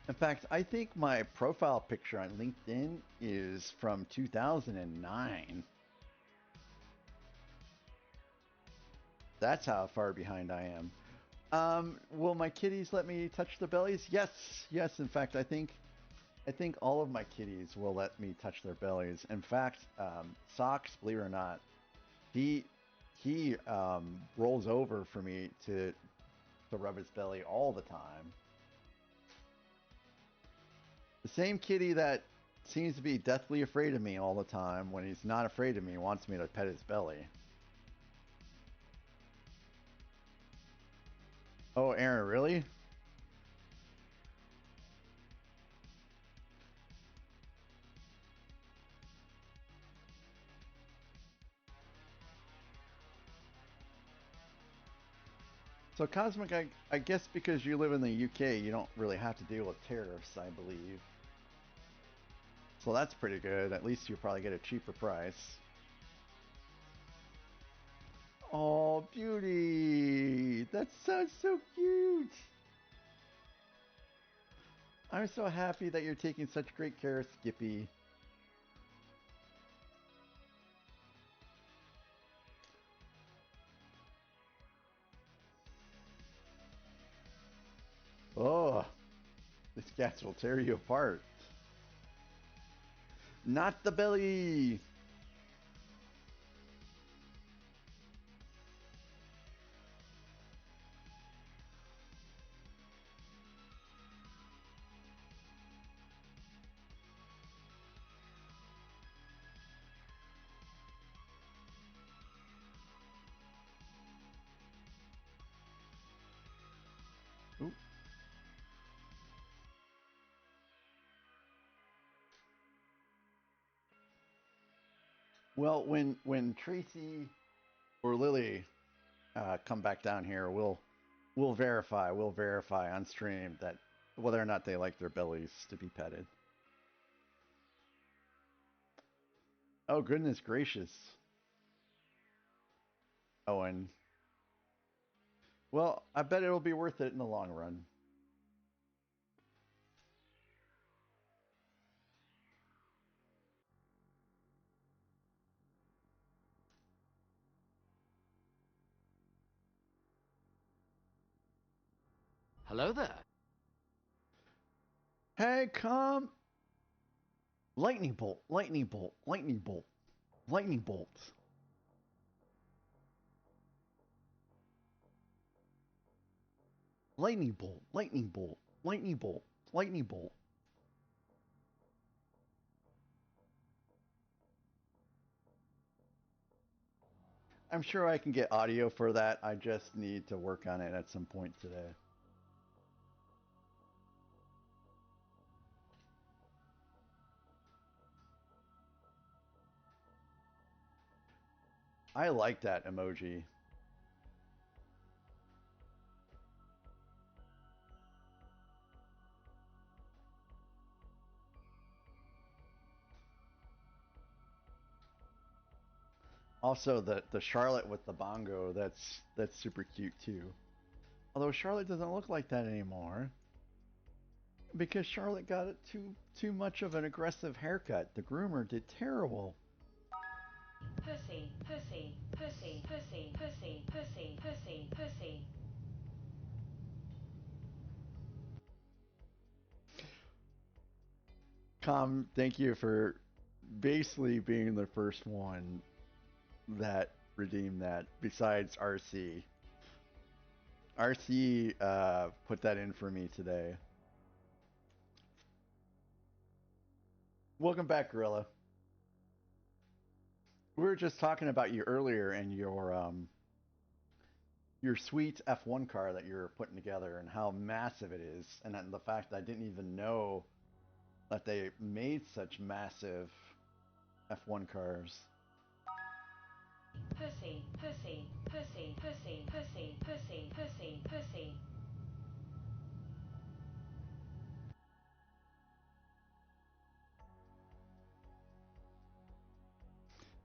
In fact, I think my profile picture on LinkedIn is from 2009. That's how far behind I am. Will my kitties let me touch their bellies? Yes, yes. In fact, I think all of my kitties will let me touch their bellies. In fact, Socks, believe it or not, he rolls over for me to rub his belly all the time. The same kitty that seems to be deathly afraid of me all the time, when he's not afraid of me, wants me to pet his belly. Oh, Aaron, really? So Cosmic, I guess because you live in the UK, you don't really have to deal with tariffs, I believe. So that's pretty good. At least you'll probably get a cheaper price. Oh, Beauty! That sounds so cute! I'm so happy that you're taking such great care of Skippy. Oh, this cats will tear you apart. Not the belly! Ooh. Well, when Tracy or Lily come back down here, we'll verify on stream that whether or not they like their bellies to be petted. Oh goodness gracious. Oh, and well, I bet it'll be worth it in the long run. Hello there. Hey, come! Lightning bolt, lightning bolt, lightning bolt, lightning bolt. Lightning bolt, lightning bolt, lightning bolt, lightning bolt. I'm sure I can get audio for that. I just need to work on it at some point today. I like that emoji. Also, the Charlotte with the bongo, that's super cute too. Although Charlotte doesn't look like that anymore. Because Charlotte got it too much of an aggressive haircut. The groomer did terrible. Pussy, pussy, pussy, pussy, pussy, pussy, pussy, pussy. Com, thank you for basically being the first one that redeemed that. Besides RC, RC put that in for me today. Welcome back, Gorilla. We were just talking about you earlier and your sweet F1 car that you're putting together and how massive it is, and the fact that I didn't even know that they made such massive F1 cars. Pussy, pussy, pussy, pussy, pussy, pussy, pussy, pussy.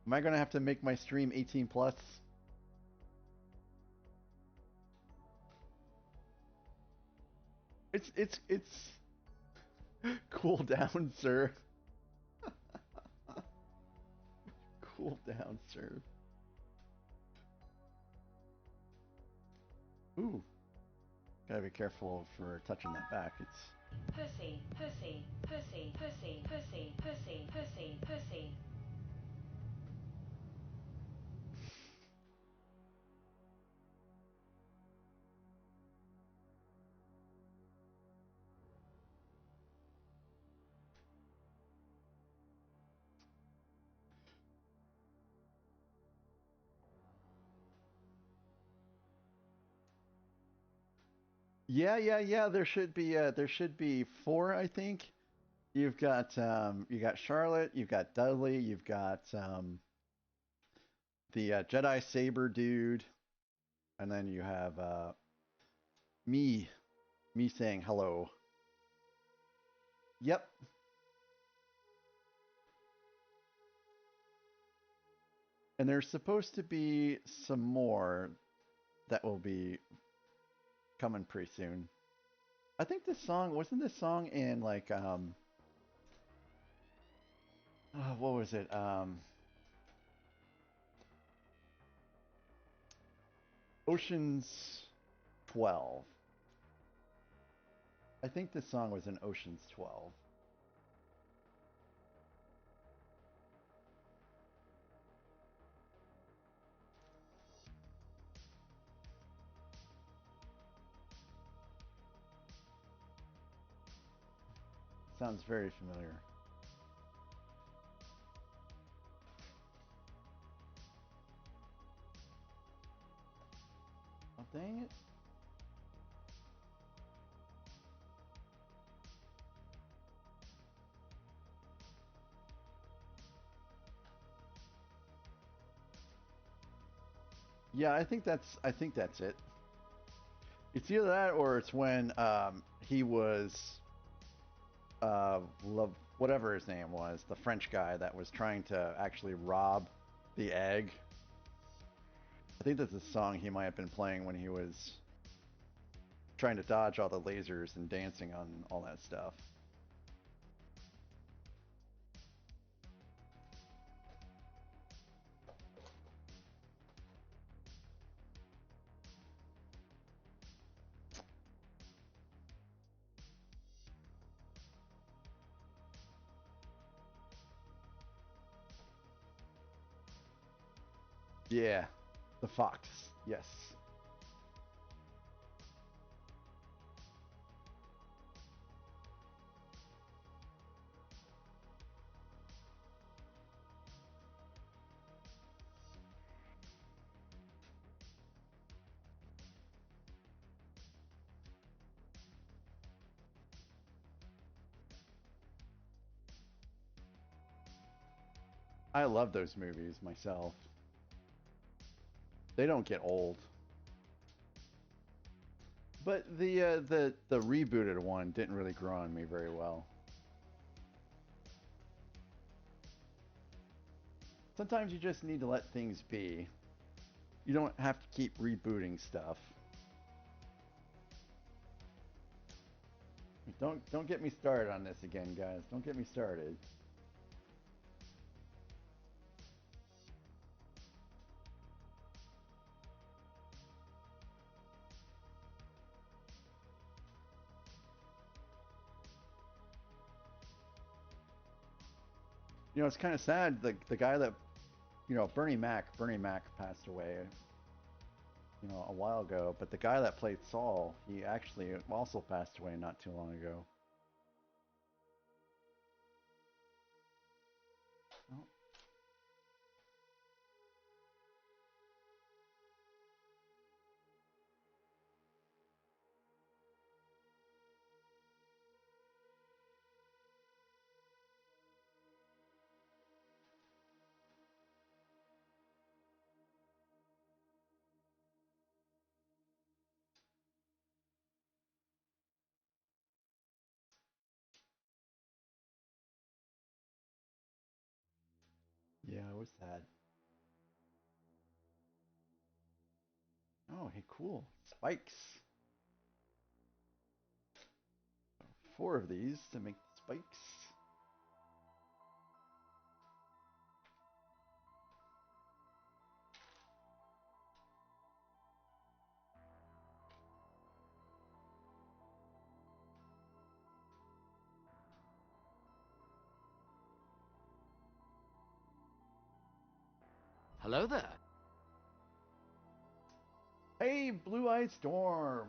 Am I gonna have to make my stream 18 plus? It's cool down, sir. Cool down, sir. Ooh, gotta be careful for touching that back. It's Pussy, pussy, pussy, pussy, pussy, pussy, pussy, pussy. yeah. There should be four, I think. You've got you got Charlotte, you've got Dudley, you've got the Jedi Saber dude, and then you have me, me saying hello. Yep. And there's supposed to be some more that will be coming pretty soon. I think this song wasn't this song in like what was it? Ocean's 12. I think this song was in Ocean's 12. Sounds very familiar. Oh, dang it. Yeah, I think that's it. It's either that or it's when he was whatever his name was, the French guy that was trying to actually rob the egg. I think that's a song he might have been playing when he was trying to dodge all the lasers and dancing on all that stuff. Yeah, the fox. Yes. I love those movies myself. They don't get old. But the rebooted one didn't really grow on me very well. Sometimes you just need to let things be. You don't have to keep rebooting stuff. Don't get me started on this again, guys. Don't get me started. You know, it's kind of sad. The guy that Bernie Mac passed away, a while ago. But the guy that played Saul, he actually also passed away not too long ago. Oh. Yeah, it was sad. Oh, hey, cool. Spikes. 4 of these to make spikes. Hello there. Hey, Blue Eyed Storm.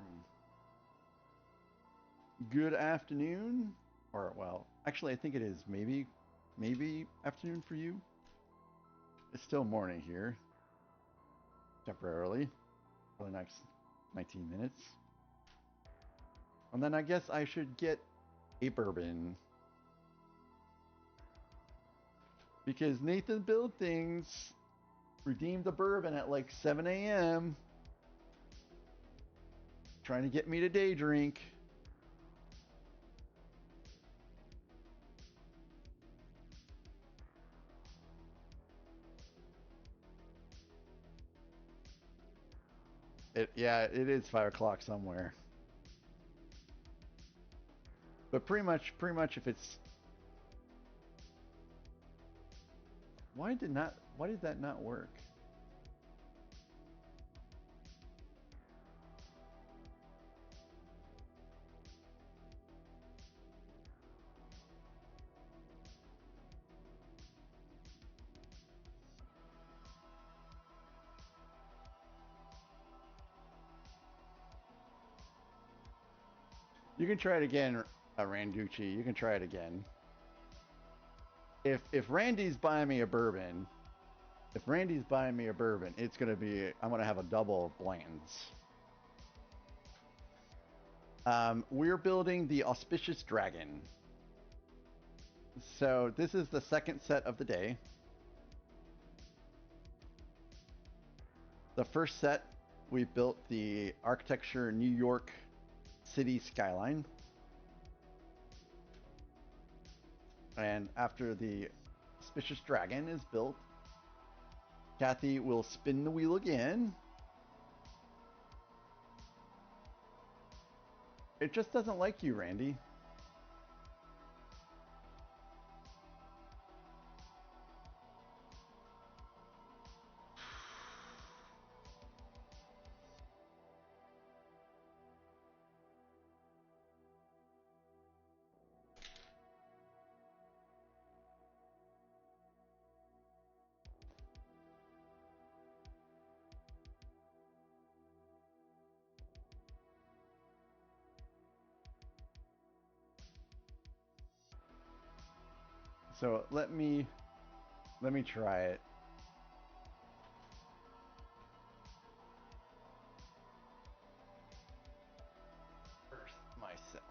Good afternoon. Or, well, actually, I think it is maybe afternoon for you. It's still morning here, temporarily, for the next 19 minutes. And then I guess I should get a bourbon. Because Nathan Build Things redeemed the bourbon at like 7 a.m. Trying to get me to day drink. Yeah, it is 5 o'clock somewhere. But pretty much if it's why did that not work? You can try it again, Randucci. You can try it again. If Randy's buying me a bourbon, it's gonna be I'm gonna have a double Blanton's. We're building the Auspicious Dragon. So this is the second set of the day. The first set, we built the architecture New York City skyline. And after the Auspicious Dragon is built, Kathy will spin the wheel again. It just doesn't like you, Randy. So let me try it. First myself.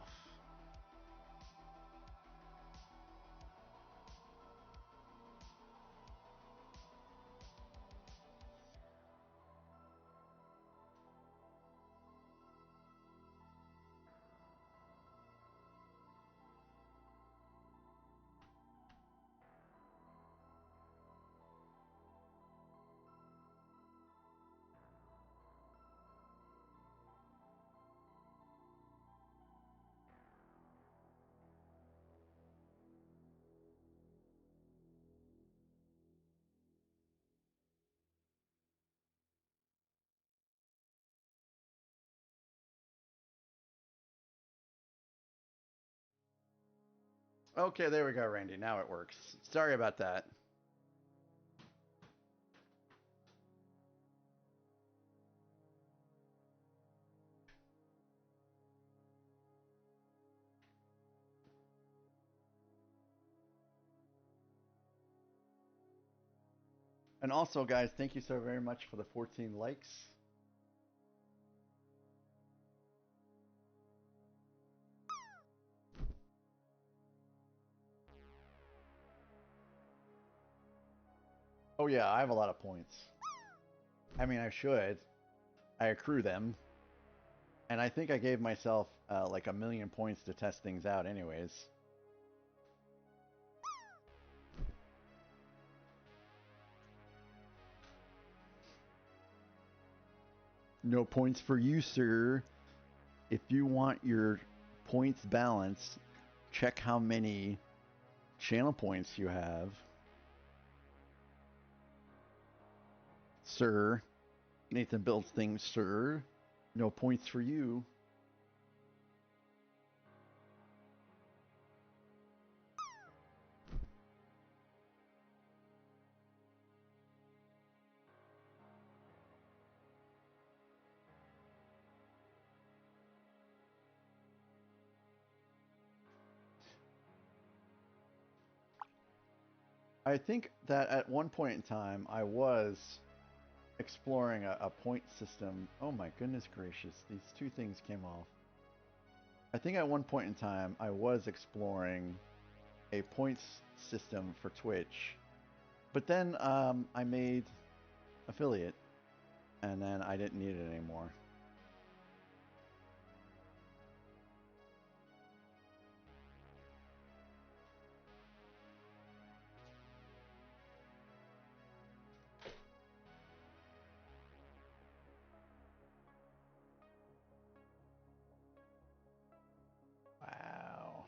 Okay, there we go, Randy. Now it works. Sorry about that. And also, guys, thank you so very much for the 14 likes. Oh yeah, I have a lot of points. I mean, I should. I accrue them. And I think I gave myself like 1,000,000 points to test things out anyways. No points for you, sir. If you want your points balanced, check how many channel points you have. Sir. Nathan builds things, sir. No points for you. I think that at one point in time I was exploring a point system. Oh my goodness gracious, these two things came off. I think at one point in time I was exploring a points system for Twitch, but then I made affiliate and then I didn't need it anymore. Wow.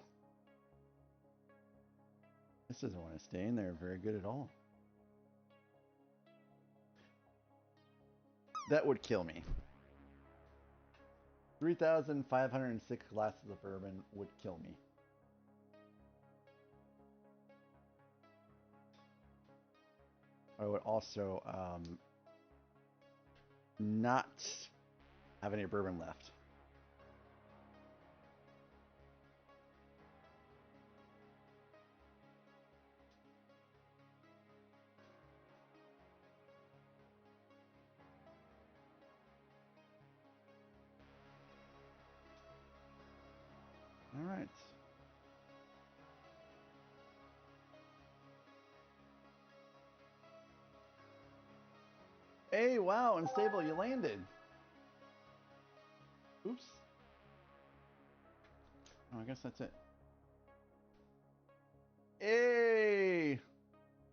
This doesn't want to stay in there very good at all. That would kill me. 3,506 glasses of bourbon would kill me. I would also not have any bourbon left. All right. Hey, wow, unstable, you landed. Oops. Oh, I guess that's it. Hey!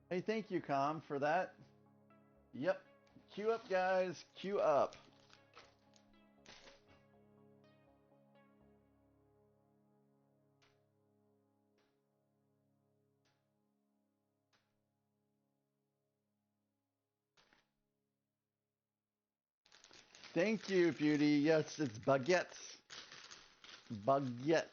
Hey, thank you, Com, for that. Yep. Queue up, guys. Queue up. Thank you, Beauty. Yes, it's baguettes. Baguettes.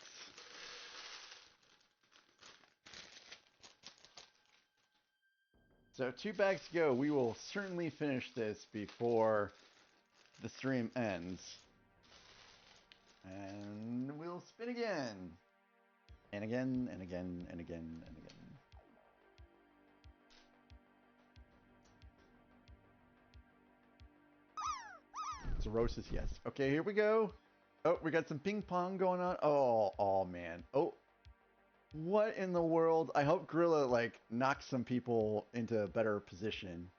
So 2 bags to go. We will certainly finish this before the stream ends. And we'll spin again. And again, and again, and again, and again. Cirrhosis, yes. Okay, here we go. Oh, we got some ping pong going on. Oh man. Oh, what in the world? I hope Gorilla like knocks some people into a better position.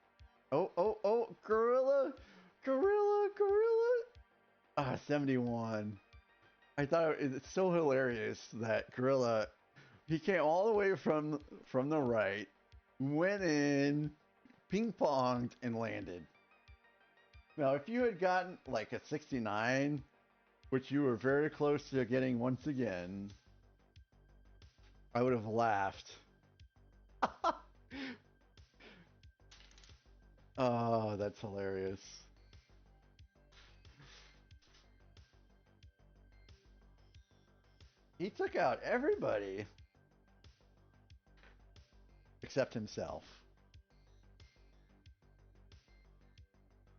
Oh, Gorilla, Gorilla. Ah, 71. I thought it's so hilarious that Gorilla, he came all the way from the right, went in, ping ponged, and landed. Now, if you had gotten like a 69, which you were very close to getting once again, I would have laughed. Oh, that's hilarious. He took out everybody except himself.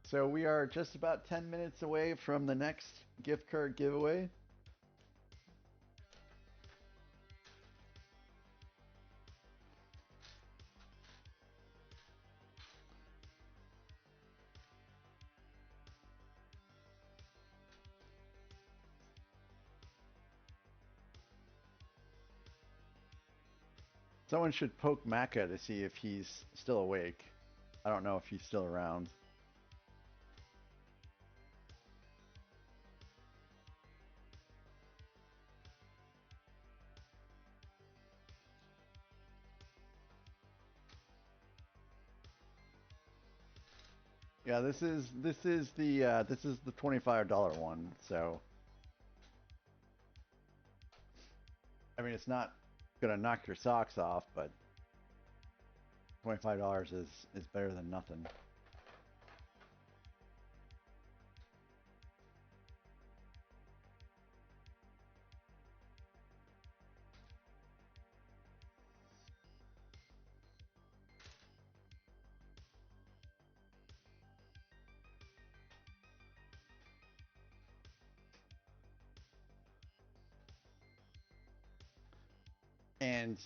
So we are just about 10 minutes away from the next gift card giveaway. Someone should poke Macca to see if he's still awake. I don't know if he's still around. Yeah, this is the $25 one. So, I mean, it's not gonna knock your socks off, but $25 is better than nothing. And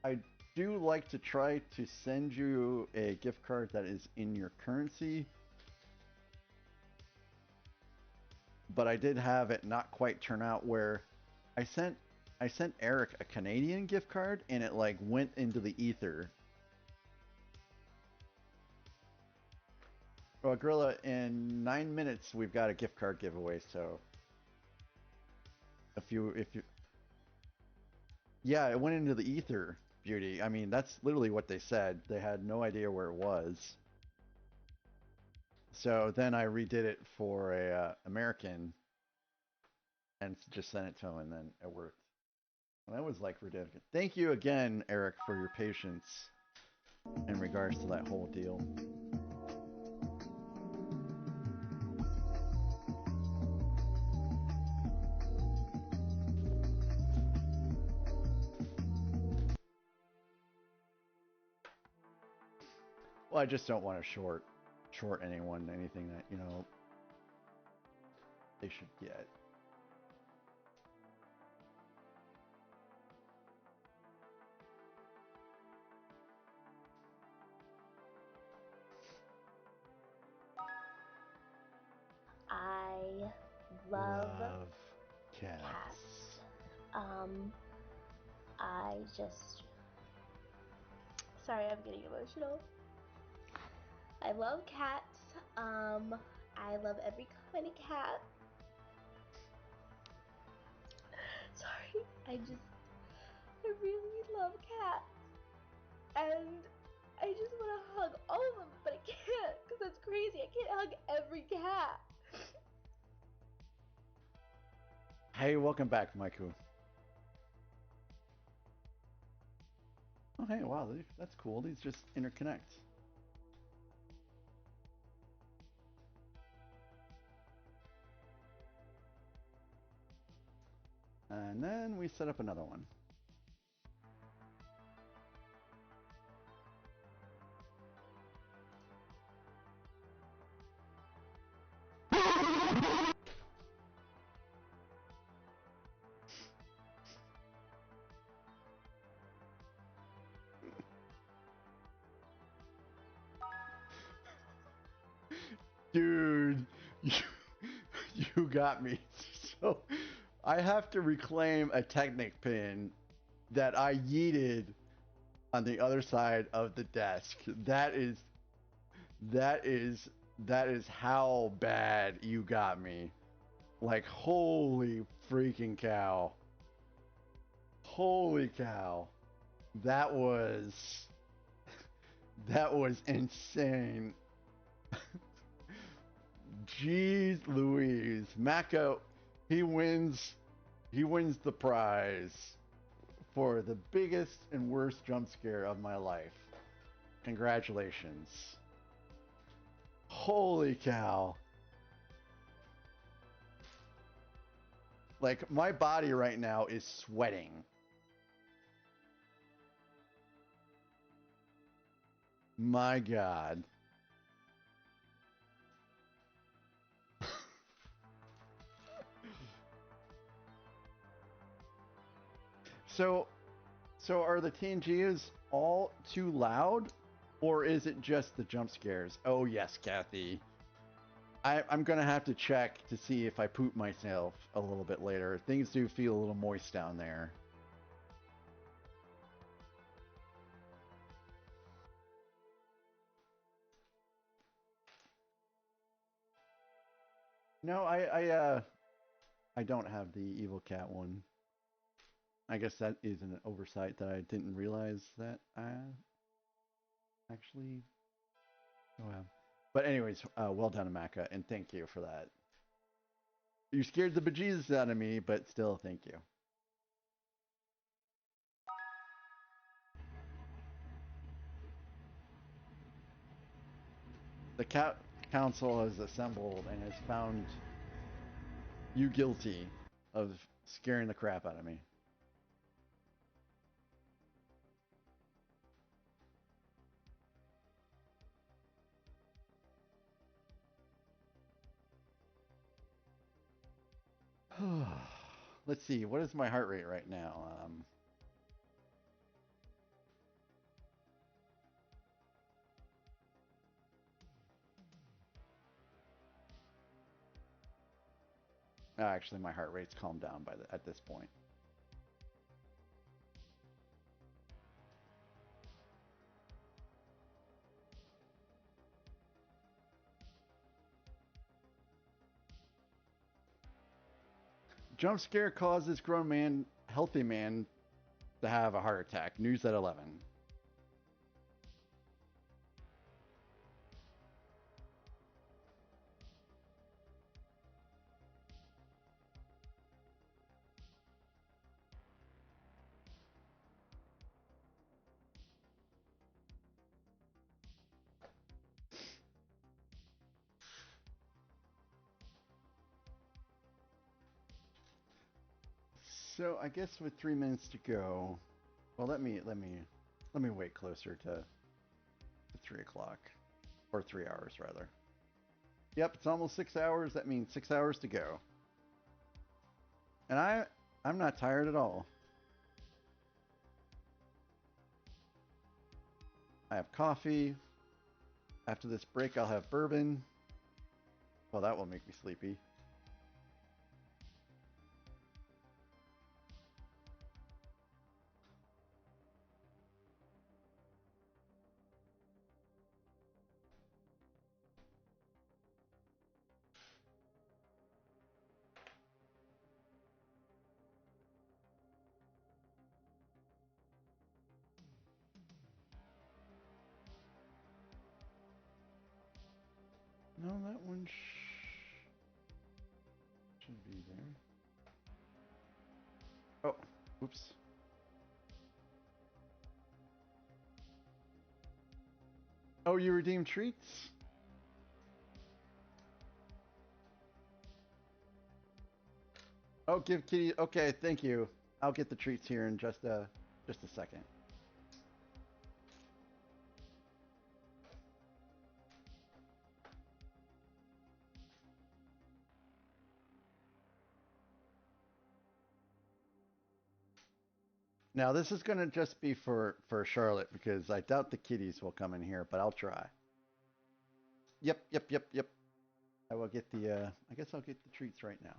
I do like to try to send you a gift card that is in your currency, but I did have it not quite turn out where I sent Eric a Canadian gift card and it like went into the ether. Well, Gorilla, in 9 minutes we've got a gift card giveaway, so if you yeah, it went into the ether, Beauty. I mean, that's literally what they said. They had no idea where it was. So then I redid it for a American and just sent it to him, and then it worked. That was like ridiculous. Thank you again, Eric, for your patience in regards to that whole deal. Well, I just don't want to short anyone anything that, you know, they should get. I love cats. I just... Sorry, I'm getting emotional. I love cats. I love every kind of cat. Sorry, I really love cats. And I just want to hug all of them, but I can't, because that's crazy. I can't hug every cat. Hey, welcome back, Maiku. Oh, hey, wow, that's cool. These just interconnect. And then we set up another one. Dude, you got me. So I have to reclaim a Technic pin that I yeeted on the other side of the desk. That is how bad you got me. Like, holy freaking cow. Holy cow. That was insane. Jeez Louise. Mako, he wins the prize for the biggest and worst jump scare of my life. Congratulations. Holy cow. Like, my body right now is sweating. My God. So are the TNGs all too loud, or is it just the jump scares? Oh yes, Kathy. I'm gonna have to check to see if I poop myself a little bit later. Things do feel a little moist down there. No, I don't have the evil cat one. I guess that is an oversight that I didn't realize that I actually. Oh, well. But anyways, well done, Amaka, and thank you for that. You scared the bejesus out of me, but still, thank you. The Cat Council has assembled and has found you guilty of scaring the crap out of me. Let's see, what is my heart rate right now? Actually, my heart rate's calmed down at this point. Jump scare causes healthy man, to have a heart attack. News at 11. So I guess with 3 minutes to go, well, let me wait closer to 3 o'clock, or 3 hours rather. Yep, it's almost 6 hours. That means 6 hours to go, and I'm not tired at all. I have coffee. After this break, I'll have bourbon. Well, that will make me sleepy. No, that one should be there. Oh, oops. Oh, you redeemed treats? Oh, give Kitty. Okay, thank you. I'll get the treats here in just a second. Now this is gonna just be for Charlotte because I doubt the kitties will come in here, but I'll try. Yep. I will get the. I guess I'll get the treats right now.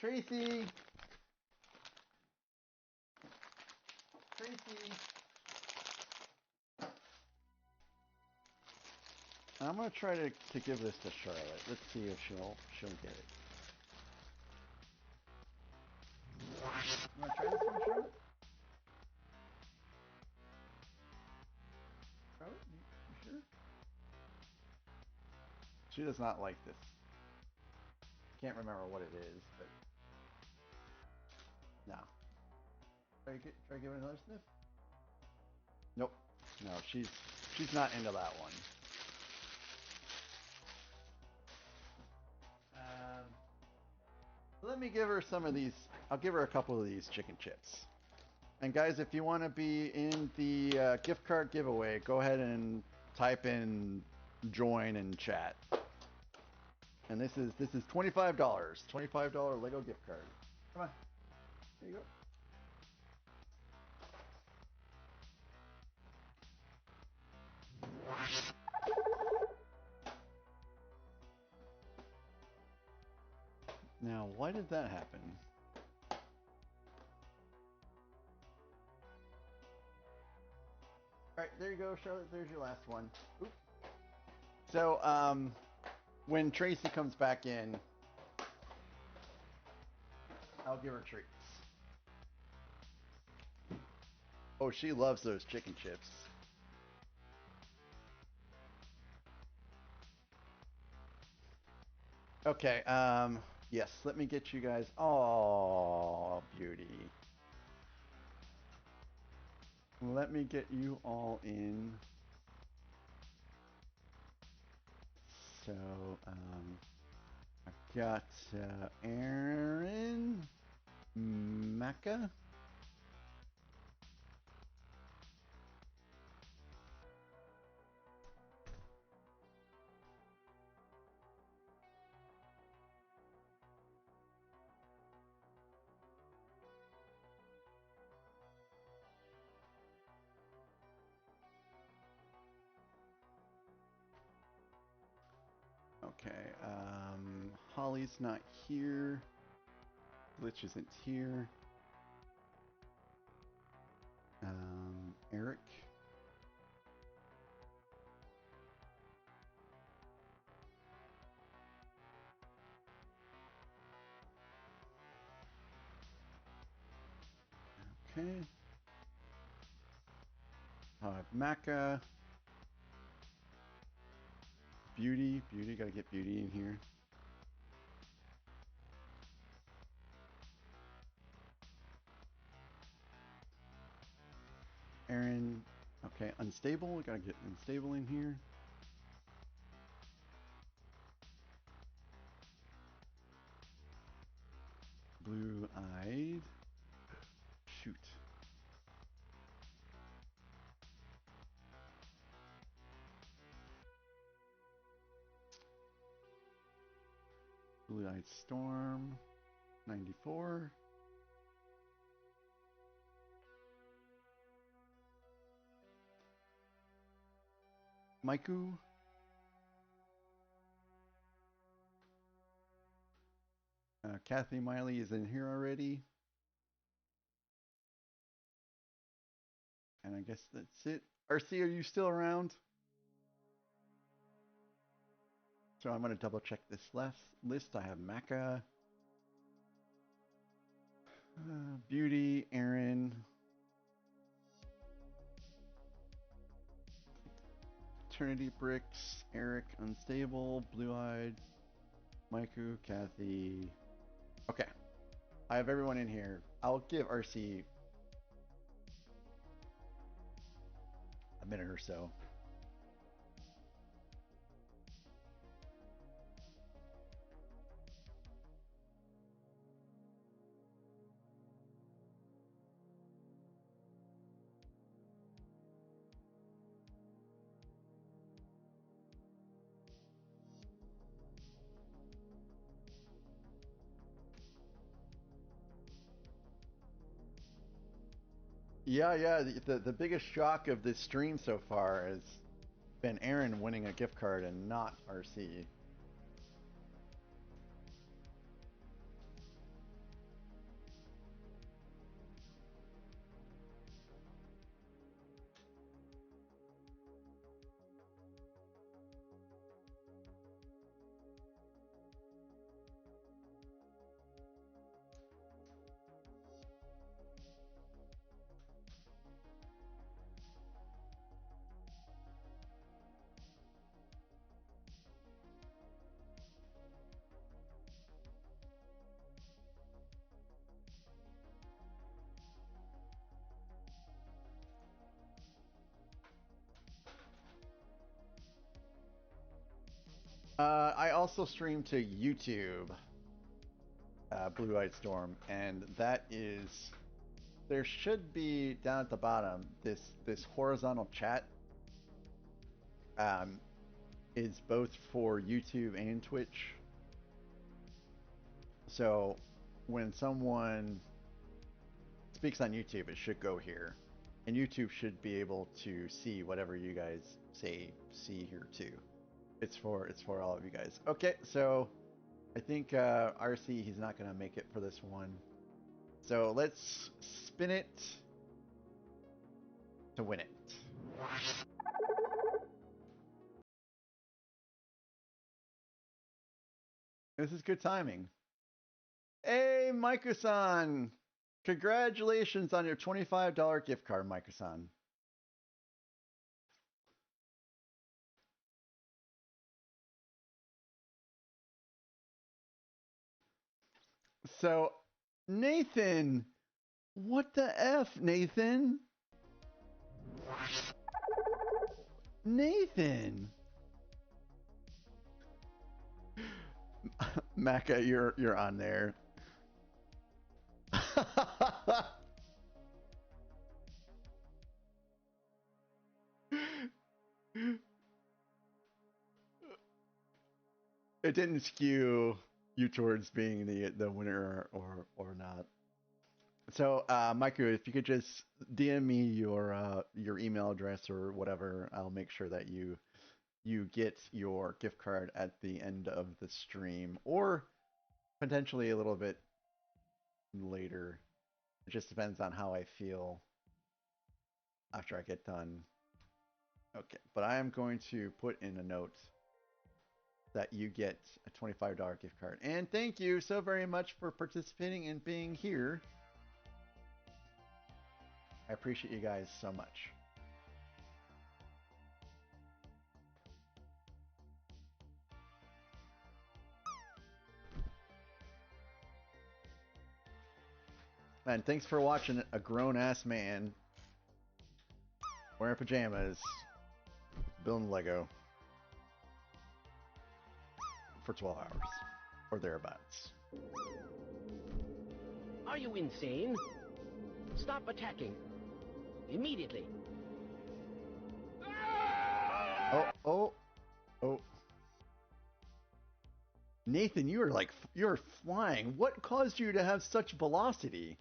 Tracy. I'm gonna try to give this to Charlotte. Let's see if she'll get it. You wanna try this one, Charlotte? Charlotte, you sure? She does not like this. Can't remember what it is, but no. Try giving it another sniff. Nope. No, she's not into that one. Let me give her some of these. I'll give her a couple of these chicken chips. And guys, if you want to be in the gift card giveaway, go ahead and type in join and chat. And this is $25. $25 Lego gift card. Come on. There you go. Now, why did that happen? All right, there you go, Charlotte. There's your last one. Oop. So, when Tracy comes back in, I'll give her treats. Oh, she loves those chicken chips. Okay, yes, let me get you guys. Oh, beauty. Let me get you all in. So, I've got Aaron, Mecca. Okay, Holly's not here. Glitch isn't here. Eric. Okay. Maca. Beauty. Beauty, gotta get Beauty in here. Aaron. Okay, Unstable. We gotta get Unstable in here. Blue-eyed. Shoot. Blue-eyed Storm. 94. Maiku. Kathy Miley is in here already. And I guess that's it. RC, are you still around? So I'm going to double check this list. I have Maka, Beauty, Aaron, Eternity Bricks, Eric, Unstable, Blue-Eyed, Maiku, Kathy. Okay. I have everyone in here. I'll give RC a minute or so. Yeah. The biggest shock of this stream so far has been Aaron winning a gift card and not RC. I also stream to YouTube, Blue-Eyed Storm, and that is, there should be down at the bottom this horizontal chat. Is both for YouTube and Twitch. So when someone speaks on YouTube, it should go here, and YouTube should be able to see whatever you guys see here too. It's for all of you guys. Okay, so I think RC, he's not gonna make it for this one. So let's spin it to win it. This is good timing. Hey, Maiku-san! Congratulations on your $25 gift card, Maiku-san. So, Nathan! What the F, Nathan? Nathan! Maka, you're on there. It didn't skew you towards being the winner or not. So, Maiku, if you could just DM me your email address or whatever, I'll make sure that you get your gift card at the end of the stream, or potentially a little bit later. It just depends on how I feel after I get done. Okay, but I am going to put in a note that you get a $25 gift card. And thank you so very much for participating and being here. I appreciate you guys so much. And thanks for watching a grown-ass man wearing pajamas building Lego for 12 hours or thereabouts. Are you insane? Stop attacking. Immediately. Oh. Nathan, you're flying. What caused you to have such velocity?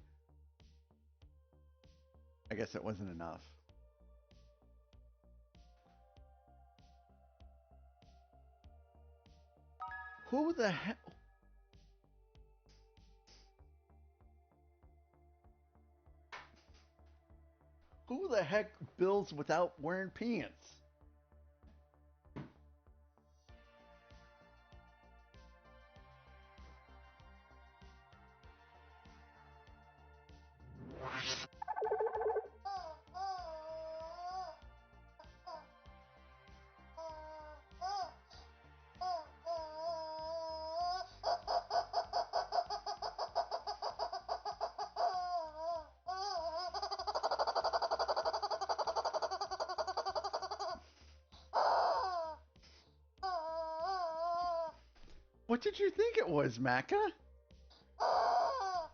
I guess it wasn't enough. Who the heck? Who the heck builds without wearing pants? What did you think it was, Macca? Oh,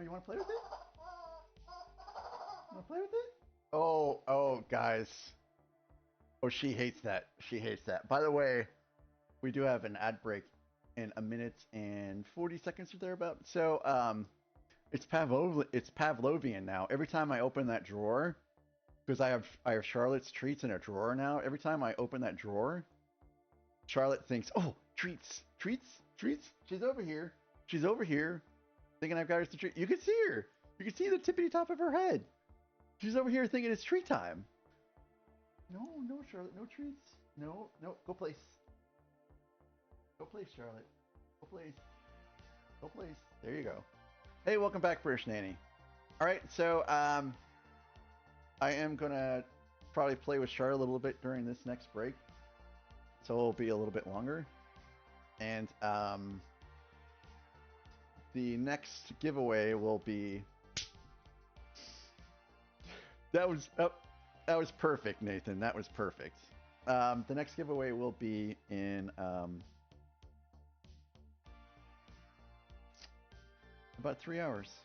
you want to play with it? Want to play with it? Oh, guys. Oh, she hates that. She hates that. By the way, we do have an ad break in a minute and 40 seconds or thereabout. So, it's Pavlovian now. Every time I open that drawer, because I have Charlotte's treats in a drawer now. Every time I open that drawer, Charlotte thinks, "Oh, treats. She's over here. Thinking I've got her some treat." You can see her. You can see the tippity top of her head. She's over here thinking it's treat time. No, Charlotte, no treats. No, go place. Go place, Charlotte. Go place. There you go. Hey, welcome back, British Nanny. All right, so I am gonna probably play with Charlotte a little bit during this next break, so it'll be a little bit longer. And the next giveaway will be that was perfect, Nathan. That was perfect. The next giveaway will be in about 3 hours.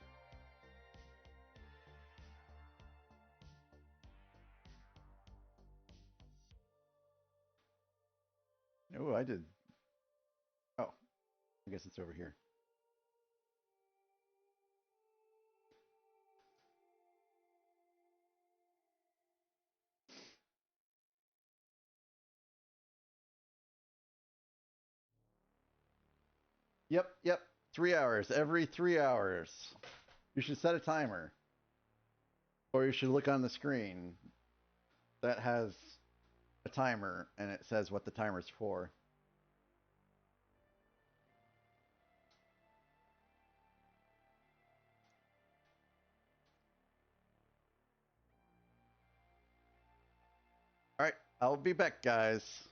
Oh, I did. Oh, I guess it's over here. Yep. 3 hours. Every 3 hours. You should set a timer. Or you should look on the screen that has a timer and it says what the timer's for. All right, I'll be back, guys.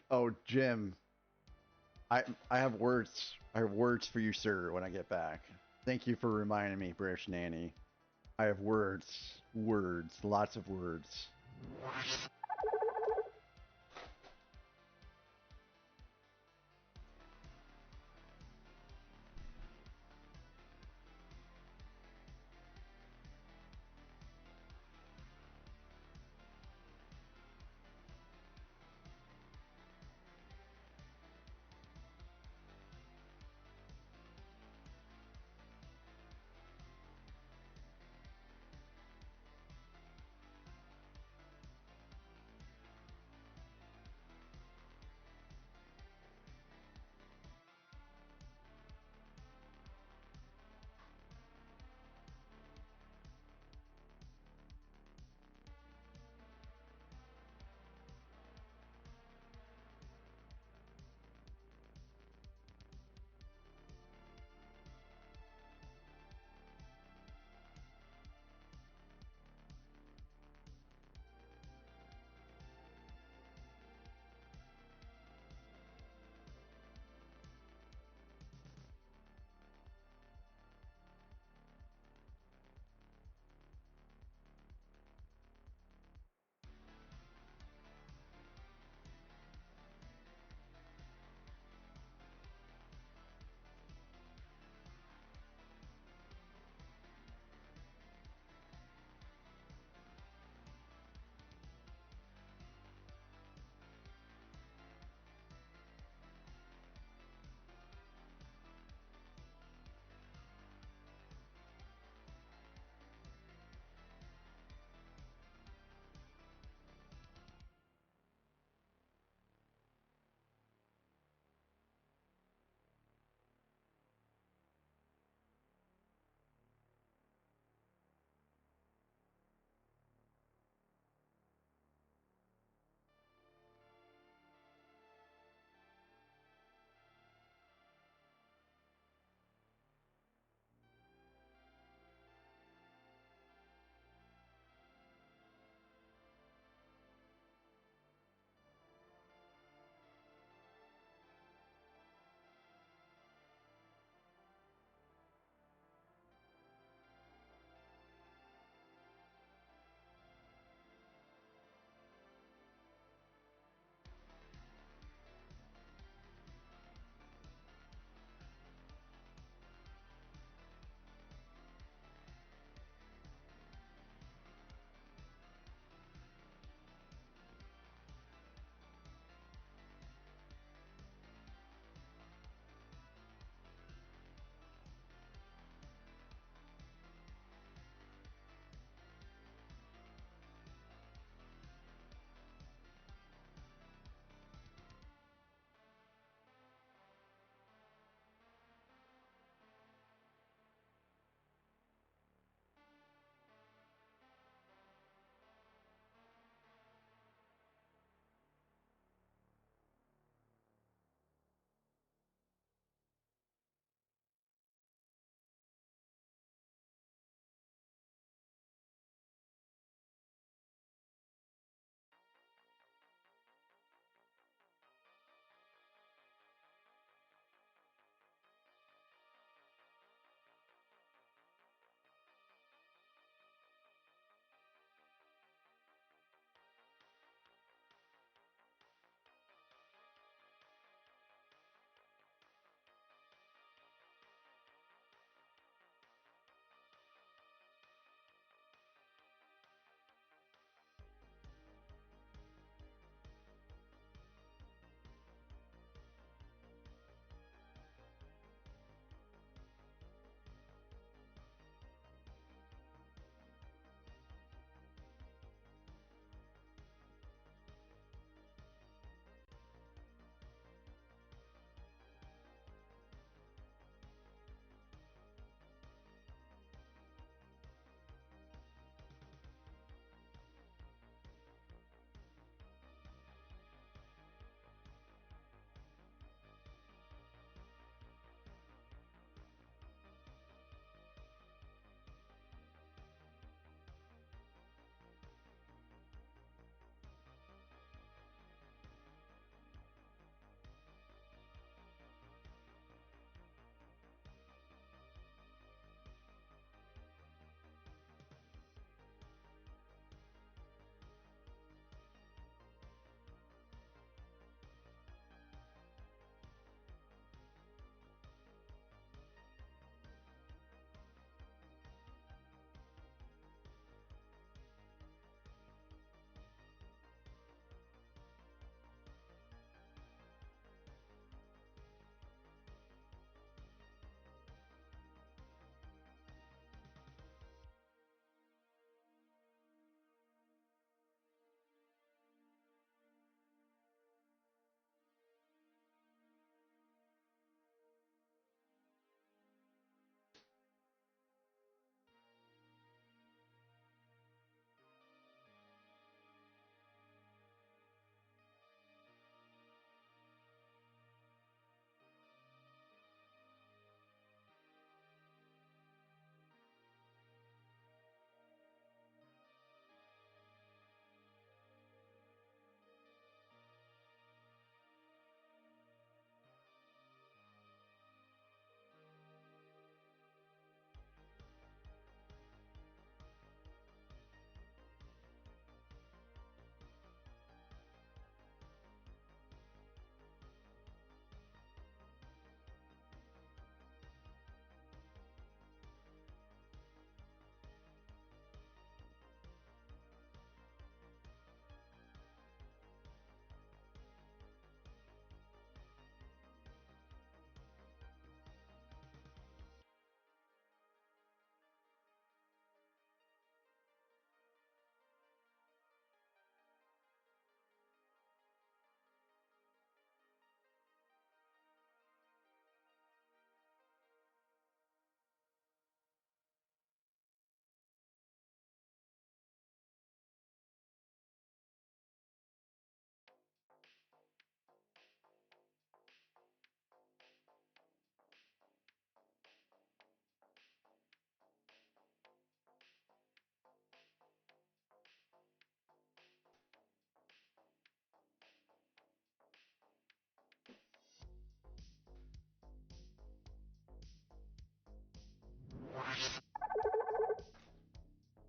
Oh, Jim, I have words. I have words for you, sir, when I get back. Thank you for reminding me, British Nanny. I have words, lots of words.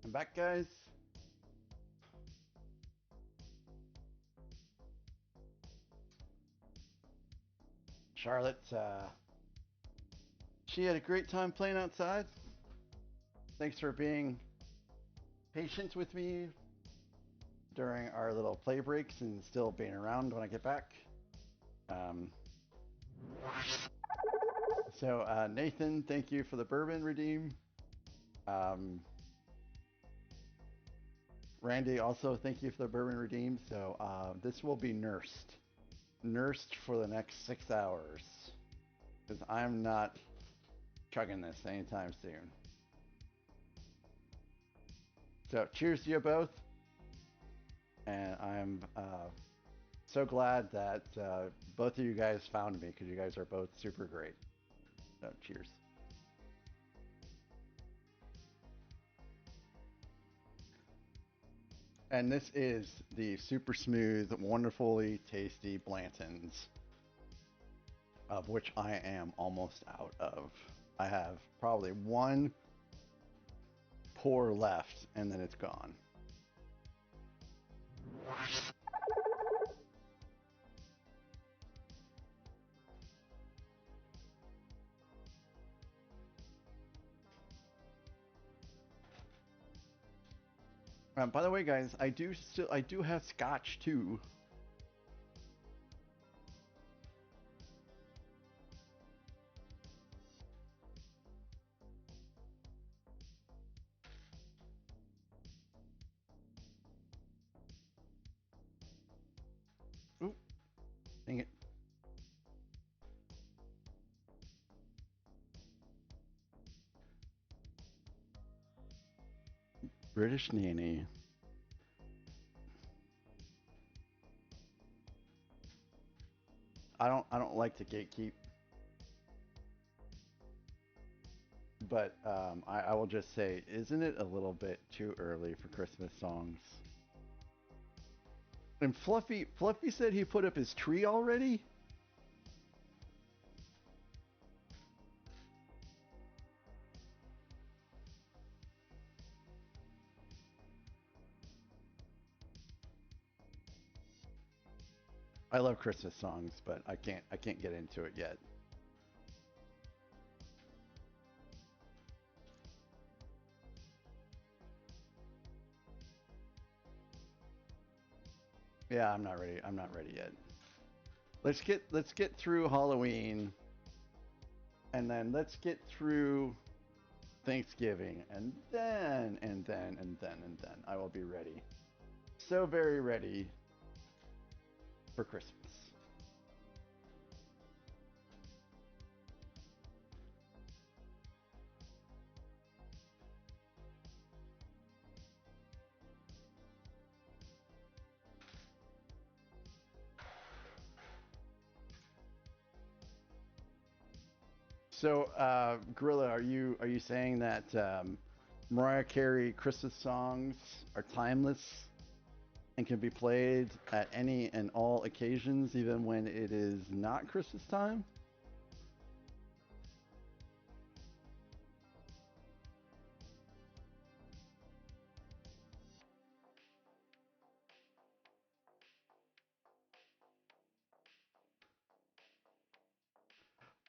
I'm back, guys. Charlotte, she had a great time playing outside. Thanks for being patient with me during our little play breaks and still being around when I get back. Um, Nathan, thank you for the bourbon redeem. Randy, also thank you for the bourbon redeem. So this will be nursed for the next 6 hours because I'm not chugging this anytime soon. So cheers to you both, and I'm so glad that both of you guys found me because you guys are both super great. So cheers. And this is the super smooth, wonderfully tasty Blanton's, of which I am almost out of. I have probably one pour left, and then it's gone. By the way, guys, I do have scotch too. Oop, dang it. British nanny. I don't like to gatekeep, but I will just say, isn't it a little bit too early for Christmas songs? And Fluffy said he put up his tree already? I love Christmas songs, but I can't get into it yet. Yeah, I'm not ready. I'm not ready yet. Let's get through Halloween, and then let's get through Thanksgiving, and then I will be ready. So very ready for Christmas. So, Gorilla, are you saying that Mariah Carey Christmas songs are timeless and can be played at any and all occasions, even when it is not Christmas time?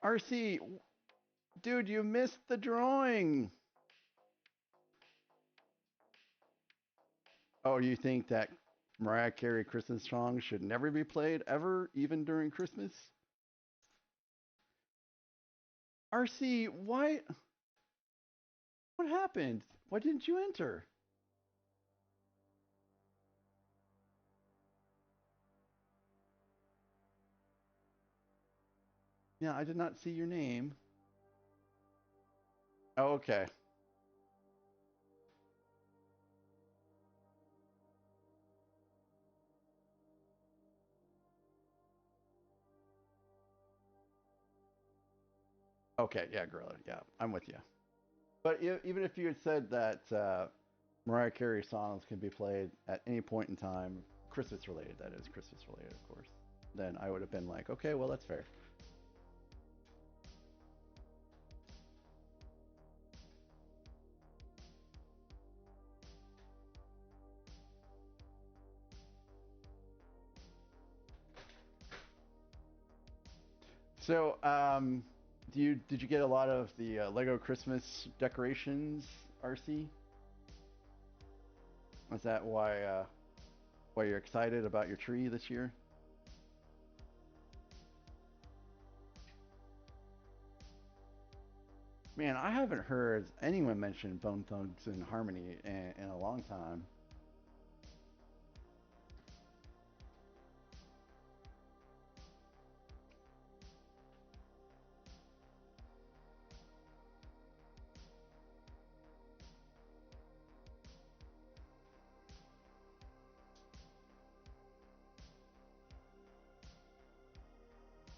RC, dude, you missed the drawing. Oh, you think that Mariah Carey Christmas songs should never be played ever, even during Christmas? RC, why? What happened? Why didn't you enter? Yeah, I did not see your name. Oh, okay. Okay, yeah, Gorilla. Yeah, I'm with you. But even if you had said that Mariah Carey songs can be played at any point in time, Christmas related, that is, Christmas related, of course, then I would have been like, okay, well, that's fair. So, did you get a lot of the Lego Christmas decorations, RC? Was that why you're excited about your tree this year? Man, I haven't heard anyone mention Bone Thugs and Harmony in a long time.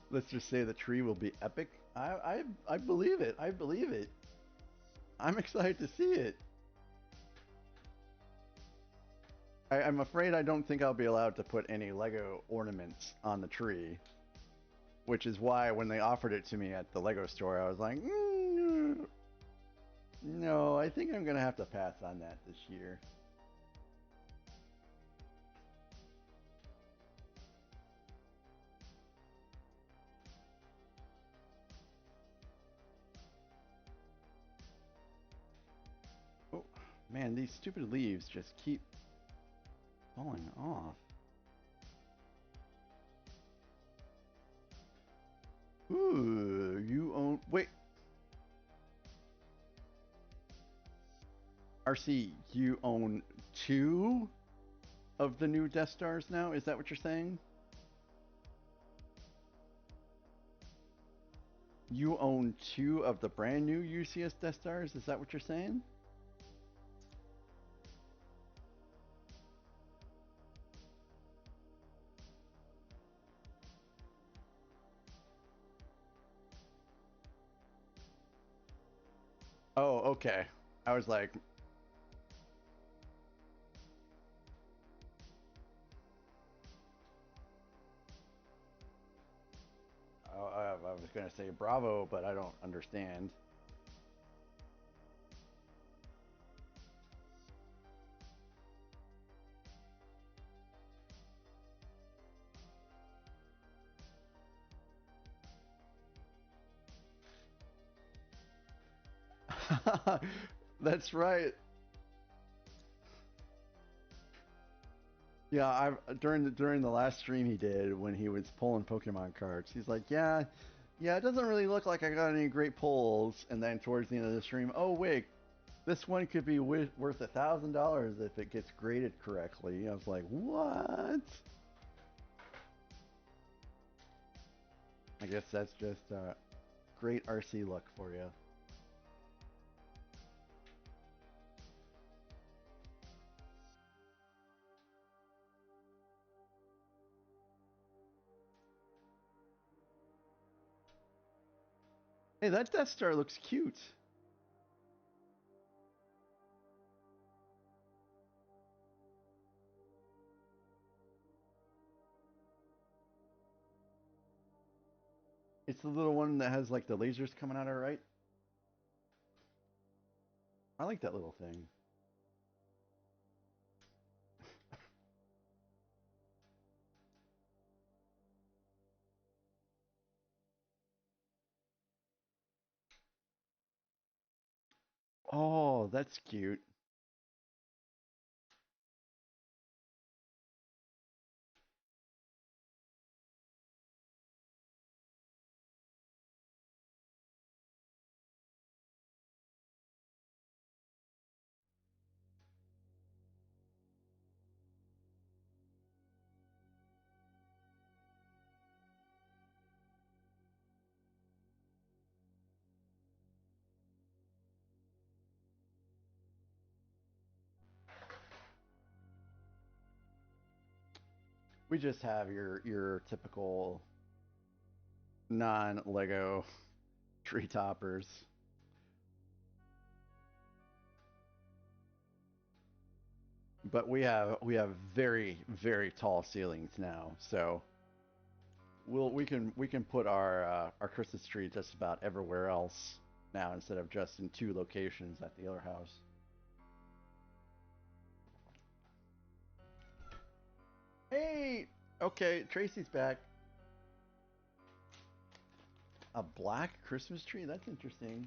Let's just say the tree will be epic. I believe it. I believe it. I'm excited to see it. I'm afraid I don't think I'll be allowed to put any Lego ornaments on the tree, which is why when they offered it to me at the Lego store, I was like, no, I think I'm gonna have to pass on that this year. Oh, man, these stupid leaves just keep falling off. Ooh, you own. Wait. RC, you own 2 of the new Death Stars now? Is that what you're saying? You own 2 of the brand new UCS Death Stars? Is that what you're saying? Oh, okay. I was like, oh, I was gonna say bravo, but I don't understand. That's right. Yeah, during the last stream he did when he was pulling Pokemon cards, he's like, yeah, it doesn't really look like I got any great pulls. And then towards the end of the stream, oh wait, this one could be worth $1,000 if it gets graded correctly. I was like, what? I guess that's just great RC luck for you. Hey, that Death Star looks cute. It's the little one that has like the lasers coming out of it, right? I like that little thing. Oh, that's cute. We just have your typical non-Lego tree toppers. But we have very tall ceilings now, so we can put our Christmas tree just about everywhere else now instead of just in 2 locations at the other house. Hey, okay, Tracy's back. A black Christmas tree? That's interesting.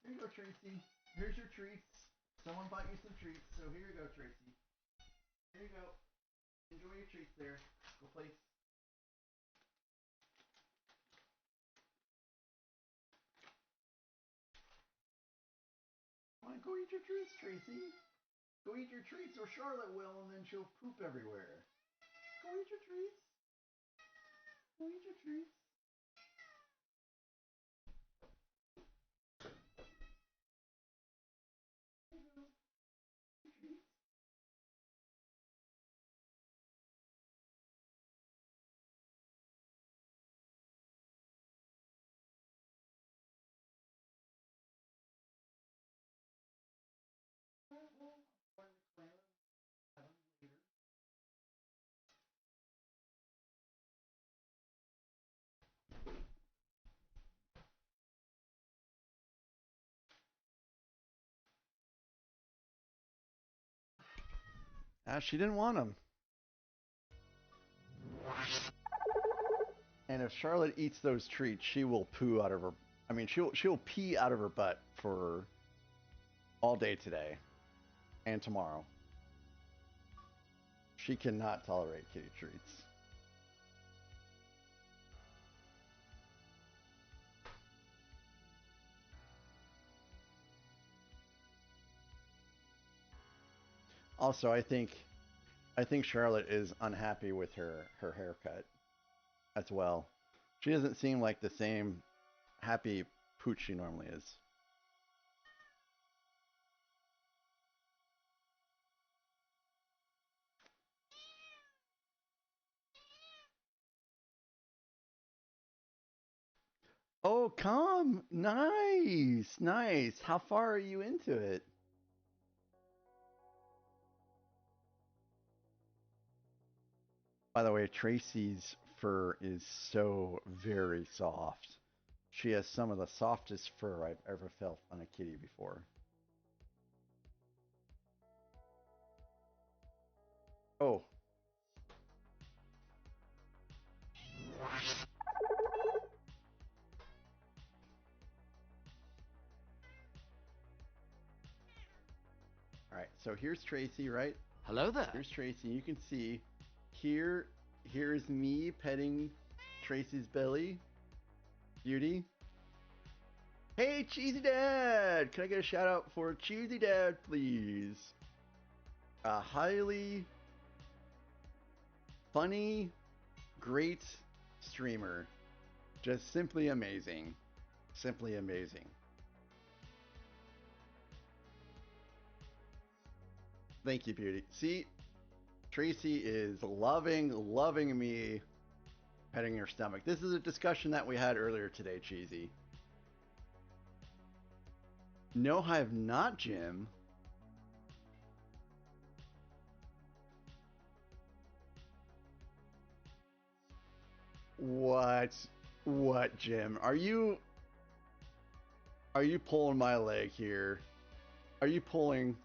Here you go, Tracy. Here's your treats. Someone bought you some treats, so here you go, Tracy. Here you go. Enjoy your treats there. Go play. Come on, go eat your treats, Tracy. Go eat your treats, or Charlotte will, and then she'll poop everywhere. Go eat your treats. Go eat your treats. She didn't want them. And if Charlotte eats those treats, she will poo out of her. I mean, she'll pee out of her butt for all day today and tomorrow. She cannot tolerate kitty treats. Also, I think Charlotte is unhappy with her haircut as well. She doesn't seem like the same happy pooch she normally is. Oh, come! Nice, nice. How far are you into it? By the way, Tracy's fur is so very soft. She has some of the softest fur I've ever felt on a kitty before. Oh. Alright, so here's Tracy, right? Hello there. Here's Tracy. You can see here's me petting Tracy's belly. Beauty. Hey, Cheesy Dad! Can I get a shout out for Cheesy Dad, please? A highly funny, great streamer. Just simply amazing. Simply amazing. Thank you, Beauty. See, Tracy is loving me petting her stomach. This is a discussion that we had earlier today, Cheesy. No, I have not, Jim. What? What, Jim? Are you pulling my leg here? Are you pulling?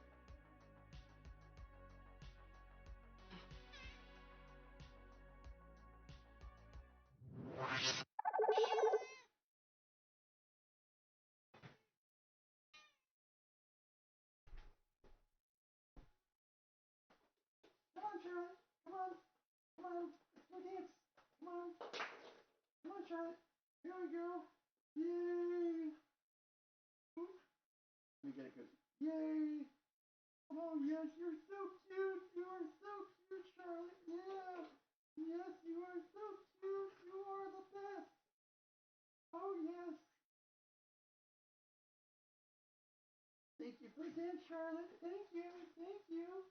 Come on, Charlotte. Come on. Come on. Let's go dance. Come on. Come on, Charlotte. Here we go. Yay. Let me get a good. Yay. Oh, yes, you're so cute. You are so cute, Charlotte. Yeah. Yes, you are so cute. You are the best. Oh, yes. Thank you for the dance, Charlotte. Thank you. Thank you.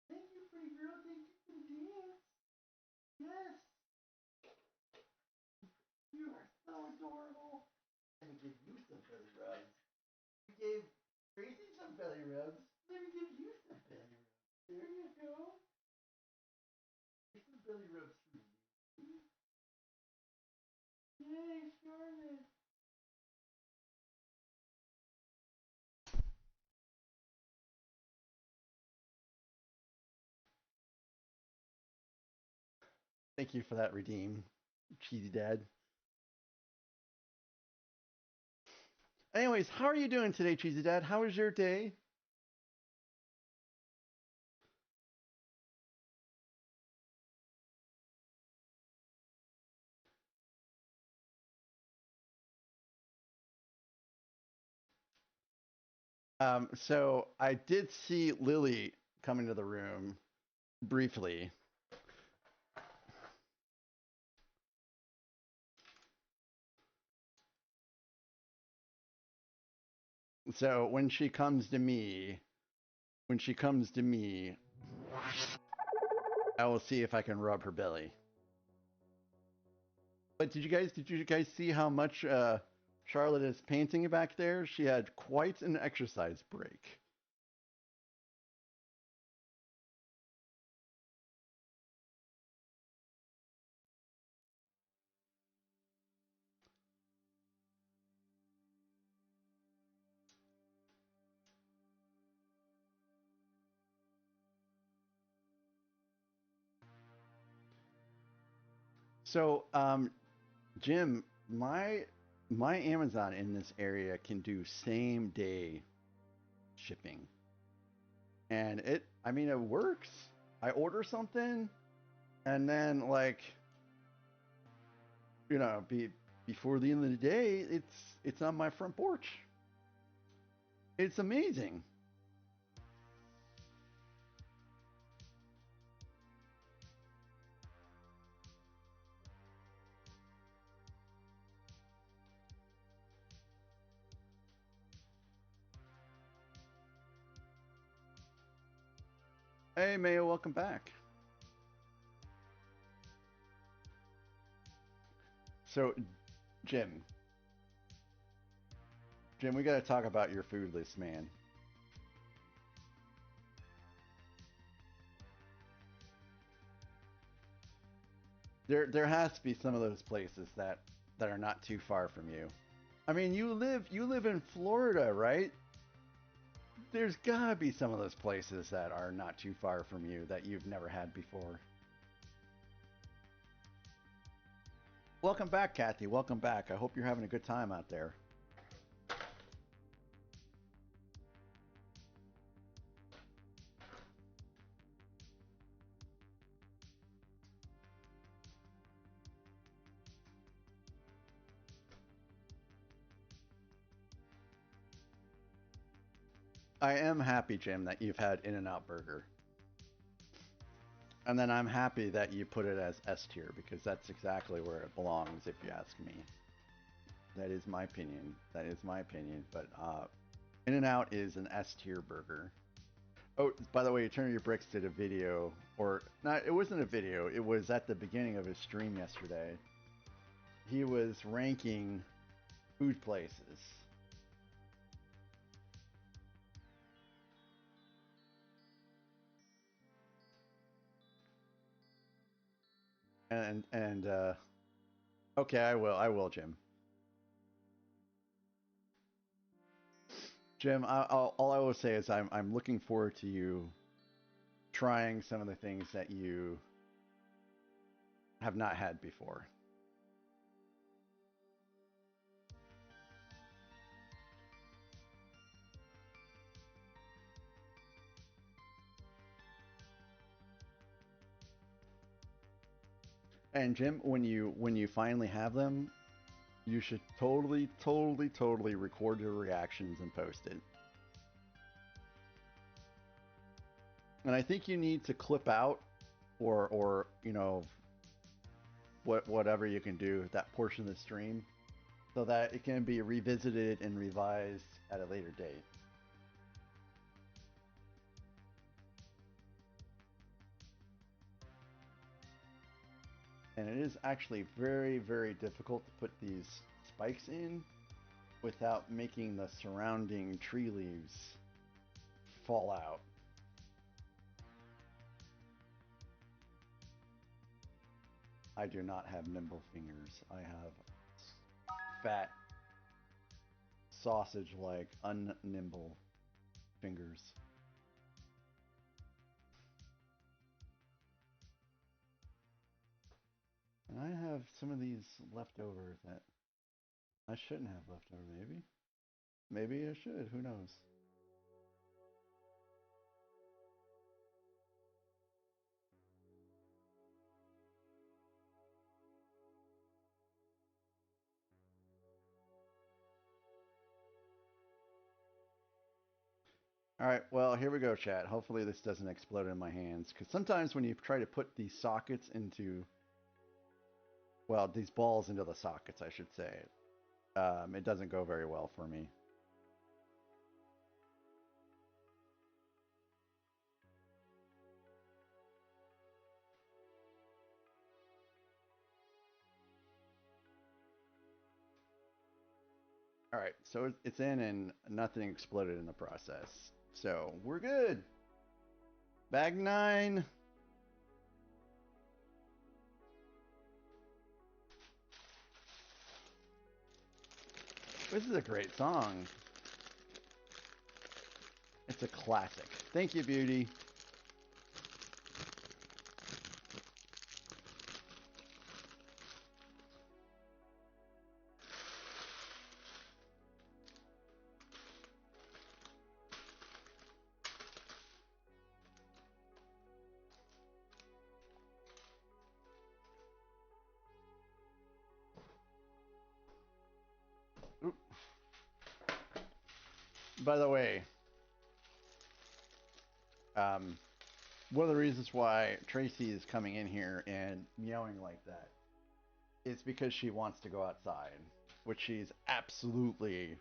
Thank you, pretty girl. Thank you for the dance. Yes. You are so adorable. Let me give you some belly rubs. You gave Tracy some belly rubs. Let me give you some belly rubs. There you go. Here's some belly rubs for you. Yay, Charlotte. Thank you for that redeem, cheesy dad. Anyways, how are you doing today, cheesy dad? How was your day? So I did see Lily come into the room briefly. So when she comes to me, I will see if I can rub her belly. But did you guys see how much Charlotte is painting back there? She had quite an exercise break. So, Jim, my Amazon in this area can do same day shipping, and I mean, it works. I order something, and then like, before the end of the day, it's on my front porch. It's amazing. Hey, Mayo, welcome back. So, Jim, we got to talk about your food list, man. There has to be some of those places that are not too far from you. I mean, you live in Florida, right? There's gotta be some of those places that are not too far from you that you've never had before. Welcome back, Kathy. Welcome back. I hope you're having a good time out there. I am happy, Jim, that you've had In-N-Out Burger. And then I'm happy that you put it as S tier because that's exactly where it belongs, if you ask me. That is my opinion. That is my opinion. But In-N-Out is an S tier burger. Oh, by the way, Eternity of Bricks did a video, or not, it wasn't a video, it was at the beginning of his stream yesterday. He was ranking food places. And okay, I will, Jim. Jim, all I will say is I'm looking forward to you trying some of the things that you have not had before. And Jim, when you finally have them, you should totally record your reactions and post it. And I think you need to clip out or whatever you can do that portion of the stream so that it can be revisited and revised at a later date. And it is actually very difficult to put these spikes in without making the surrounding tree leaves fall out. I do not have nimble fingers. I have fat, sausage-like, unnimble fingers. I have some of these left over that I shouldn't have left over, maybe. Maybe I should, who knows? Alright, well, here we go, chat. Hopefully this doesn't explode in my hands. Because sometimes when you try to put these sockets into... Well, these balls into the sockets, I should say. It doesn't go very well for me. Alright, so it's in and nothing exploded in the process. So, we're good! Bag 9! This is a great song. It's a classic. Thank you, Beauty. Oop. By the way, one of the reasons why Tracy is coming in here and meowing like that is because she wants to go outside, which she's absolutely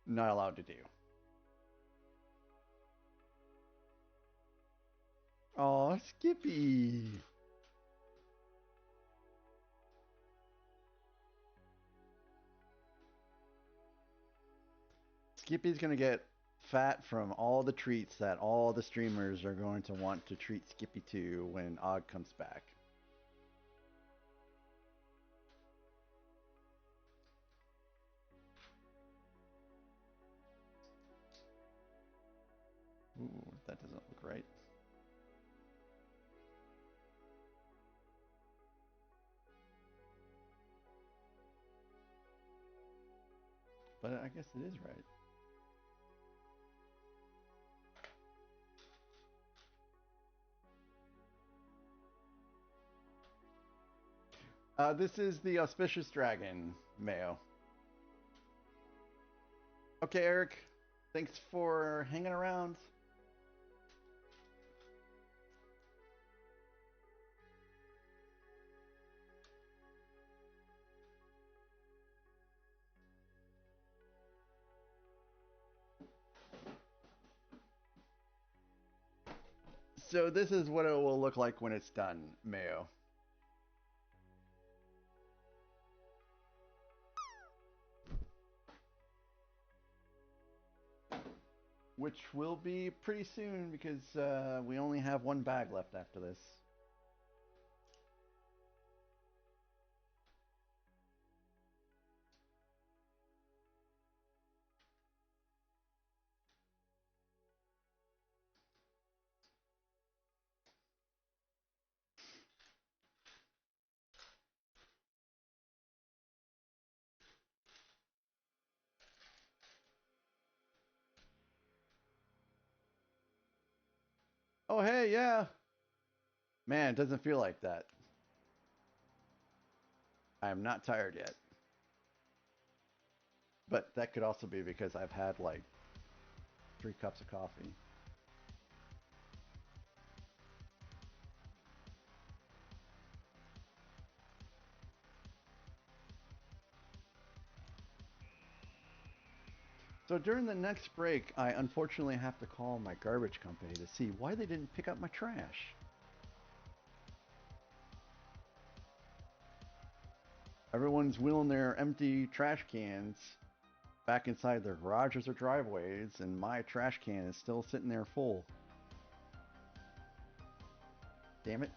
not allowed to do. Aw, Skippy! Skippy's gonna get fat from all the treats that all the streamers are going to want to treat Skippy to when Og comes back. Ooh, that doesn't look right. But I guess it is right. This is the Auspicious Dragon, Mayo. Okay, Eric. Thanks for hanging around. So this is what it will look like when it's done, Mayo. Which will be pretty soon because we only have one bag left after this. Oh, hey, yeah. Man, it doesn't feel like that. I am not tired yet. But that could also be because I've had like 3 cups of coffee. So during the next break, I unfortunately have to call my garbage company to see why they didn't pick up my trash. Everyone's wheeling their empty trash cans back inside their garages or driveways, and my trash can is still sitting there full. Damn it.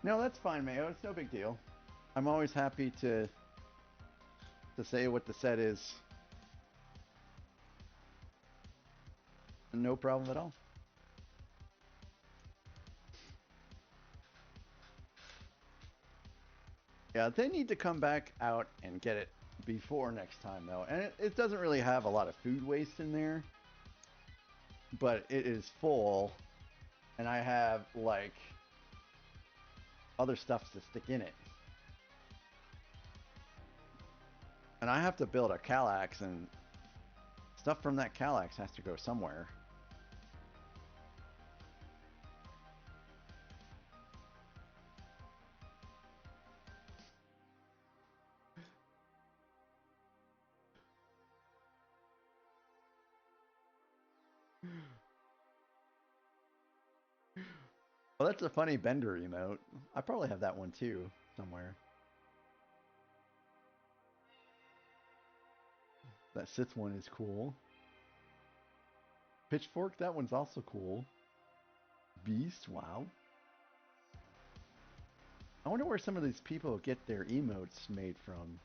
No, that's fine, Mayo. It's no big deal. I'm always happy to say what the set is. No problem at all. Yeah, they need to come back out and get it before next time, though. And it doesn't really have a lot of food waste in there, but it is full, and I have, like, other stuff to stick in it. And I have to build a Kallax, and stuff from that Kallax has to go somewhere. Well, that's a funny Bender emote. I probably have that one too, somewhere. That Sith one is cool. Pitchfork, that one's also cool. Beast, wow. I wonder where some of these people get their emotes made from.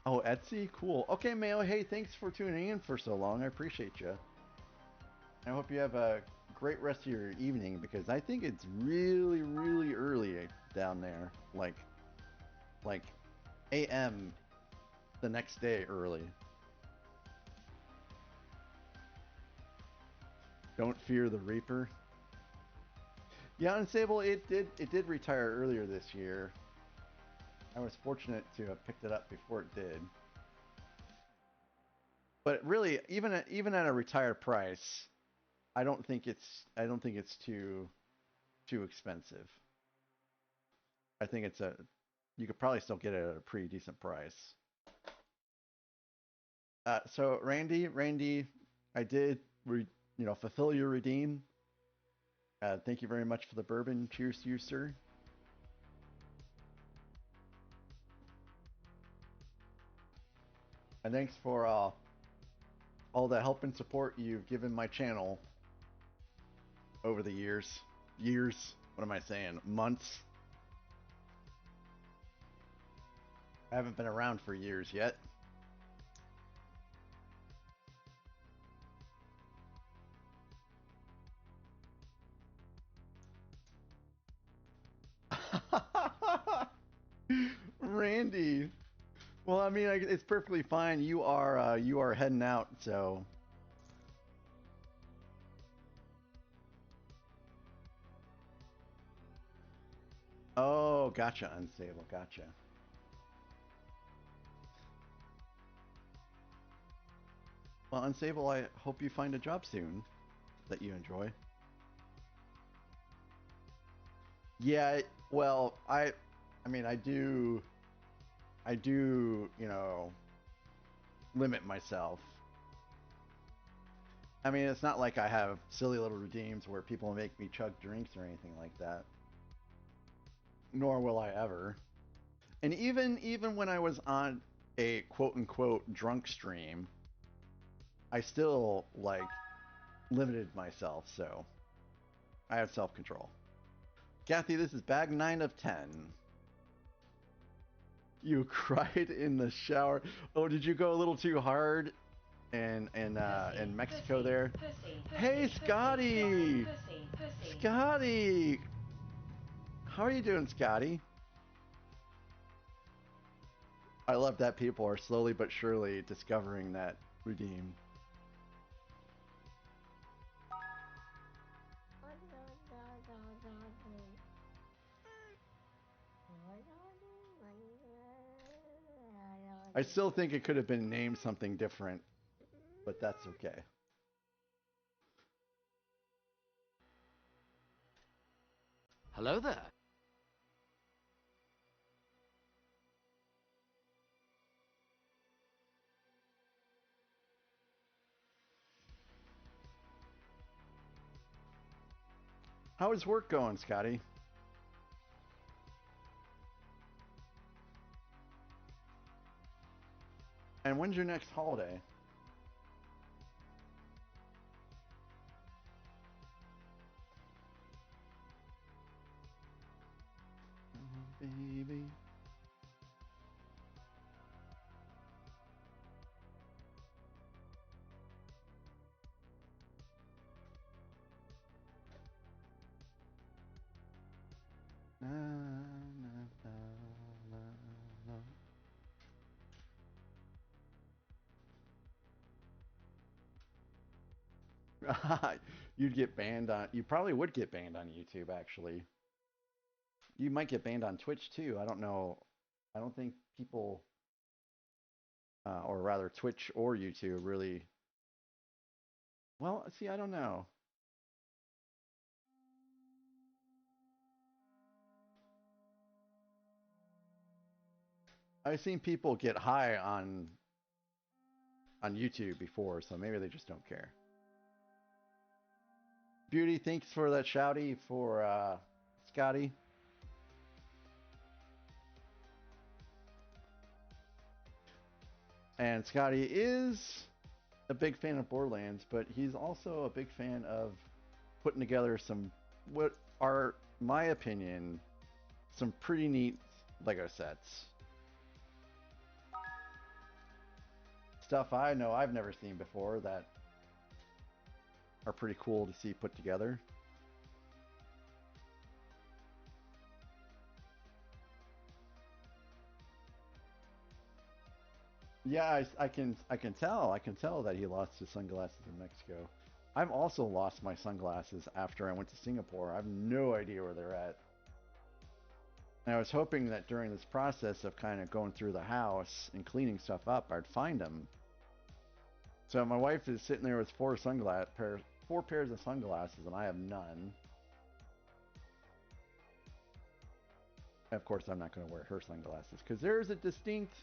Oh, Etsy? Cool. Okay, Mayo, hey, thanks for tuning in for so long. I appreciate you. I hope you have a great rest of your evening, because I think it's really, really early down there. Like AM the next day early. Don't fear the Reaper. Yeah, Unsable, it did retire earlier this year. I was fortunate to have picked it up before it did. But really, even at a retired price, I don't think it's too expensive. I think you could probably still get it at a pretty decent price. So Randy, I did fulfill your redeem. Thank you very much for the bourbon. Cheers to you, sir. And thanks for all the help and support you've given my channel over the years. What am I saying? Months. I haven't been around for years yet. Randy. Well, I mean, it's perfectly fine. You are heading out, so. Oh, gotcha, Unstable. Gotcha. Well, Unstable, I hope you find a job soon that you enjoy. Yeah, well, I mean, I do, limit myself. I mean, it's not like I have silly little redeems where people make me chug drinks or anything like that. Nor will I ever. And even when I was on a quote unquote drunk stream, I still limited myself, so I have self-control. Kathy, this is bag 9 of 10. You cried in the shower. Oh, did you go a little too hard in Mexico there? Hey, Scotty! Scotty! How are you doing, Scotty? I love that people are slowly but surely discovering that redeem. I still think it could have been named something different, but that's okay. Hello there. How is work going, Scotty? And when's your next holiday? Oh, baby. Na, na, na, na, na. You'd get banned on. You probably would get banned on YouTube, actually. You might get banned on Twitch too. I don't know. I don't think people, or rather Twitch or YouTube, really. Well, see, I don't know. I've seen people get high on YouTube before, so maybe they just don't care. Beauty, thanks for that shouty for Scotty. And Scotty is a big fan of Borderlands, but he's also a big fan of putting together some, what are, my opinion, some pretty neat Lego sets. Stuff I know I've never seen before that are pretty cool to see put together. Yeah, I can tell that he lost his sunglasses in Mexico. I've also lost my sunglasses after I went to Singapore. I have no idea where they're at. And I was hoping that during this process of kind of going through the house and cleaning stuff up, I'd find them. So my wife is sitting there with four pairs of sunglasses, and I have none. Of course, I'm not going to wear her sunglasses because there's a distinct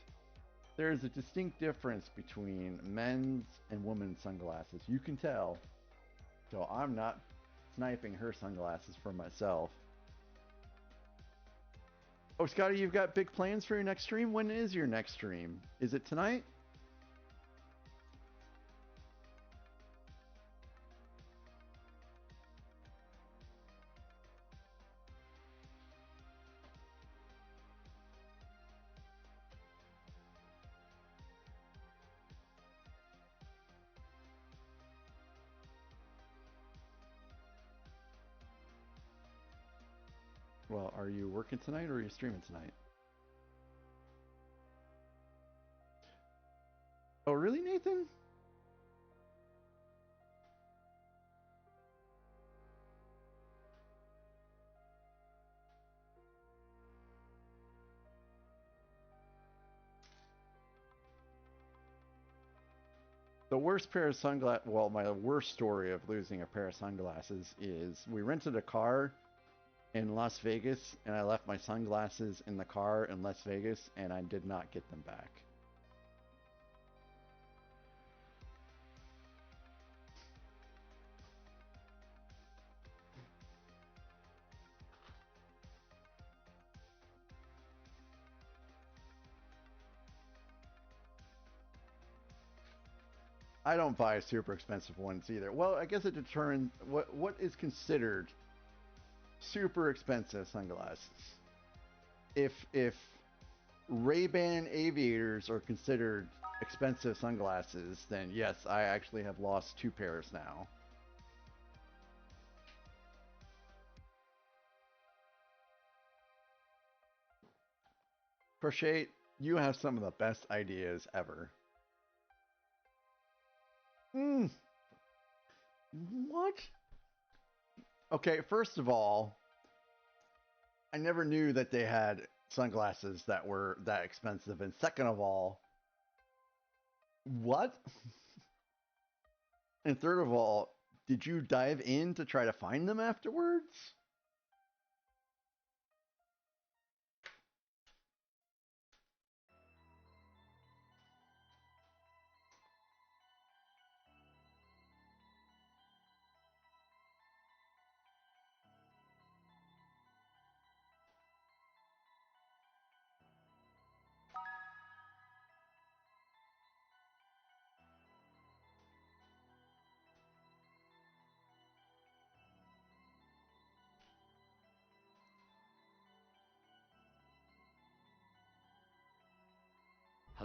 difference between men's and women's sunglasses. You can tell. So I'm not sniping her sunglasses for myself. Oh, Scotty, you've got big plans for your next stream? When is your next stream? Is it tonight? Well, are you working tonight or are you streaming tonight? Oh, really, Nathan? The worst pair of sunglasses, well, my worst story of losing a pair of sunglasses is we rented a car in Las Vegas and I left my sunglasses in the car in Las Vegas and I did not get them back. I don't buy super expensive ones either. Well, I guess it determines what is considered super expensive sunglasses. If Ray-Ban aviators are considered expensive sunglasses, then yes, I actually have lost two pairs now. Crochet, you have some of the best ideas ever. What? Okay, first of all, I never knew that they had sunglasses that were that expensive. And second of all, what? And third of all, did you dive in to try to find them afterwards?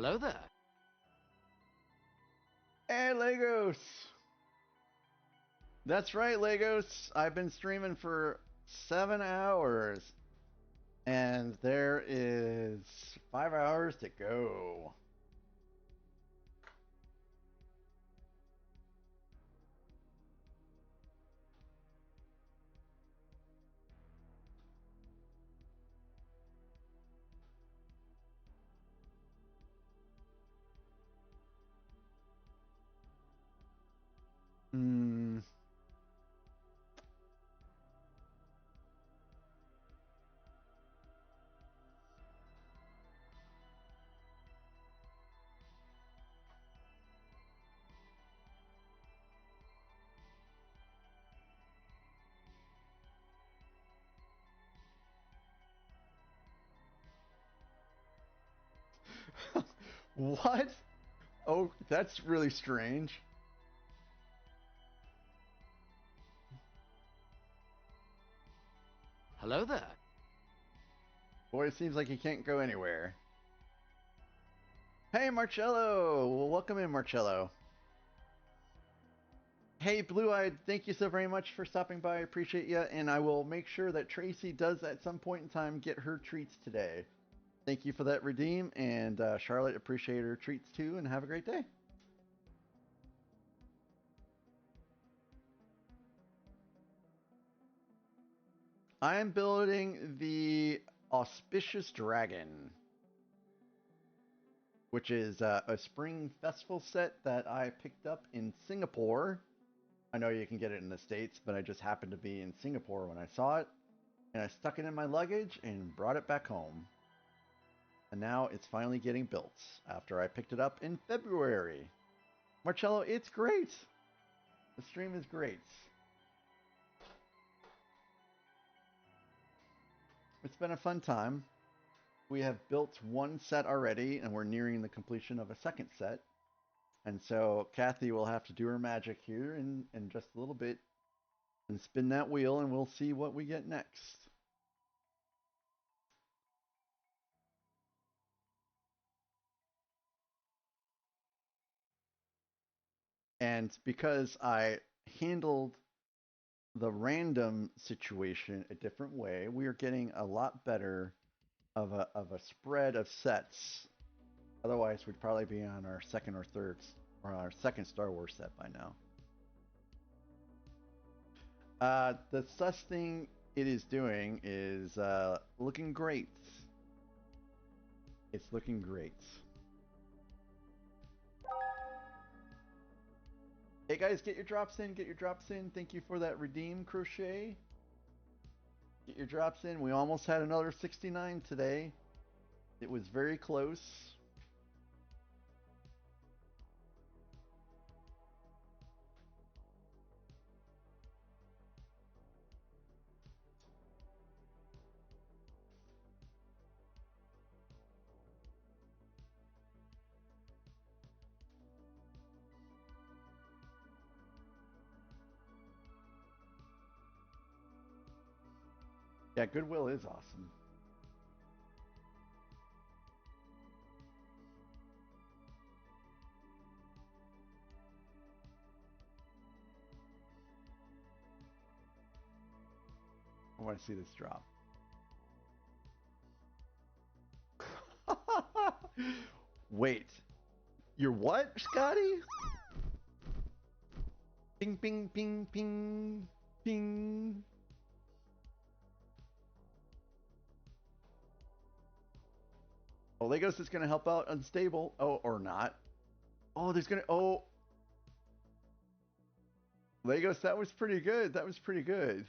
Hello there. Hey, Legos! That's right, Legos. I've been streaming for 7 hours. And there is 5 hours to go. Hmm. What? Oh, that's really strange. Hello there. Boy, it seems like he can't go anywhere. Hey, Marcello! Well, welcome in, Marcello. Hey, Blue Eyed, thank you so very much for stopping by. I appreciate you, and I will make sure that Tracy does at some point in time get her treats today. Thank you for that, Redeem, and Charlotte, appreciate her treats too, and have a great day. I'm building the Auspicious Dragon, which is a spring festival set that I picked up in Singapore. I know you can get it in the States, but I just happened to be in Singapore when I saw it, and I stuck it in my luggage and brought it back home. And now it's finally getting built after I picked it up in February. Marcello, it's great! The stream is great. It's been a fun time. We have built one set already, and we're nearing the completion of a second set. And so Kathy will have to do her magic here in just a little bit and spin that wheel, and we'll see what we get next. And because I handled the random situation a different way, we are getting a lot better of a spread of sets. Otherwise, we'd probably be on our second or third, or our second Star Wars set by now. The sus thing it is doing is looking great. It's looking great. Hey guys, get your drops in, get your drops in. Thank you for that redeem, Crochet. Get your drops in. We almost had another 69 today. It was very close. Yeah, Goodwill is awesome. I want to see this drop. Wait. You're what, Scotty? Ping, ping, ping, ping, ping. Oh, Legos is going to help out Unstable. Oh, or not. Oh, there's going to... Oh. Legos, that was pretty good. That was pretty good.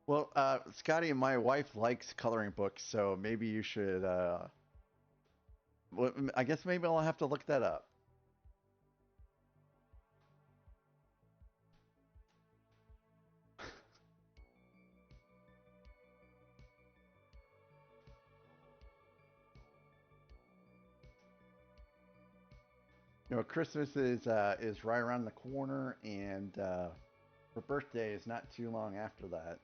Well, Scotty and my wife likes coloring books, so maybe you should... well, I guess maybe I'll have to look that up. You know, Christmas is right around the corner, and her birthday is not too long after that.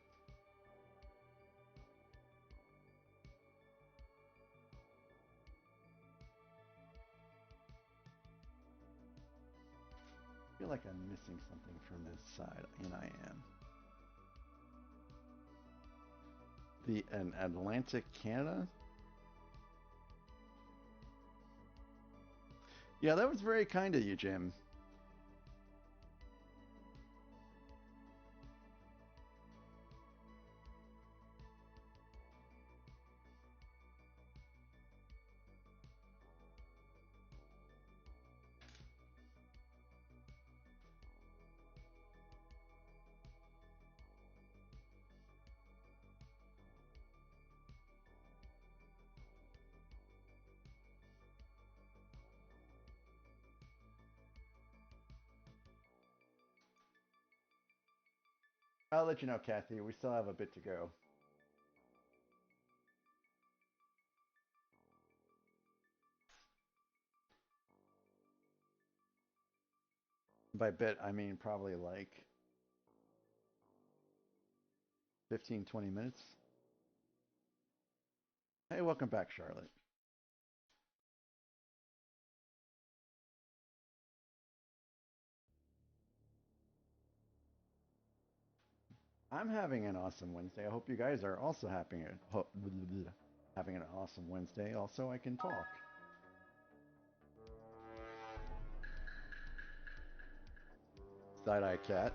feel like I'm missing something from this side, and I am. An Atlantic Canada? Yeah, that was very kind of you, Jim. I'll let you know, Kathy. We still have a bit to go. By bit, I mean probably like 15, 20 minutes. Hey, welcome back, Charlotte. I'm having an awesome Wednesday. I hope you guys are also having an awesome Wednesday. Also, I can talk. Side-eye cat.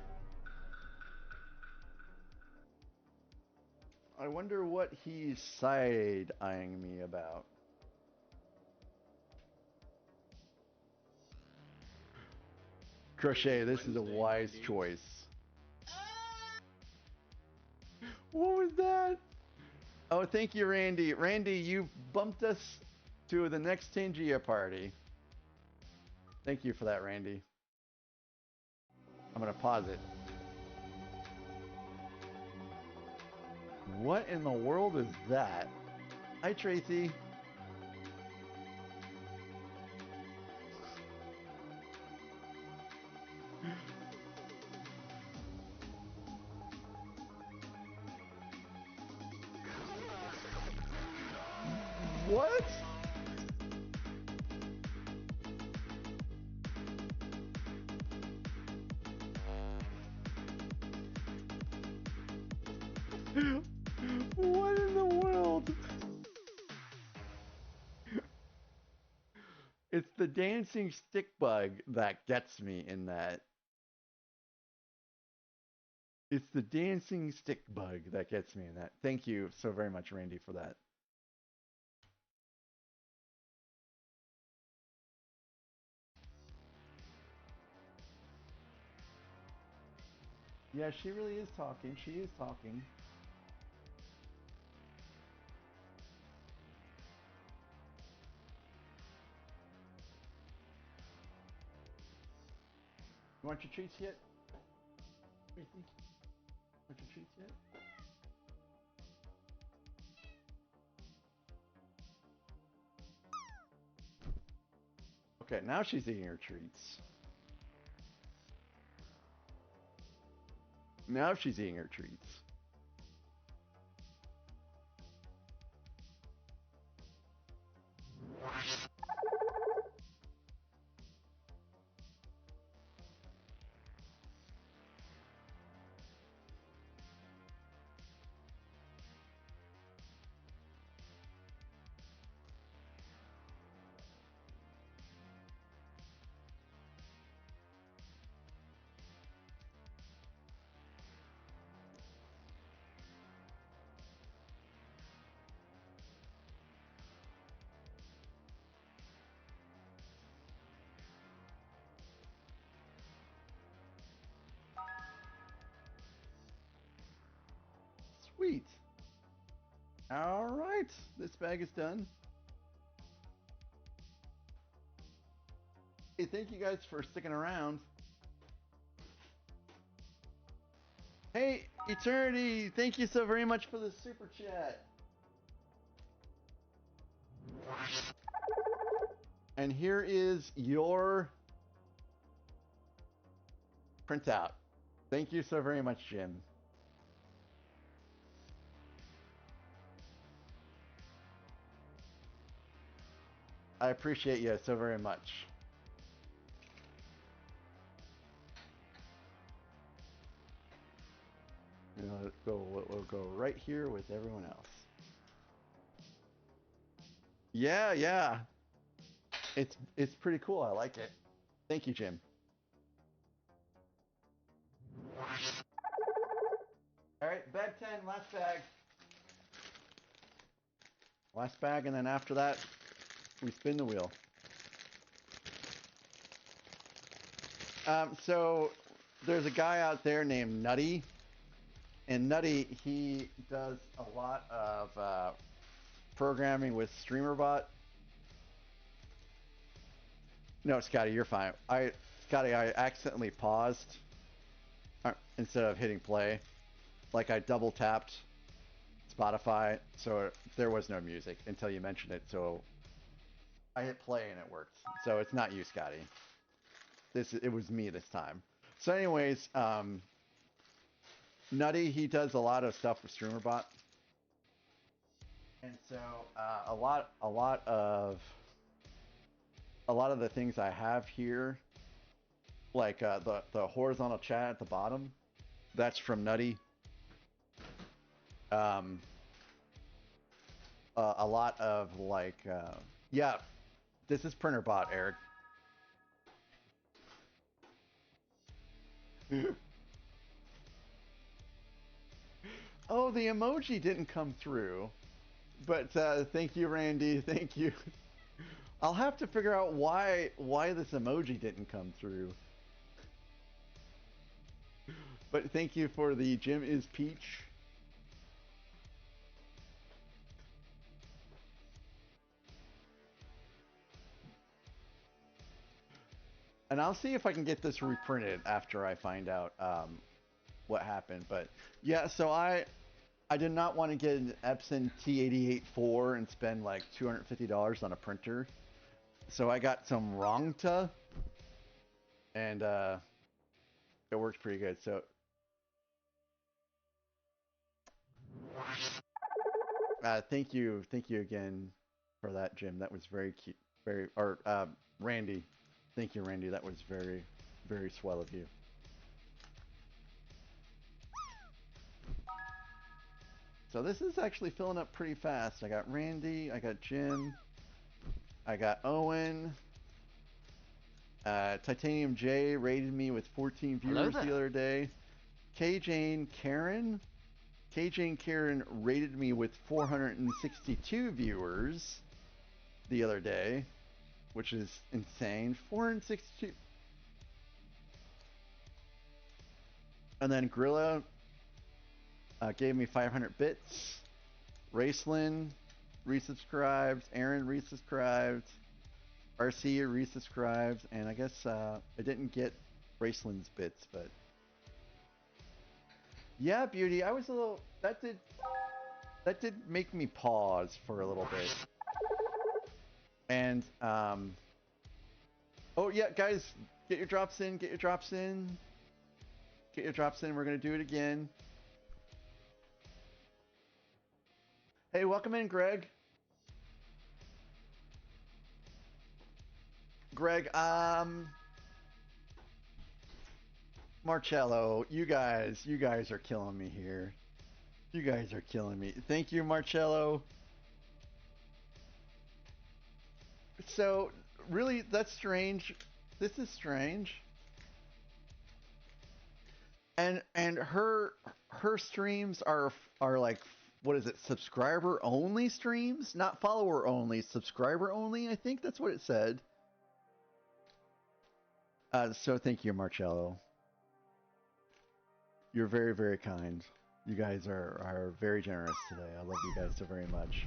I wonder what he's side-eyeing me about. Crochet, this is a wise choice. What was that? Oh, thank you, Randy. Randy, you bumped us to the next Tangia party. Thank you for that, Randy. I'm going to pause it. What in the world is that? Hi, Tracy. What? What in the world? It's the dancing stick bug that gets me in that. It's the dancing stick bug that gets me in that. Thank you so very much, Randy, for that. Yeah, she really is talking. She is talking. You want your treats yet? Tracy? Want your treats yet? Okay, now she's eating her treats. Now she's eating her treats. Sweet. All right, this bag is done. Hey, thank you guys for sticking around. Hey, Eternity, thank you so very much for the super chat. And here is your printout. Thank you so very much, Jim. I appreciate you so very much. we'll go right here with everyone else. Yeah, yeah. It's pretty cool. I like it. Thank you, Jim. All right, bag 10, last bag. Last bag, and then after that, we spin the wheel. So there's a guy out there named Nutty, and Nutty, he does a lot of programming with StreamerBot. No, Scotty, you're fine. Scotty, I accidentally paused instead of hitting play. Like I double tapped Spotify, so there was no music until you mentioned it. So I hit play and it worked. So it's not you, Scotty. It was me this time. So anyways, Nutty, he does a lot of stuff with StreamerBot, and so a lot of the things I have here, like the horizontal chat at the bottom, that's from Nutty. A lot of like, yeah, this is PrinterBot, Eric. Oh, the emoji didn't come through, but thank you, Randy. Thank you. I'll have to figure out why this emoji didn't come through. But thank you for the Jim is Peach. And I'll see if I can get this reprinted after I find out what happened. But yeah, so I did not want to get an Epson T88-4 and spend like $250 on a printer. So I got some Rongta, and it worked pretty good. So thank you again for that, Jim. That was very cute, Randy. Thank you, Randy. That was very, very swell of you. So this is actually filling up pretty fast. I got Randy, I got Jim, I got Owen. Titanium J rated me with 14 viewers the other day. K-Jane Karen rated me with 462 viewers the other day, which is insane. 462. And then Grilla gave me 500 bits. Raceland resubscribed. Aaron resubscribed. RC resubscribed. And I guess I didn't get Raceland's bits, but yeah, Beauty. I was a little. That did make me pause for a little bit. And oh yeah, guys, get your drops in. Get your drops in. Get your drops in. We're gonna do it again. Hey, welcome in, Greg. Greg, Marcello, you guys are killing me here. You guys are killing me. Thank you, Marcello. So, really, that's strange. This is strange. And her streams are like, what is it? Subscriber only streams, not follower only. Subscriber only. I think that's what it said. So thank you, Marcello. You're very, very kind. You guys are very generous today. I love you guys so very much.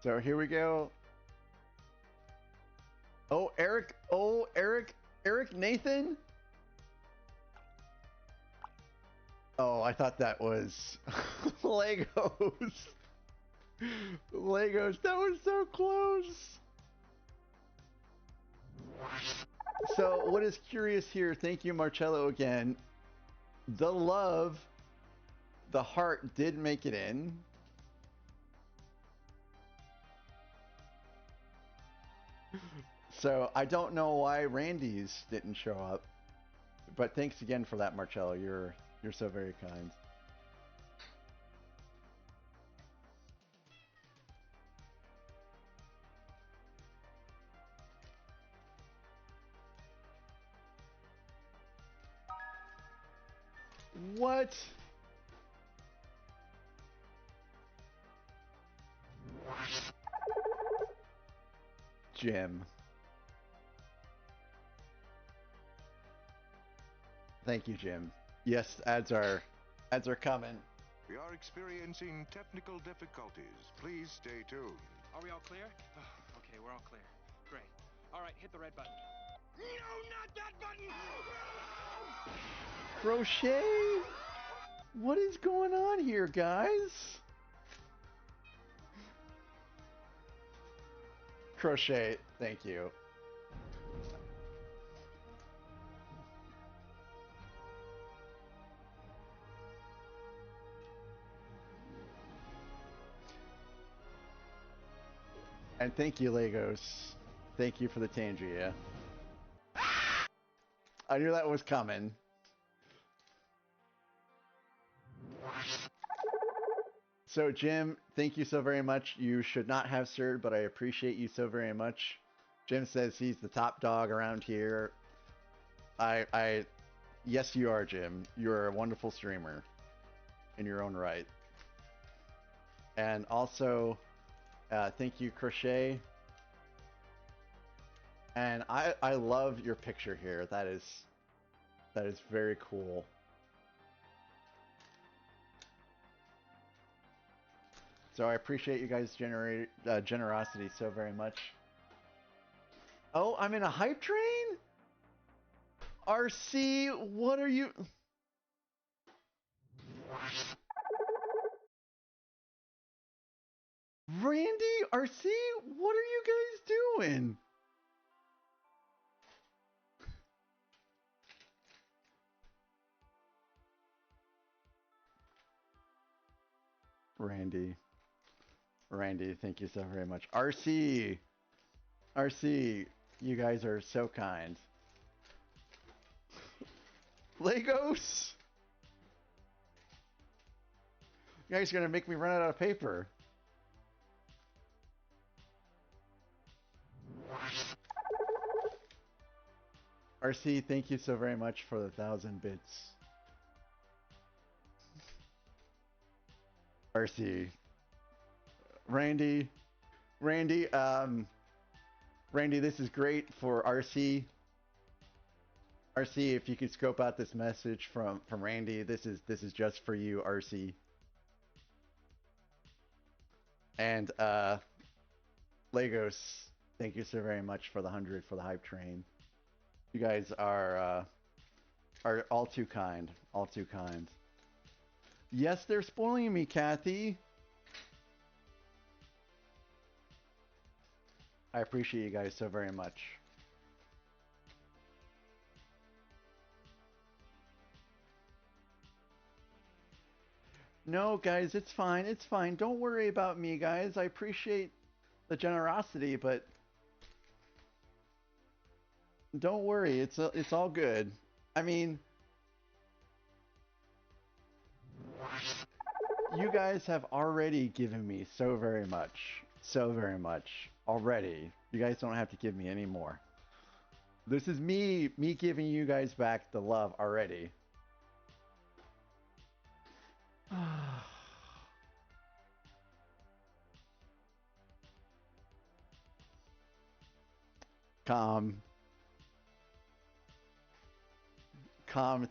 So here we go. Oh, Eric. Oh, Eric Nathan. Oh, I thought that was Legos. Legos. That was so close. So what is curious here, thank you, Marcello, again. The love, the heart did make it in. So I don't know why Randy's didn't show up, But thanks again for that, Marcello. You're so very kind. What? Jim. Thank you, Jim. Yes, ads are coming. We are experiencing technical difficulties. Please stay tuned. Are we all clear? Oh, okay, we're all clear. Great. All right, hit the red button. No, not that button! Crochet? What is going on here, guys? Crochet, thank you. And thank you, Legos. Thank you for the Tangria. I knew that was coming. So, Jim, thank you so very much. You should not have sir, but I appreciate you so very much. Jim says he's the top dog around here. Yes, you are, Jim. You're a wonderful streamer in your own right. And also, thank you, Crochet. And I love your picture here. That is very cool. So I appreciate you guys' generosity so very much. Oh, I'm in a hype train? RC, what are you... Randy, RC, what are you guys doing? Randy, thank you so very much. RC, you guys are so kind. Legos! You guys are gonna make me run out of paper. RC, thank you so very much for the 1,000 bits. RC. Randy, this is great for RC. RC, if you could scope out this message from Randy, this is just for you, RC. And Legos, thank you so very much for the 100 for the hype train. You guys are all too kind, all too kind. Yes, they're spoiling me, Kathy. I appreciate you guys so very much. No, guys, it's fine. It's fine. Don't worry about me, guys. I appreciate the generosity, but don't worry. It's all good. I mean, you guys have already given me so very much already. You guys don't have to give me any more. This is me giving you guys back the love already. Calm,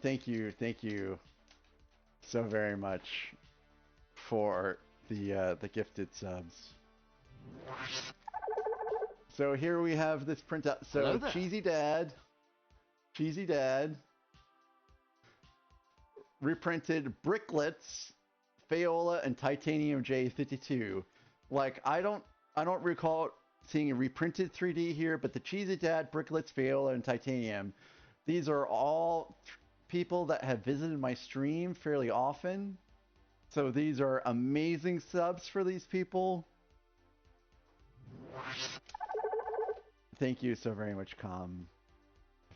thank you so very much for the gifted subs. So here we have this printout. So Cheesy Dad reprinted Bricklets, Fayola, and Titanium J52. Like I don't recall seeing a reprinted 3D here, but the Cheesy Dad, Bricklets, Fayola, and Titanium, these are all people that have visited my stream fairly often. So these are amazing subs for these people. Thank you so very much, Com,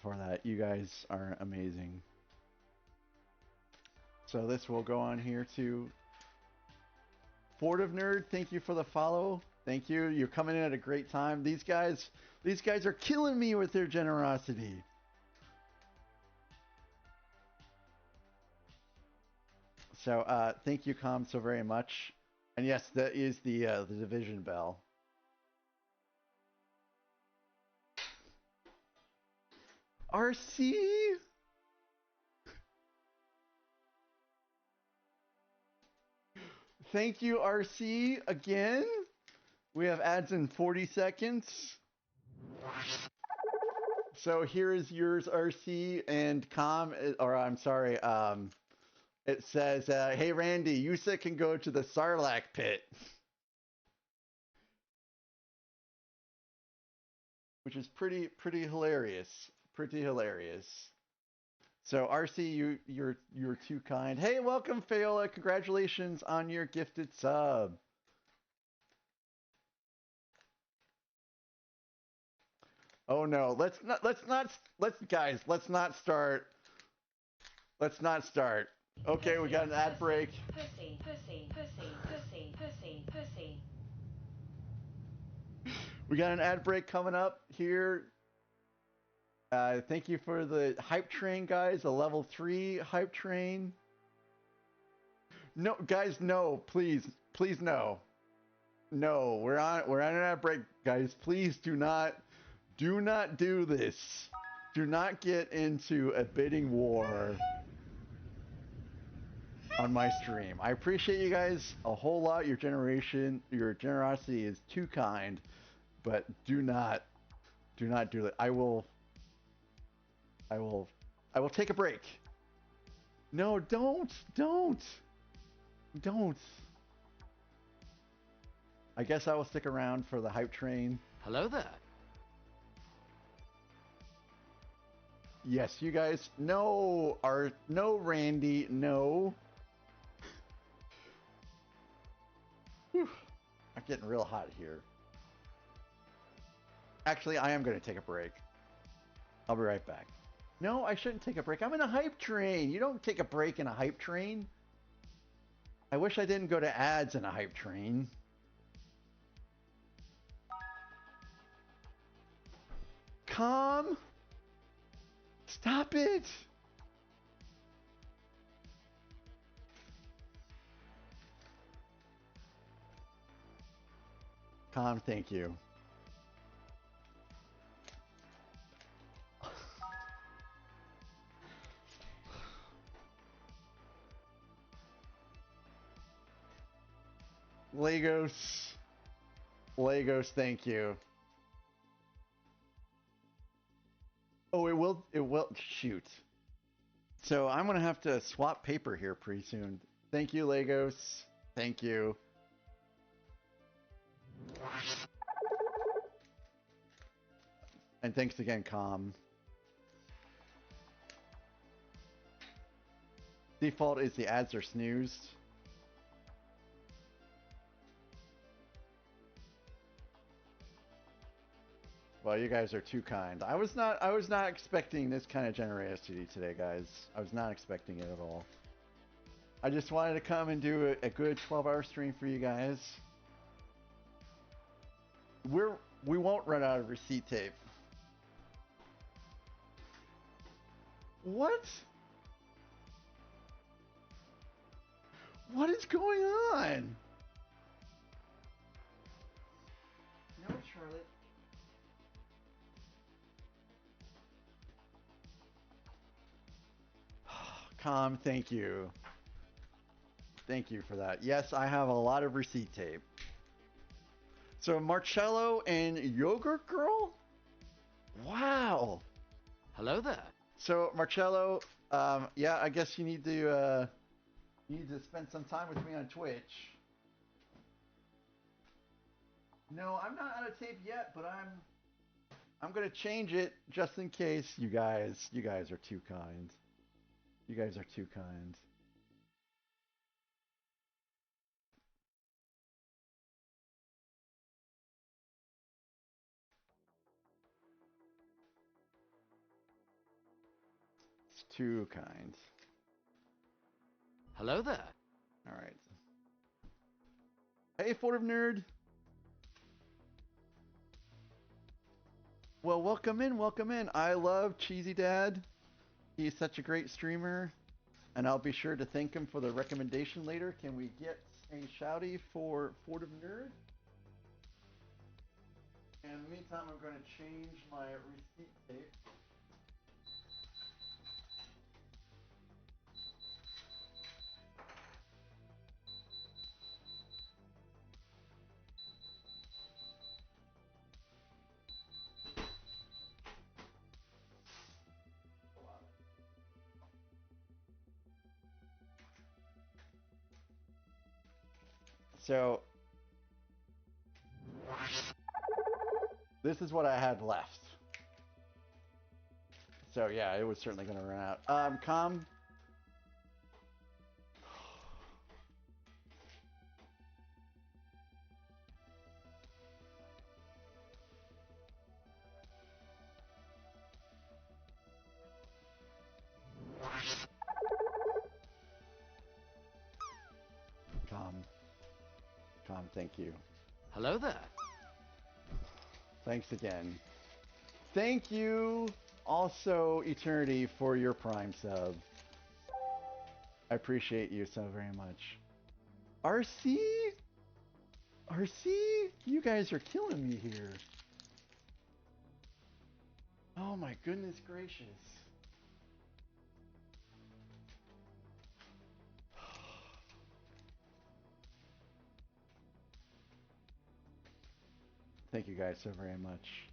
for that. You guys are amazing. So this will go on here to Fortive Nerd. Thank you for the follow. Thank you. You're coming in at a great time. These guys are killing me with their generosity. So thank you, Com, so very much. And yes, that is the division bell. RC. Thank you, RC, again. We have ads in 40 seconds. So here is yours, RC, and Com, or I'm sorry, it says, hey, Randy, Yusa can go to the Sarlacc pit. Which is pretty hilarious. Pretty hilarious. So RC, you're too kind. Hey, welcome, Fayola. Congratulations on your gifted sub. Oh no, let's not start. Let's not start. Okay, we got an ad break. Pussy, pussy, pussy, pussy, pussy, pussy. We got an ad break coming up here. Thank you for the hype train, guys. A level 3 hype train. No, guys, no, please, no. No, we're on an ad break, guys. Please do not do this. Do not get into a bidding war on my stream. I appreciate you guys a whole lot. Your generosity is too kind, but do not do it. I will take a break. No, don't. I guess I will stick around for the hype train. Hello there. Yes, you guys. No, Randy, no. Whew. I'm getting real hot here. Actually, I am going to take a break. I'll be right back. No, I shouldn't take a break. I'm in a hype train. You don't take a break in a hype train. I wish I didn't go to ads in a hype train. Calm. Stop it. Calm, thank you. Legos, thank you. Oh, it will, shoot. So I'm going to have to swap paper here pretty soon. Thank you, Legos. Thank you. And thanks again, Com. Default is the ads are snoozed. Well, you guys are too kind. I was not expecting this kind of generosity today, guys. I was not expecting it at all. I just wanted to come and do a good 12-hour stream for you guys. We won't run out of receipt tape. What? What is going on? No, Charlotte. Com, thank you. Thank you for that. Yes, I have a lot of receipt tape. So Marcello and Yogurt Girl? Wow. Hello there. So Marcello, yeah, I guess you need to spend some time with me on Twitch. No, I'm not out of tape yet, but I'm gonna change it just in case. You guys are too kind. You guys are too kind. Too kind. Hello there. All right. Hey, Fort of Nerd. Well, welcome in, welcome in. I love Cheesy Dad. He's such a great streamer, and I'll be sure to thank him for the recommendation later. Can we get a shouty for Fort of Nerd? And in the meantime, I'm going to change my receipt tape. So, this is what I had left. So yeah, it was certainly going to run out. Com, thank you. Hello there. Thanks again. Thank you also, Eternity, for your Prime sub. I appreciate you so very much. RC? RC? You guys are killing me here. Oh my goodness gracious. Thank you guys so very much.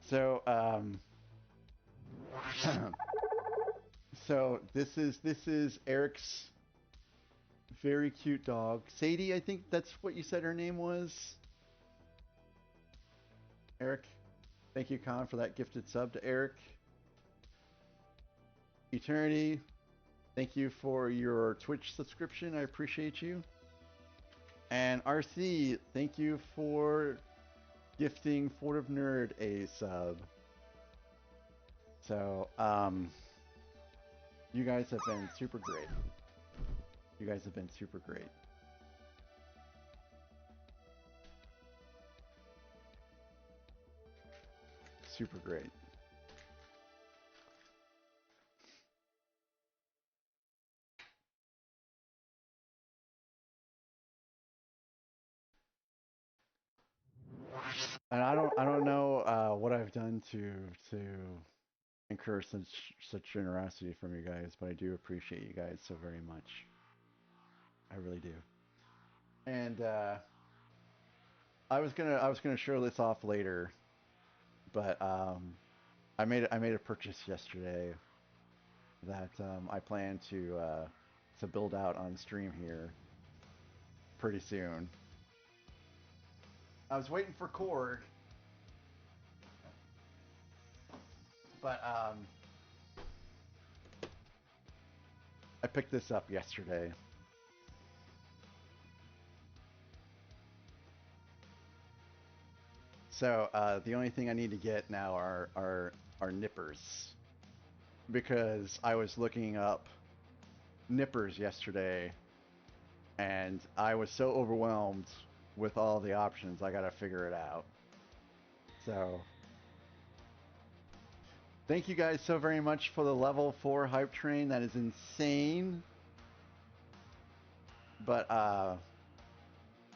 So, so this is Eric's very cute dog. Sadie, I think that's what you said her name was. Eric, thank you, Con, for that gifted sub to Eric. Eternity, thank you for your Twitch subscription. I appreciate you. And RC, thank you for gifting Fort of Nerd a sub. So, you guys have been super great. You guys have been super great. Super great. And I don't know what I've done to incur such generosity from you guys, but I do appreciate you guys so very much. I really do. And I was gonna show this off later, but I made a purchase yesterday that I plan to build out on stream here pretty soon. I was waiting for Korg, but I picked this up yesterday. So the only thing I need to get now are nippers, because I was looking up nippers yesterday, and I was so overwhelmed with all the options. I gotta figure it out. So thank you guys so very much for the level 4 hype train. That is insane. But I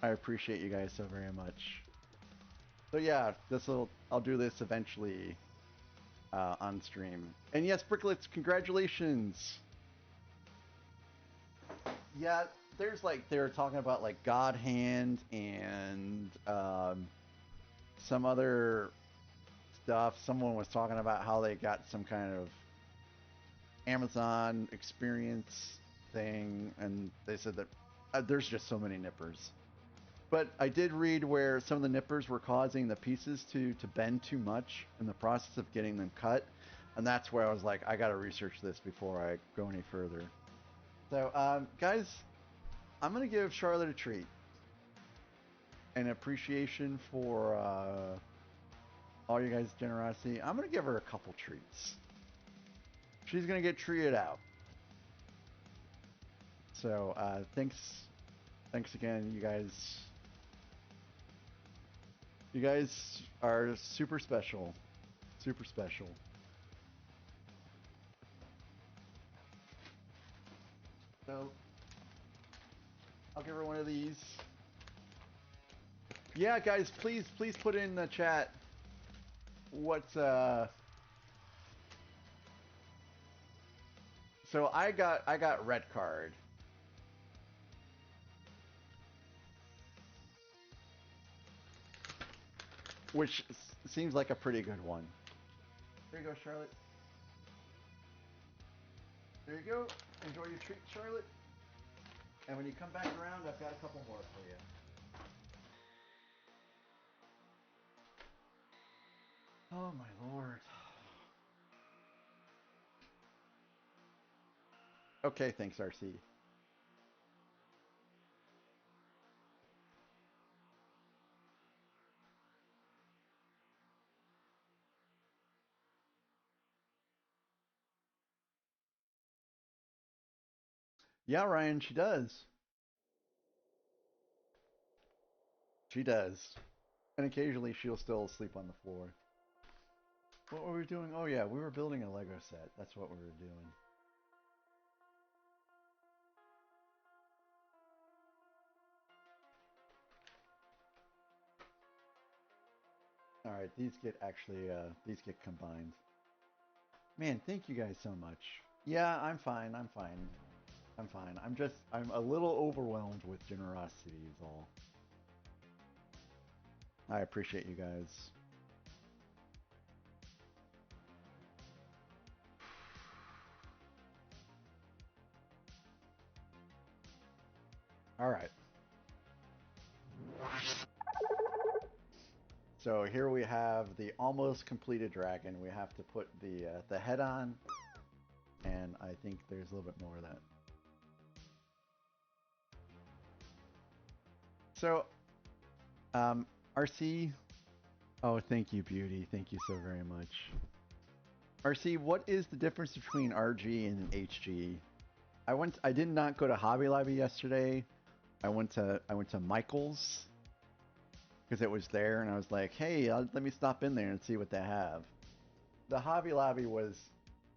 appreciate you guys so very much. So yeah, I'll do this eventually on stream. And yes, Bricklets, congratulations. Yeah, there's they were talking about like God Hand and some other stuff. Someone was talking about how they got some kind of Amazon experience thing, and they said that there's just so many nippers. But I did read where some of the nippers were causing the pieces to bend too much in the process of getting them cut, and that's where I was like, I gotta research this before I go any further. So, guys, I'm gonna give Charlotte a treat. An appreciation for all you guys' generosity. I'm gonna give her a couple treats. She's gonna get treated out. So thanks again, you guys. You guys are super special, super special. So I'll give her one of these. Yeah, guys, please put in the chat what's So I got red card. Which seems like a pretty good one. There you go, Charlotte. There you go. Enjoy your treat, Charlotte. And when you come back around, I've got a couple more for you. Oh my lord. Okay, thanks, RC. Yeah, Ryan, she does. She does. And occasionally she'll still sleep on the floor. What were we doing? Oh yeah, we were building a Lego set. That's what we were doing. All right, these get combined. Man, thank you guys so much. Yeah, I'm fine. I'm fine. I'm fine. I'm a little overwhelmed with generosity is all. I appreciate you guys. All right. So here we have the almost completed dragon. We have to put the head on, and I think there's a little bit more of that. So, RC. Oh, thank you, Beauty. Thank you so very much. RC, what is the difference between RG and HG? I did not go to Hobby Lobby yesterday. I went to Michael's because it was there, and I was like, hey, let me stop in there and see what they have. The Hobby Lobby was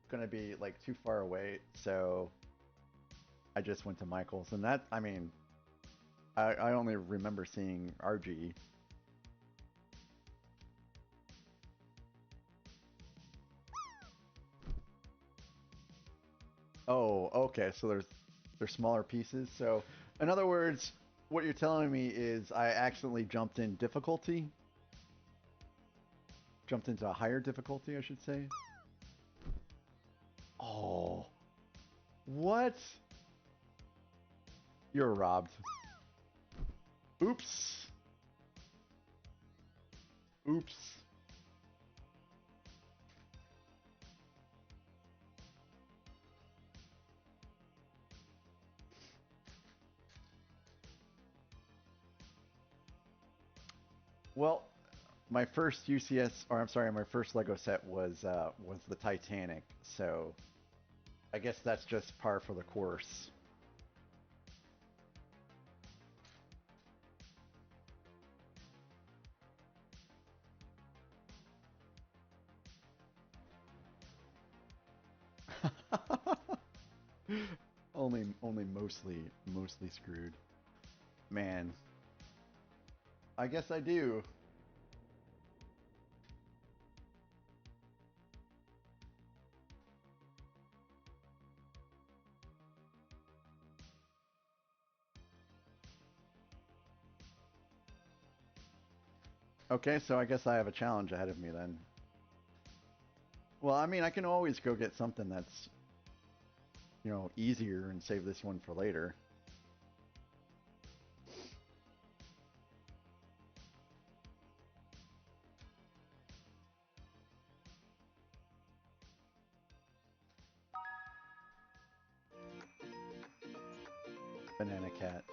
gonna be like too far away, so I just went to Michael's, and that, I mean, I only remember seeing RG. Oh, okay, so there's smaller pieces. So, in other words, what you're telling me is I accidentally jumped in difficulty. Jumped into a higher difficulty, I should say. Oh. What? You're robbed. Oops. Oops. Well, my first UCS, or I'm sorry, my first Lego set was the Titanic, so I guess that's just par for the course. only mostly screwed. Man, I guess I do. Okay, so I guess I have a challenge ahead of me then. Well, I mean, I can always go get something that's, easier and save this one for later. Banana cat.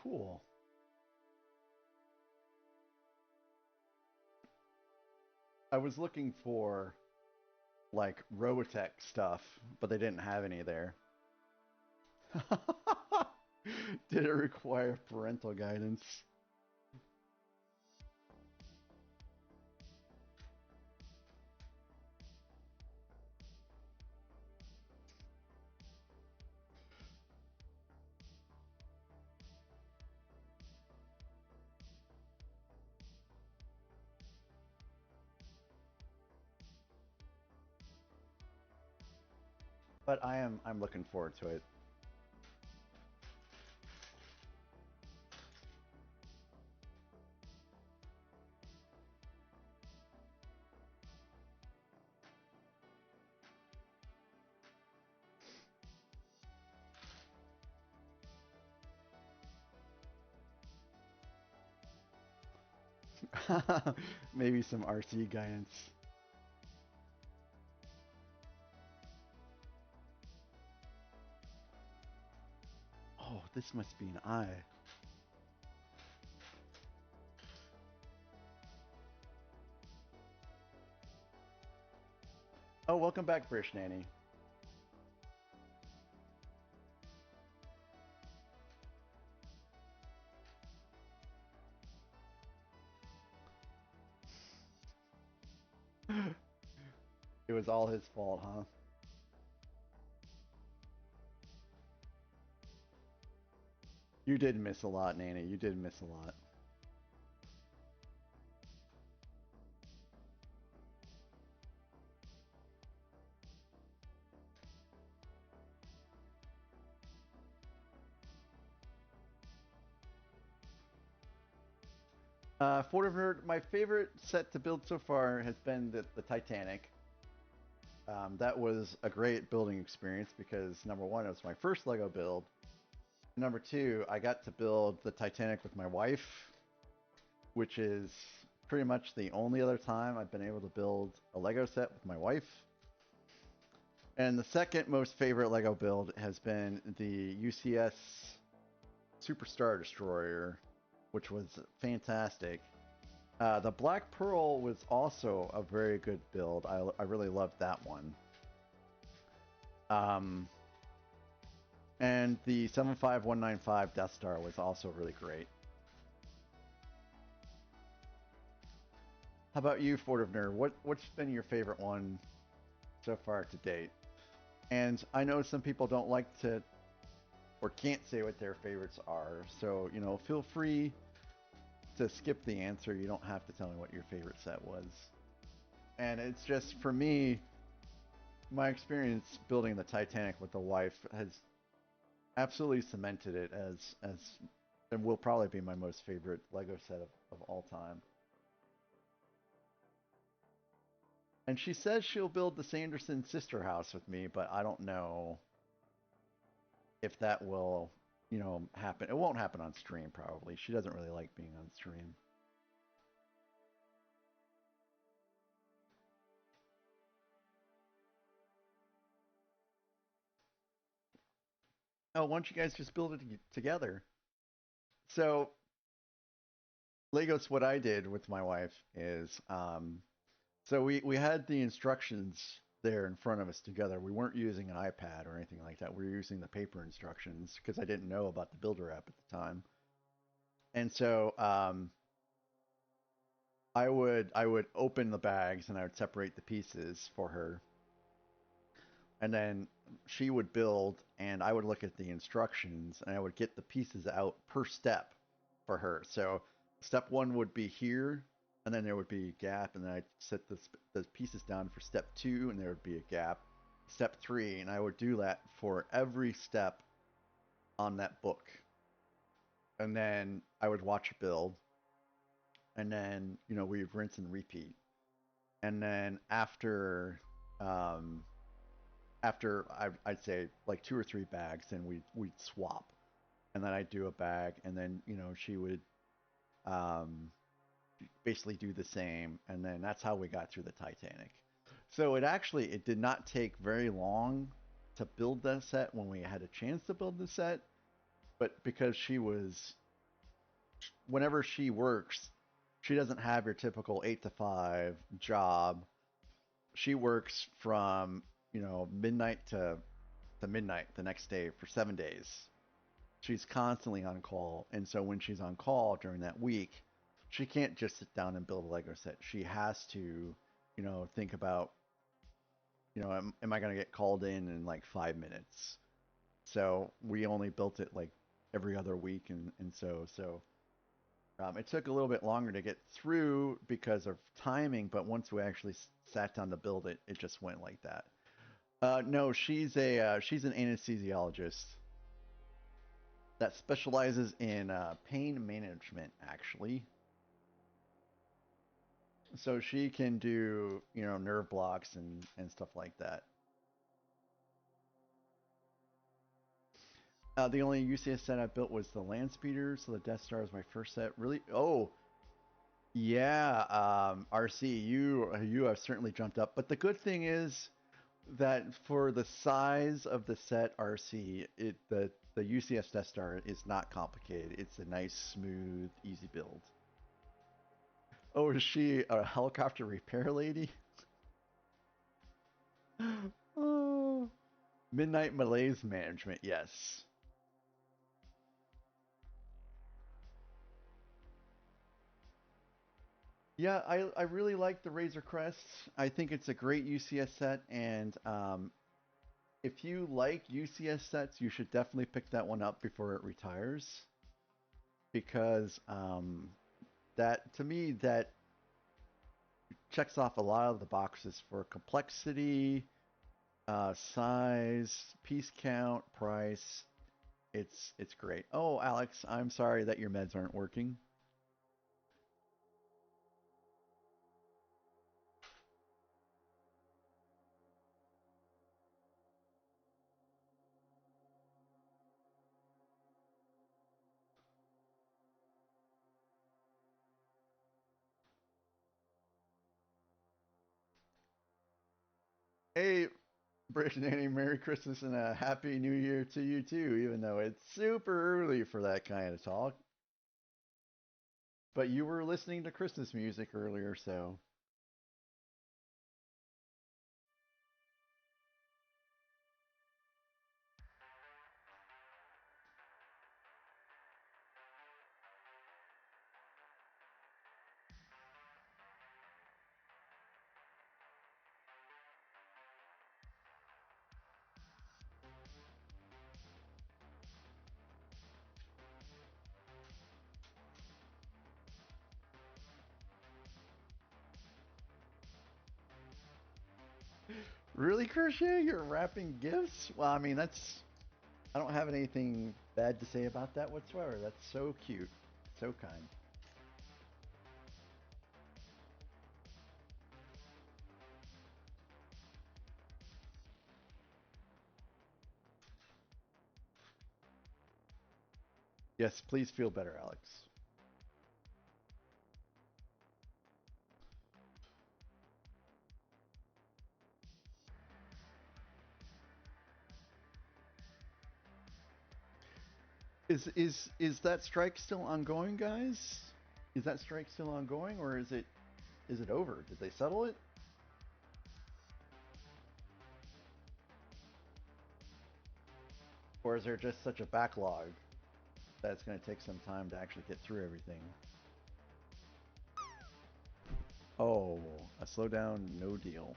cool. I was looking for like Robotech stuff, but they didn't have any there. Did it require parental guidance? But I'm looking forward to it. Maybe some RC guidance. Oh, this must be an eye. Oh, welcome back, British Nanny. It was all his fault, huh? You did miss a lot, Nanny. You did miss a lot. Fort of Nerd, my favorite set to build so far has been the Titanic. That was a great building experience because number one, it was my first Lego build. Number two, I got to build the Titanic with my wife, which is pretty much the only other time I've been able to build a Lego set with my wife. And the second most favorite Lego build has been the UCS Superstar Destroyer, which was fantastic. The Black Pearl was also a very good build. I really loved that one. And the 75195 Death Star was also really great. How about you, Fort of Nerd? What's been your favorite one so far to date? And I know some people don't like to or can't say what their favorites are, so feel free to skip the answer. You don't have to tell me what your favorite set was. And it's just, for me, my experience building the Titanic with the wife has absolutely cemented it as and will probably be my most favorite Lego set of all time. And she says she'll build the Sanderson sister house with me, but I don't know if that will, happen. It won't happen on stream, probably. She doesn't really like being on stream. Oh, why don't you guys just build it together? So, Legos, what I did with my wife is, so we had the instructions there in front of us together. We weren't using an iPad or anything like that. We were using the paper instructions because I didn't know about the Builder app at the time. And so I would open the bags and I would separate the pieces for her. And then she would build and I would look at the instructions and I would get the pieces out per step for her. So step one would be here, and then there would be a gap, and then I'd set the pieces down for step two, and there would be a gap. Step three, and I would do that for every step on that book. And then I would watch her build, and then we'd rinse and repeat. And then after I'd say like 2 or 3 bags, then we'd swap, and then I'd do a bag, and then she would basically do the same, and then that's how we got through the Titanic. So it did not take very long to build that set when we had a chance to build the set, but because she was whenever she works, she doesn't have your typical 8 to 5 job. She works from, midnight to midnight the next day for 7 days. She's constantly on call. And so when she's on call during that week, she can't just sit down and build a Lego set. She has to, think about, am I going to get called in like 5 minutes? So we only built it like every other week. And it took a little bit longer to get through because of timing, but once we actually sat down to build it, it just went like that. No, she's an anesthesiologist that specializes in pain management, actually. So she can do, nerve blocks and stuff like that. The only UCS set I built was the Land Speeder, so the Death Star is my first set. Really? Oh, yeah. RC, you have certainly jumped up. But the good thing is that for the size of the set, RC, the UCS Death Star is not complicated. It's a nice, smooth, easy build. Oh, is she a helicopter repair lady? Oh, Midnight Malaise Management, yes. Yeah, I really like the Razor Crest. I think it's a great UCS set, and if you like UCS sets, you should definitely pick that one up before it retires, because that, to me, that checks off a lot of the boxes for complexity, size, piece count, price. It's great. Oh, Alex, I'm sorry that your meds aren't working. Hey, Brittany, Merry Christmas and a Happy New Year to you too, even though it's super early for that kind of talk. But you were listening to Christmas music earlier, so. Really, Crochet? You're wrapping gifts? Well, I mean, I don't have anything bad to say about that whatsoever. That's so cute. So kind. Yes, please feel better, Alex. Is that strike still ongoing, guys? Is that strike still ongoing, or is it over? Did they settle it? Or is there just such a backlog that it's going to take some time to actually get through everything? Oh, a slowdown, no deal.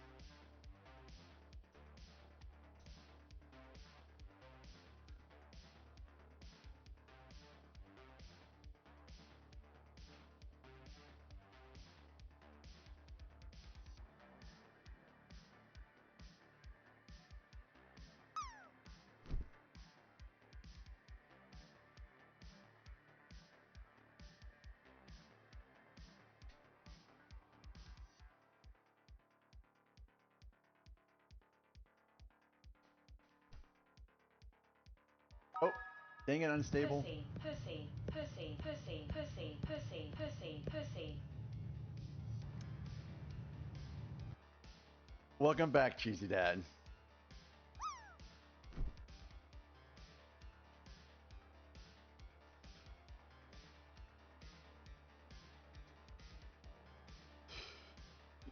Oh, dang it, unstable. Pussy, pussy, pussy, pussy, pussy, pussy, pussy, pussy. Welcome back, Cheesy Dad.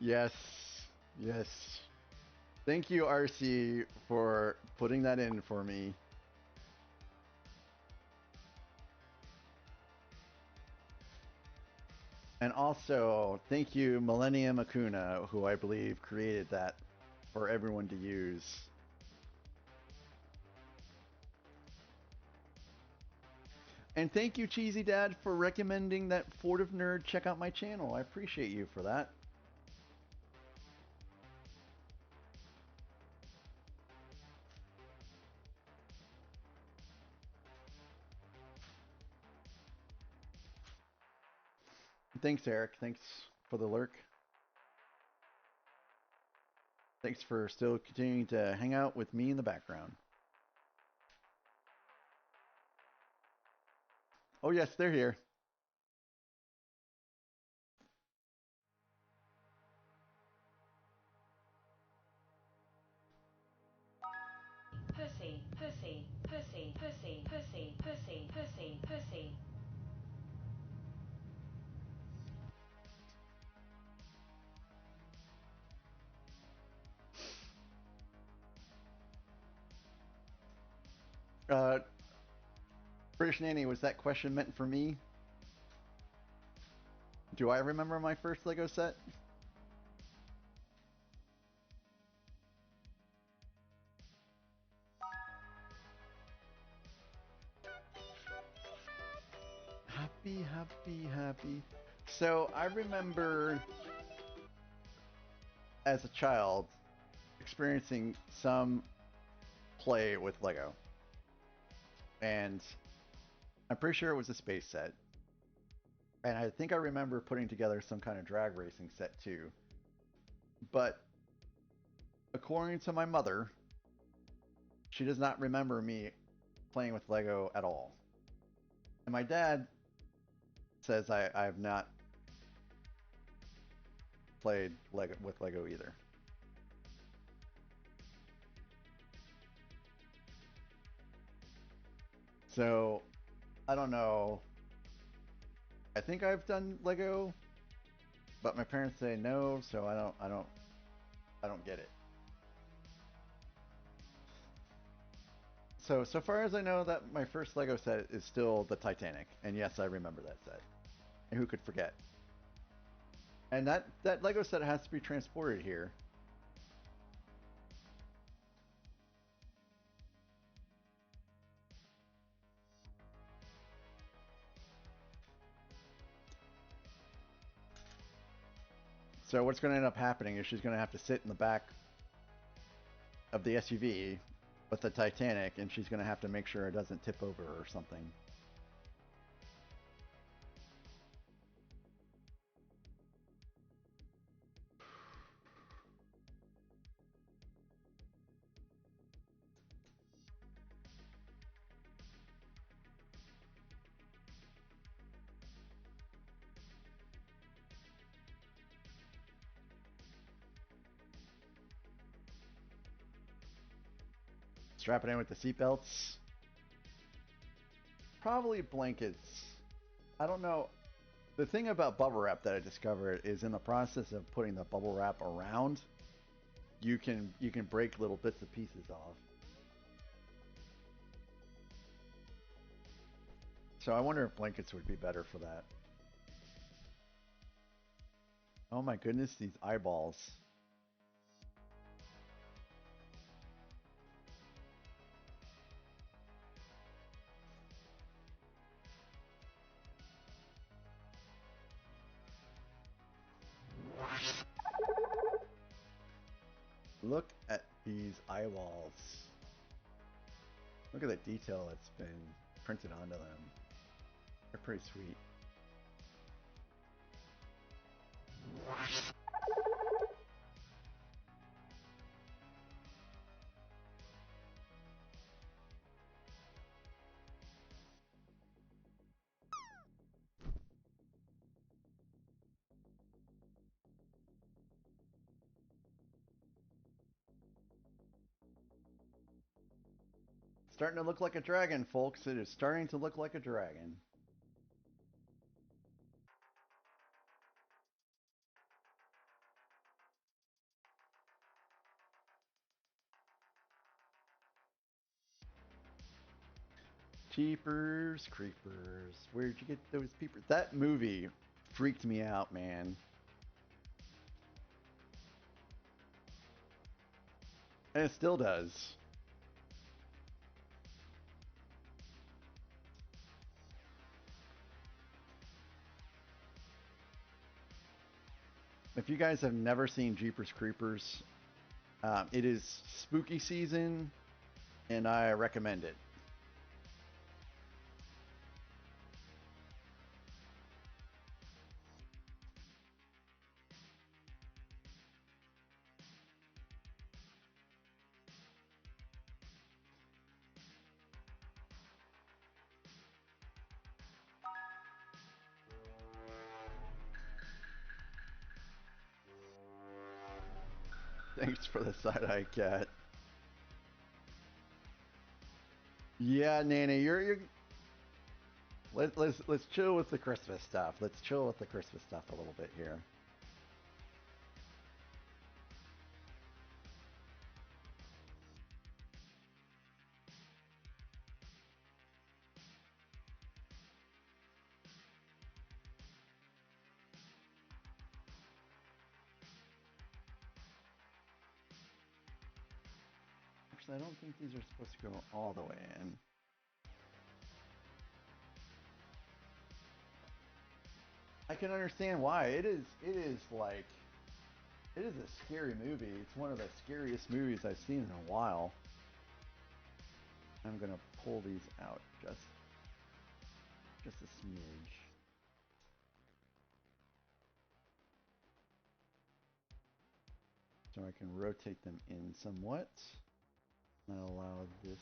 Yes. Yes. Thank you, RC, for putting that in for me. And also, thank you, Millennium Acuna, who I believe created that for everyone to use. And thank you, Cheesy Dad, for recommending that Fortive Nerd check out my channel. I appreciate you for that. Thanks, Eric. Thanks for the lurk. Thanks for still continuing to hang out with me in the background. Oh, yes, they're here. Pussy, pussy, pussy, pussy, pussy, pussy, pussy, pussy. British Nanny, was that question meant for me? Do I remember my first Lego set? Happy, happy, happy. So I remember as a child experiencing some play with Lego. And I'm pretty sure it was a space set. And I think I remember putting together some kind of drag racing set too. But according to my mother, she does not remember me playing with Lego at all. And my dad says I have not played Lego with Lego either. So I don't know. I think I've done Lego, but my parents say no, so I don't get it. So far as I know, that my first Lego set is still the Titanic, and yes, I remember that set. And who could forget? And that Lego set has to be transported here. So what's going to end up happening is she's going to have to sit in the back of the SUV with the Titanic, and she's going to have to make sure it doesn't tip over or something. Strap it in with the seatbelts. Probably blankets. I don't know. The thing about bubble wrap that I discovered is in the process of putting the bubble wrap around, you can break little bits and pieces off. So I wonder if blankets would be better for that. Oh my goodness, these eyeballs. Look at these eyeballs. Look at the detail that's been printed onto them. They're pretty sweet. Starting to look like a dragon, folks. It is starting to look like a dragon. Jeepers creepers. Where'd you get those peepers? That movie freaked me out, man. And it still does. If you guys have never seen Jeepers Creepers, it is spooky season, and I recommend it. Thanks for the side-eye, cat. Yeah, Nana, you're. Let's chill with the Christmas stuff. Let's chill with the Christmas stuff a little bit here. Actually, I don't think these are supposed to go all the way in. I can understand why. It is like, it is a scary movie. It's one of the scariest movies I've seen in a while. I'm gonna pull these out just a smidge. So I can rotate them in somewhat. And allow this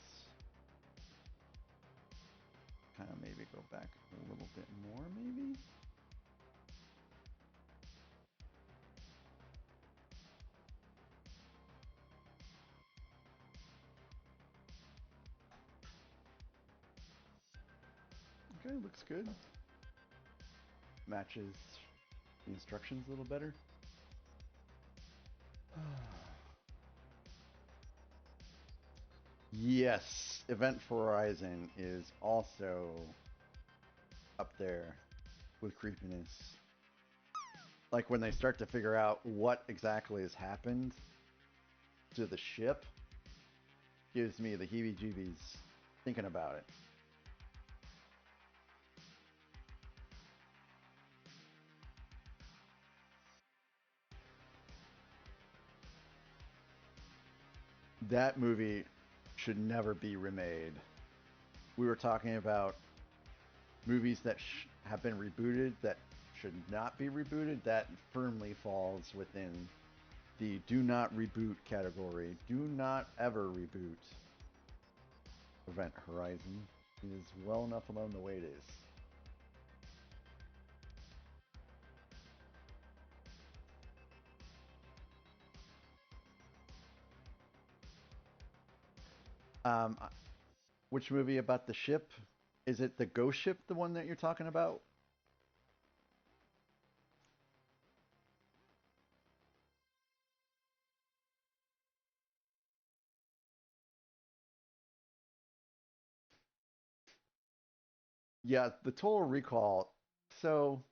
kind of maybe go back a little bit more, maybe? Okay, looks good. Matches the instructions a little better. Yes, Event Horizon is also up there with creepiness. Like when they start to figure out what exactly has happened to the ship, gives me the heebie-jeebies thinking about it. That movie should never be remade. We were talking about movies that have been rebooted that should not be rebooted. That firmly falls within the do not reboot category. Do not ever reboot Event Horizon. It is well enough alone the way it is. Which movie about the ship? Is it the ghost ship, the one that you're talking about? Yeah, the Total Recall. So,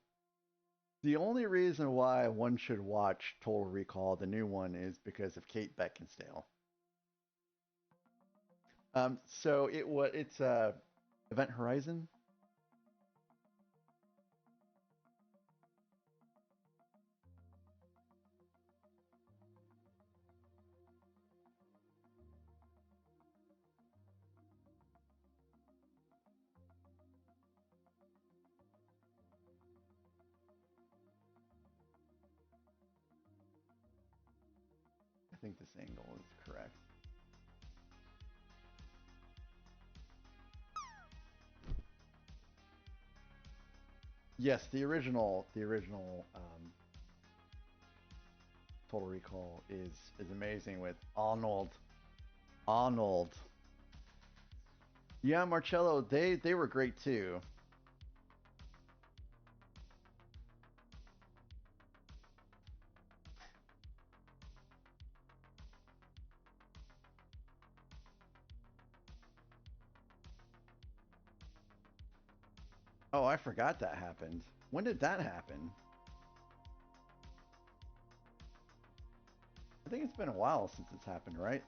the only reason why one should watch Total Recall, the new one, is because of Kate Beckinsale. So it's Event Horizon. I think this angle is correct. Yes, the original Total Recall is amazing with Arnold. Yeah, Marcello, they were great too. Oh, I forgot that happened. When did that happen? I think it's been a while since it's happened, right?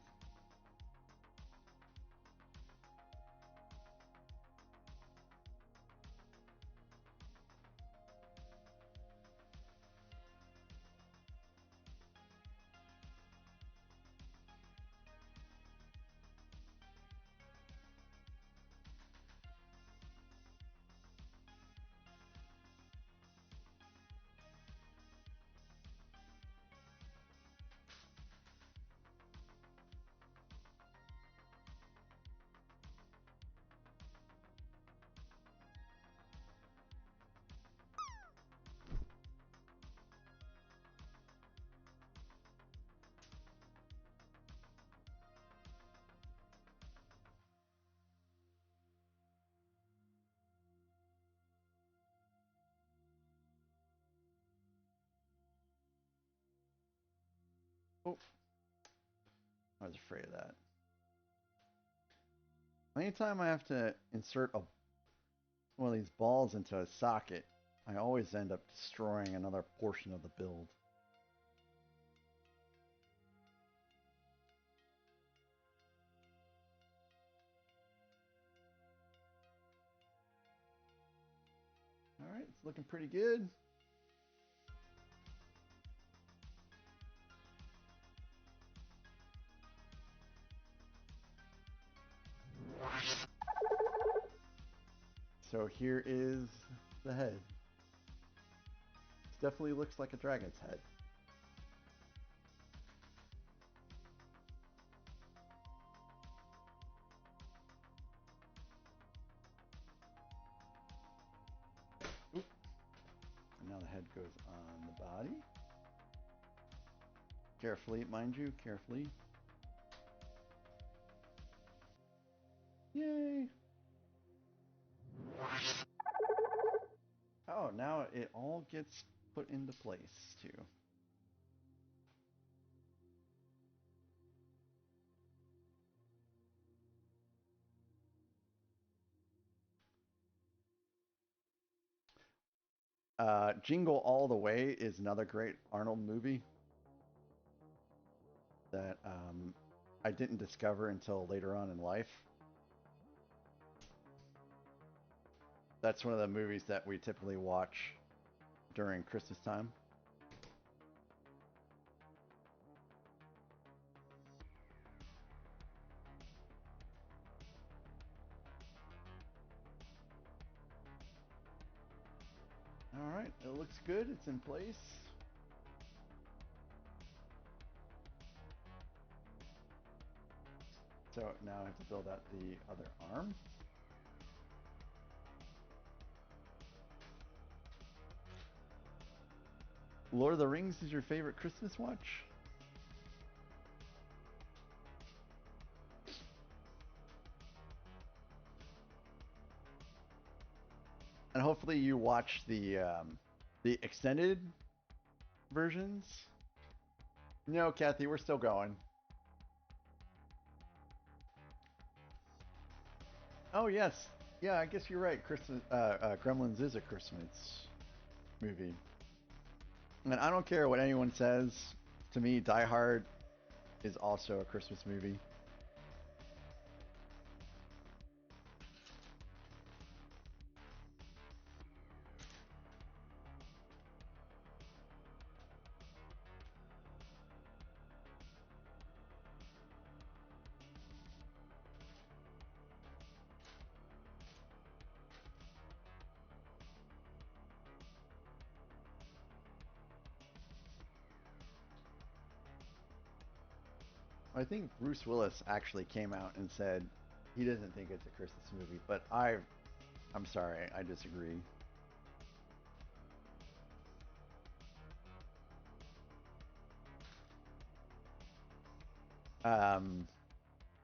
Oh, I was afraid of that. Anytime I have to insert one of these balls into a socket, I always end up destroying another portion of the build. Alright, it's looking pretty good. So here is the head. This definitely looks like a dragon's head. Oop. And now the head goes on the body. Carefully, mind you, carefully. Yay! Oh, now it all gets put into place too. Jingle All the Way is another great Arnold movie that I didn't discover until later on in life. That's one of the movies that we typically watch during Christmas time. Alright, it looks good. It's in place. So now I have to build out the other arm. Lord of the Rings is your favorite Christmas watch? And hopefully you watch the extended versions. No, Kathy, we're still going. Oh yes, yeah. I guess you're right. Christmas, Gremlins is a Christmas movie, and I don't care what anyone says. To me, Die Hard is also a Christmas movie. I think Bruce Willis actually came out and said he doesn't think it's a Christmas movie, but I'm sorry, I disagree.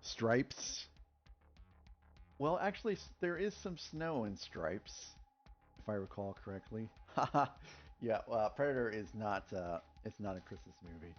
Stripes. Well, actually, there is some snow in Stripes, if I recall correctly. Haha. Yeah, Predator is not. It's not a Christmas movie.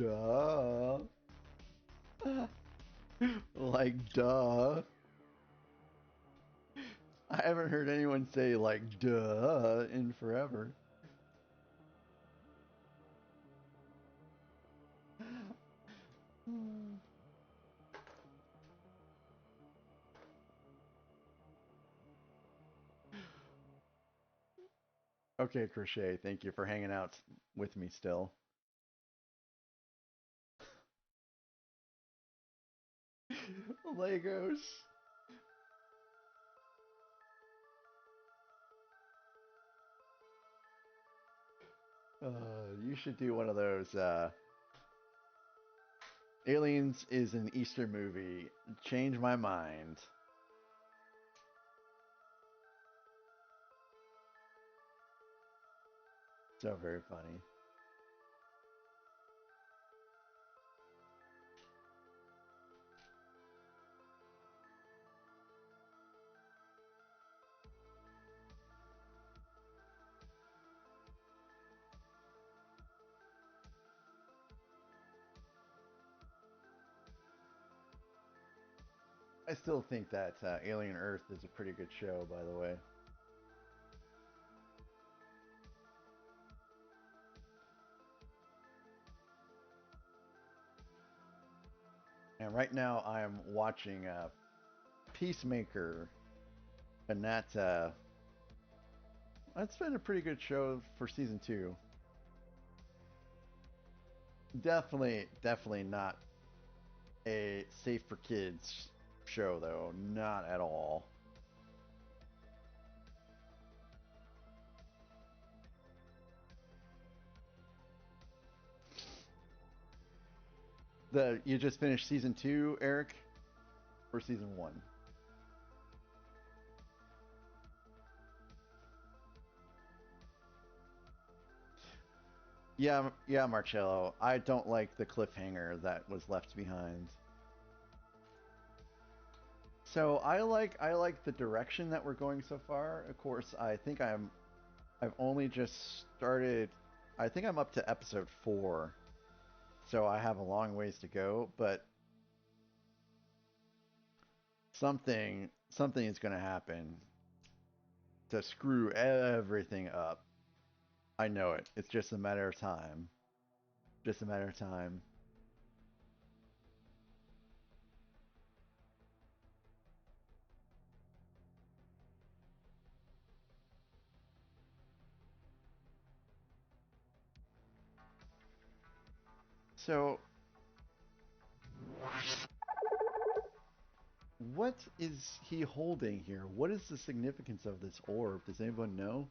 duh. Like, duh. I haven't heard anyone say, like, duh in forever. Okay, Crochet, thank you for hanging out with me still. Legos. You should do one of those. Aliens is an Easter movie. Change my mind. So very funny. I still think that Alien Earth is a pretty good show, by the way. And right now I am watching Peacemaker, and that's been a pretty good show for season 2. Definitely not a safe for kids show, though. Not at all. You just finished season 2, Eric, or season 1? Yeah, Marcello. I don't like the cliffhanger that was left behind. So I like the direction that we're going so far. Of course, I've only just started. I think I'm up to episode 4, so I have a long ways to go. But something is going to happen to screw everything up. I know it. It's just a matter of time. Just a matter of time. So, what is he holding here? What is the significance of this orb? Does anyone know?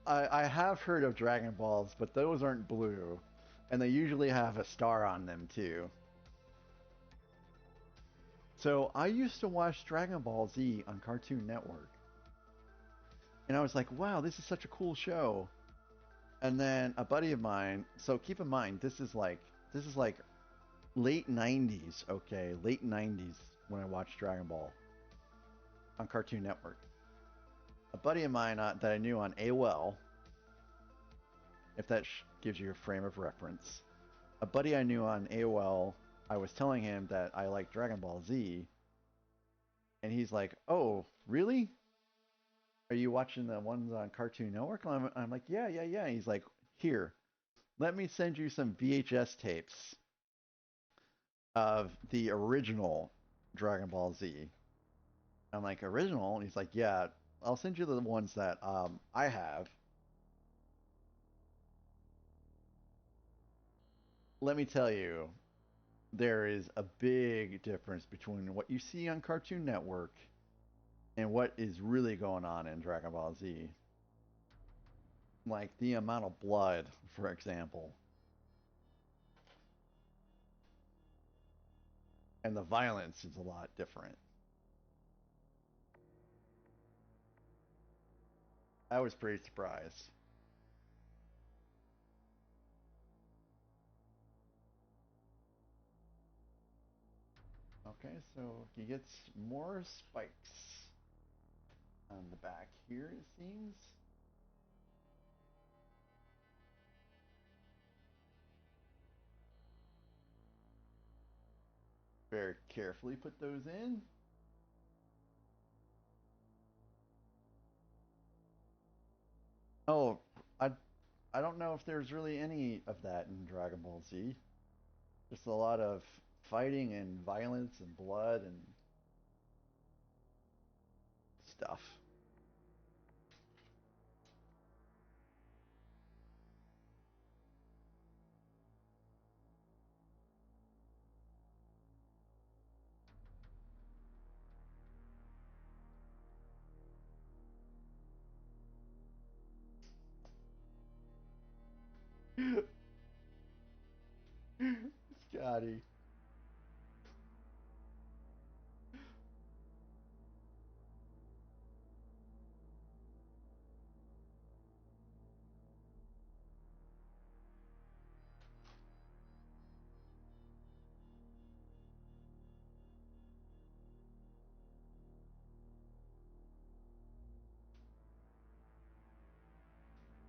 I have heard of Dragon Balls, but those aren't blue. And they usually have a star on them too. So I used to watch Dragon Ball Z on Cartoon Network. And I was like, wow, this is such a cool show. And then a buddy of mine, so keep in mind, this is like late 90s, okay? Late 90s when I watched Dragon Ball on Cartoon Network. A buddy of mine that I knew on AOL, if that gives you a frame of reference. A buddy I knew on AOL, I was telling him that I like Dragon Ball Z, and he's like, "Oh, really? Are you watching the ones on Cartoon Network?" I'm like, "Yeah." And he's like, "Here, let me send you some VHS tapes of the original Dragon Ball Z." I'm like, "Original?" And he's like, "Yeah, I'll send you the ones that I have." Let me tell you, there is a big difference between what you see on Cartoon Network and what is really going on in Dragon Ball Z. Like the amount of blood, for example. And the violence is a lot different. I was pretty surprised. Okay, so he gets more spikes on the back here, it seems. Very carefully put those in. Oh, I I don't know if there's really any of that in Dragon Ball Z. Just a lot of fighting and violence and blood and stuff. Scotty.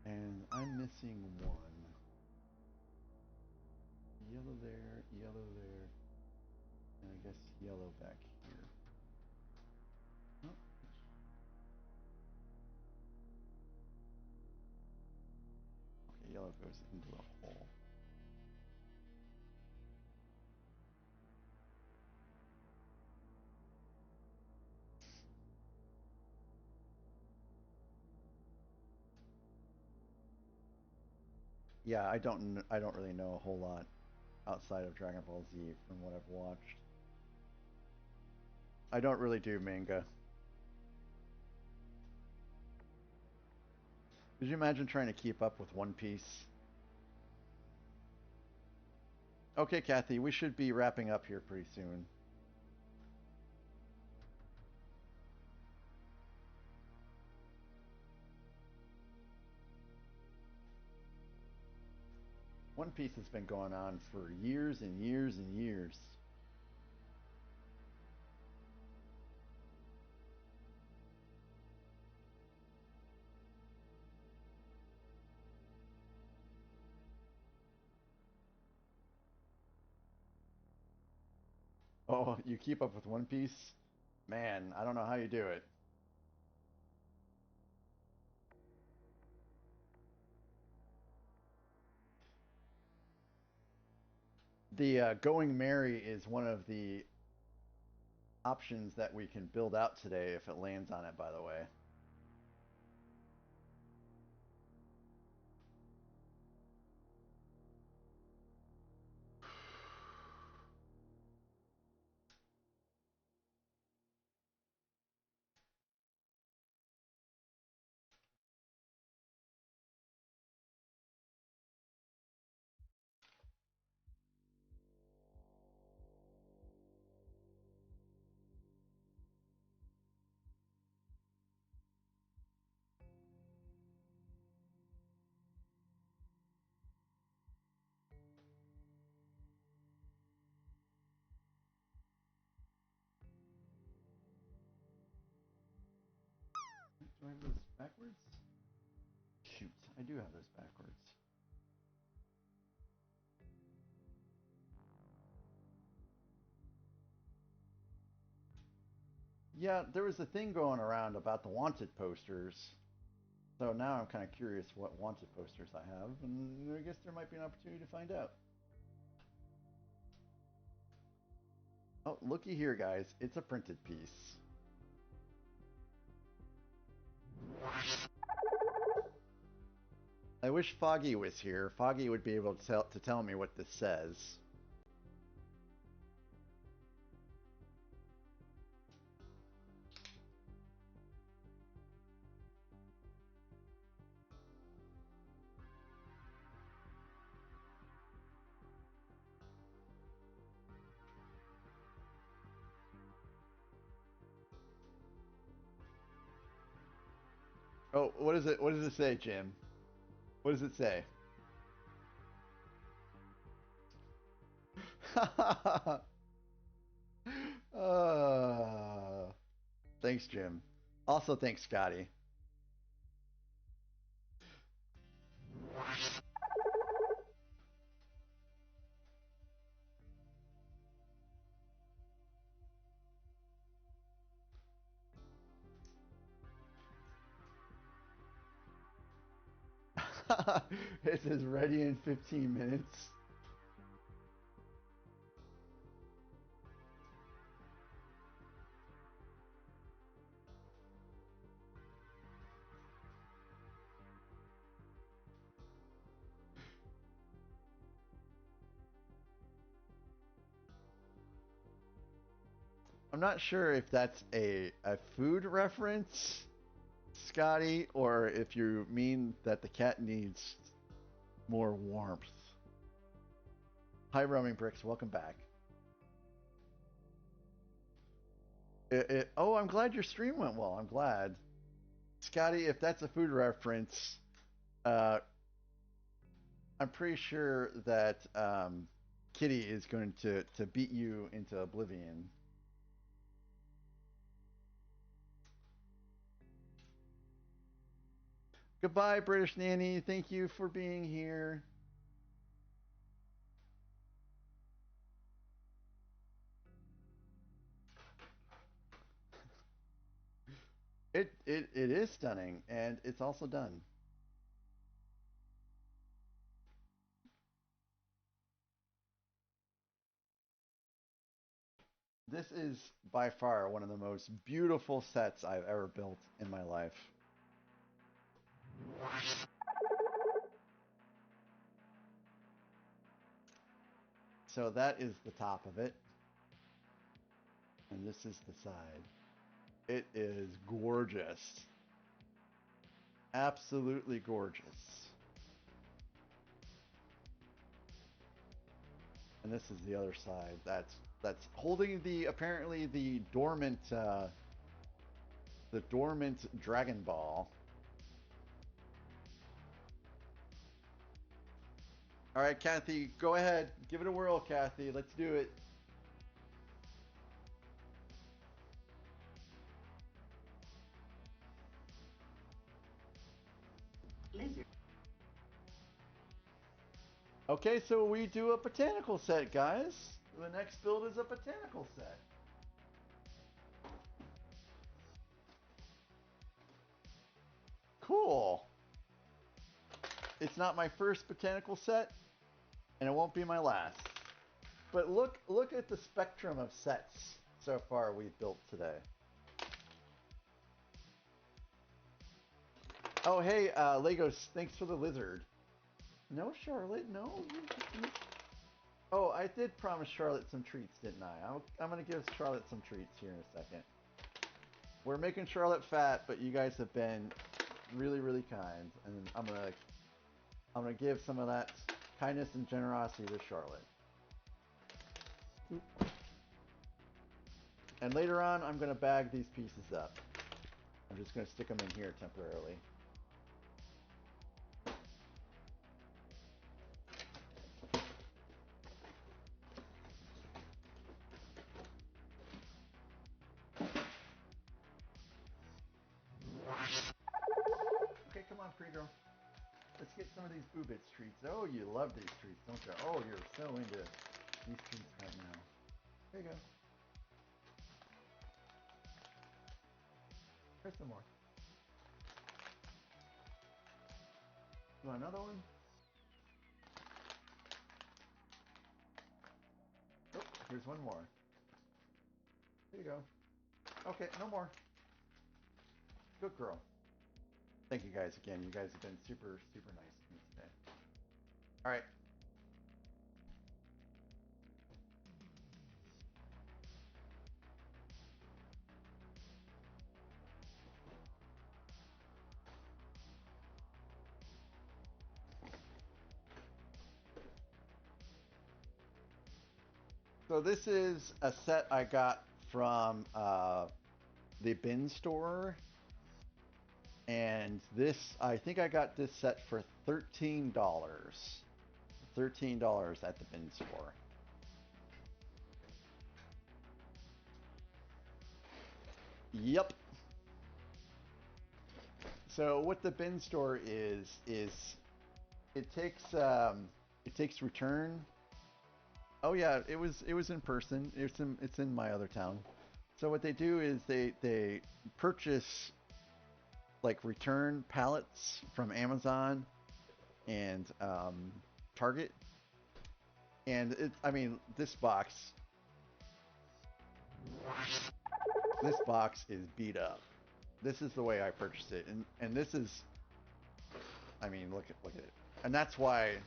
And I'm missing one. Yellow there, and I guess yellow back here. Oh. Okay, yellow goes into the hole. Yeah, I don't really know a whole lot outside of Dragon Ball Z from what I've watched. I don't really do manga. Could you imagine trying to keep up with One Piece? Okay, Kathy, we should be wrapping up here pretty soon. One Piece has been going on for years and years and years. Oh, you keep up with One Piece? Man, I don't know how you do it. The Going Merry is one of the options that we can build out today if it lands on it, by the way. Do I have those backwards? Shoot, I do have those backwards. Yeah, there was a thing going around about the wanted posters. So now I'm kind of curious what wanted posters I have, and I guess there might be an opportunity to find out. Oh, looky here, guys. It's a printed piece. I wish Foggy was here. Foggy would be able to tell me what this says. Oh, what is it? What does it say, Jim? What does it say? uh, thanks, Jim. Also, thanks, Scotty. It says ready in 15 minutes. I'm not sure if that's a food reference, Scotty, or if you mean that the cat needs more warmth. Hi, Roaming Bricks. Welcome back. Oh, I'm glad your stream went well. I'm glad. Scotty, if that's a food reference, I'm pretty sure that Kitty is going to beat you into oblivion. Goodbye, British Nanny. Thank you for being here. It is stunning, and it's also done. This is by far one of the most beautiful sets I've ever built in my life. So that is the top of it. And this is the side. It is gorgeous. Absolutely gorgeous. And this is the other side. That's holding the apparently the dormant Dragon Ball. All right, Kathy, go ahead. Give it a whirl, Kathy. Let's do it. Lizard. Okay, so we do a botanical set, guys. The next build is a botanical set. Cool. It's not my first botanical set, and it won't be my last. But look at the spectrum of sets so far we've built today. Oh, hey, Legos, thanks for the lizard. No, Charlotte, no. Oh, I did promise Charlotte some treats, didn't I? I'm going to give Charlotte some treats here in a second. We're making Charlotte fat, but you guys have been really, really kind, and I'm gonna give some of that kindness and generosity to Charlotte. And later on, I'm gonna bag these pieces up. I'm just gonna stick them in here temporarily. Okay, come on, pretty girl. Let's get some of these Boobits treats. Oh, you love these treats, don't you? Oh, you're so into these treats right now. There you go. Here's some more. You want another one? Oh, here's one more. There you go. Okay, no more. Good girl. Thank you guys again. You guys have been super, super nice to me today. All right. So this is a set I got from the bin store. And this, I think I got this set for $13. $13 at the bin store. Yep. So what the bin store is it takes return. Oh yeah, it was in person. It's in my other town. So what they do is they purchase like return pallets from Amazon and Target, and I mean this box is beat up. This is the way I purchased it, and this is, I mean, look at it, and that's why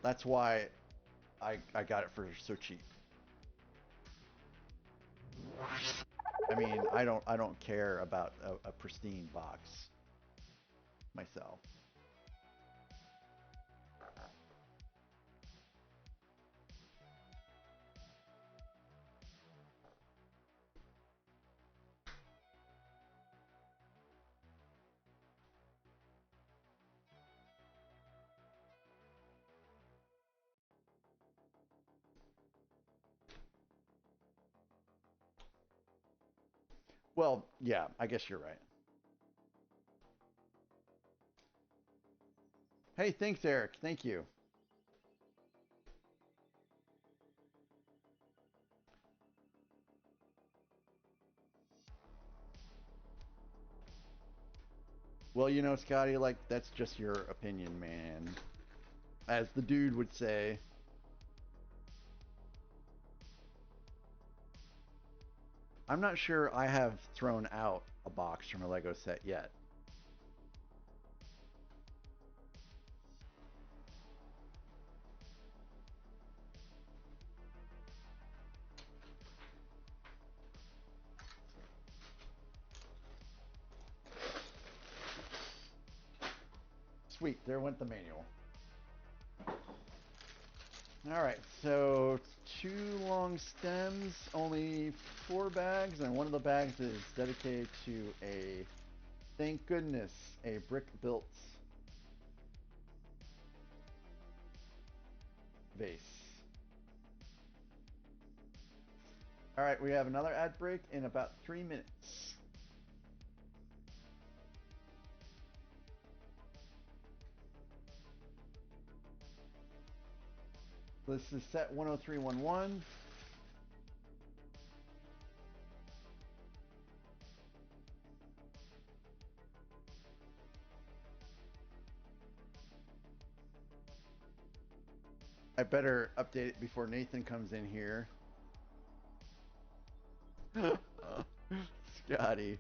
I got it for so cheap. I mean, I don't care about a pristine box myself. Well, yeah, I guess you're right. Hey, thanks, Eric. Thank you. Well, you know, Scotty, like, that's just your opinion, man. As the dude would say. I'm not sure I have thrown out a box from a Lego set yet. Sweet, there went the manual. Alright, so 2 long stems, only 4 bags, and one of the bags is dedicated to a, thank goodness, a brick-built vase. Alright, we have another ad break in about 3 minutes. This is set 10311. I better update it before Nathan comes in here. Scotty.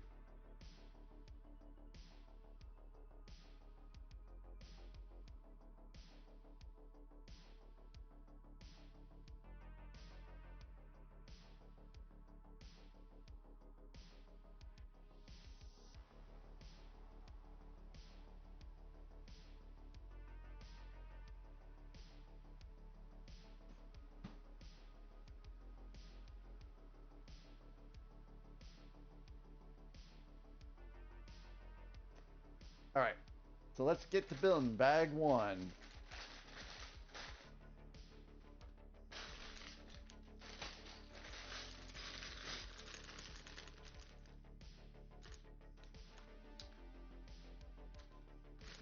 Alright, so let's get to building bag 1.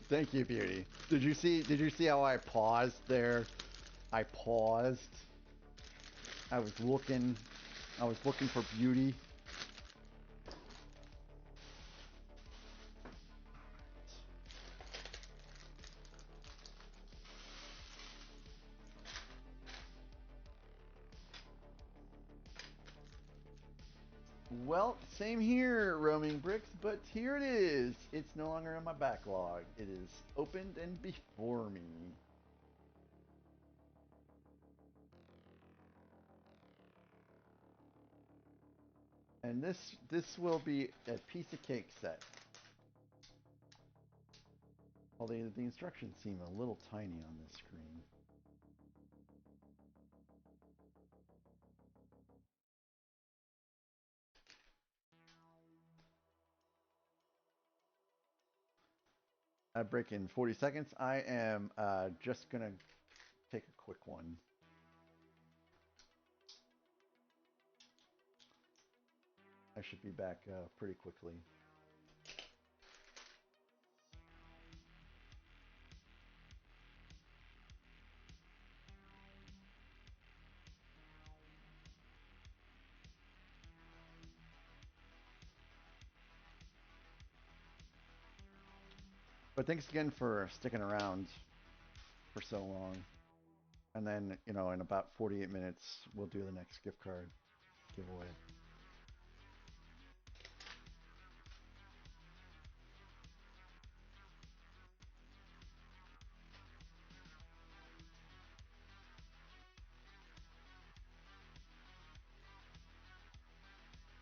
Thank you, Beauty. Did you see how I paused there? I paused. I was looking for Beauty. Well, same here, Roaming Bricks, but here it is. It's no longer in my backlog. It is opened and before me. And this will be a piece of cake set. Although the instructions seem a little tiny on this screen. Ad break in 40 seconds. I am just gonna take a quick one. I should be back pretty quickly. But thanks again for sticking around for so long. And then, you know, in about 48 minutes, we'll do the next gift card giveaway.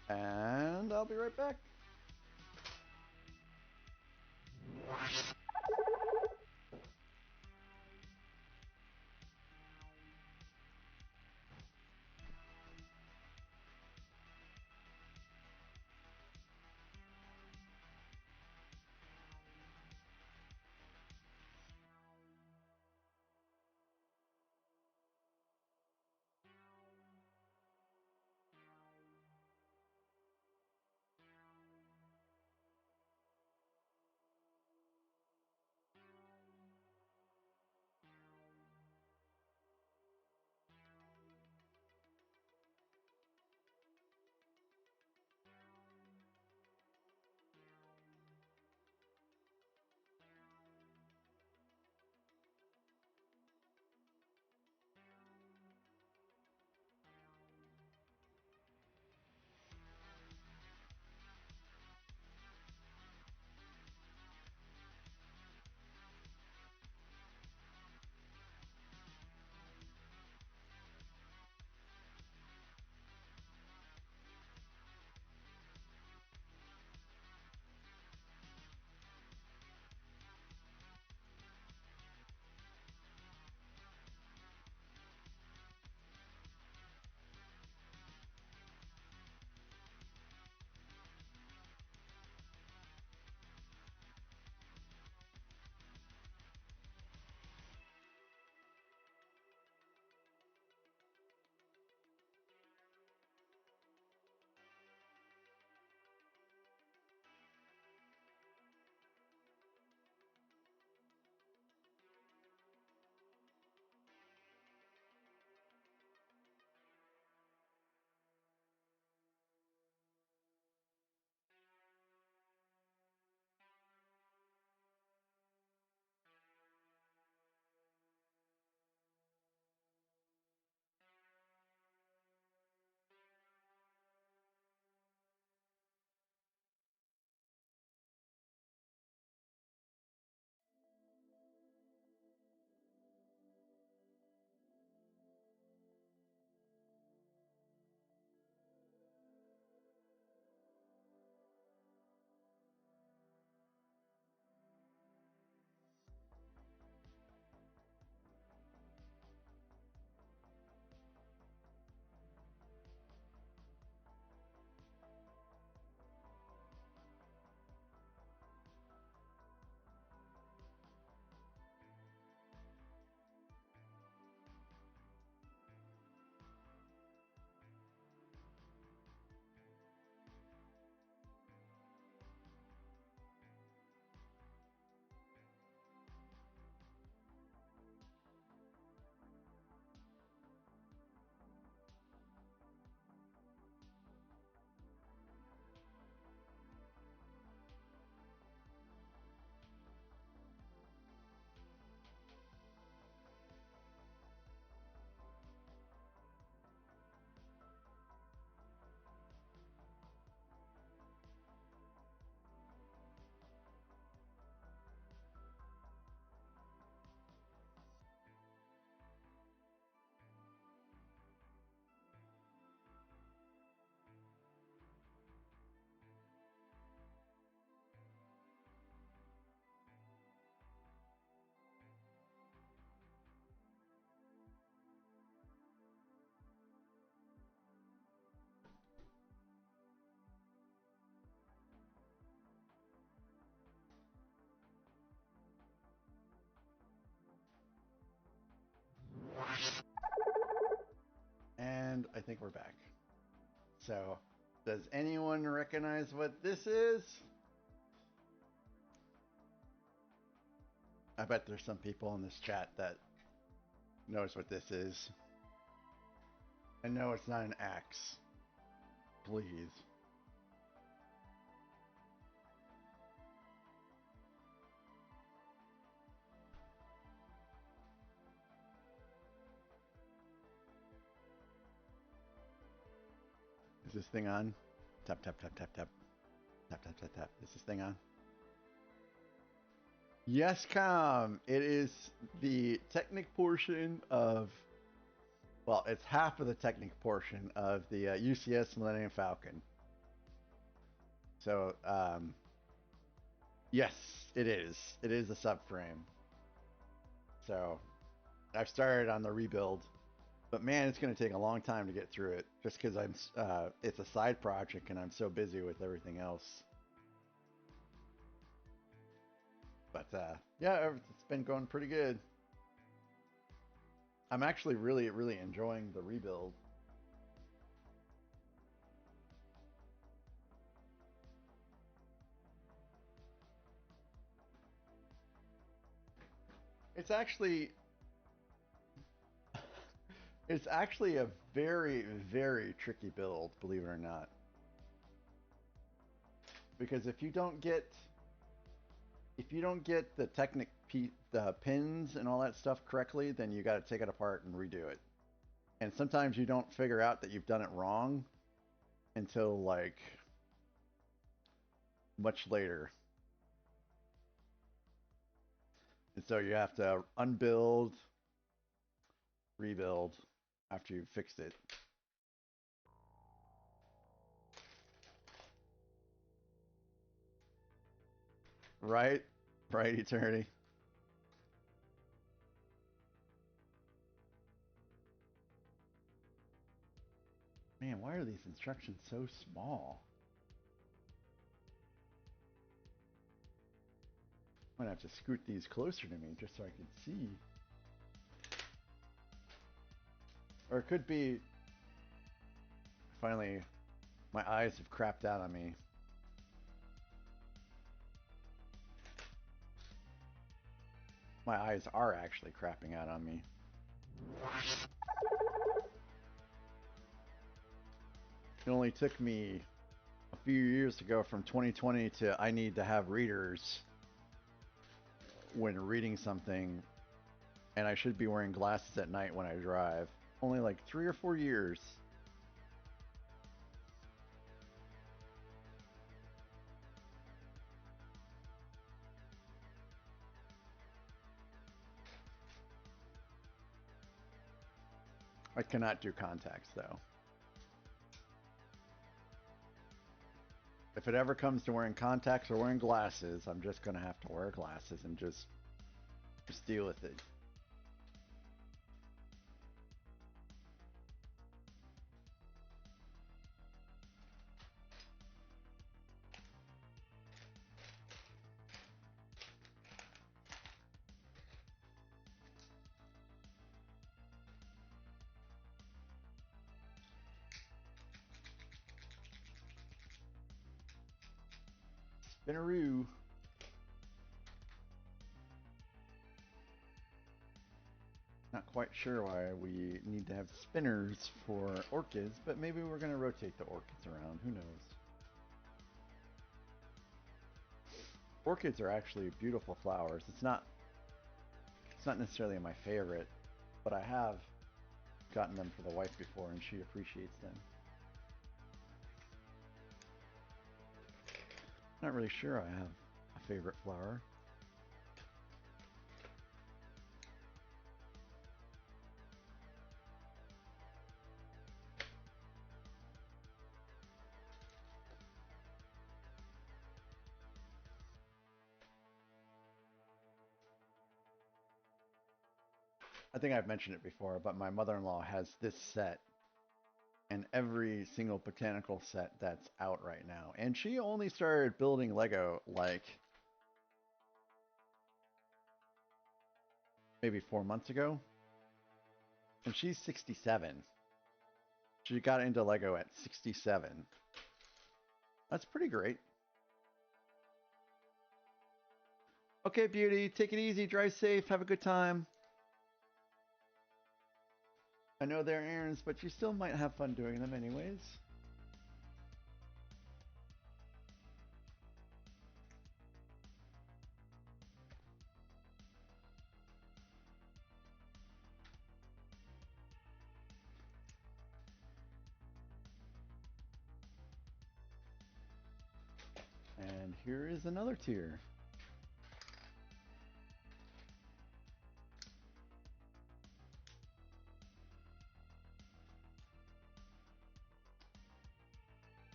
And I'll be right back. And I think we're back. So, does anyone recognize what this is? I bet there's some people in this chat that knows what this is. And no, it's not an axe. Please. Is this thing on? Tap, tap, tap, tap, tap. Tap, tap, tap, tap. Is this thing on? Yes, Com. It is the Technic portion of, well, it's half of the Technic portion of the UCS Millennium Falcon. So, yes, it is. It is a subframe. So, I've started on the rebuild. But man, it's going to take a long time to get through it, just because it's a side project and I'm so busy with everything else. But yeah, it's been going pretty good. I'm actually really, really enjoying the rebuild. It's actually a very, very tricky build, believe it or not. Because if you don't get the the pins and all that stuff correctly, then you got to take it apart and redo it. And sometimes you don't figure out that you've done it wrong until like much later. And so you have to unbuild, rebuild after you've fixed it. Right? Right, Eternity. Man, why are these instructions so small? Might have to scoot these closer to me just so I can see. Or it could be, finally, my eyes have crapped out on me. My eyes are actually crapping out on me. It only took me a few years to go from 2020 to I need to have readers when reading something, and I should be wearing glasses at night when I drive. Only like 3 or 4 years. I cannot do contacts though. If it ever comes to wearing contacts or wearing glasses, I'm just gonna have to wear glasses and just deal with it. Spinaroo. Not quite sure why we need to have spinners for orchids, but maybe we're going to rotate the orchids around. Who knows? Orchids are actually beautiful flowers. It's not necessarily my favorite, but I have gotten them for the wife before and she appreciates them. Not really sure I have a favorite flower. I think I've mentioned it before, but my mother-in-law has this set and every single botanical set that's out right now. And she only started building Lego like maybe 4 months ago. And she's 67. She got into Lego at 67. That's pretty great. Okay, Beauty, take it easy, drive safe, have a good time. I know they're errands, but you still might have fun doing them anyways. And here is another tier.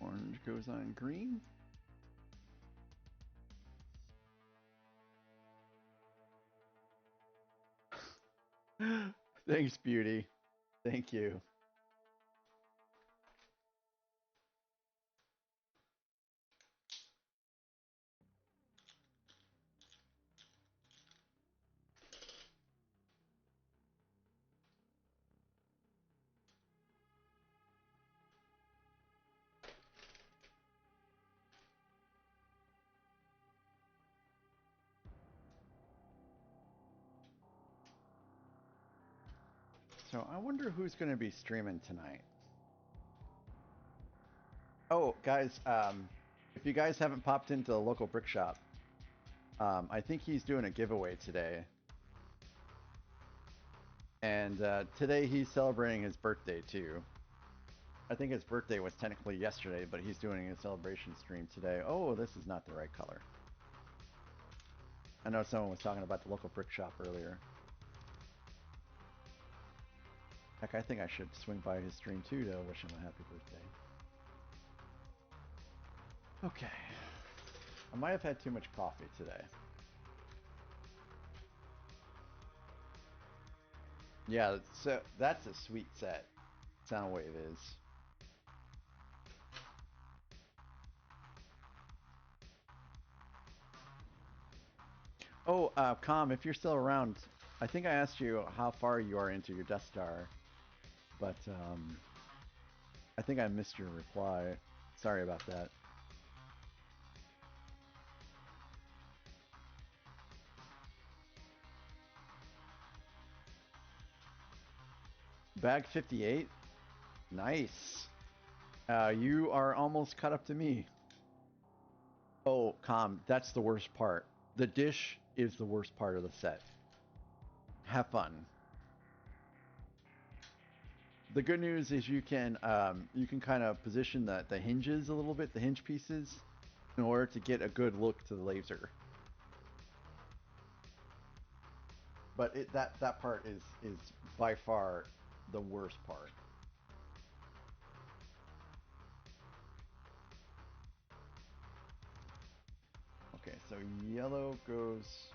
Orange goes on green. Thanks, Beauty. Thank you. So I wonder who's going to be streaming tonight. Oh, guys, if you guys haven't popped into the local brick shop, I think he's doing a giveaway today. And today he's celebrating his birthday too. I think his birthday was technically yesterday, but he's doing a celebration stream today. Oh, this is not the right color. I know someone was talking about the local brick shop earlier. Heck, I think I should swing by his stream too to wish him a happy birthday. Okay. I might have had too much coffee today. Yeah, so that's a sweet set. Soundwave is. Oh, Com, if you're still around, I think I asked you how far you are into your Death Star, but I think I missed your reply. Sorry about that. Bag 58? Nice. You are almost caught up to me. Oh, Com, that's the worst part. The dish is the worst part of the set. Have fun. The good news is you can kind of position the hinges a little bit, the hinge pieces, in order to get a good look to the laser. But that part is by far the worst part. Okay, so yellow goes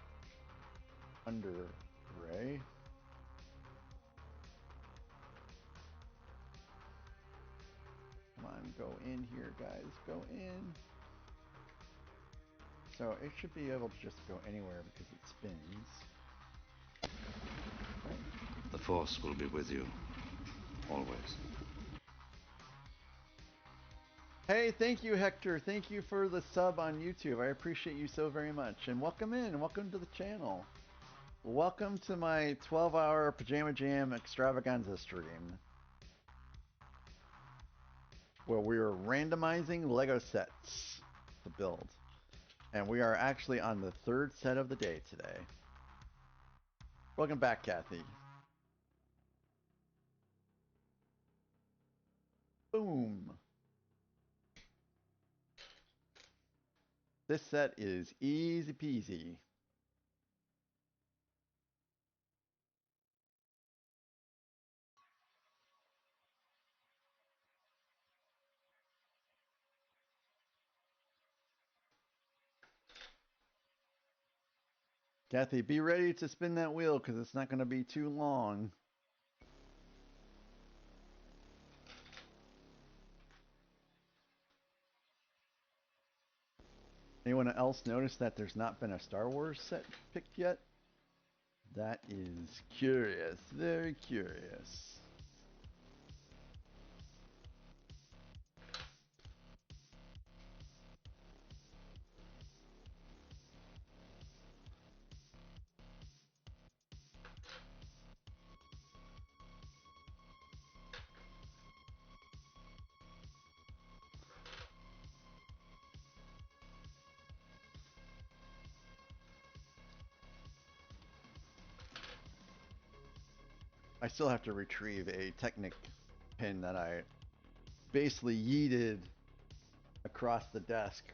under gray. Come on, go in here, guys. Go in. So it should be able to just go anywhere because it spins. The Force will be with you, always. Hey, thank you, Hector. Thank you for the sub on YouTube. I appreciate you so very much. And welcome in. Welcome to the channel. Welcome to my 12-hour Pajama Jam extravaganza stream, where we are randomizing Lego sets to build. And we are actually on the third set of the day today. Welcome back, Kathy. Boom. This set is easy peasy. Kathy, be ready to spin that wheel because it's not going to be too long. Anyone else notice that there's not been a Star Wars set picked yet? That is curious, very curious. I still have to retrieve a Technic pin that I basically yeeted across the desk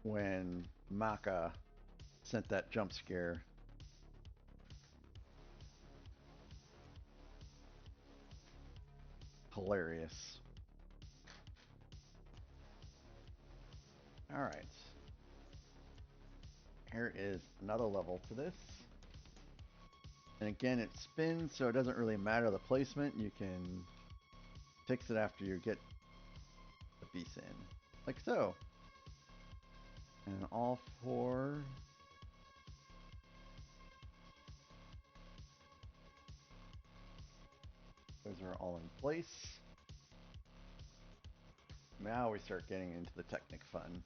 when Maka sent that jump scare. Hilarious. All right. Here is another level to this. And again, it spins, so it doesn't really matter the placement. You can fix it after you get the piece in, like so. And all four. Those are all in place. Now we start getting into the Technic fun.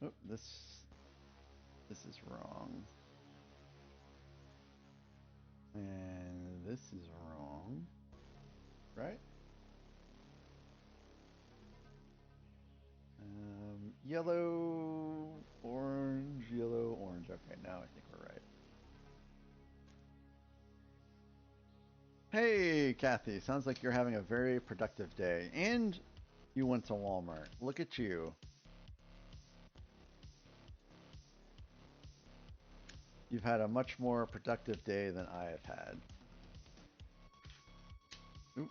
Oh, this is wrong. And this is wrong. Right? Yellow, orange, yellow, orange. Okay, now I think we're right. Hey, Kathy. Sounds like you're having a very productive day. And you went to Walmart. Look at you. You've had a much more productive day than I have had. Oop.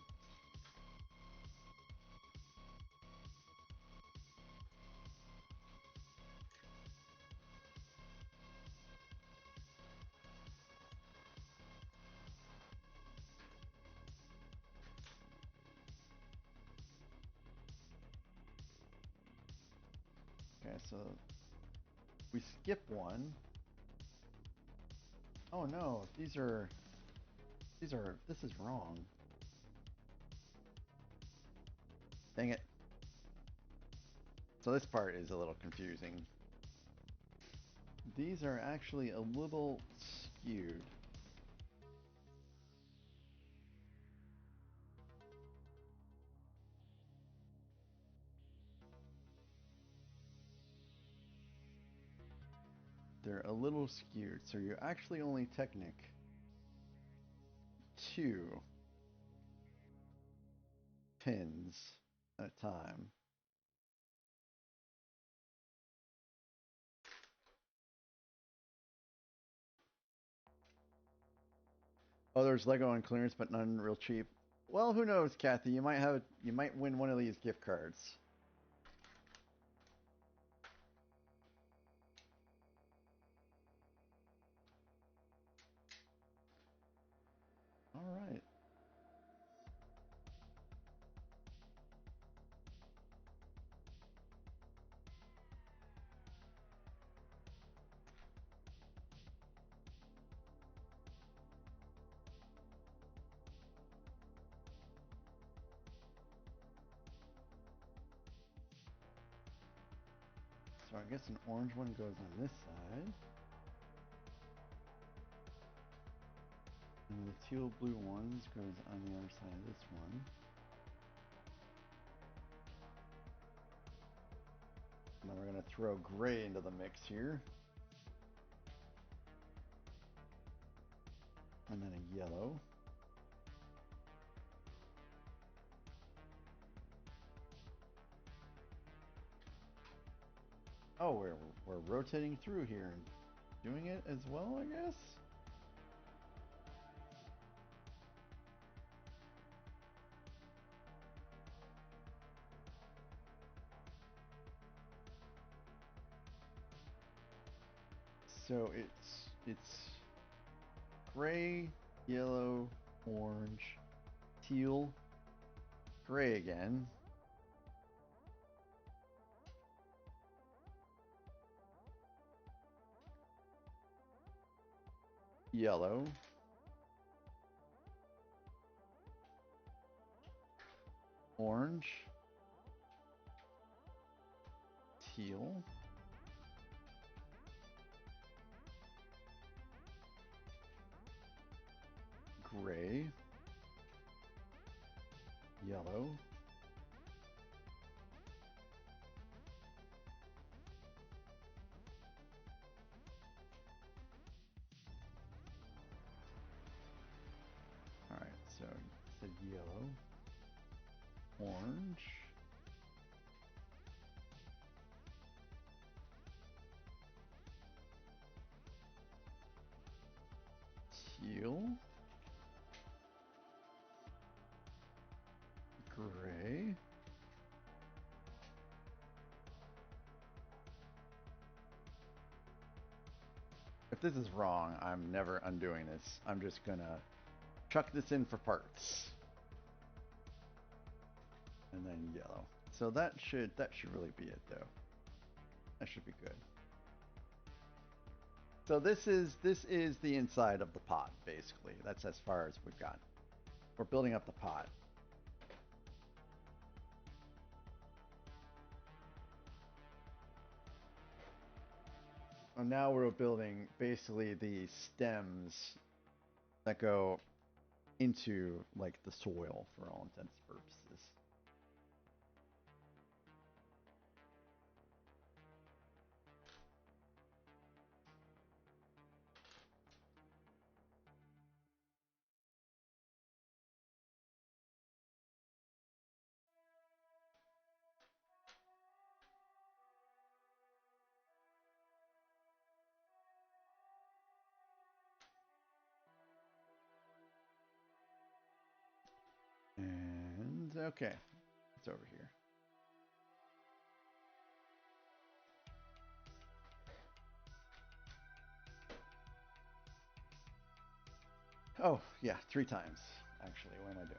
Okay, so we skip one. Oh no, this is wrong. Dang it. So this part is a little confusing. These are actually a little skewed. They're a little skewed, so you're actually only Technic 2 pins at a time. Oh, there's Lego on clearance, but none real cheap. Well, who knows, Kathy? You might win one of these gift cards. All right. So I guess an orange one goes on this side. And the teal blue ones goes on the other side of this one. And then we're going to throw gray into the mix here. And then a yellow. Oh, we're rotating through here and doing it as well, I guess? So it's gray, yellow, orange, teal, gray again. Yellow. Orange. teal. Gray. Yellow. Alright, so you said yellow. Orange. Teal. Gray. If this is wrong, I'm never undoing this. I'm just gonna chuck this in for parts. And then yellow. So that should really be it though. That should be good. So this is the inside of the pot, basically. That's as far as we've got. We're building up the pot. And now we're building basically the stems that go into like the soil for all intents and purposes. And okay, it's over here. Oh, yeah, 3 times, actually. What am I doing?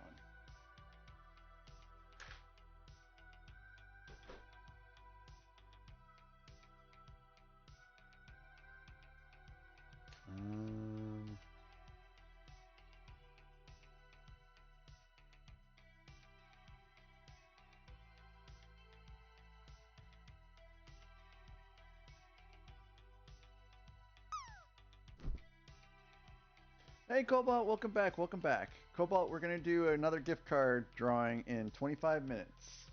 Hey, Cobalt, welcome back, welcome back. Cobalt, we're going to do another gift card drawing in 25 minutes.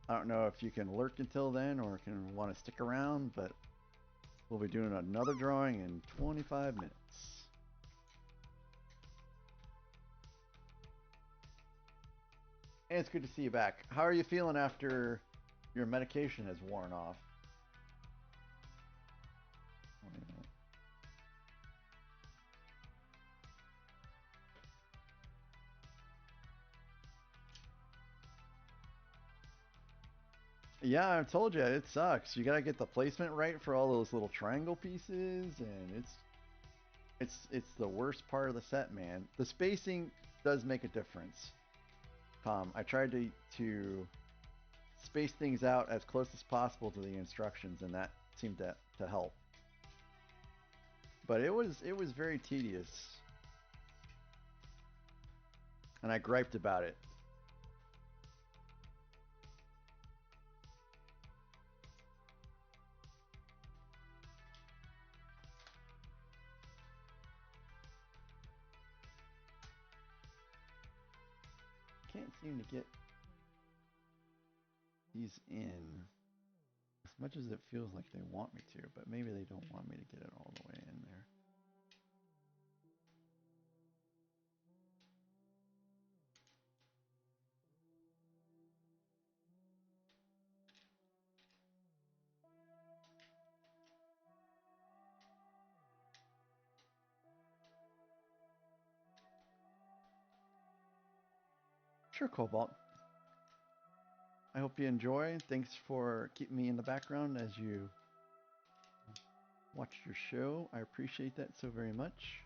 I don't know if you can lurk until then or can want to stick around, but we'll be doing another drawing in 25 minutes. Hey, it's good to see you back. How are you feeling after your medication has worn off? Yeah, I told you, it sucks. You gotta get the placement right for all those little triangle pieces, and it's the worst part of the set, man. The spacing does make a difference. I tried to space things out as close as possible to the instructions, and that seemed to help. But it was very tedious, and I griped about it. Can't seem to get these in as much as it feels like they want me to, but maybe they don't want me to get it all the way in there. Sure, Cobalt. I hope you enjoy. Thanks for keeping me in the background as you watch your show. I appreciate that so very much.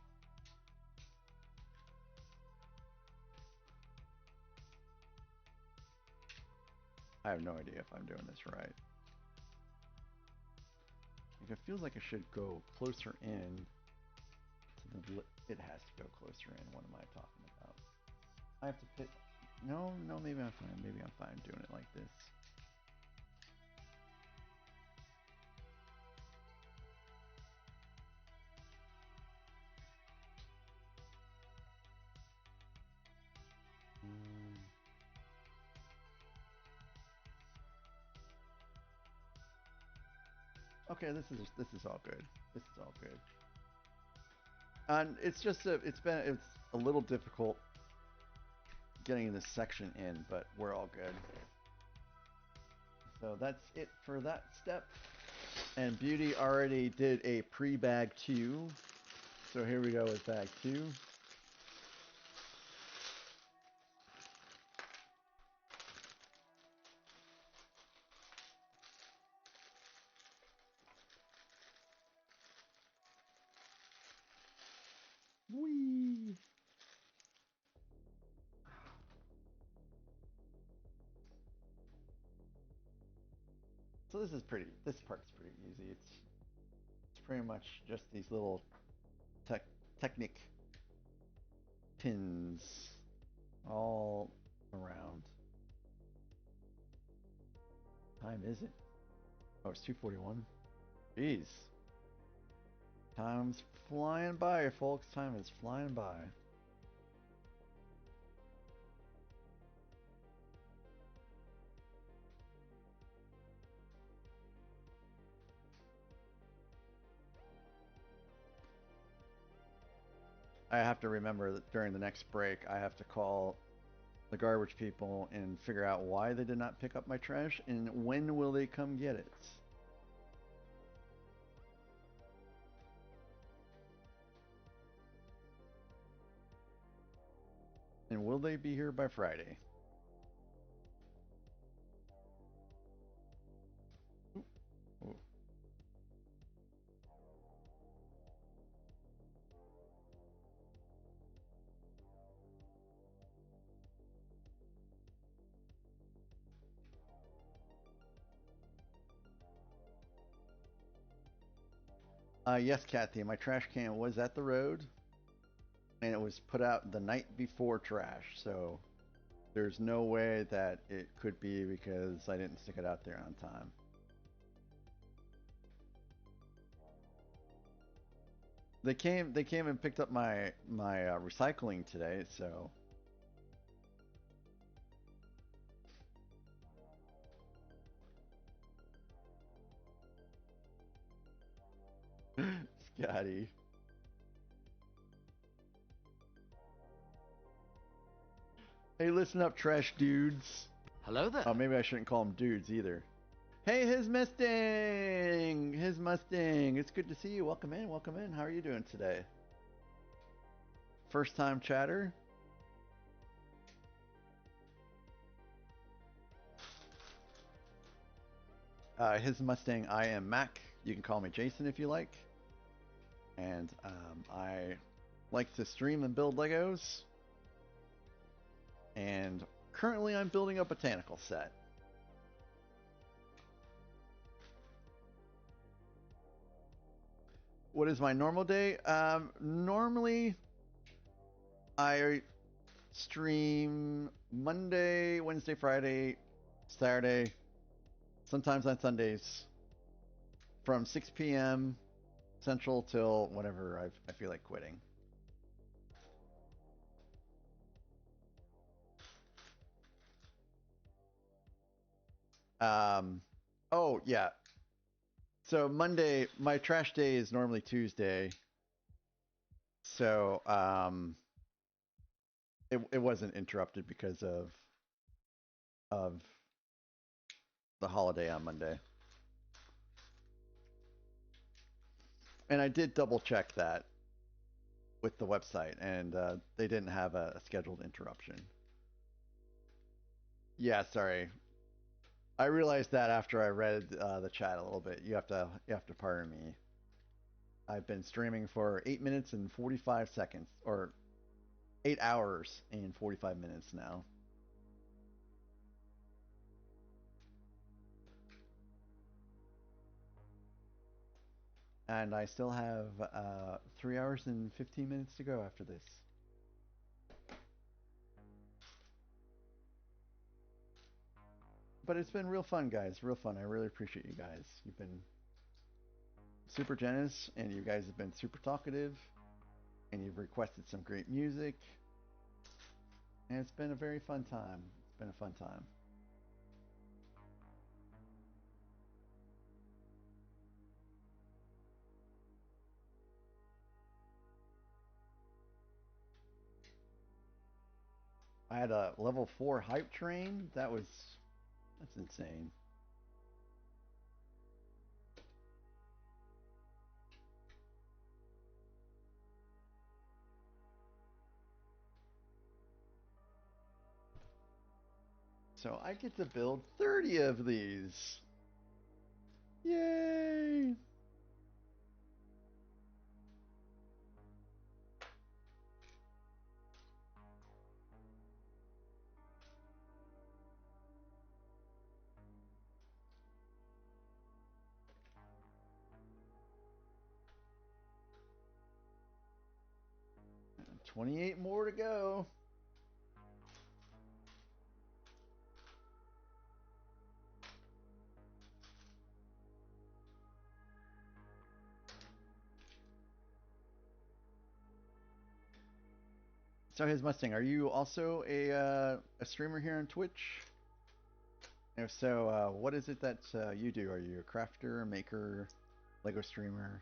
I have no idea if I'm doing this right. Like, it feels like it should go closer in to the... It has to go closer in. What am I talking about? I have to pick... No, maybe I'm fine. Maybe I'm fine doing it like this. Okay, this is all good. This is all good. And it's just it's a little difficult getting this section in, but we're all good. So that's it for that step. And Beauty already did a pre-bag 2. So here we go with bag 2. Whee! So this part's pretty easy. It's pretty much just these little Technic pins all around. Time is it? Oh, it's 2:41. Jeez. Time's flying by, folks. Time is flying by. I have to remember that during the next break, I have to call the garbage people and figure out why they did not pick up my trash and when will they come get it. And will they be here by Friday? Ooh. Ooh. Yes, Kathy, my trash can was at the road and it was put out the night before trash, so there's no way that it could be because I didn't stick it out there on time. They came and picked up my recycling today, so Scotty. Hey, listen up, trash dudes. Hello there. Oh, maybe I shouldn't call them dudes either. Hey, his Mustang! His Mustang! It's good to see you. Welcome in, welcome in. How are you doing today? First time chatter? His Mustang, I am Mac. You can call me Jason if you like. And I like to stream and build Legos. And currently I'm building a botanical set. What is my normal day? Normally I stream Monday, Wednesday, Friday, Saturday, sometimes on Sundays from 6 p.m. Central till whenever I feel like quitting. Oh yeah. So Monday, my trash day is normally Tuesday. So it wasn't interrupted because of the holiday on Monday. And I did double check that with the website, and they didn't have a scheduled interruption. Yeah, sorry. I realized that after I read the chat a little bit. You have to pardon me. I've been streaming for 8 minutes and 45 seconds, or 8 hours and 45 minutes now. And I still have 3 hours and 15 minutes to go after this. But it's been real fun, guys. Real fun. I really appreciate you guys. You've been super generous, and you guys have been super talkative, and you've requested some great music. And it's been a very fun time. It's been a fun time. I had a level 4 hype train. That's insane. So I get to build 30 of these. Yay! And 28 more to go. So, his Mustang, are you also a streamer here on Twitch? If so, what is it that you do? Are you a crafter, maker, Lego streamer,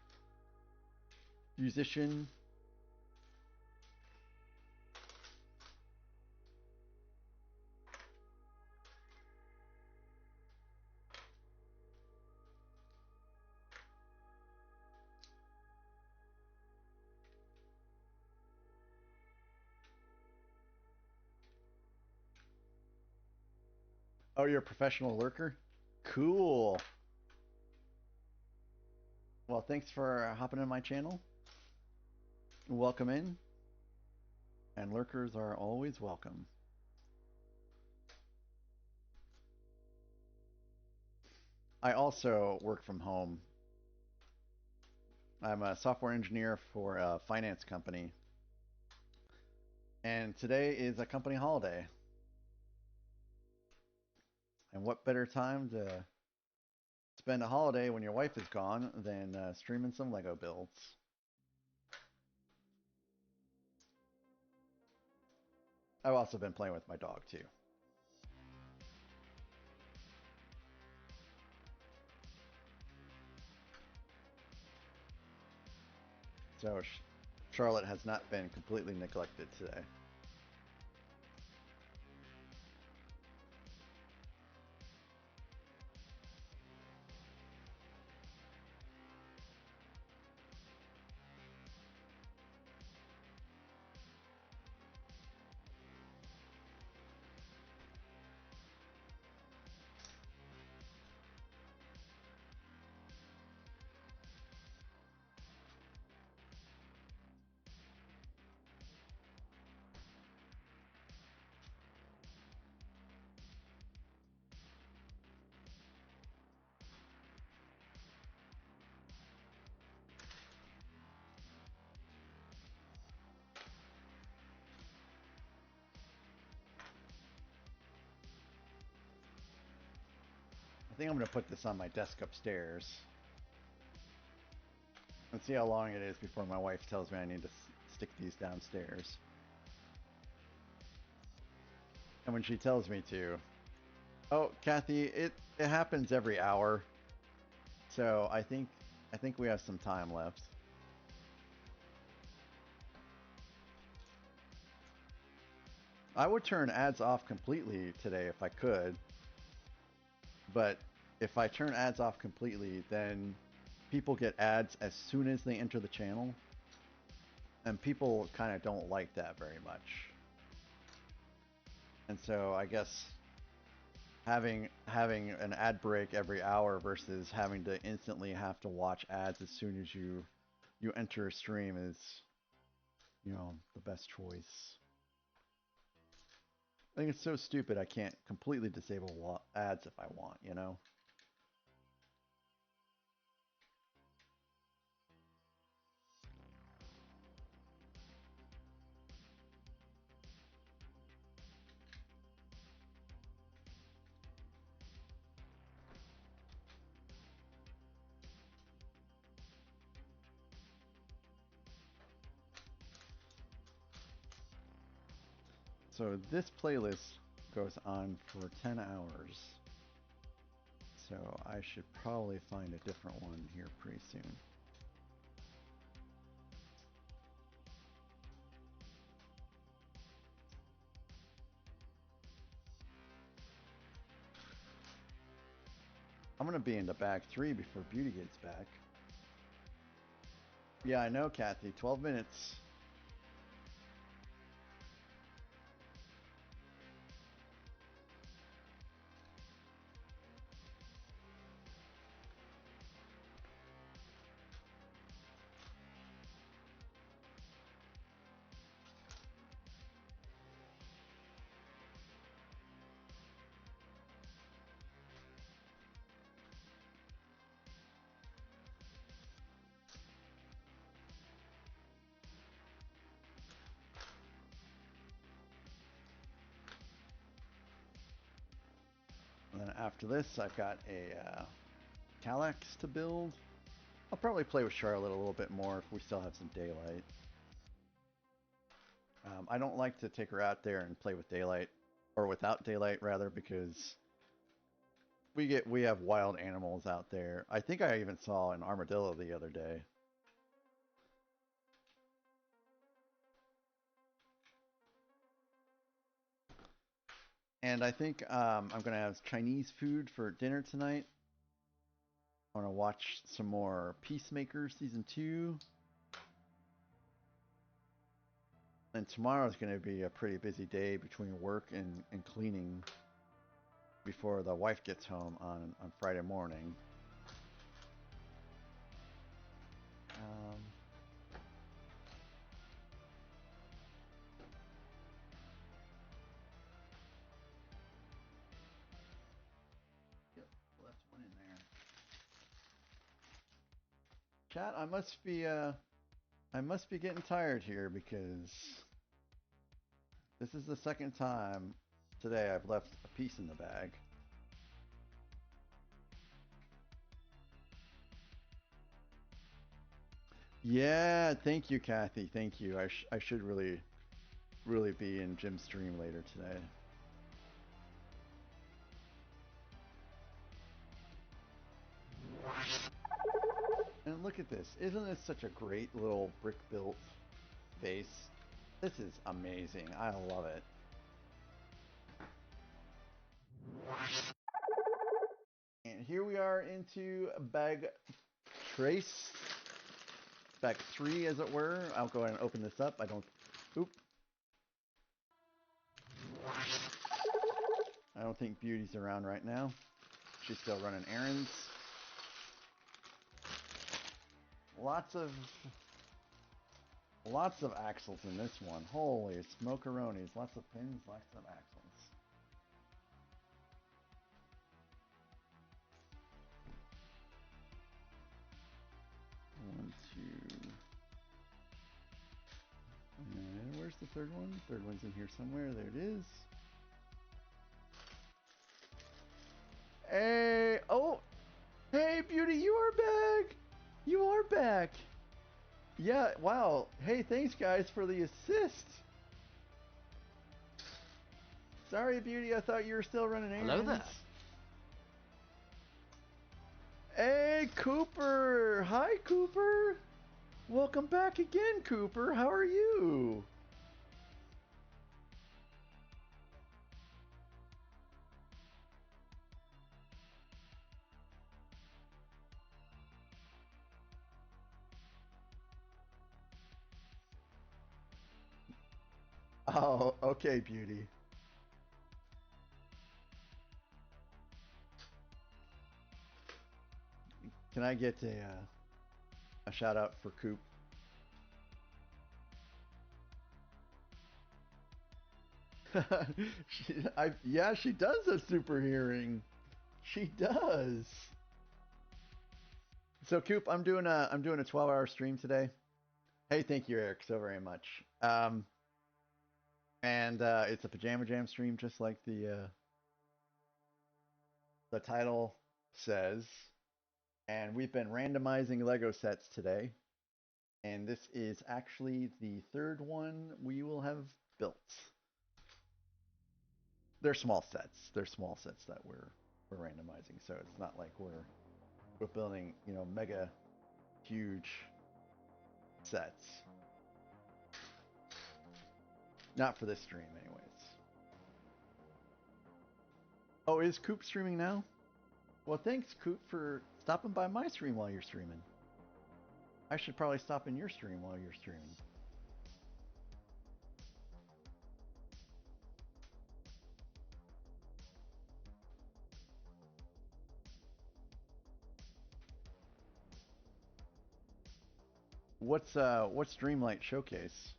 musician? Oh, you're a professional lurker? Cool. Well, thanks for hopping in my channel. Welcome in. And lurkers are always welcome. I also work from home. I'm a software engineer for a finance company. And today is a company holiday. And what better time to spend a holiday when your wife is gone than streaming some Lego builds? I've also been playing with my dog too. So Charlotte has not been completely neglected today. I think I'm going to put this on my desk upstairs. Let's see how long it is before my wife tells me I need to stick these downstairs. And when she tells me to, oh, Kathy, it happens every hour. So I think we have some time left. I would turn ads off completely today if I could. But if I turn ads off completely, then people get ads as soon as they enter the channel. And people kind of don't like that very much. And so I guess having an ad break every hour versus having to instantly have to watch ads as soon as you enter a stream is, you know, the best choice. I think it's so stupid I can't completely disable ads if I want, you know? So this playlist goes on for 10 hours. So I should probably find a different one here pretty soon. I'm gonna be into bag 3 before Beauty gets back. Yeah, I know, Kathy. 12 minutes. And then after this, I've got a Calyx to build. I'll probably play with Charlotte a little bit more if we still have some daylight. I don't like to take her out there and play with daylight, or without daylight rather, because we have wild animals out there. I think I even saw an armadillo the other day. And I think I'm going to have Chinese food for dinner tonight. I want to watch some more Peacemaker Season 2. And tomorrow is going to be a pretty busy day between work and cleaning before the wife gets home on Friday morning. Yep, left one in there. Chat, I must be getting tired here because this is the second time today I've left a piece in the bag. Yeah, thank you, Kathy. Thank you. I should really be in Jim's stream later today. And look at this. Isn't this such a great little brick-built base? This is amazing. I love it. And here we are into bag trace. Bag 3, as it were. I'll go ahead and open this up. I don't think Beauty's around right now. She's still running errands. Lots of axles in this one. Holy smokeronis. Lots of pins, lots of axles. One, two. And where's the third one? Third one's in here somewhere. There it is. Hey! Oh! Hey, Beauty, you are back! You are back! Yeah, wow. Hey, thanks, guys, for the assist. Sorry, Beauty, I thought you were still running errands. Hello there. Hey, Cooper! Hi, Cooper! Welcome back again, Cooper. How are you? Oh, okay, Beauty. Can I get a shout out for Coop? Yeah, she does have super hearing. She does. So Coop, I'm doing a 12-hour stream today. Hey, thank you, Eric, so very much. And it's a Pajamajam stream, just like the title says. And we've been randomizing Lego sets today. And this is actually the third one we will have built. They're small sets. They're small sets that we're randomizing. So it's not like we're building, mega huge sets. Not for this stream, anyways. Oh, is Coop streaming now? Well, thanks, Coop, for stopping by my stream while you're streaming. I should probably stop in your stream while you're streaming. What's Dreamlight Showcase?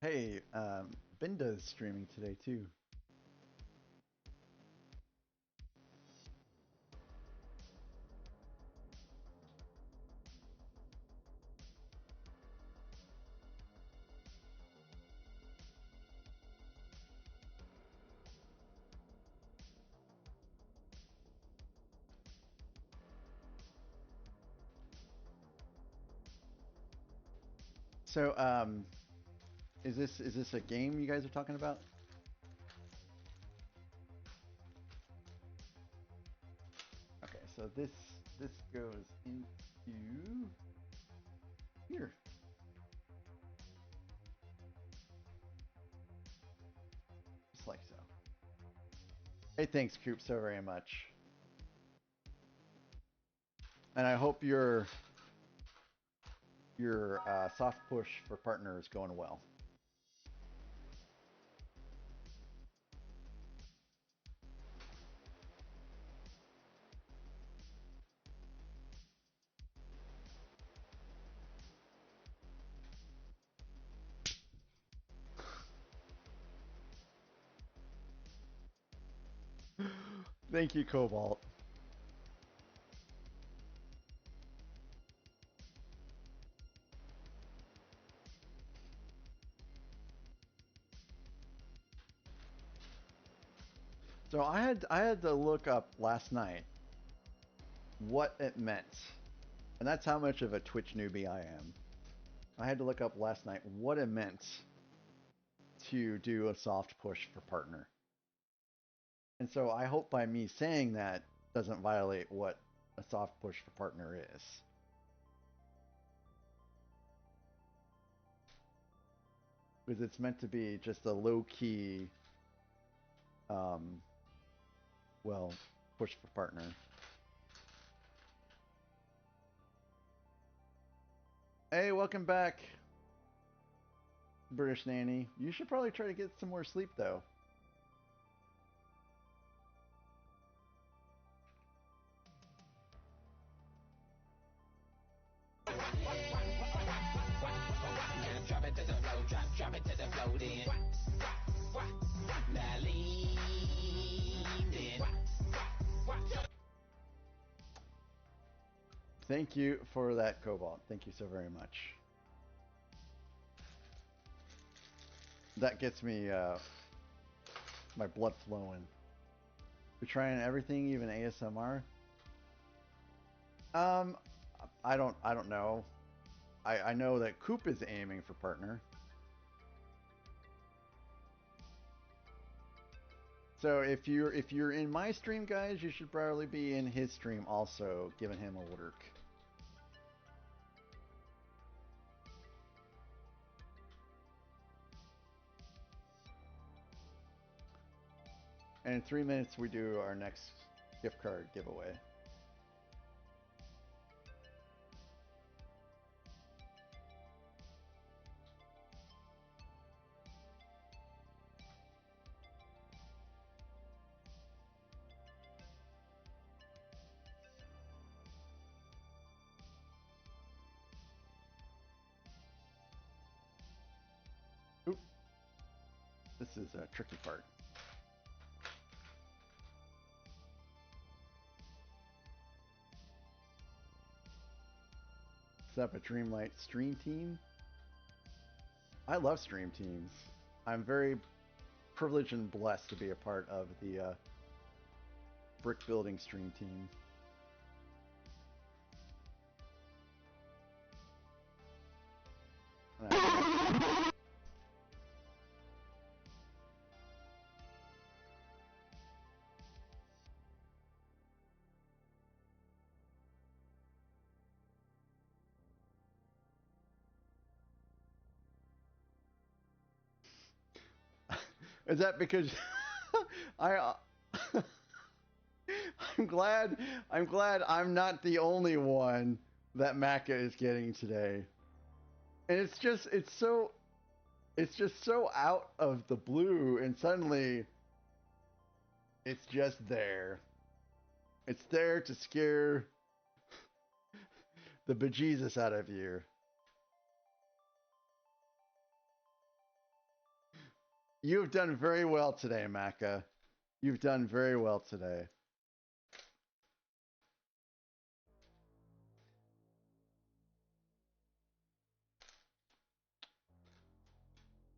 Hey, Binda's streaming today too. So, is this a game you guys are talking about? Okay, so this goes into here. Just like so. Hey, thanks, Coop, so very much. And I hope your soft push for partner is going well. Thank you, Cobalt. So I had to look up last night what it meant. And that's how much of a Twitch newbie I am. I had to look up last night what it meant to do a soft push for partner. And so I hope by me saying that doesn't violate what a soft push for partner is. Because it's meant to be just a low-key, well, push for partner. Hey, welcome back, British Nanny. You should probably try to get some more sleep, though. Thank you for that, Cobalt. Thank you so very much. That gets me my blood flowing. We're trying everything, even ASMR. I don't know. I know that Coop is aiming for partner. So if you're in my stream, guys, you should probably be in his stream also, giving him a work. And in 3 minutes, we do our next gift card giveaway. Oop. This is a tricky part. Set up a Dreamlight stream team. I love stream teams. I'm very privileged and blessed to be a part of the brick building stream team. Is that because I'm glad I'm not the only one that Macca is getting today. And it's just so out of the blue, and suddenly it's just there. It's there to scare the bejesus out of you. You've done very well today, Macca. You've done very well today.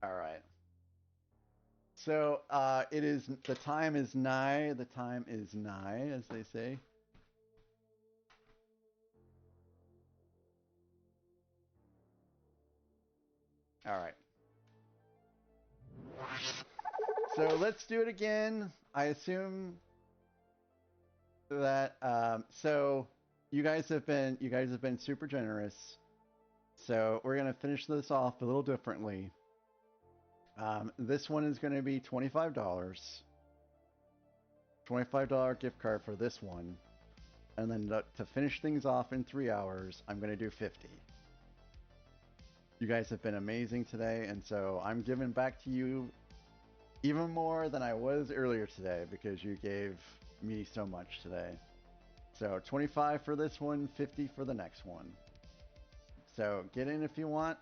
All right. So it is. The time is nigh. The time is nigh, as they say. All right. So let's do it again. I assume that so you guys have been super generous. So we're gonna finish this off a little differently. This one is gonna be $25. $25 gift card for this one, and then to finish things off in 3 hours, I'm gonna do 50. You guys have been amazing today, and so I'm giving back to you even more than I was earlier today because you gave me so much today. So 25 for this one, 50 for the next one. So get in if you want.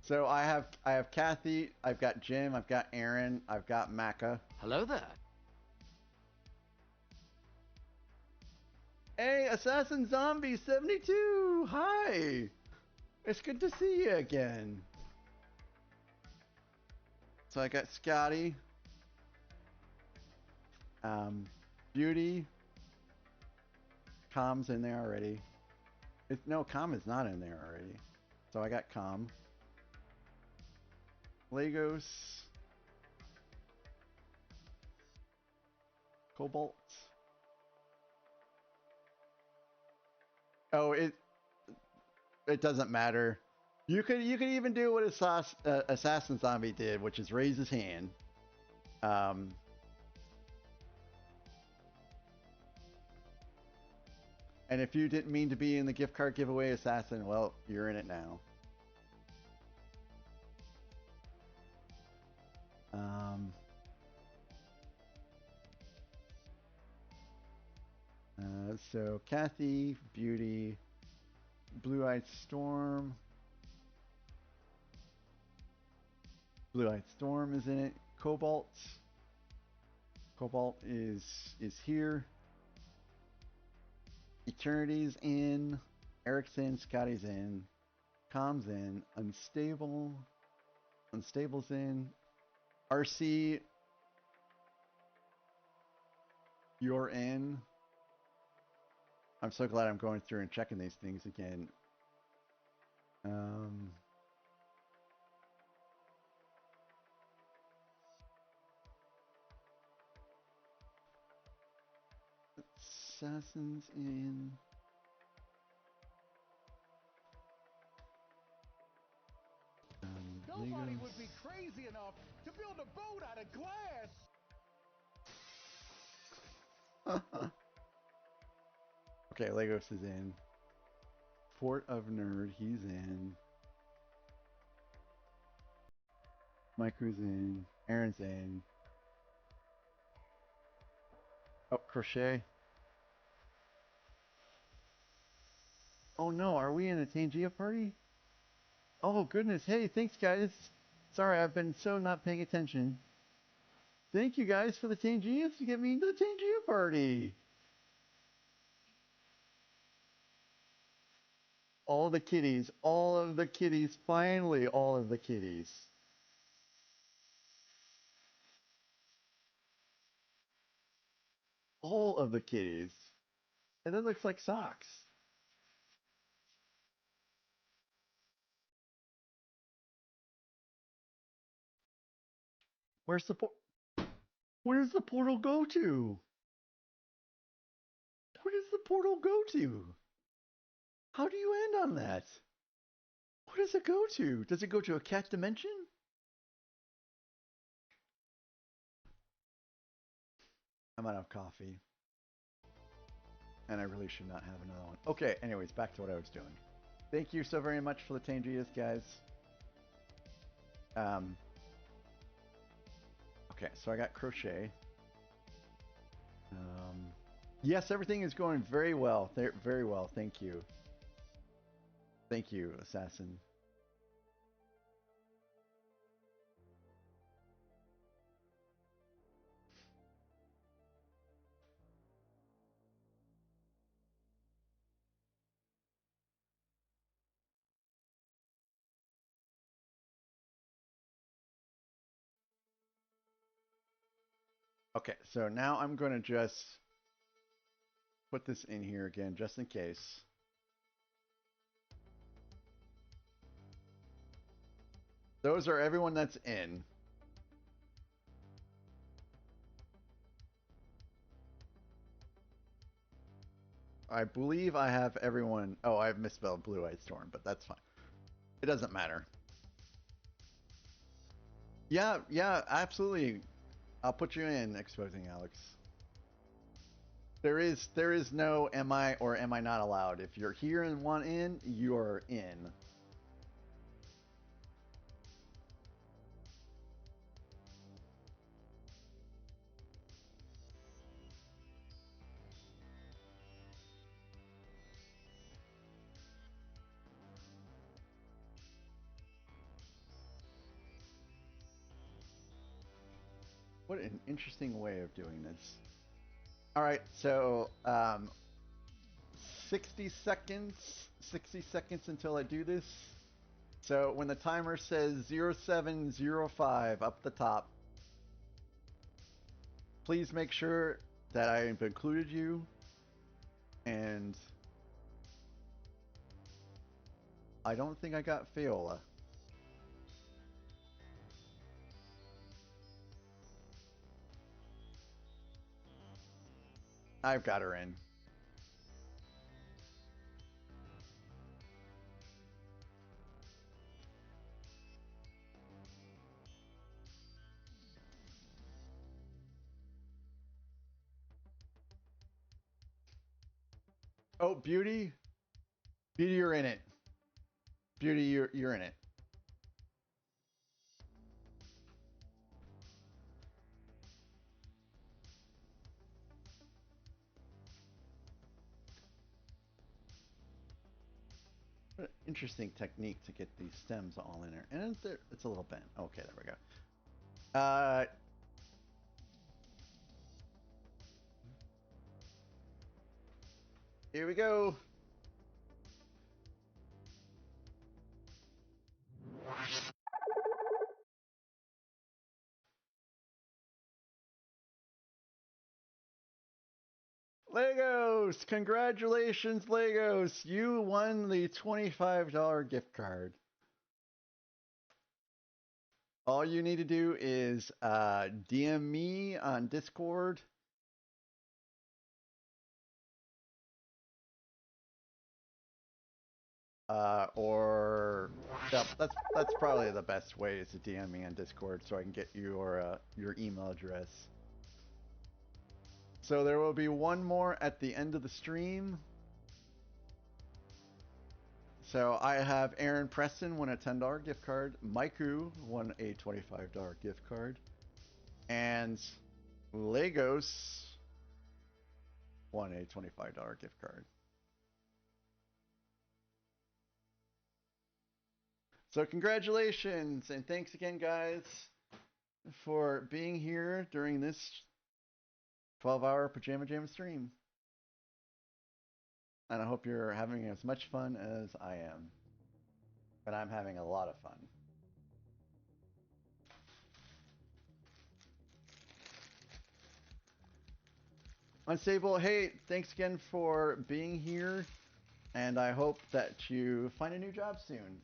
So I have Kathy, I've got Jim, I've got Aaron, I've got Macca. Hello there. Hey, Assassin Zombie 72. Hi. It's good to see you again. So I got Scotty, Beauty, Com's in there already. No, Com is not in there already. So I got Com, Legos, Cobalt. Oh, it doesn't matter. You could even do what Assassin Zombie did, which is raise his hand. And if you didn't mean to be in the gift card giveaway, Assassin, well, you're in it now. So Kathy, Beauty, Blue-Eyed Storm. Blue-Eyed Storm is in it. Cobalt. Cobalt is here. Eternity's in. Eric's in. Scotty's in. Com's in. Unstable. Unstable's in. RC. You're in. I'm so glad I'm going through and checking these things again. Assassin's in. Nobody would be crazy enough to build a boat out of glass. Okay, Legos is in. Fort of Nerd, he's in. Micro's in. Aaron's in. Oh, Crochet. Oh no, are we in a Tangia party? Oh goodness. Hey, thanks guys. Sorry, I've been so not paying attention. Thank you guys for the Tangiers to get me the Tangier party. All the kitties, all of the kitties, finally all of the kitties. All of the kitties. And that looks like socks. Where's the where does the portal go to? Where does the portal go to? How do you end on that? Where does it go to? Does it go to a cat dimension? I'm out of coffee. And I really should not have another one. Okay, anyways, back to what I was doing. Thank you so very much for the Tangiers, guys. Okay, so I got crochet. Yes, everything is going very well. Very well, thank you. Thank you, Assassin. Okay, so now I'm going to just put this in here again, just in case. Those are everyone that's in. I believe I have everyone. Oh, I've misspelled Blue-Eyed Storm, but that's fine. It doesn't matter. Yeah, absolutely. I'll put you in, Exposing Alex. There is no am I or am I not allowed. If you're here and want in, you're in. What an interesting way of doing this. All right, so 60 seconds until I do this. So when the timer says 0705 up the top, please make sure that I have included you, and I don't think I got Fiola. I've got her in. Oh, Beauty, you're in it. Beauty, you're in it. What an interesting technique to get these stems all in there, and it's a little bent. Okay, there we go. Here we go. Legos! Congratulations, Legos! You won the $25 gift card. All you need to do is DM me on Discord. Or yeah, that's probably the best way is to DM me on Discord so I can get your email address. So there will be one more at the end of the stream. So I have Aaron Preston won a $10 gift card. Maiku won a $25 gift card. And Legos won a $25 gift card. So congratulations and thanks again, guys, for being here during this 12-hour Pajama Jam stream. And I hope you're having as much fun as I am. But I'm having a lot of fun. Unstable, hey, thanks again for being here. And I hope that you find a new job soon.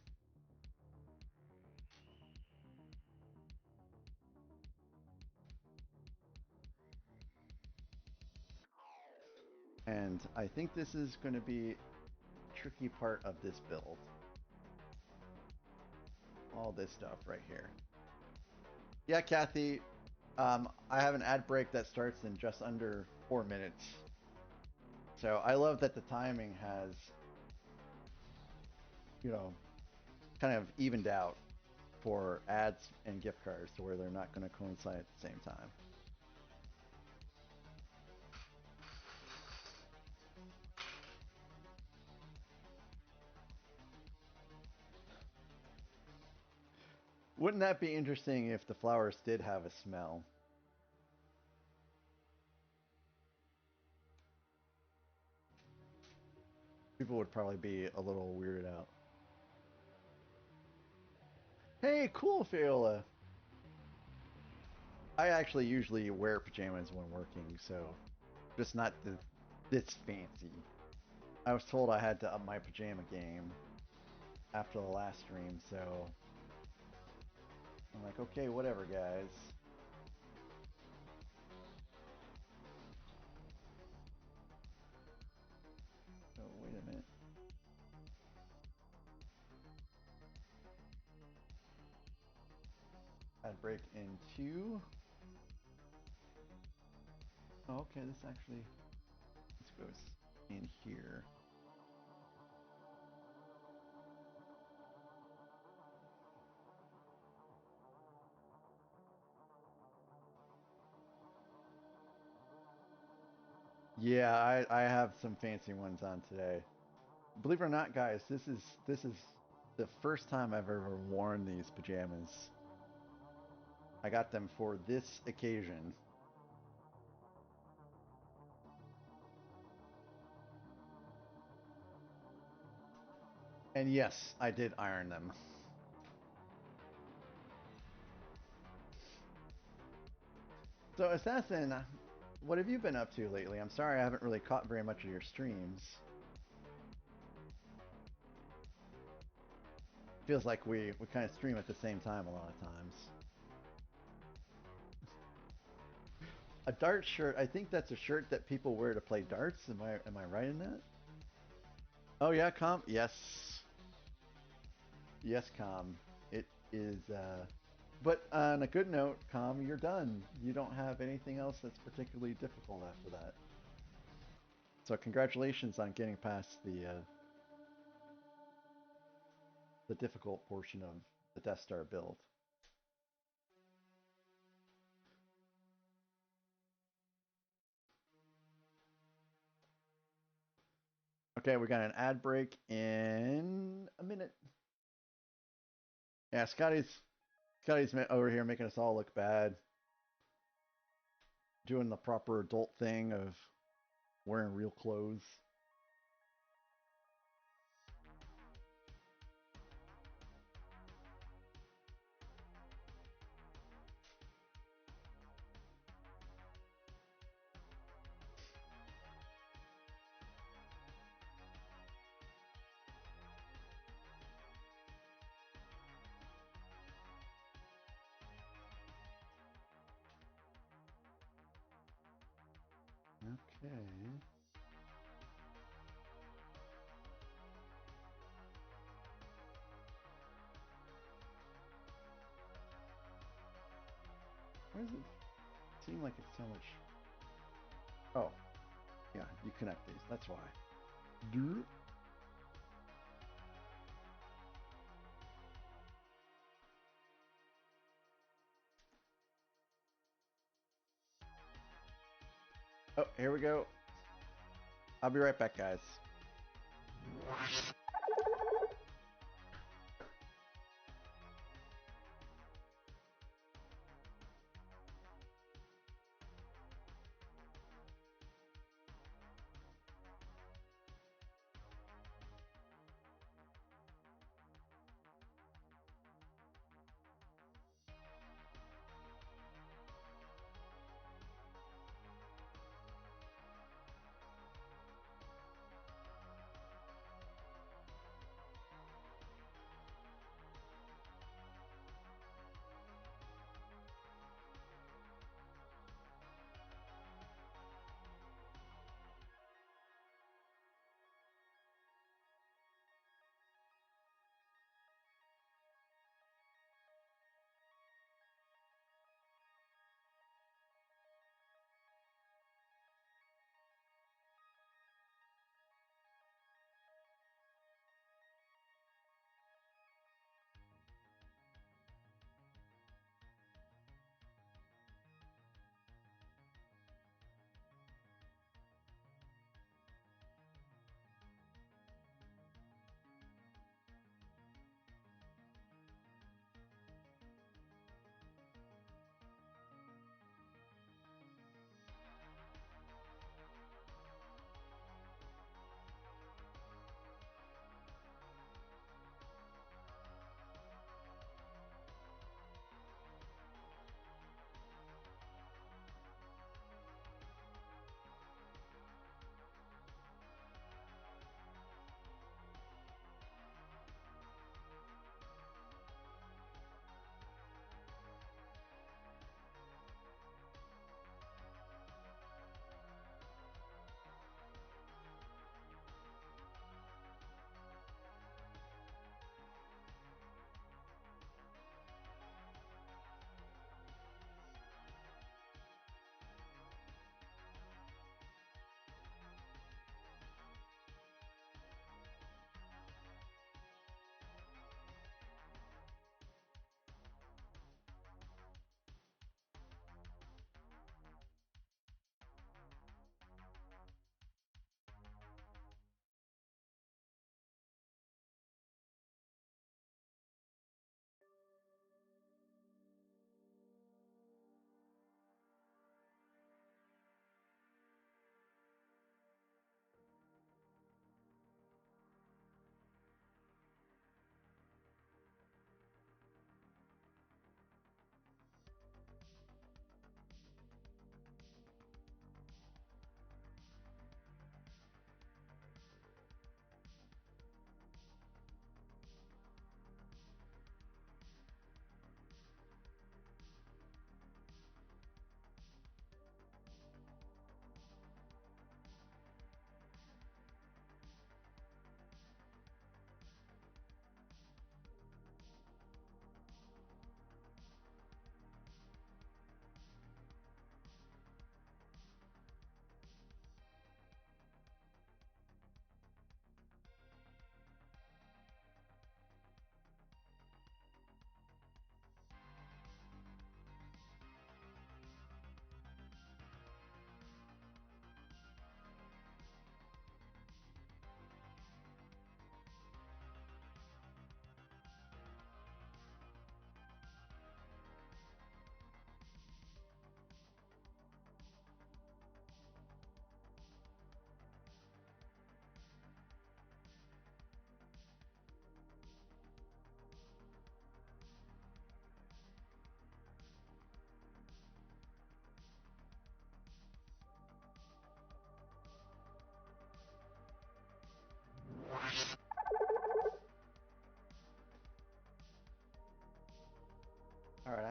And I think this is going to be a tricky part of this build. All this stuff right here. Yeah, Kathy, I have an ad break that starts in just under 4 minutes. So I love that the timing has, you know, kind of evened out for ads and gift cards to where they're not going to coincide at the same time. Wouldn't that be interesting if the flowers did have a smell? People would probably be a little weirded out. Hey, cool, Fiola. I actually usually wear pajamas when working, so just not this fancy. I was told I had to up my pajama game after the last stream, so I'm like, okay, whatever, guys. Oh, wait a minute. I'd break in 2. Oh, okay, this goes in here. Yeah, I have some fancy ones on today. Believe it or not, guys, this is the first time I've ever worn these pajamas. I got them for this occasion. And yes, I did iron them. So, Assassin, what have you been up to lately? I'm sorry I haven't really caught very much of your streams. Feels like we kind of stream at the same time a lot of times. A dart shirt, I think that's a shirt that people wear to play darts. Am I right in that? Oh yeah, Com? Yes. Yes, Com. It is but on a good note, Com, you're done. You don't have anything else that's particularly difficult after that. So congratulations on getting past the difficult portion of the Death Star build. Okay, we got an ad break in a minute. Yeah, Scotty's over here making us all look bad. Doing the proper adult thing of wearing real clothes. Okay. Why does it seem like it's so much? Oh, yeah, you connect these. That's why. Oh, here we go. I'll be right back, guys.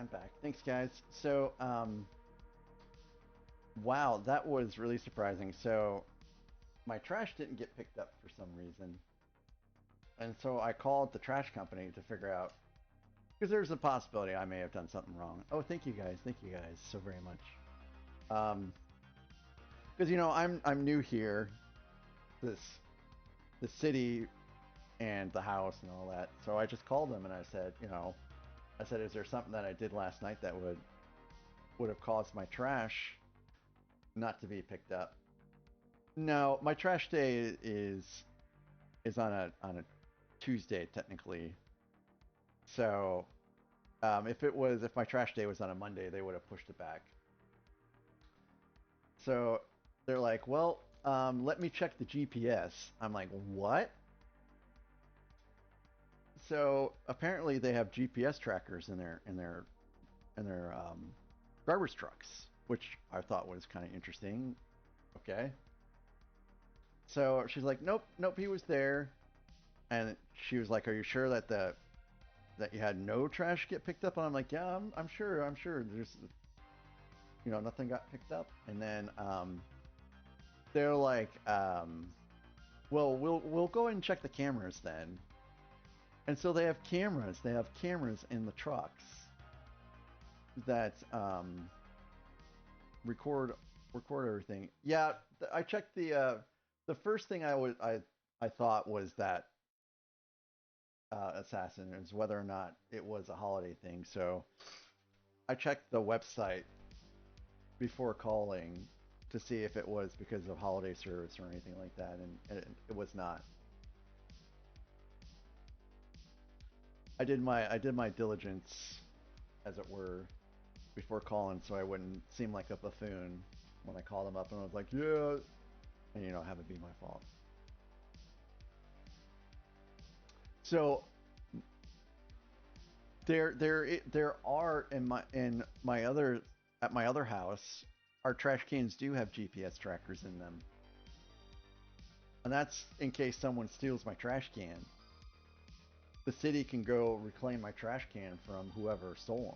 I'm back. Thanks, guys. So, wow, that was really surprising. So, my trash didn't get picked up for some reason. And so I called the trash company to figure out, because there's a possibility I may have done something wrong. Oh, thank you guys so very much. Because you know I'm new here, the city and the house and all that. So I just called them and I said, is there something that I did last night that would have caused my trash not to be picked up? No, my trash day is on a Tuesday technically. So if my trash day was on a Monday, they would have pushed it back. So they're like, well, let me check the GPS. I'm like, what? So apparently they have GPS trackers in their garbage trucks, which I thought was kind of interesting. Okay. So she's like, nope, he was there. And she was like, are you sure that that you had no trash get picked up? And I'm like, yeah, I'm sure. There's, nothing got picked up. And then they're like, well, we'll go ahead and check the cameras then. And so they have cameras. They have cameras in the trucks that record everything. Yeah, I checked the first thing I thought was that assassin is whether or not it was a holiday thing. So I checked the website before calling to see if it was because of holiday service or anything like that, and it was not. I did my diligence, as it were, before calling, so I wouldn't seem like a buffoon when I called them up and I was like, yeah, and have it be my fault. So there are in my other house, our trash cans do have GPS trackers in them, and that's in case someone steals my trash can. The city can go reclaim my trash can from whoever stole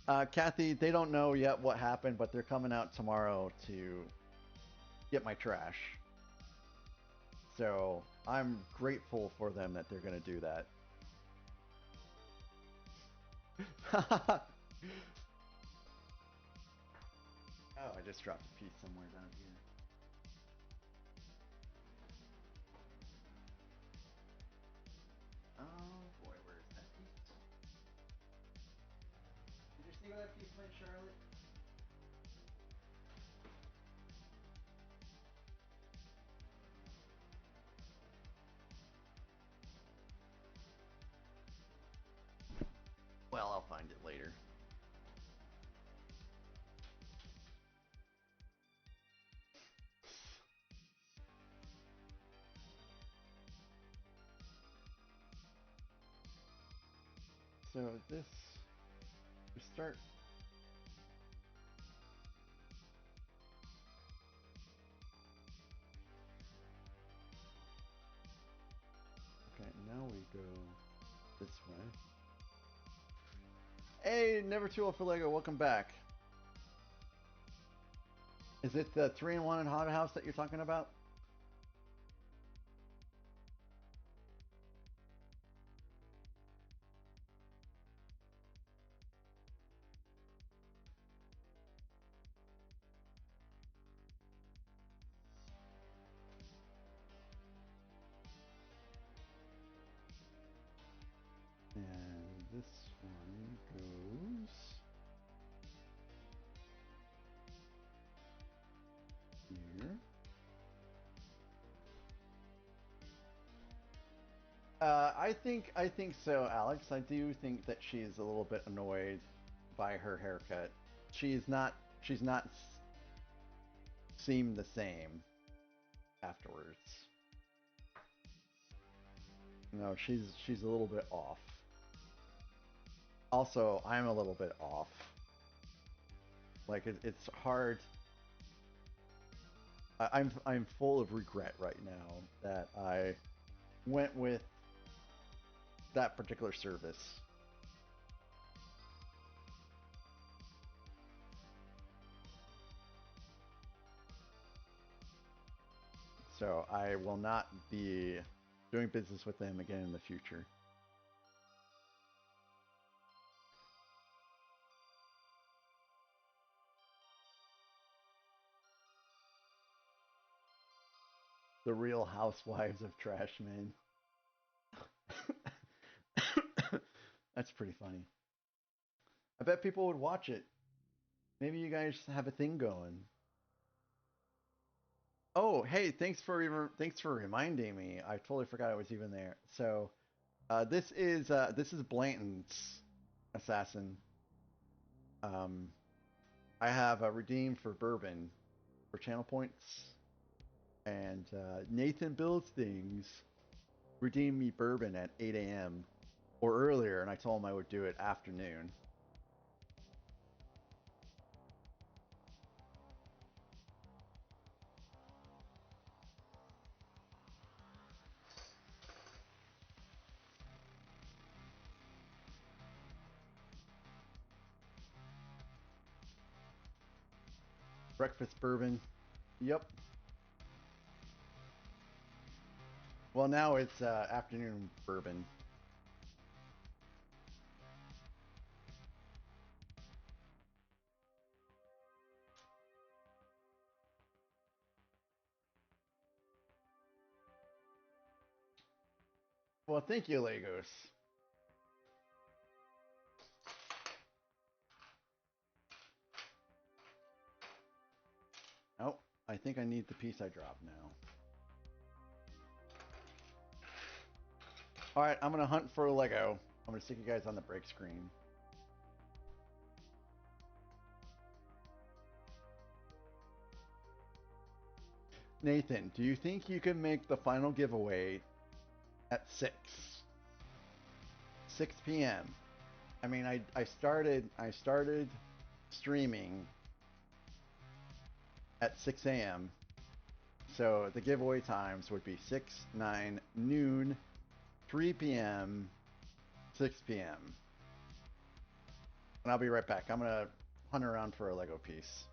them. Kathy, they don't know yet what happened, but they're coming out tomorrow to get my trash. So I'm grateful for them that they're going to do that. Oh, I just dropped a piece somewhere down here. Oh boy, where is that piece? Did you see where that piece went, Charlotte? Well, I'll find it later. So this, we start. Okay, now we go this way. Hey, never too old for Lego. Welcome back. Is it the 3-in-1 and Hot House that you're talking about? And this one goes here. I think so, Alex. I do think that she's a little bit annoyed by her haircut. She's not seemed the same afterwards. No, she's a little bit off. Also, I'm a little bit off. Like it's hard. I'm full of regret right now that I went with that particular service. So I will not be doing business with them again in the future. The Real Housewives of Trash Men. That's pretty funny. I bet people would watch it. Maybe you guys have a thing going. Oh, hey, thanks for reminding me. I totally forgot I was even there. So, this is Blanton's assassin. I have redeemed for bourbon for channel points, and Nathan Builds Things redeemed me bourbon at 8 a.m. or earlier, and I told him I would do it afternoon. Breakfast bourbon. Yep. Well, now it's afternoon bourbon. Well, thank you, Legos. Oh, I think I need the piece I dropped now. Alright, I'm going to hunt for a Lego. I'm going to stick you guys on the break screen. Nathan, do you think you can make the final giveaway at 6 p.m.? I mean, I started streaming at 6 a.m. So the giveaway times would be 6, 9, noon, 3 p.m., 6 p.m. And I'll be right back. I'm going to hunt around for a Lego piece.